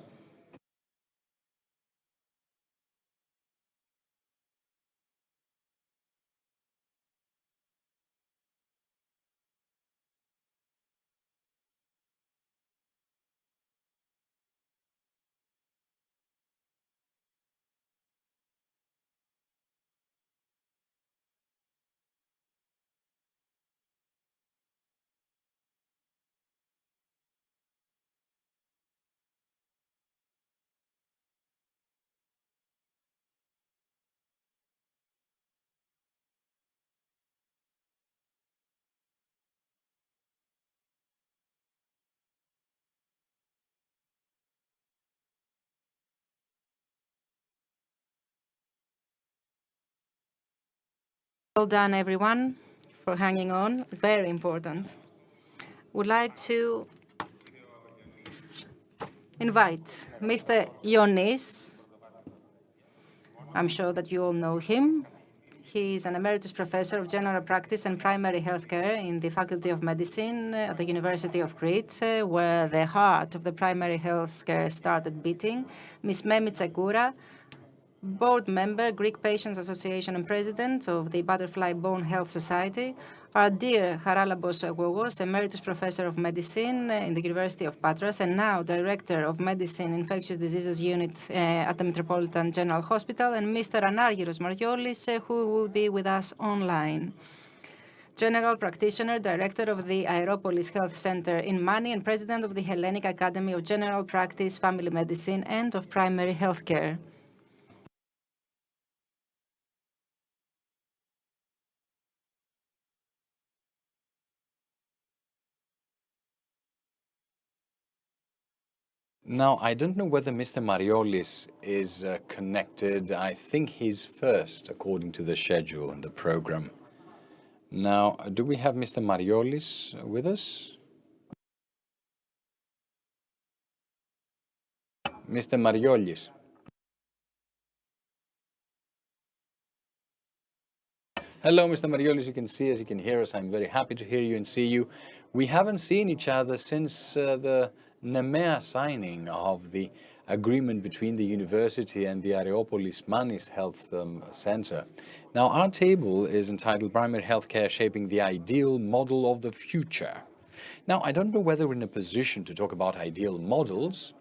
S3: Well done, everyone, for hanging on. Very important. Would like to invite Mr. Ioannis. I'm sure that you all know him. He's an emeritus professor of general practice and primary healthcare in the Faculty of Medicine at the University of Crete, where the heart of the primary healthcare started beating. Ms. Memi Tsakoura, board member, Greek Patients Association and president of the Butterfly Bone Health Society. Our dear Charalambos Gogos, emeritus professor of medicine in the University of Patras and now director of medicine infectious diseases unit at the Metropolitan General Hospital, and Mr. Anargyros Mariolis, who will be with us online. General practitioner, director of the Aeropolis Health Center in Mani, and president of the Hellenic Academy of General Practice, Family Medicine, and of Primary Healthcare.
S4: Now, I don't know whether Mr. Mariolis is connected. I think he's first, according to the schedule and the program. Now, do we have Mr. Mariolis with us? Mr. Mariolis. Hello, Mr. Mariolis. You can see us, you can hear us. I'm very happy to hear you and see you. We haven't seen each other since the Nemea signing of the agreement between the university and the Areopolis Manis Health Center. Now, our table is entitled Primary Healthcare Shaping the Ideal Model of the Future. Now, I don't know whether we're in a position to talk about ideal models,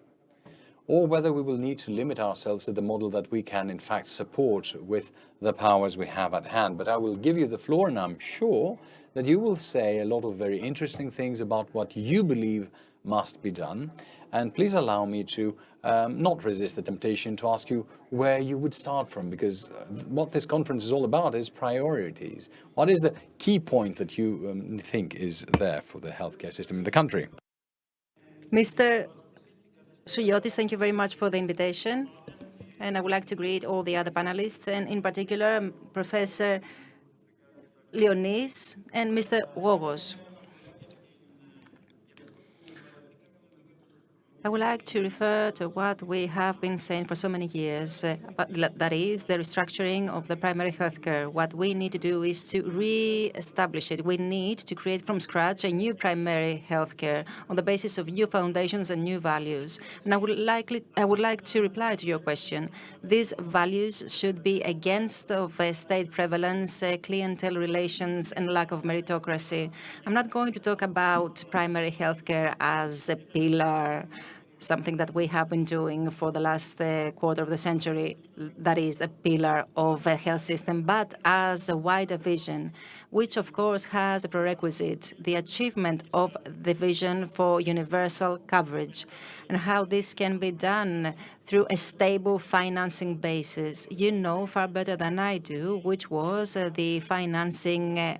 S4: or whether we will need to limit ourselves to the model that we can in fact support with the powers we have at hand. But I will give you the floor, and I'm sure that you will say a lot of very interesting things about what you believe must be done. And please allow me to not resist the temptation to ask you where you would start from, because what this conference is all about is priorities. What is the key point that you think is there for the healthcare system in the country?
S3: Mr. Suyotis, thank you very much for the invitation. And I would like to greet all the other panelists, and in particular, Professor Leonis and Mr. Wogos. I would like to refer to what we have been saying for so many years, that is the restructuring of the primary healthcare. What we need to do is to re-establish it. We need to create from scratch a new primary healthcare on the basis of new foundations and new values. And I would like to reply to your question. These values should be against of state prevalence, clientele relations, and lack of meritocracy. I'm not going to talk about primary healthcare as a pillar, something that we have been doing for the last quarter of the century, that is a pillar of a health system, but as a wider vision, which of course has a prerequisite, the achievement of the vision for universal coverage, and how this can be done through a stable financing basis. You know far better than I do, which was the financing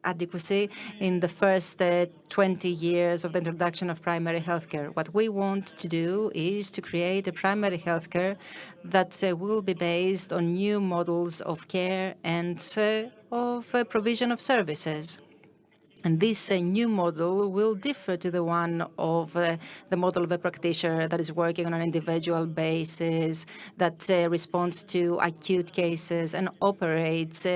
S3: adequacy in the first 20 years of the introduction of primary healthcare. What we want to do is to create a primary healthcare that will be based on new models of care and of provision of services. And this new model will differ to the one of the model of a practitioner that is working on an individual basis, that responds to acute cases and operates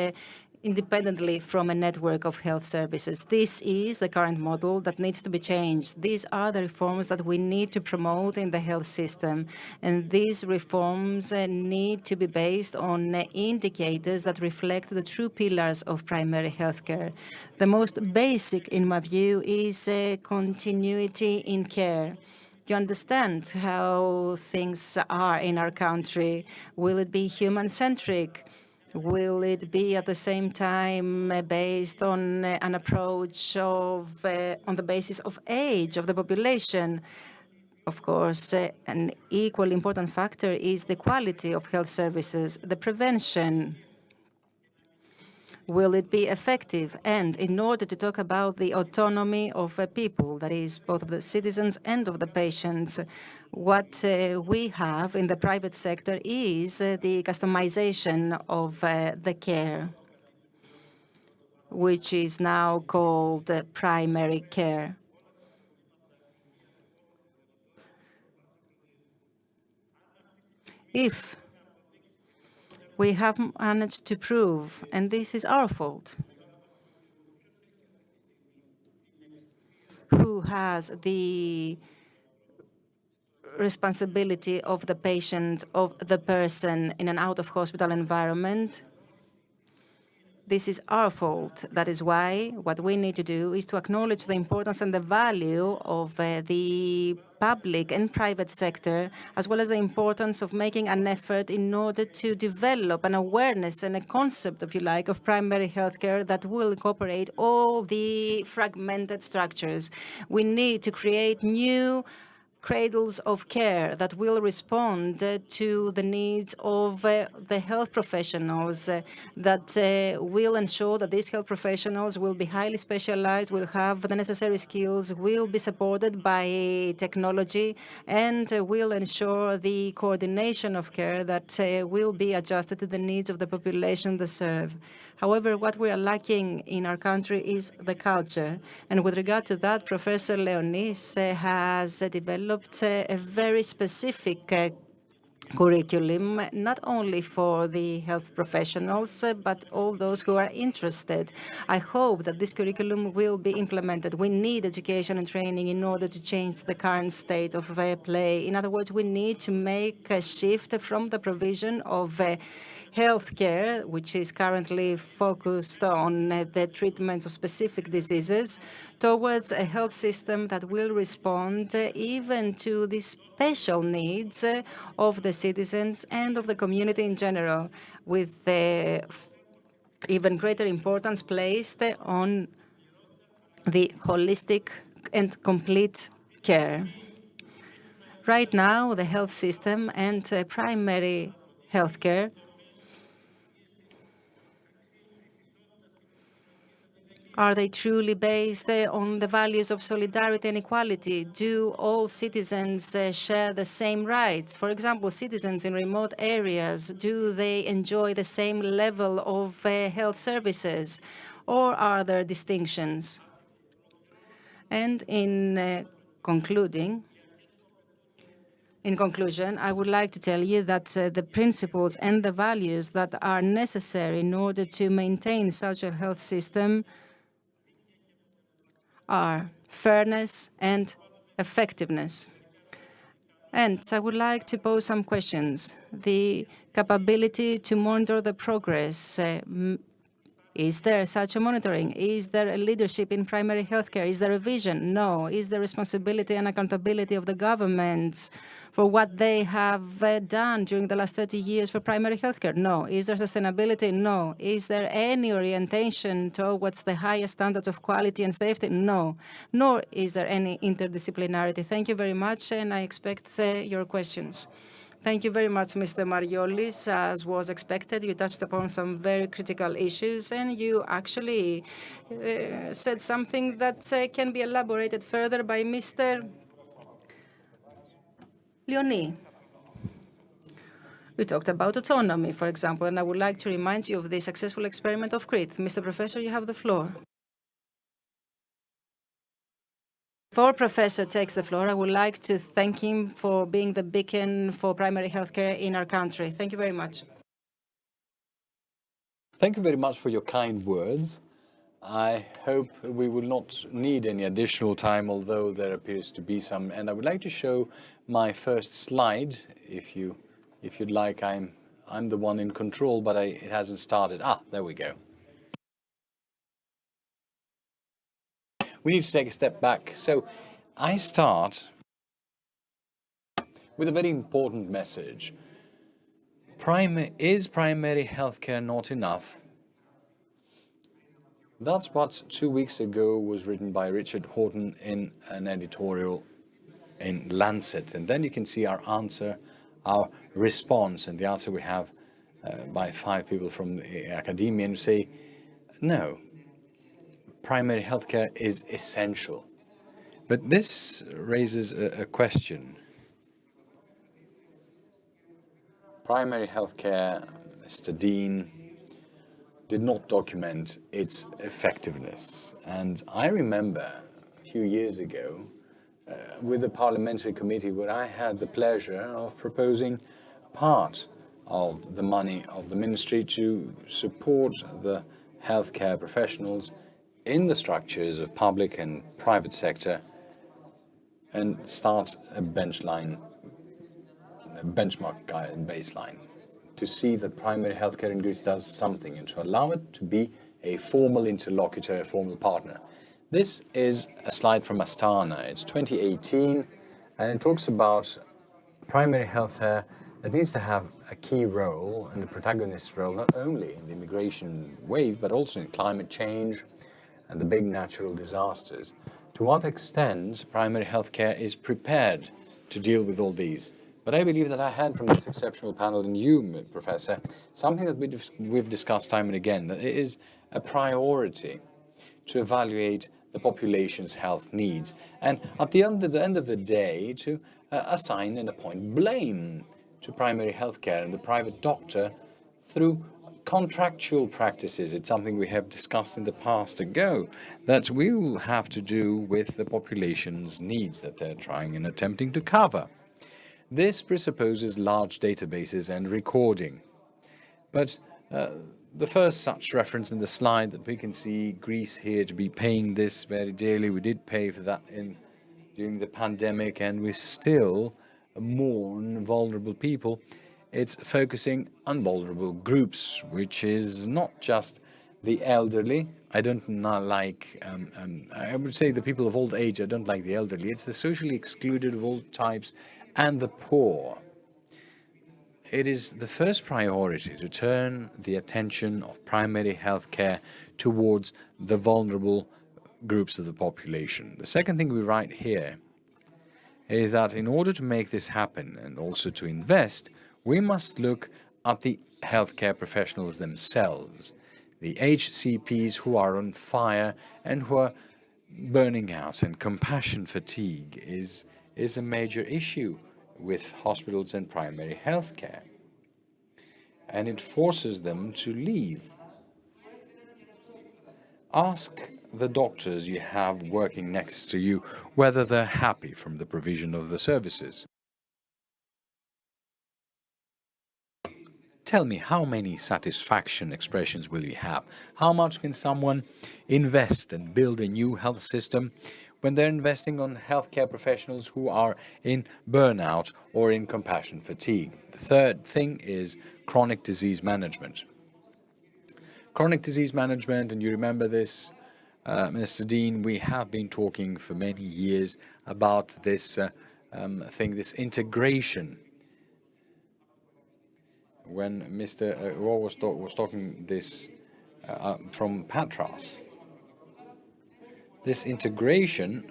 S3: independently from a network of health services. This is the current model that needs to be changed. These are the reforms that we need to promote in the health system. And these reforms need to be based on indicators that reflect the true pillars of primary healthcare. The most basic, in my view, is continuity in care. You understand how things are in our country. Will it be human-centric? Will it be at the same time based on an approach of on the basis of age of the population? Of course, an equally important factor is the quality of health services, the prevention. Will it be effective? And in order to talk about the autonomy of people, that is both of the citizens and of the patients, what we have in the private sector is the customization of the care, which is now called primary care. If we have managed to prove, and this is our fault, who has the responsibility of the patient, of the person in an out-of-hospital environment. This is our fault. That is why what we need to do is to acknowledge the importance and the value of the public and private sector, as well as the importance of making an effort in order to develop an awareness and a concept, if you like, of primary healthcare that will incorporate all the fragmented structures. We need to create new cradles of care that will respond to the needs of the health professionals, that will ensure that these health professionals will be highly specialized, will have the necessary skills, will be supported by technology, and will ensure the coordination of care that will be adjusted to the needs of the population they serve. However, what we are lacking in our country is the culture. And with regard to that, Professor Leonis has developed a very specific curriculum, not only for the health professionals, but all those who are interested. I hope that this curriculum will be implemented. We need education and training in order to change the current state of play. In other words, we need to make a shift from the provision of healthcare, which is currently focused on the treatments of specific diseases, towards a health system that will respond even to the special needs of the citizens and of the community in general, with even greater importance placed on the holistic and complete healthcare. Right now, the health system and primary healthcare are they truly based on the values of solidarity and equality? Do all citizens share the same rights? For example, citizens in remote areas, do they enjoy the same level of health services? Or are there distinctions? And in conclusion, I would like to tell you that the principles and the values that are necessary in order to maintain such a health system are fairness and effectiveness. And I would like to pose some questions. The capability to monitor the progress. Is there such a monitoring? Is there a leadership in primary healthcare? Is there a vision? No. Is there responsibility and accountability of the governments for what they have done during the last 30 years for primary healthcare? No. Is there sustainability? No. Is there any orientation towards the highest standards of quality and safety? No. Nor is there any interdisciplinarity. Thank you very much, and I expect your questions. Thank you very much, Mr. Mariolis. As was expected, you touched upon some very critical issues, and you actually said something that can be elaborated further by Mr. Leonie. We talked about autonomy, for example, and I would like to remind you of the successful experiment of Crete. Mr. Professor, you have the floor. Before Professor takes the floor, I would like to thank him for being the beacon for primary healthcare in our country. Thank you very much.
S4: Thank you very much for your kind words. I hope we will not need any additional time, although there appears to be some. And I would like to show my first slide, if you'd like. I'm the one in control, but it hasn't started. There we go. We need to take a step back. So I start with a very important message. Is primary healthcare not enough? That's what 2 weeks ago was written by Richard Horton in an editorial in Lancet. And then you can see our answer, our response, and the answer we have by 5 people from the academia, and say, no. Primary healthcare is essential. But this raises a question. Primary healthcare, Mr. Dean, did not document its effectiveness. And I remember a few years ago with the parliamentary committee where I had the pleasure of proposing part of the money of the ministry to support the healthcare professionals in the structures of public and private sector and start a benchmark baseline to see that primary healthcare in Greece does something and to allow it to be a formal interlocutor, a formal partner. This is a slide from Astana. It's 2018, and it talks about primary healthcare that needs to have a key role and a protagonist role, not only in the immigration wave, but also in climate change and the big natural disasters. To what extent primary healthcare is prepared to deal with all these? But I believe that I had from this exceptional panel and you, Professor, something that we've discussed time and again, that it is a priority to evaluate the population's health needs. And at the end of the day, to assign and appoint blame to primary healthcare and the private doctor through contractual practices. It's something we have discussed in the past ago, that we will have to do with the population's needs that they're trying and attempting to cover. This presupposes large databases and recording. But the first such reference in the slide that we can see Greece here to be paying this very dearly. We did pay for that during the pandemic, and we still mourn vulnerable people. It's focusing on vulnerable groups, which is not just the elderly. I don't like, I would say the people of old age. I don't like the elderly. It's the socially excluded of all types and the poor. It is the first priority to turn the attention of primary health care towards the vulnerable groups of the population. The second thing we write here is that in order to make this happen and also to invest, we must look at the healthcare professionals themselves, the HCPs who are on fire and who are burning out, and compassion fatigue is a major issue with hospitals and primary healthcare, and it forces them to leave. Ask the doctors you have working next to you whether they're happy from the provision of the services. Tell me, how many satisfaction expressions will you have? How much can someone invest and build a new health system when they're investing on healthcare professionals who are in burnout or in compassion fatigue? The third thing is chronic disease management. Chronic disease management, and you remember this, Mr. Dean, we have been talking for many years about this this integration. When Mr. Rowe was talking this from Patras, this integration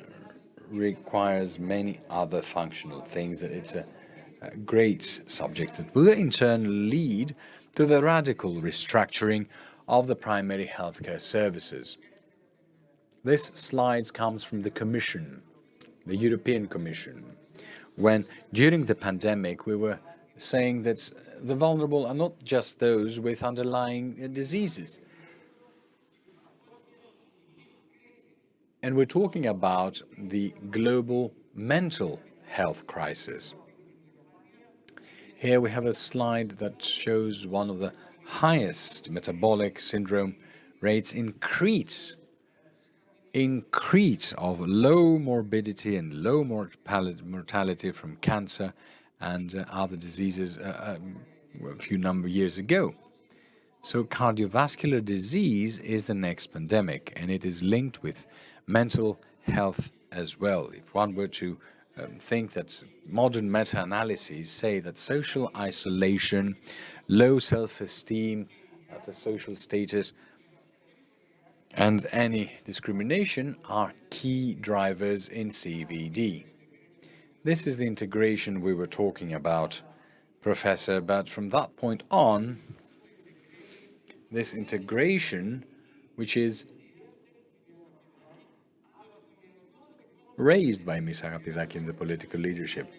S4: requires many other functional things. It's a great subject that will in turn lead to the radical restructuring of the primary healthcare services. This slide comes from the Commission, the European Commission, when during the pandemic we were saying that the vulnerable are not just those with underlying diseases. And we're talking about the global mental health crisis. Here we have a slide that shows one of the highest metabolic syndrome rates in Crete. In Crete, of low morbidity and low mortality from cancer and other diseases a few years ago. So cardiovascular disease is the next pandemic, and it is linked with mental health as well. If one were to think that modern meta-analyses say that social isolation, low self-esteem, the social status, and any discrimination are key drivers in CVD. This is the integration we were talking about, Professor, but from that point on, this integration, which is raised by Ms. Agapidaki in the political leadership.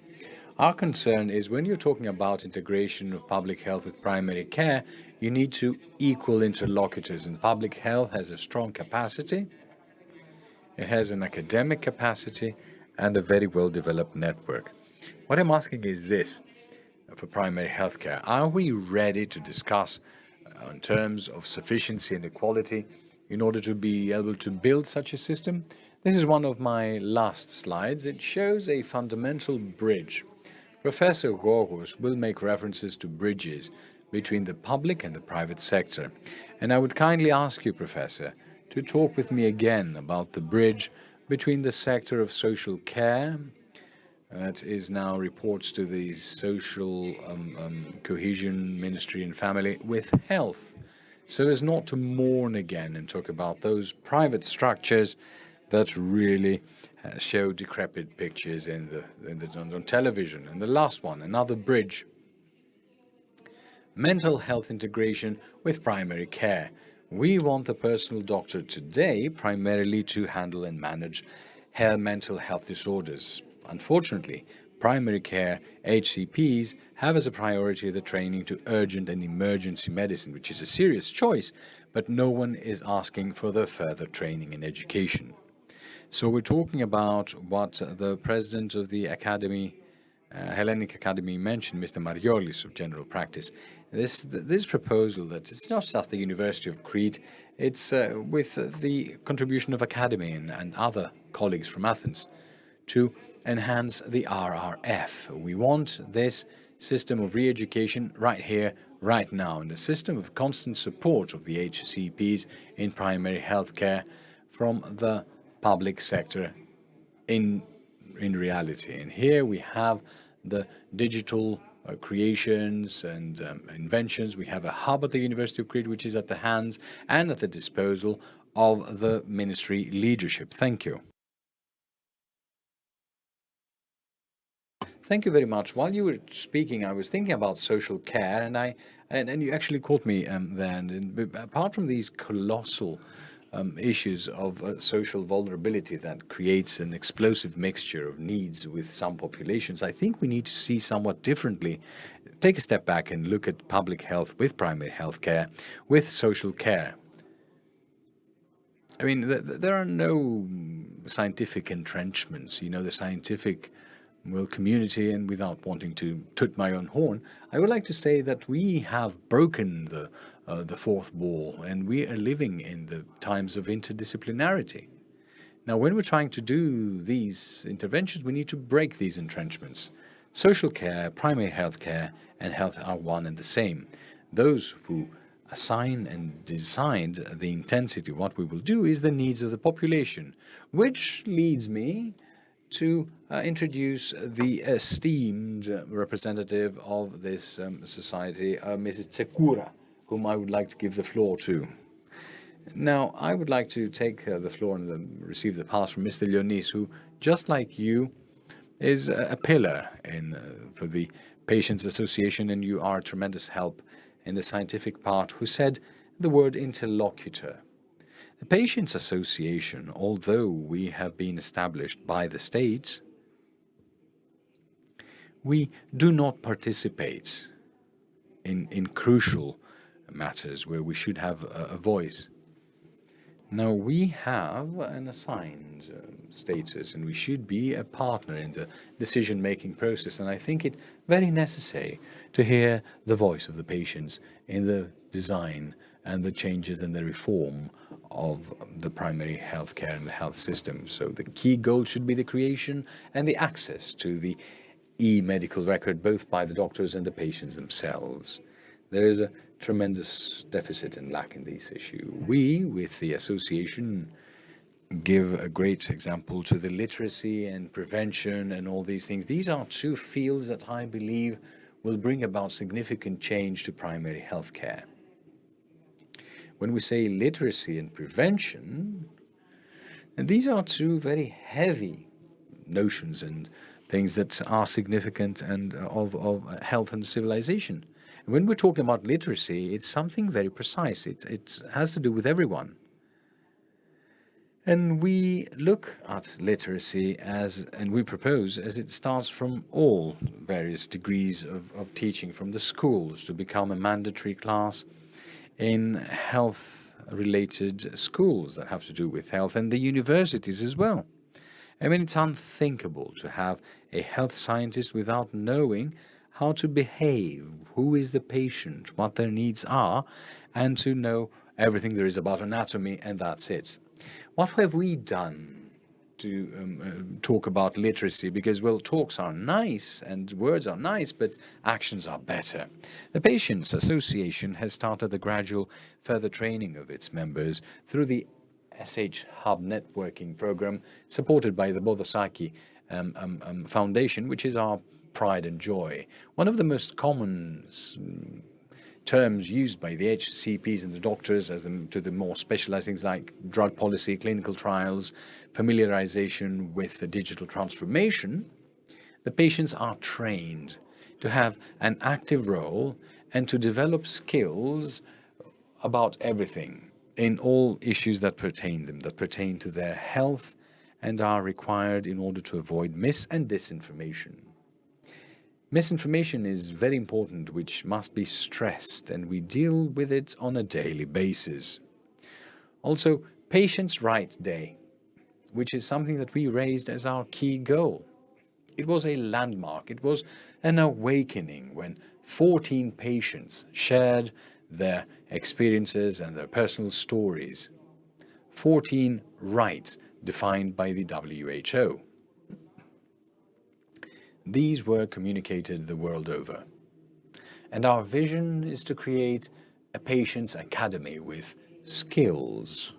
S4: Our concern is when you're talking about integration of public health with primary care, you need to equal interlocutors, and public health has a strong capacity, it has an academic capacity, and a very well-developed network. What I'm asking is this, for primary healthcare, are we ready to discuss in terms of sufficiency and equality in order to be able to build such a system? This is one of my last slides. It shows a fundamental bridge. Professor Gogos will make references to bridges between the public and the private sector. And I would kindly ask you, Professor, to talk with me again about the bridge between the sector of social care, that is now reports to the Social Cohesion Ministry and Family, with health, so as not to mourn again and talk about those private structures that really show decrepit pictures on television. And the last one, another bridge, mental health integration with primary care. We want the personal doctor today primarily to handle and manage mental health disorders. Unfortunately, primary care HCPs have as a priority the training to urgent and emergency medicine, which is a serious choice, but no one is asking for the further training and education. So we're talking about what the president of the Academy, Hellenic Academy mentioned, Mr. Mariolis of General Practice. This proposal that it's not just the University of Crete, it's with the contribution of Academy and other colleagues from Athens to enhance the RRF. We want this system of re-education right here, right now, and a system of constant support of the HCPs in primary healthcare from the public sector in reality. And here we have the digital creations and inventions. We have a hub at the University of Crete, which is at the hands and at the disposal of the ministry leadership. Thank you. Thank you very much. While you were speaking, I was thinking about social care, and you actually caught me there. And apart from these colossal issues of social vulnerability that creates an explosive mixture of needs with some populations, I think we need to see somewhat differently. Take a step back and look at public health with primary health care, with social care. I mean, there are no scientific entrenchments, the scientific community, and without wanting to toot my own horn, I would like to say that we have broken the fourth wall, and we are living in the times of interdisciplinarity. Now, when we're trying to do these interventions, we need to break these entrenchments. Social care, primary health care, and health are one and the same. Those who assign and decide the intensity, what we will do, is the needs of the population, which leads me to introduce the esteemed representative of this society, Mrs. Tsekura, whom I would like to give the floor to. Now, I would like to take the floor and receive the pass from Mr. Leonis, who, just like you, is a pillar for the Patients Association, and you are a tremendous help in the scientific part, who said the word interlocutor. The Patients Association, although we have been established by the state, we do not participate in crucial matters where we should have a voice. Now, we have an assigned status, and we should be a partner in the decision-making process, and I think it very necessary to hear the voice of the patients in the design and the changes and the reform of the primary health care and the health system. So the key goal should be the creation and the access to the e-medical record, both by the doctors and the patients themselves. There is a tremendous deficit and lack in this issue. We, with the association, give a great example to the literacy and prevention and all these things. These are two fields that I believe will bring about significant change to primary health care. When we say literacy and prevention, and these are two very heavy notions and things that are significant and of health and civilization. And when we're talking about literacy, it's something very precise. It has to do with everyone. And we look at literacy and we propose as it starts from all various degrees of teaching, from the schools to become a mandatory class in health-related schools that have to do with health, and the universities as well. I mean, it's unthinkable to have a health scientist without knowing how to behave, who is the patient, what their needs are, and to know everything there is about anatomy, and that's it. What have we done to talk about literacy? Because, well, talks are nice and words are nice, but actions are better. The Patients Association has started the gradual further training of its members through the SH Hub networking program supported by the Bodosaki Foundation, which is our pride and joy. One of the most common terms used by the HCPs and the doctors to the more specialized things like drug policy, clinical trials, familiarization with the digital transformation, the patients are trained to have an active role and to develop skills about everything in all issues that pertain to their health and are required in order to avoid mis- and disinformation. Misinformation is very important, which must be stressed, and we deal with it on a daily basis. Also, Patients' Right Day, which is something that we raised as our key goal. It was a landmark. It was an awakening when 14 patients shared their experiences and their personal stories. 14 rights defined by the WHO. These were communicated the world over. And our vision is to create a patient's academy with skills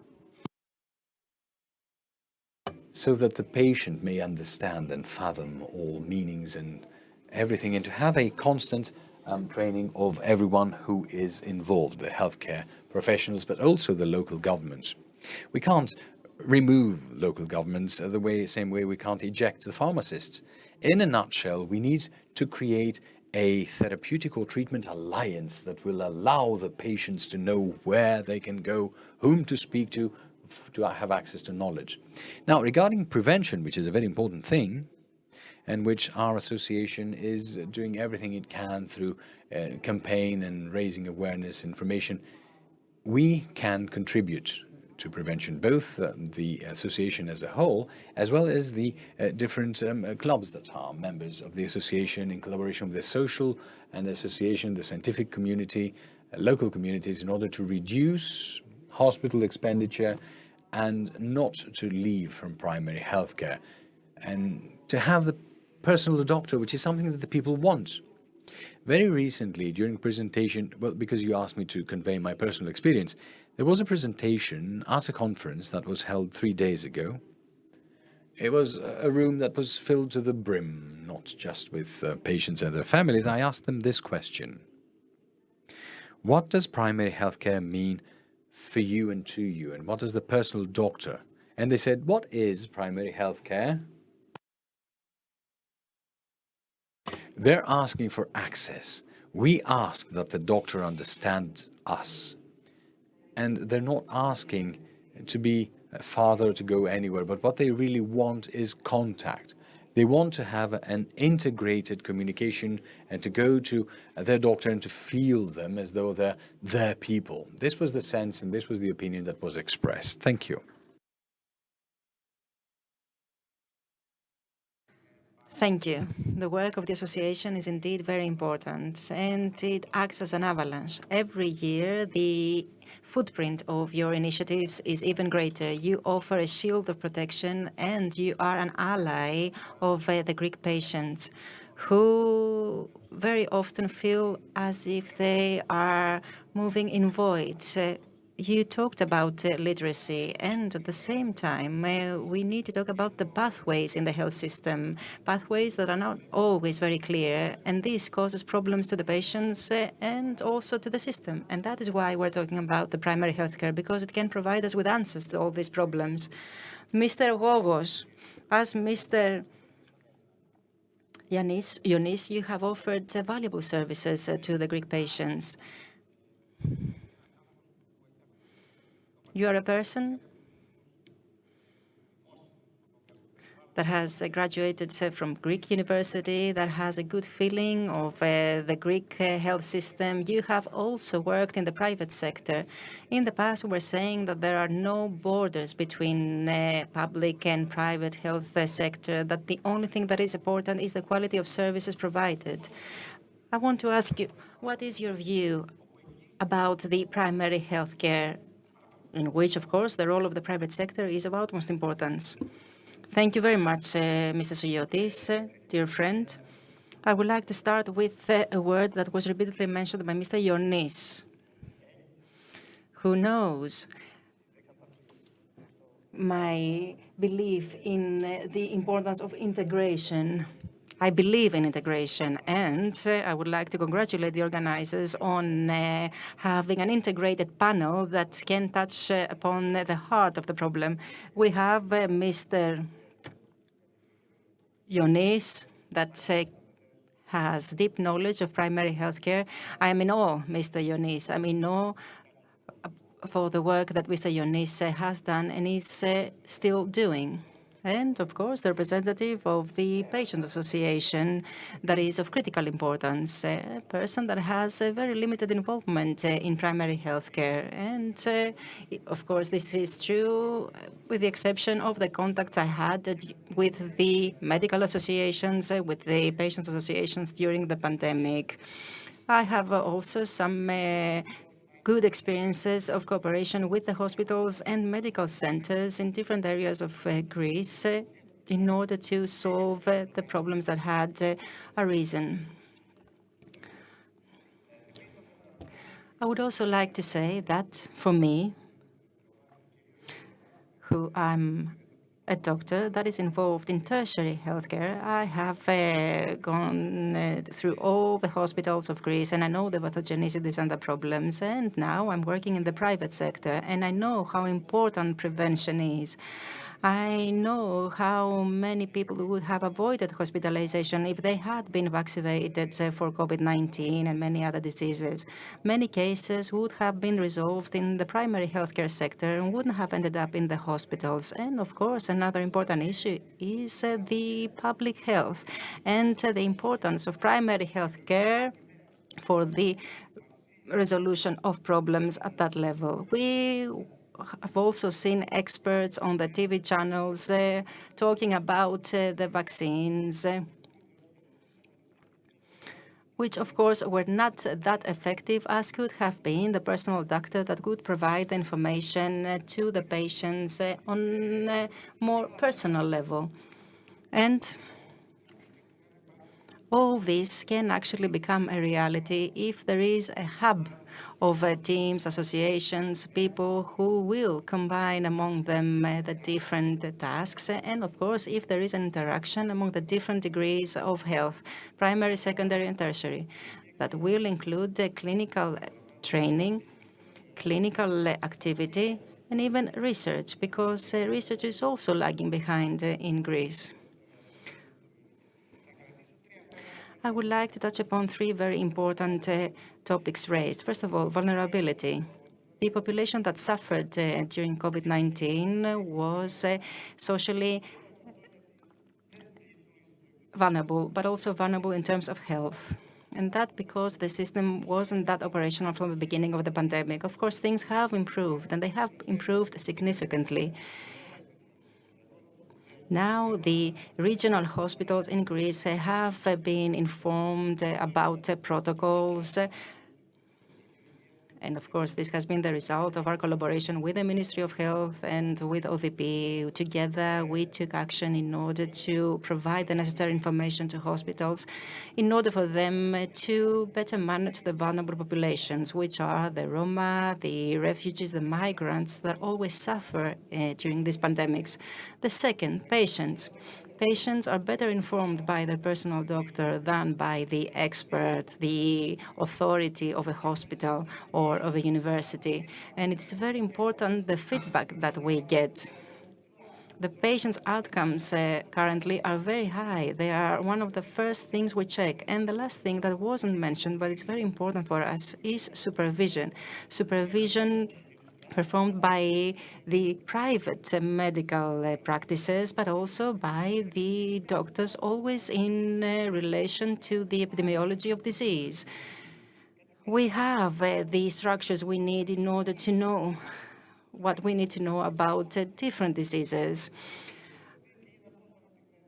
S4: so that the patient may understand and fathom all meanings and everything, and to have a constant training of everyone who is involved, the healthcare professionals, but also the local government. We can't remove local governments the same way we can't eject the pharmacists. In a nutshell, we need to create a therapeutic or treatment alliance that will allow the patients to know where they can go, whom to speak to have access to knowledge. Now, regarding prevention, which is a very important thing, and which our association is doing everything it can through campaign and raising awareness, information, we can contribute to prevention, both the association as a whole, as well as the different clubs that are members of the association in collaboration with the social and the association, the scientific community, local communities, in order to reduce hospital expenditure and not to leave from primary healthcare, and to have the personal doctor, which is something that the people want. Very recently, during presentation, well, because you asked me to convey my personal experience, there was a presentation at a conference that was held 3 days ago. It was a room that was filled to the brim, not just with patients and their families. I asked them this question: what does primary healthcare mean for you and to you, and what is the personal doctor? And they said, what is primary healthcare? They're asking for access. We ask that the doctor understand us. And they're not asking to be farther, to go anywhere, but what they really want is contact. They want to have an integrated communication and to go to their doctor and to feel them as though they're their people. This was the sense and this was the opinion that was expressed. Thank you.
S3: Thank you. The work of the association is indeed very important, and it acts as an avalanche. Every year, the footprint of your initiatives is even greater. You offer a shield of protection, and you are an ally of the Greek patients who very often feel as if they are moving in void. You talked about literacy, and at the same time, we need to talk about the pathways in the health system, pathways that are not always very clear, and this causes problems to the patients and also to the system. And that is why we're talking about the primary healthcare, because it can provide us with answers to all these problems. Mr. Gogos, as Mr. Ioannis, you have offered valuable services to the Greek patients. You are a person that has graduated from Greek university, that has a good feeling of the Greek health system. You have also worked in the private sector. In the past, we were saying that there are no borders between public and private health sector, that the only thing that is important is the quality of services provided. I want to ask you, what is your view about the primary health care, in which, of course, the role of the private sector is of utmost importance? Thank you very much, Mr. Soyotis, dear friend. I would like to start with a word that was repeatedly mentioned by Mr. Ioannis, who knows my belief in the importance of integration. I believe in integration, and I would like to congratulate the organizers on having an integrated panel that can touch upon the heart of the problem. We have Mr. Ioannis that has deep knowledge of primary healthcare. I am in awe, Mr. Ioannis. I'm in awe for the work that Mr. Ioannis has done and is still doing. And, of course, the representative of the Patients Association, that is of critical importance, a person that has a very limited involvement in primary health care. And, of course, this is true with the exception of the contacts I had with the medical associations, with the patients associations during the pandemic. I have also some good experiences of cooperation with the hospitals and medical centers in different areas of Greece in order to solve the problems that had arisen. I would also like to say that for me, who I'm a doctor that is involved in tertiary healthcare. I have gone through all the hospitals of Greece, and I know the pathogenicities and the problems. And now I'm working in the private sector, and I know how important prevention is. I know how many people would have avoided hospitalization if they had been vaccinated for COVID-19 and many other diseases. Many cases would have been resolved in the primary healthcare sector and wouldn't have ended up in the hospitals. And of course, another important issue is the public health and the importance of primary healthcare for the resolution of problems at that level. I've also seen experts on the TV channels talking about the vaccines, which of course were not that effective as could have been the personal doctor that could provide the information to the patients on a more personal level. And all this can actually become a reality if there is a hub of teams, associations, people who will combine among them the different tasks. And of course, if there is an interaction among the different degrees of health, primary, secondary, and tertiary, that will include clinical training, clinical activity, and even research, because research is also lagging behind in Greece. I would like to touch upon three very important topics raised. First of all, vulnerability. The population that suffered during COVID-19 was socially vulnerable, but also vulnerable in terms of health. And that because the system wasn't that operational from the beginning of the pandemic. Of course, things have improved, and they have improved significantly. Now, the regional hospitals in Greece have been informed about protocols. And of course, this has been the result of our collaboration with the Ministry of Health and with ODP. Together, we took action in order to provide the necessary information to hospitals in order for them to better manage the vulnerable populations, which are the Roma, the refugees, the migrants that always suffer during these pandemics. The second, patients. Patients are better informed by their personal doctor than by the expert, the authority of a hospital or of a university. And it's very important, the feedback that we get. The patients' outcomes currently are very high. They are one of the first things we check. And the last thing that wasn't mentioned, but it's very important for us, is supervision. Supervision performed by the private medical practices, but also by the doctors, always in relation to the epidemiology of disease. We have the structures we need in order to know what we need to know about different diseases.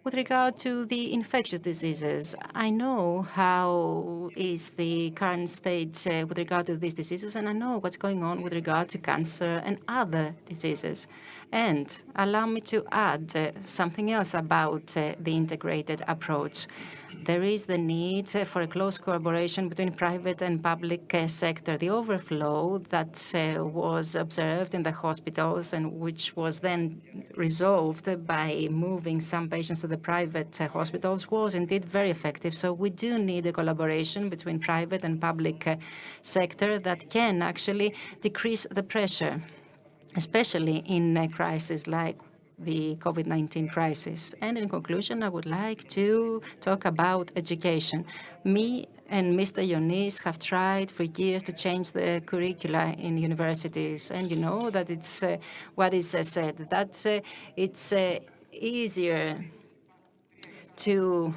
S3: With regard to the infectious diseases, I know how is the current state with regard to these diseases, and I know what's going on with regard to cancer and other diseases. And allow me to add something else about the integrated approach. There is the need for a close collaboration between private and public sector. The overflow that was observed in the hospitals and which was then resolved by moving some patients to the private hospitals was indeed very effective. So we do need a collaboration between private and public sector that can actually decrease the pressure, especially in a crisis like the COVID-19 crisis. And in conclusion, I would like to talk about education. Me and Mr. Ioannis have tried for years to change the curricula in universities. And you know that it's what is said, that it's easier to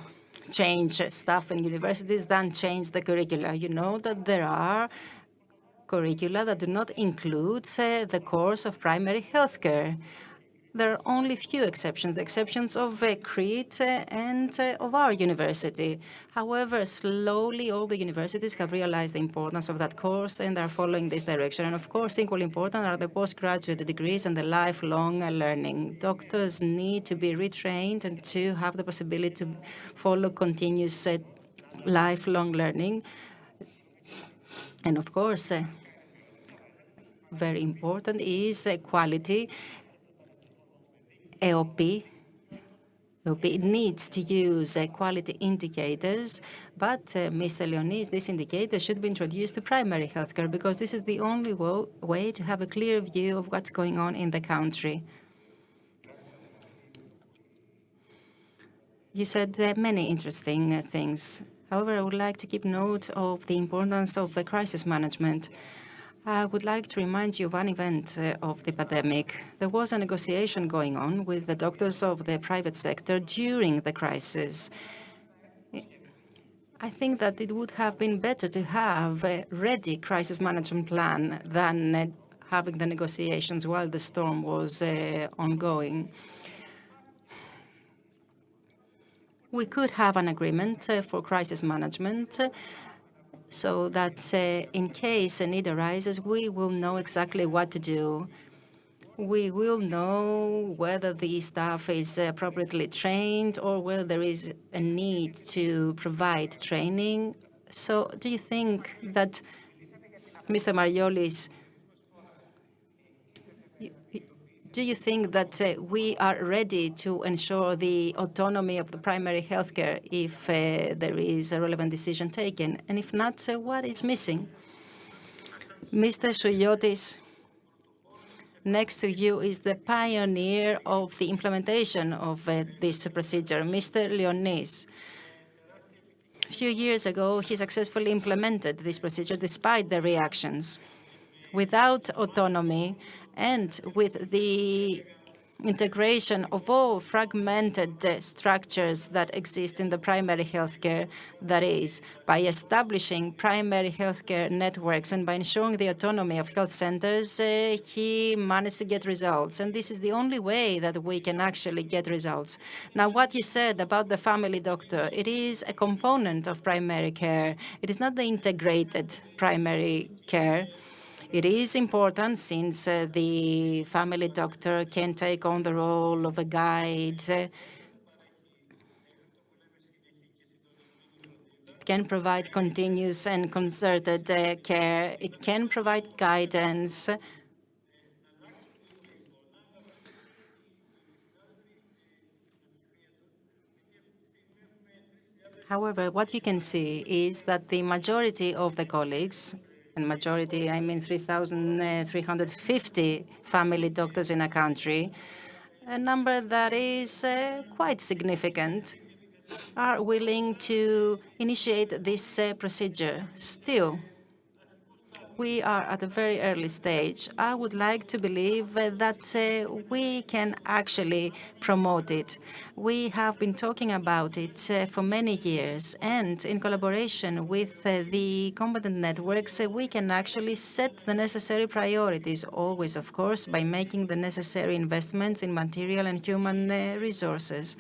S3: change stuff in universities than change the curricula. You know that there are curricula that do not include the course of primary healthcare. There are only few exceptions, the exceptions of Crete and of our university. However, slowly all the universities have realized the importance of that course and are following this direction. And of course, equally important are the postgraduate degrees and the lifelong learning. Doctors need to be retrained and to have the possibility to follow continuous lifelong learning. And of course, very important is quality EOP. It needs to use quality indicators, but Mr. Leonis, this indicator should be introduced to primary healthcare because this is the only way to have a clear view of what's going on in the country. You said many interesting things. However, I would like to keep note of the importance of crisis management. I would like to remind you of one event of the pandemic. There was a negotiation going on with the doctors of the private sector during the crisis. I think that it would have been better to have a ready crisis management plan than having the negotiations while the storm was ongoing. We could have an agreement for crisis management so that in case a need arises, we will know exactly what to do. We will know whether the staff is appropriately trained or whether there is a need to provide training. So do you think that, Mr. Mariolis, do you think that we are ready to ensure the autonomy of the primary healthcare if there is a relevant decision taken? And if not, what is missing? Mr. Souliotis, next to you is the pioneer of the implementation of this procedure, Mr. Leonis. A few years ago, he successfully implemented this procedure despite the reactions. Without autonomy and with the integration of all fragmented structures that exist in the primary healthcare, that is, by establishing primary healthcare networks and by ensuring the autonomy of health centers, he managed to get results. And this is the only way that we can actually get results. Now, what you said about the family doctor, it is a component of primary care. It is not the integrated primary care. It is important since the family doctor can take on the role of a guide, can provide continuous and concerted care. It can provide guidance. However, what you can see is that the majority of the colleagues, and majority, I mean 3,350 family doctors in a country, a number that is quite significant, are willing to initiate this procedure. Still, we are at a very early stage. I would like to believe that we can actually promote it. We have been talking about it for many years, and in collaboration with the competent networks, we can actually set the necessary priorities, always, of course, by making the necessary investments in material and human resources.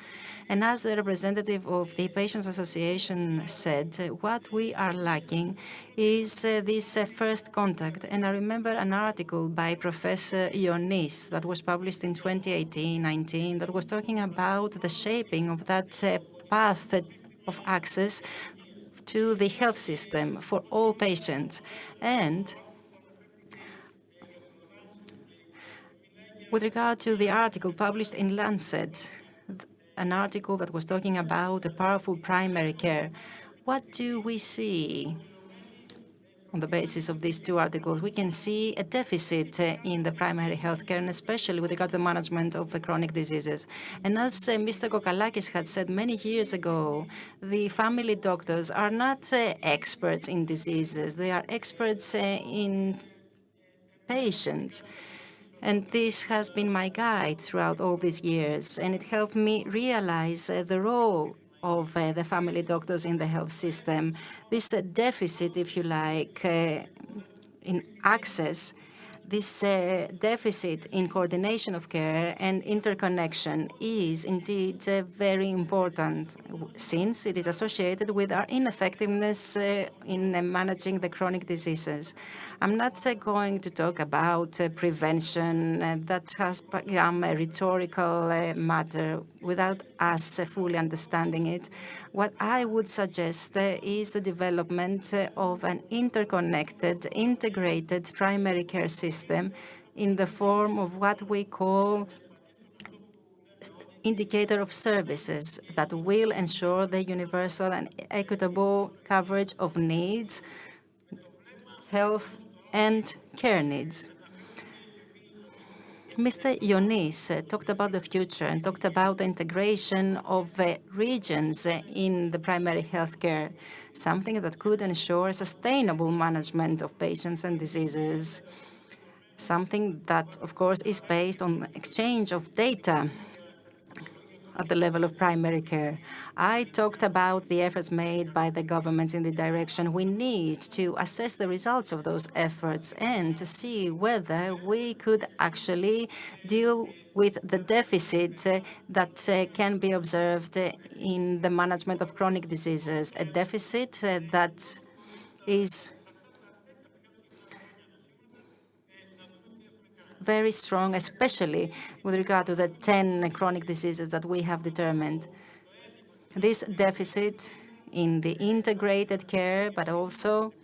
S3: And as the representative of the Patients Association said, what we are lacking is this first contact. And I remember an article by Professor Ioannis that was published in 2018-19 that was talking about the shaping of that path of access to the health system for all patients. And with regard to the article published in Lancet, an article that was talking about a powerful primary care, what do we see? On the basis of these two articles, we can see a deficit in the primary healthcare, and especially with regard to the management of the chronic diseases. And as Mr. Kokalakis had said many years ago, the family doctors are not experts in diseases. They are experts in patients. And this has been my guide throughout all these years, and it helped me realize the role of the family doctors in the health system. This deficit, if you like, in access, this deficit in coordination of care and interconnection is indeed very important, since it is associated with our ineffectiveness in managing the chronic diseases. I'm not going to talk about prevention. That has become a rhetorical matter without us fully understanding it. What I would suggest is the development of an interconnected, integrated primary care system in the form of what we call indicator of services that will ensure the universal and equitable coverage of needs, health and care needs. Mr. Ioannis talked about the future and talked about the integration of regions in the primary health care, something that could ensure sustainable management of patients and diseases, something that, of course, is based on exchange of data at the level of primary care. I talked about the efforts made by the governments in the direction we need to assess the results of those efforts and to see whether we could actually deal with the deficit that can be observed in the management of chronic diseases, a deficit that is very strong, especially with regard to the 10 chronic diseases that we have determined. This deficit in the integrated care, but also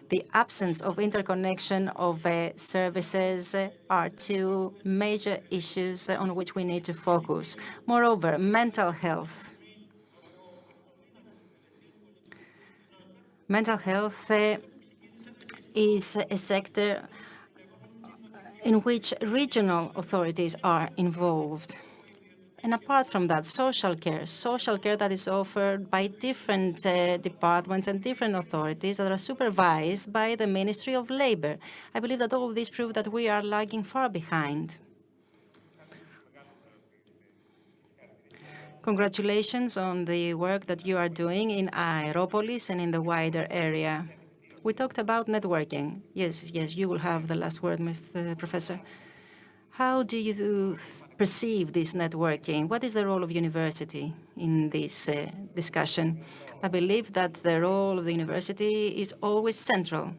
S3: the absence of interconnection of services are two major issues on which we need to focus. Moreover, mental health. Mental health is a sector in which regional authorities are involved. And apart from that, social care that is offered by different departments and different authorities that are supervised by the Ministry of Labor. I believe that all of these prove that we are lagging far behind. Congratulations on the work that you are doing in Aeropolis and in the wider area. We talked about networking. Yes, you will have the last word, Mr. Professor. How do you perceive this networking? What is the role of university in this discussion? I believe that the role of the university is always central,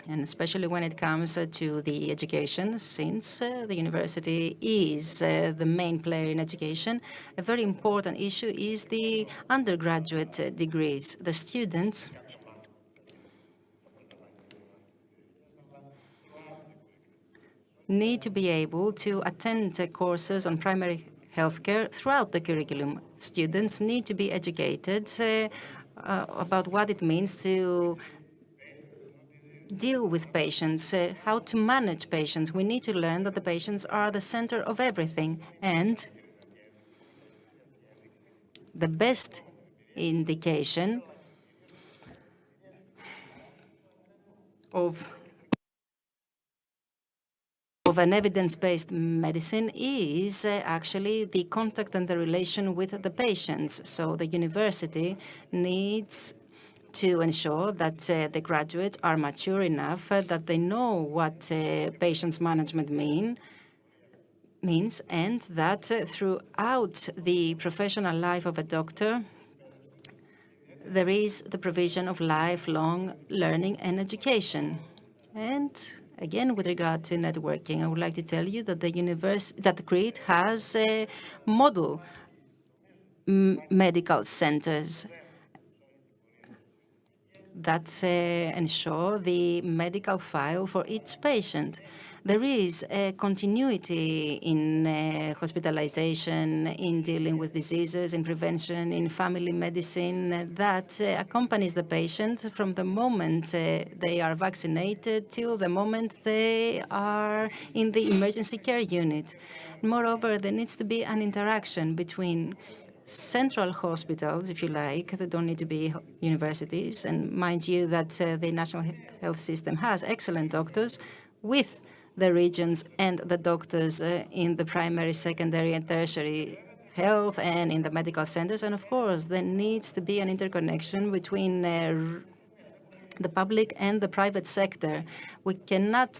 S3: and especially when it comes to the education, since the university is the main player in education. A very important issue is the undergraduate degrees. The students need to be able to attend courses on primary healthcare throughout the curriculum. Students need to be educated about what it means to deal with patients, how to manage patients. We need to learn that the patients are the center of everything, and the best indication of an evidence-based medicine is actually the contact and the relation with the patients. So the university needs to ensure that the graduates are mature enough that they know what patients management means, and that throughout the professional life of a doctor, there is the provision of lifelong learning and education. And again, with regard to networking, I would like to tell you that the Crete has model medical centers that ensure the medical file for each patient. There is a continuity in hospitalization, in dealing with diseases, in prevention, in family medicine that accompanies the patient from the moment they are vaccinated till the moment they are in the emergency care unit. Moreover, there needs to be an interaction between central hospitals, if you like, that don't need to be universities. And mind you that the national health system has excellent doctors, with the regions and the doctors in the primary, secondary, and tertiary health and in the medical centers. And of course, there needs to be an interconnection between the public and the private sector. We cannot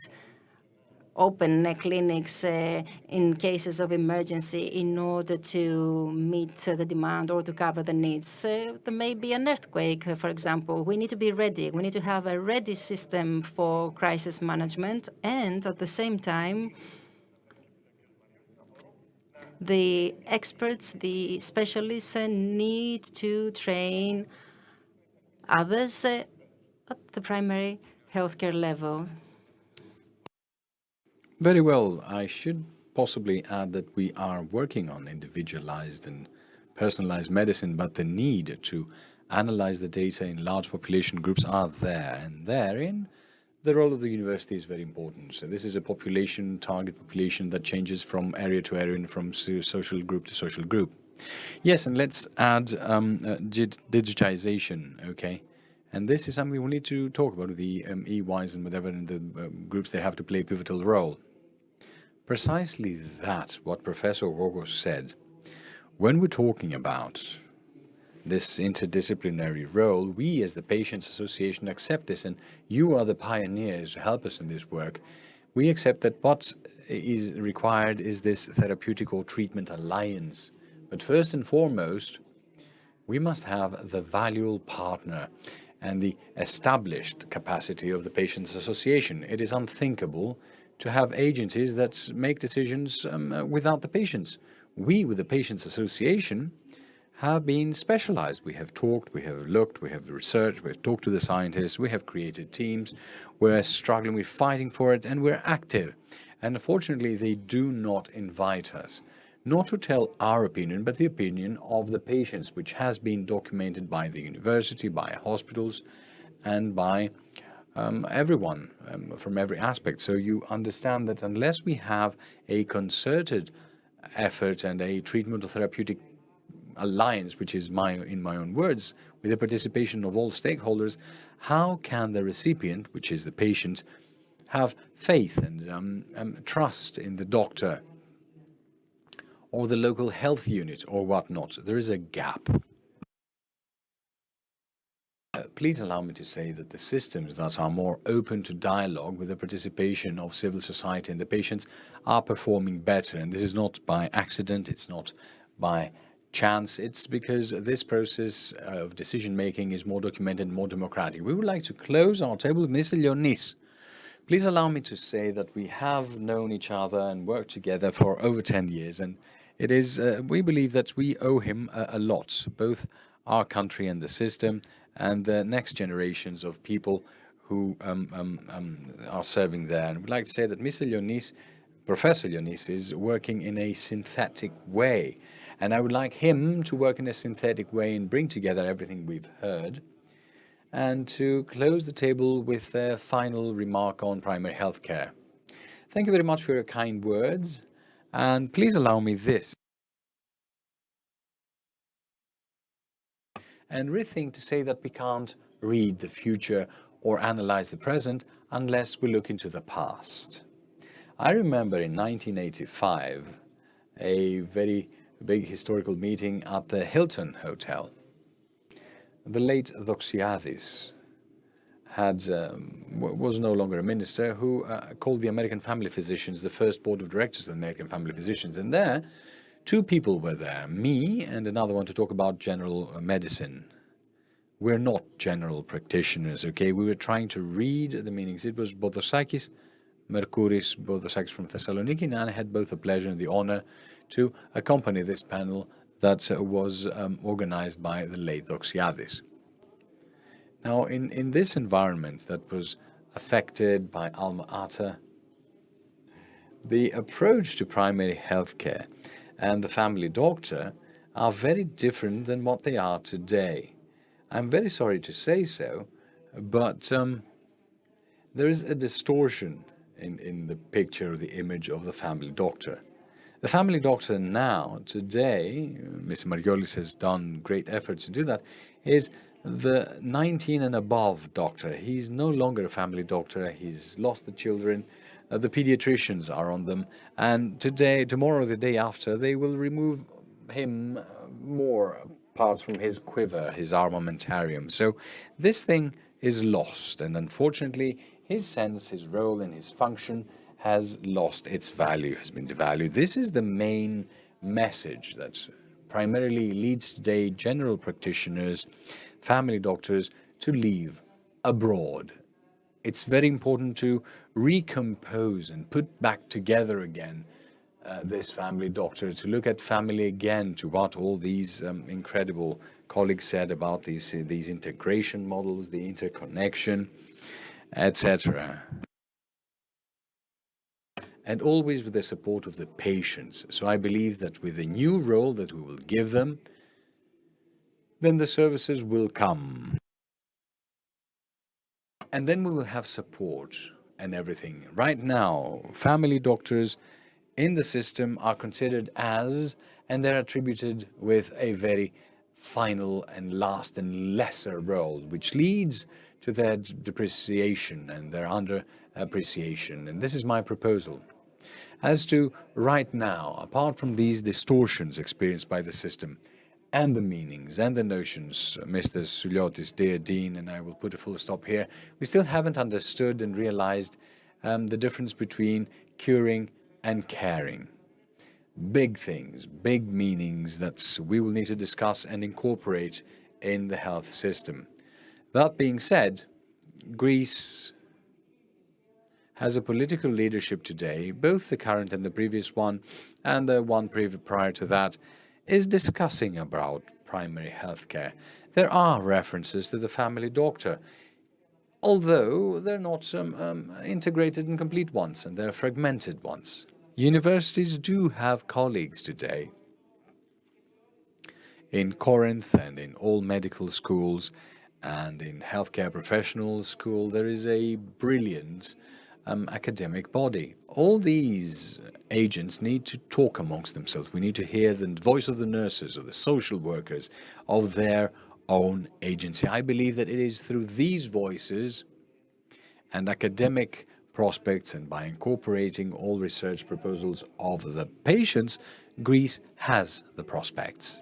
S3: open clinics in cases of emergency in order to meet the demand or to cover the needs. There may be an earthquake, for example. We need to be ready. We need to have a ready system for crisis management, and at the same time, the experts, the specialists need to train others at the primary healthcare level.
S4: Very well. I should possibly add that we are working on individualized and personalized medicine, but the need to analyze the data in large population groups are there, and therein the role of the university is very important. So this is a population, target population that changes from area to area and from social group to social group. Yes, and let's add digitization, okay? And this is something we need to talk about with the EYs and whatever in the groups they have to play a pivotal role. Precisely that, what Professor Gogos said. When we're talking about this interdisciplinary role, we as the Patients Association accept this, and you are the pioneers to help us in this work. We accept that what is required is this therapeutic or treatment alliance. But first and foremost, we must have the valuable partner and the established capacity of the Patients Association. It is unthinkable to have agencies that make decisions without the patients. We, with the Patients Association, have been specialized. We have talked, we have looked, we have researched, we have talked to the scientists, we have created teams, we're struggling, we're fighting for it, and we're active. And unfortunately, they do not invite us, not to tell our opinion, but the opinion of the patients, which has been documented by the university, by hospitals, and by everyone from every aspect. So you understand that unless we have a concerted effort and a treatment or therapeutic alliance, which is in my own words, with the participation of all stakeholders, how can the recipient, which is the patient, have faith and trust in the doctor or the local health unit or whatnot? There is a gap. Please allow me to say that the systems that are more open to dialogue with the participation of civil society and the patients are performing better. And this is not by accident, it's not by chance, it's because this process of decision-making is more documented and more democratic. We would like to close our table with Mr. Leonis. Please allow me to say that we have known each other and worked together for over 10 years, and it is, we believe that we owe him a lot, both our country and the system, and the next generations of people who are serving there. And we'd like to say that Mr. Leonis, Professor Leonis, is working in a synthetic way. And I would like him to work in a synthetic way and bring together everything we've heard, and to close the table with a final remark on primary health care. Thank you very much for your kind words, and please allow me this. And rethink to say that we can't read the future or analyze the present unless we look into the past. I remember in 1985, a very big historical meeting at the Hilton Hotel. The late Doxiadis was no longer a minister, who called the American Family Physicians, the first board of directors of the American Family Physicians. And there, two people were there, me and another one, to talk about general medicine. We're not general practitioners, okay? We were trying to read the meanings. It was Boudosakis, Merkouris, Boudosakis from Thessaloniki, and I had both the pleasure and the honor to accompany this panel that was organized by the late Doxiadis. Now, in this environment that was affected by Alma Ata, the approach to primary health care and the family doctor are very different than what they are today. I'm very sorry to say so, but there is a distortion in the picture, the image of the family doctor. The family doctor now, today, Mr. Mariolis has done great efforts to do that, is the 19 and above doctor. He's no longer a family doctor. He's lost the children. The pediatricians are on them. And today, tomorrow, the day after, they will remove him more parts from his quiver, his armamentarium. So this thing is lost. And unfortunately, his sense, his role, and his function has lost its value, has been devalued. This is the main message that primarily leads today general practitioners, family doctors, to leave abroad. It's very important to recompose and put back together again this family doctor, to look at family again, to what all these incredible colleagues said about these integration models, the interconnection, etc. and always with the support of the patients. So I believe that with the new role that we will give them, then the services will come. And then we will have support and everything. Right now, family doctors in the system are considered as, and they're attributed with a very final and last and lesser role, which leads to their depreciation and their under appreciation. And this is my proposal. As to right now, apart from these distortions experienced by the system, and the meanings and the notions, Mr. Suliotis, dear Dean, and I will put a full stop here, we still haven't understood and realized the difference between curing and caring. Big things, big meanings that we will need to discuss and incorporate in the health system. That being said, Greece has a political leadership today, both the current and the previous one, and the one prior to that, is discussing about primary health care. There are references to the family doctor, although they're not integrated and complete ones, and they're fragmented ones. Universities do have colleagues today. In Corinth and in all medical schools and in healthcare professional school, there is a brilliant academic body. All these agents need to talk amongst themselves. We need to hear the voice of the nurses, of the social workers, of their own agency. I believe that it is through these voices and academic prospects, and by incorporating all research proposals of the patients, Greece has the prospects.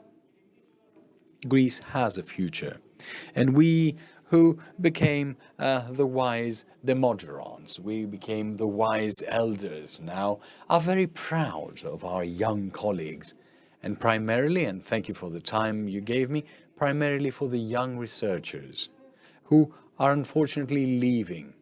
S4: Greece has a future. And we who became the wise demogerons, we became the wise elders now, are very proud of our young colleagues. And primarily, and thank you for the time you gave me, primarily for the young researchers who are unfortunately leaving.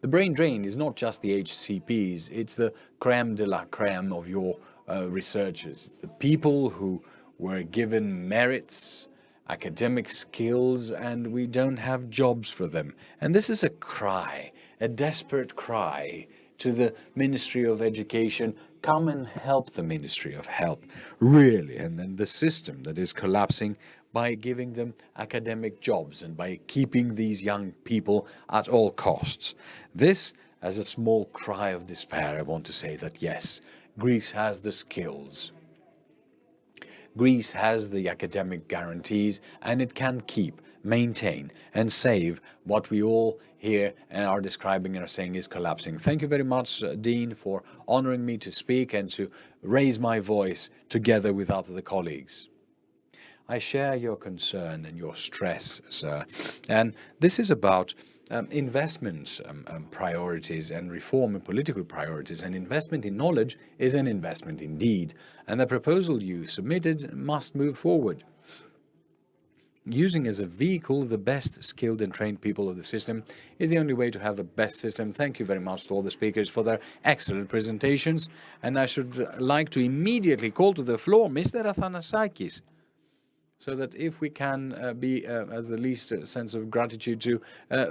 S4: The brain drain is not just the HCPs, it's the creme de la creme of your researchers. It's the people who were given merits, academic skills, and we don't have jobs for them. And this is a cry, a desperate cry to the Ministry of Education. Come and help the Ministry of Health, really, and then the system that is collapsing by giving them academic jobs and by keeping these young people at all costs. This, as a small cry of despair, I want to say that yes, Greece has the skills. Greece has the academic guarantees, and it can keep, maintain, and save what we all here and are describing and are saying is collapsing. Thank you very much, Dean, for honoring me to speak and to raise my voice together with other colleagues. I share your concern and your stress, sir. And this is about investment priorities and reform and political priorities. And investment in knowledge is an investment indeed. And the proposal you submitted must move forward. Using as a vehicle the best skilled and trained people of the system is the only way to have a best system. Thank you very much to all the speakers for their excellent presentations. And I should like to immediately call to the floor Mr. Athanasakis, so that if we can be as the least sense of gratitude to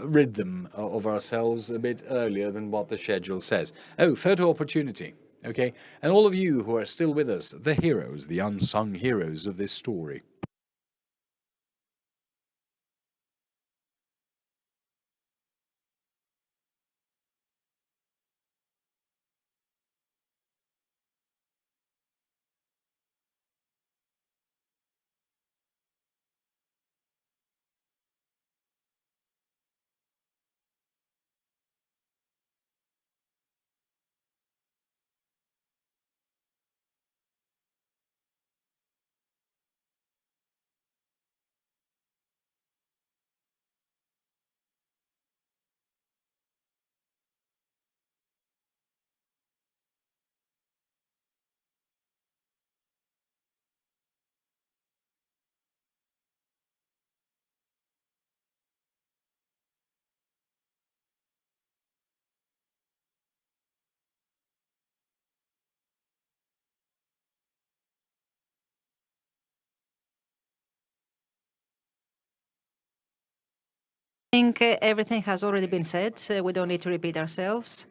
S4: rid them of ourselves a bit earlier than what the schedule says. Oh, photo opportunity. Okay, and all of you who are still with us, the heroes, the unsung heroes of this story.
S3: I think everything has already been said. We don't need to repeat ourselves.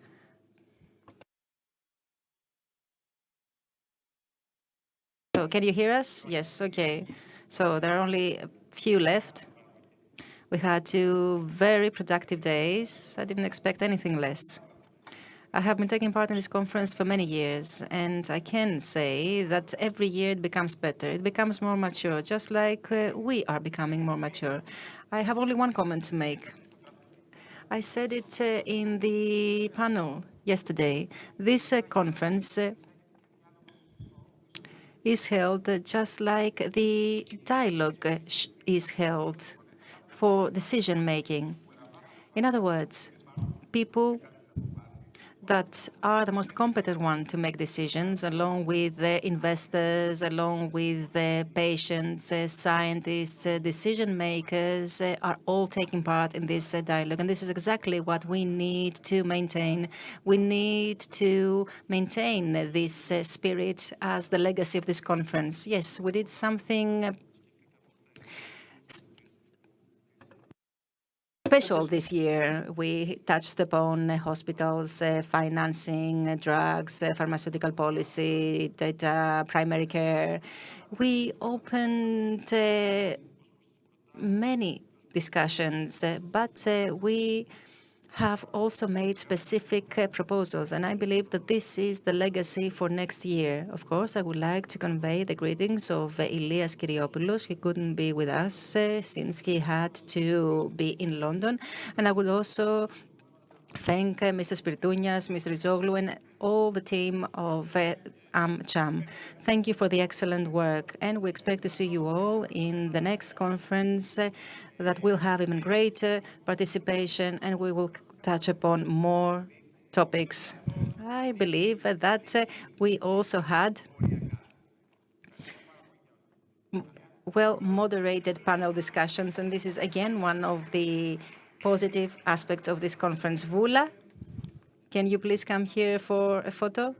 S3: So can you hear us? Yes, okay. So there are only a few left. We had 2 very productive days. I didn't expect anything less. I have been taking part in this conference for many years, and I can say that every year it becomes better. It becomes more mature, just like we are becoming more mature. I have only one comment to make. I said it in the panel yesterday. This conference is held just like the dialogue is held for decision-making. In other words, people that are the most competent one to make decisions, along with the investors, along with the patients, scientists, decision makers, are all taking part in this dialogue. And this is exactly what we need to maintain. We need to maintain this spirit as the legacy of this conference. Yes, we did something special this year. We touched upon hospitals, financing, drugs, pharmaceutical policy, data, primary care. We opened many discussions, but we have also made specific proposals, and I believe that this is the legacy for next year. Of course, I would like to convey the greetings of Ilias Kyriopoulos. He couldn't be with us since he had to be in London, and I would also thank Mr. Spiritounias, Mr. Rizoglu, and all the team of AmCham. Thank you for the excellent work, and we expect to see you all in the next conference that will have even greater participation, and we will touch upon more topics. I believe that we also had well-moderated panel discussions, and this is again one of the positive aspects of this conference. Vula, can you please come here for a photo?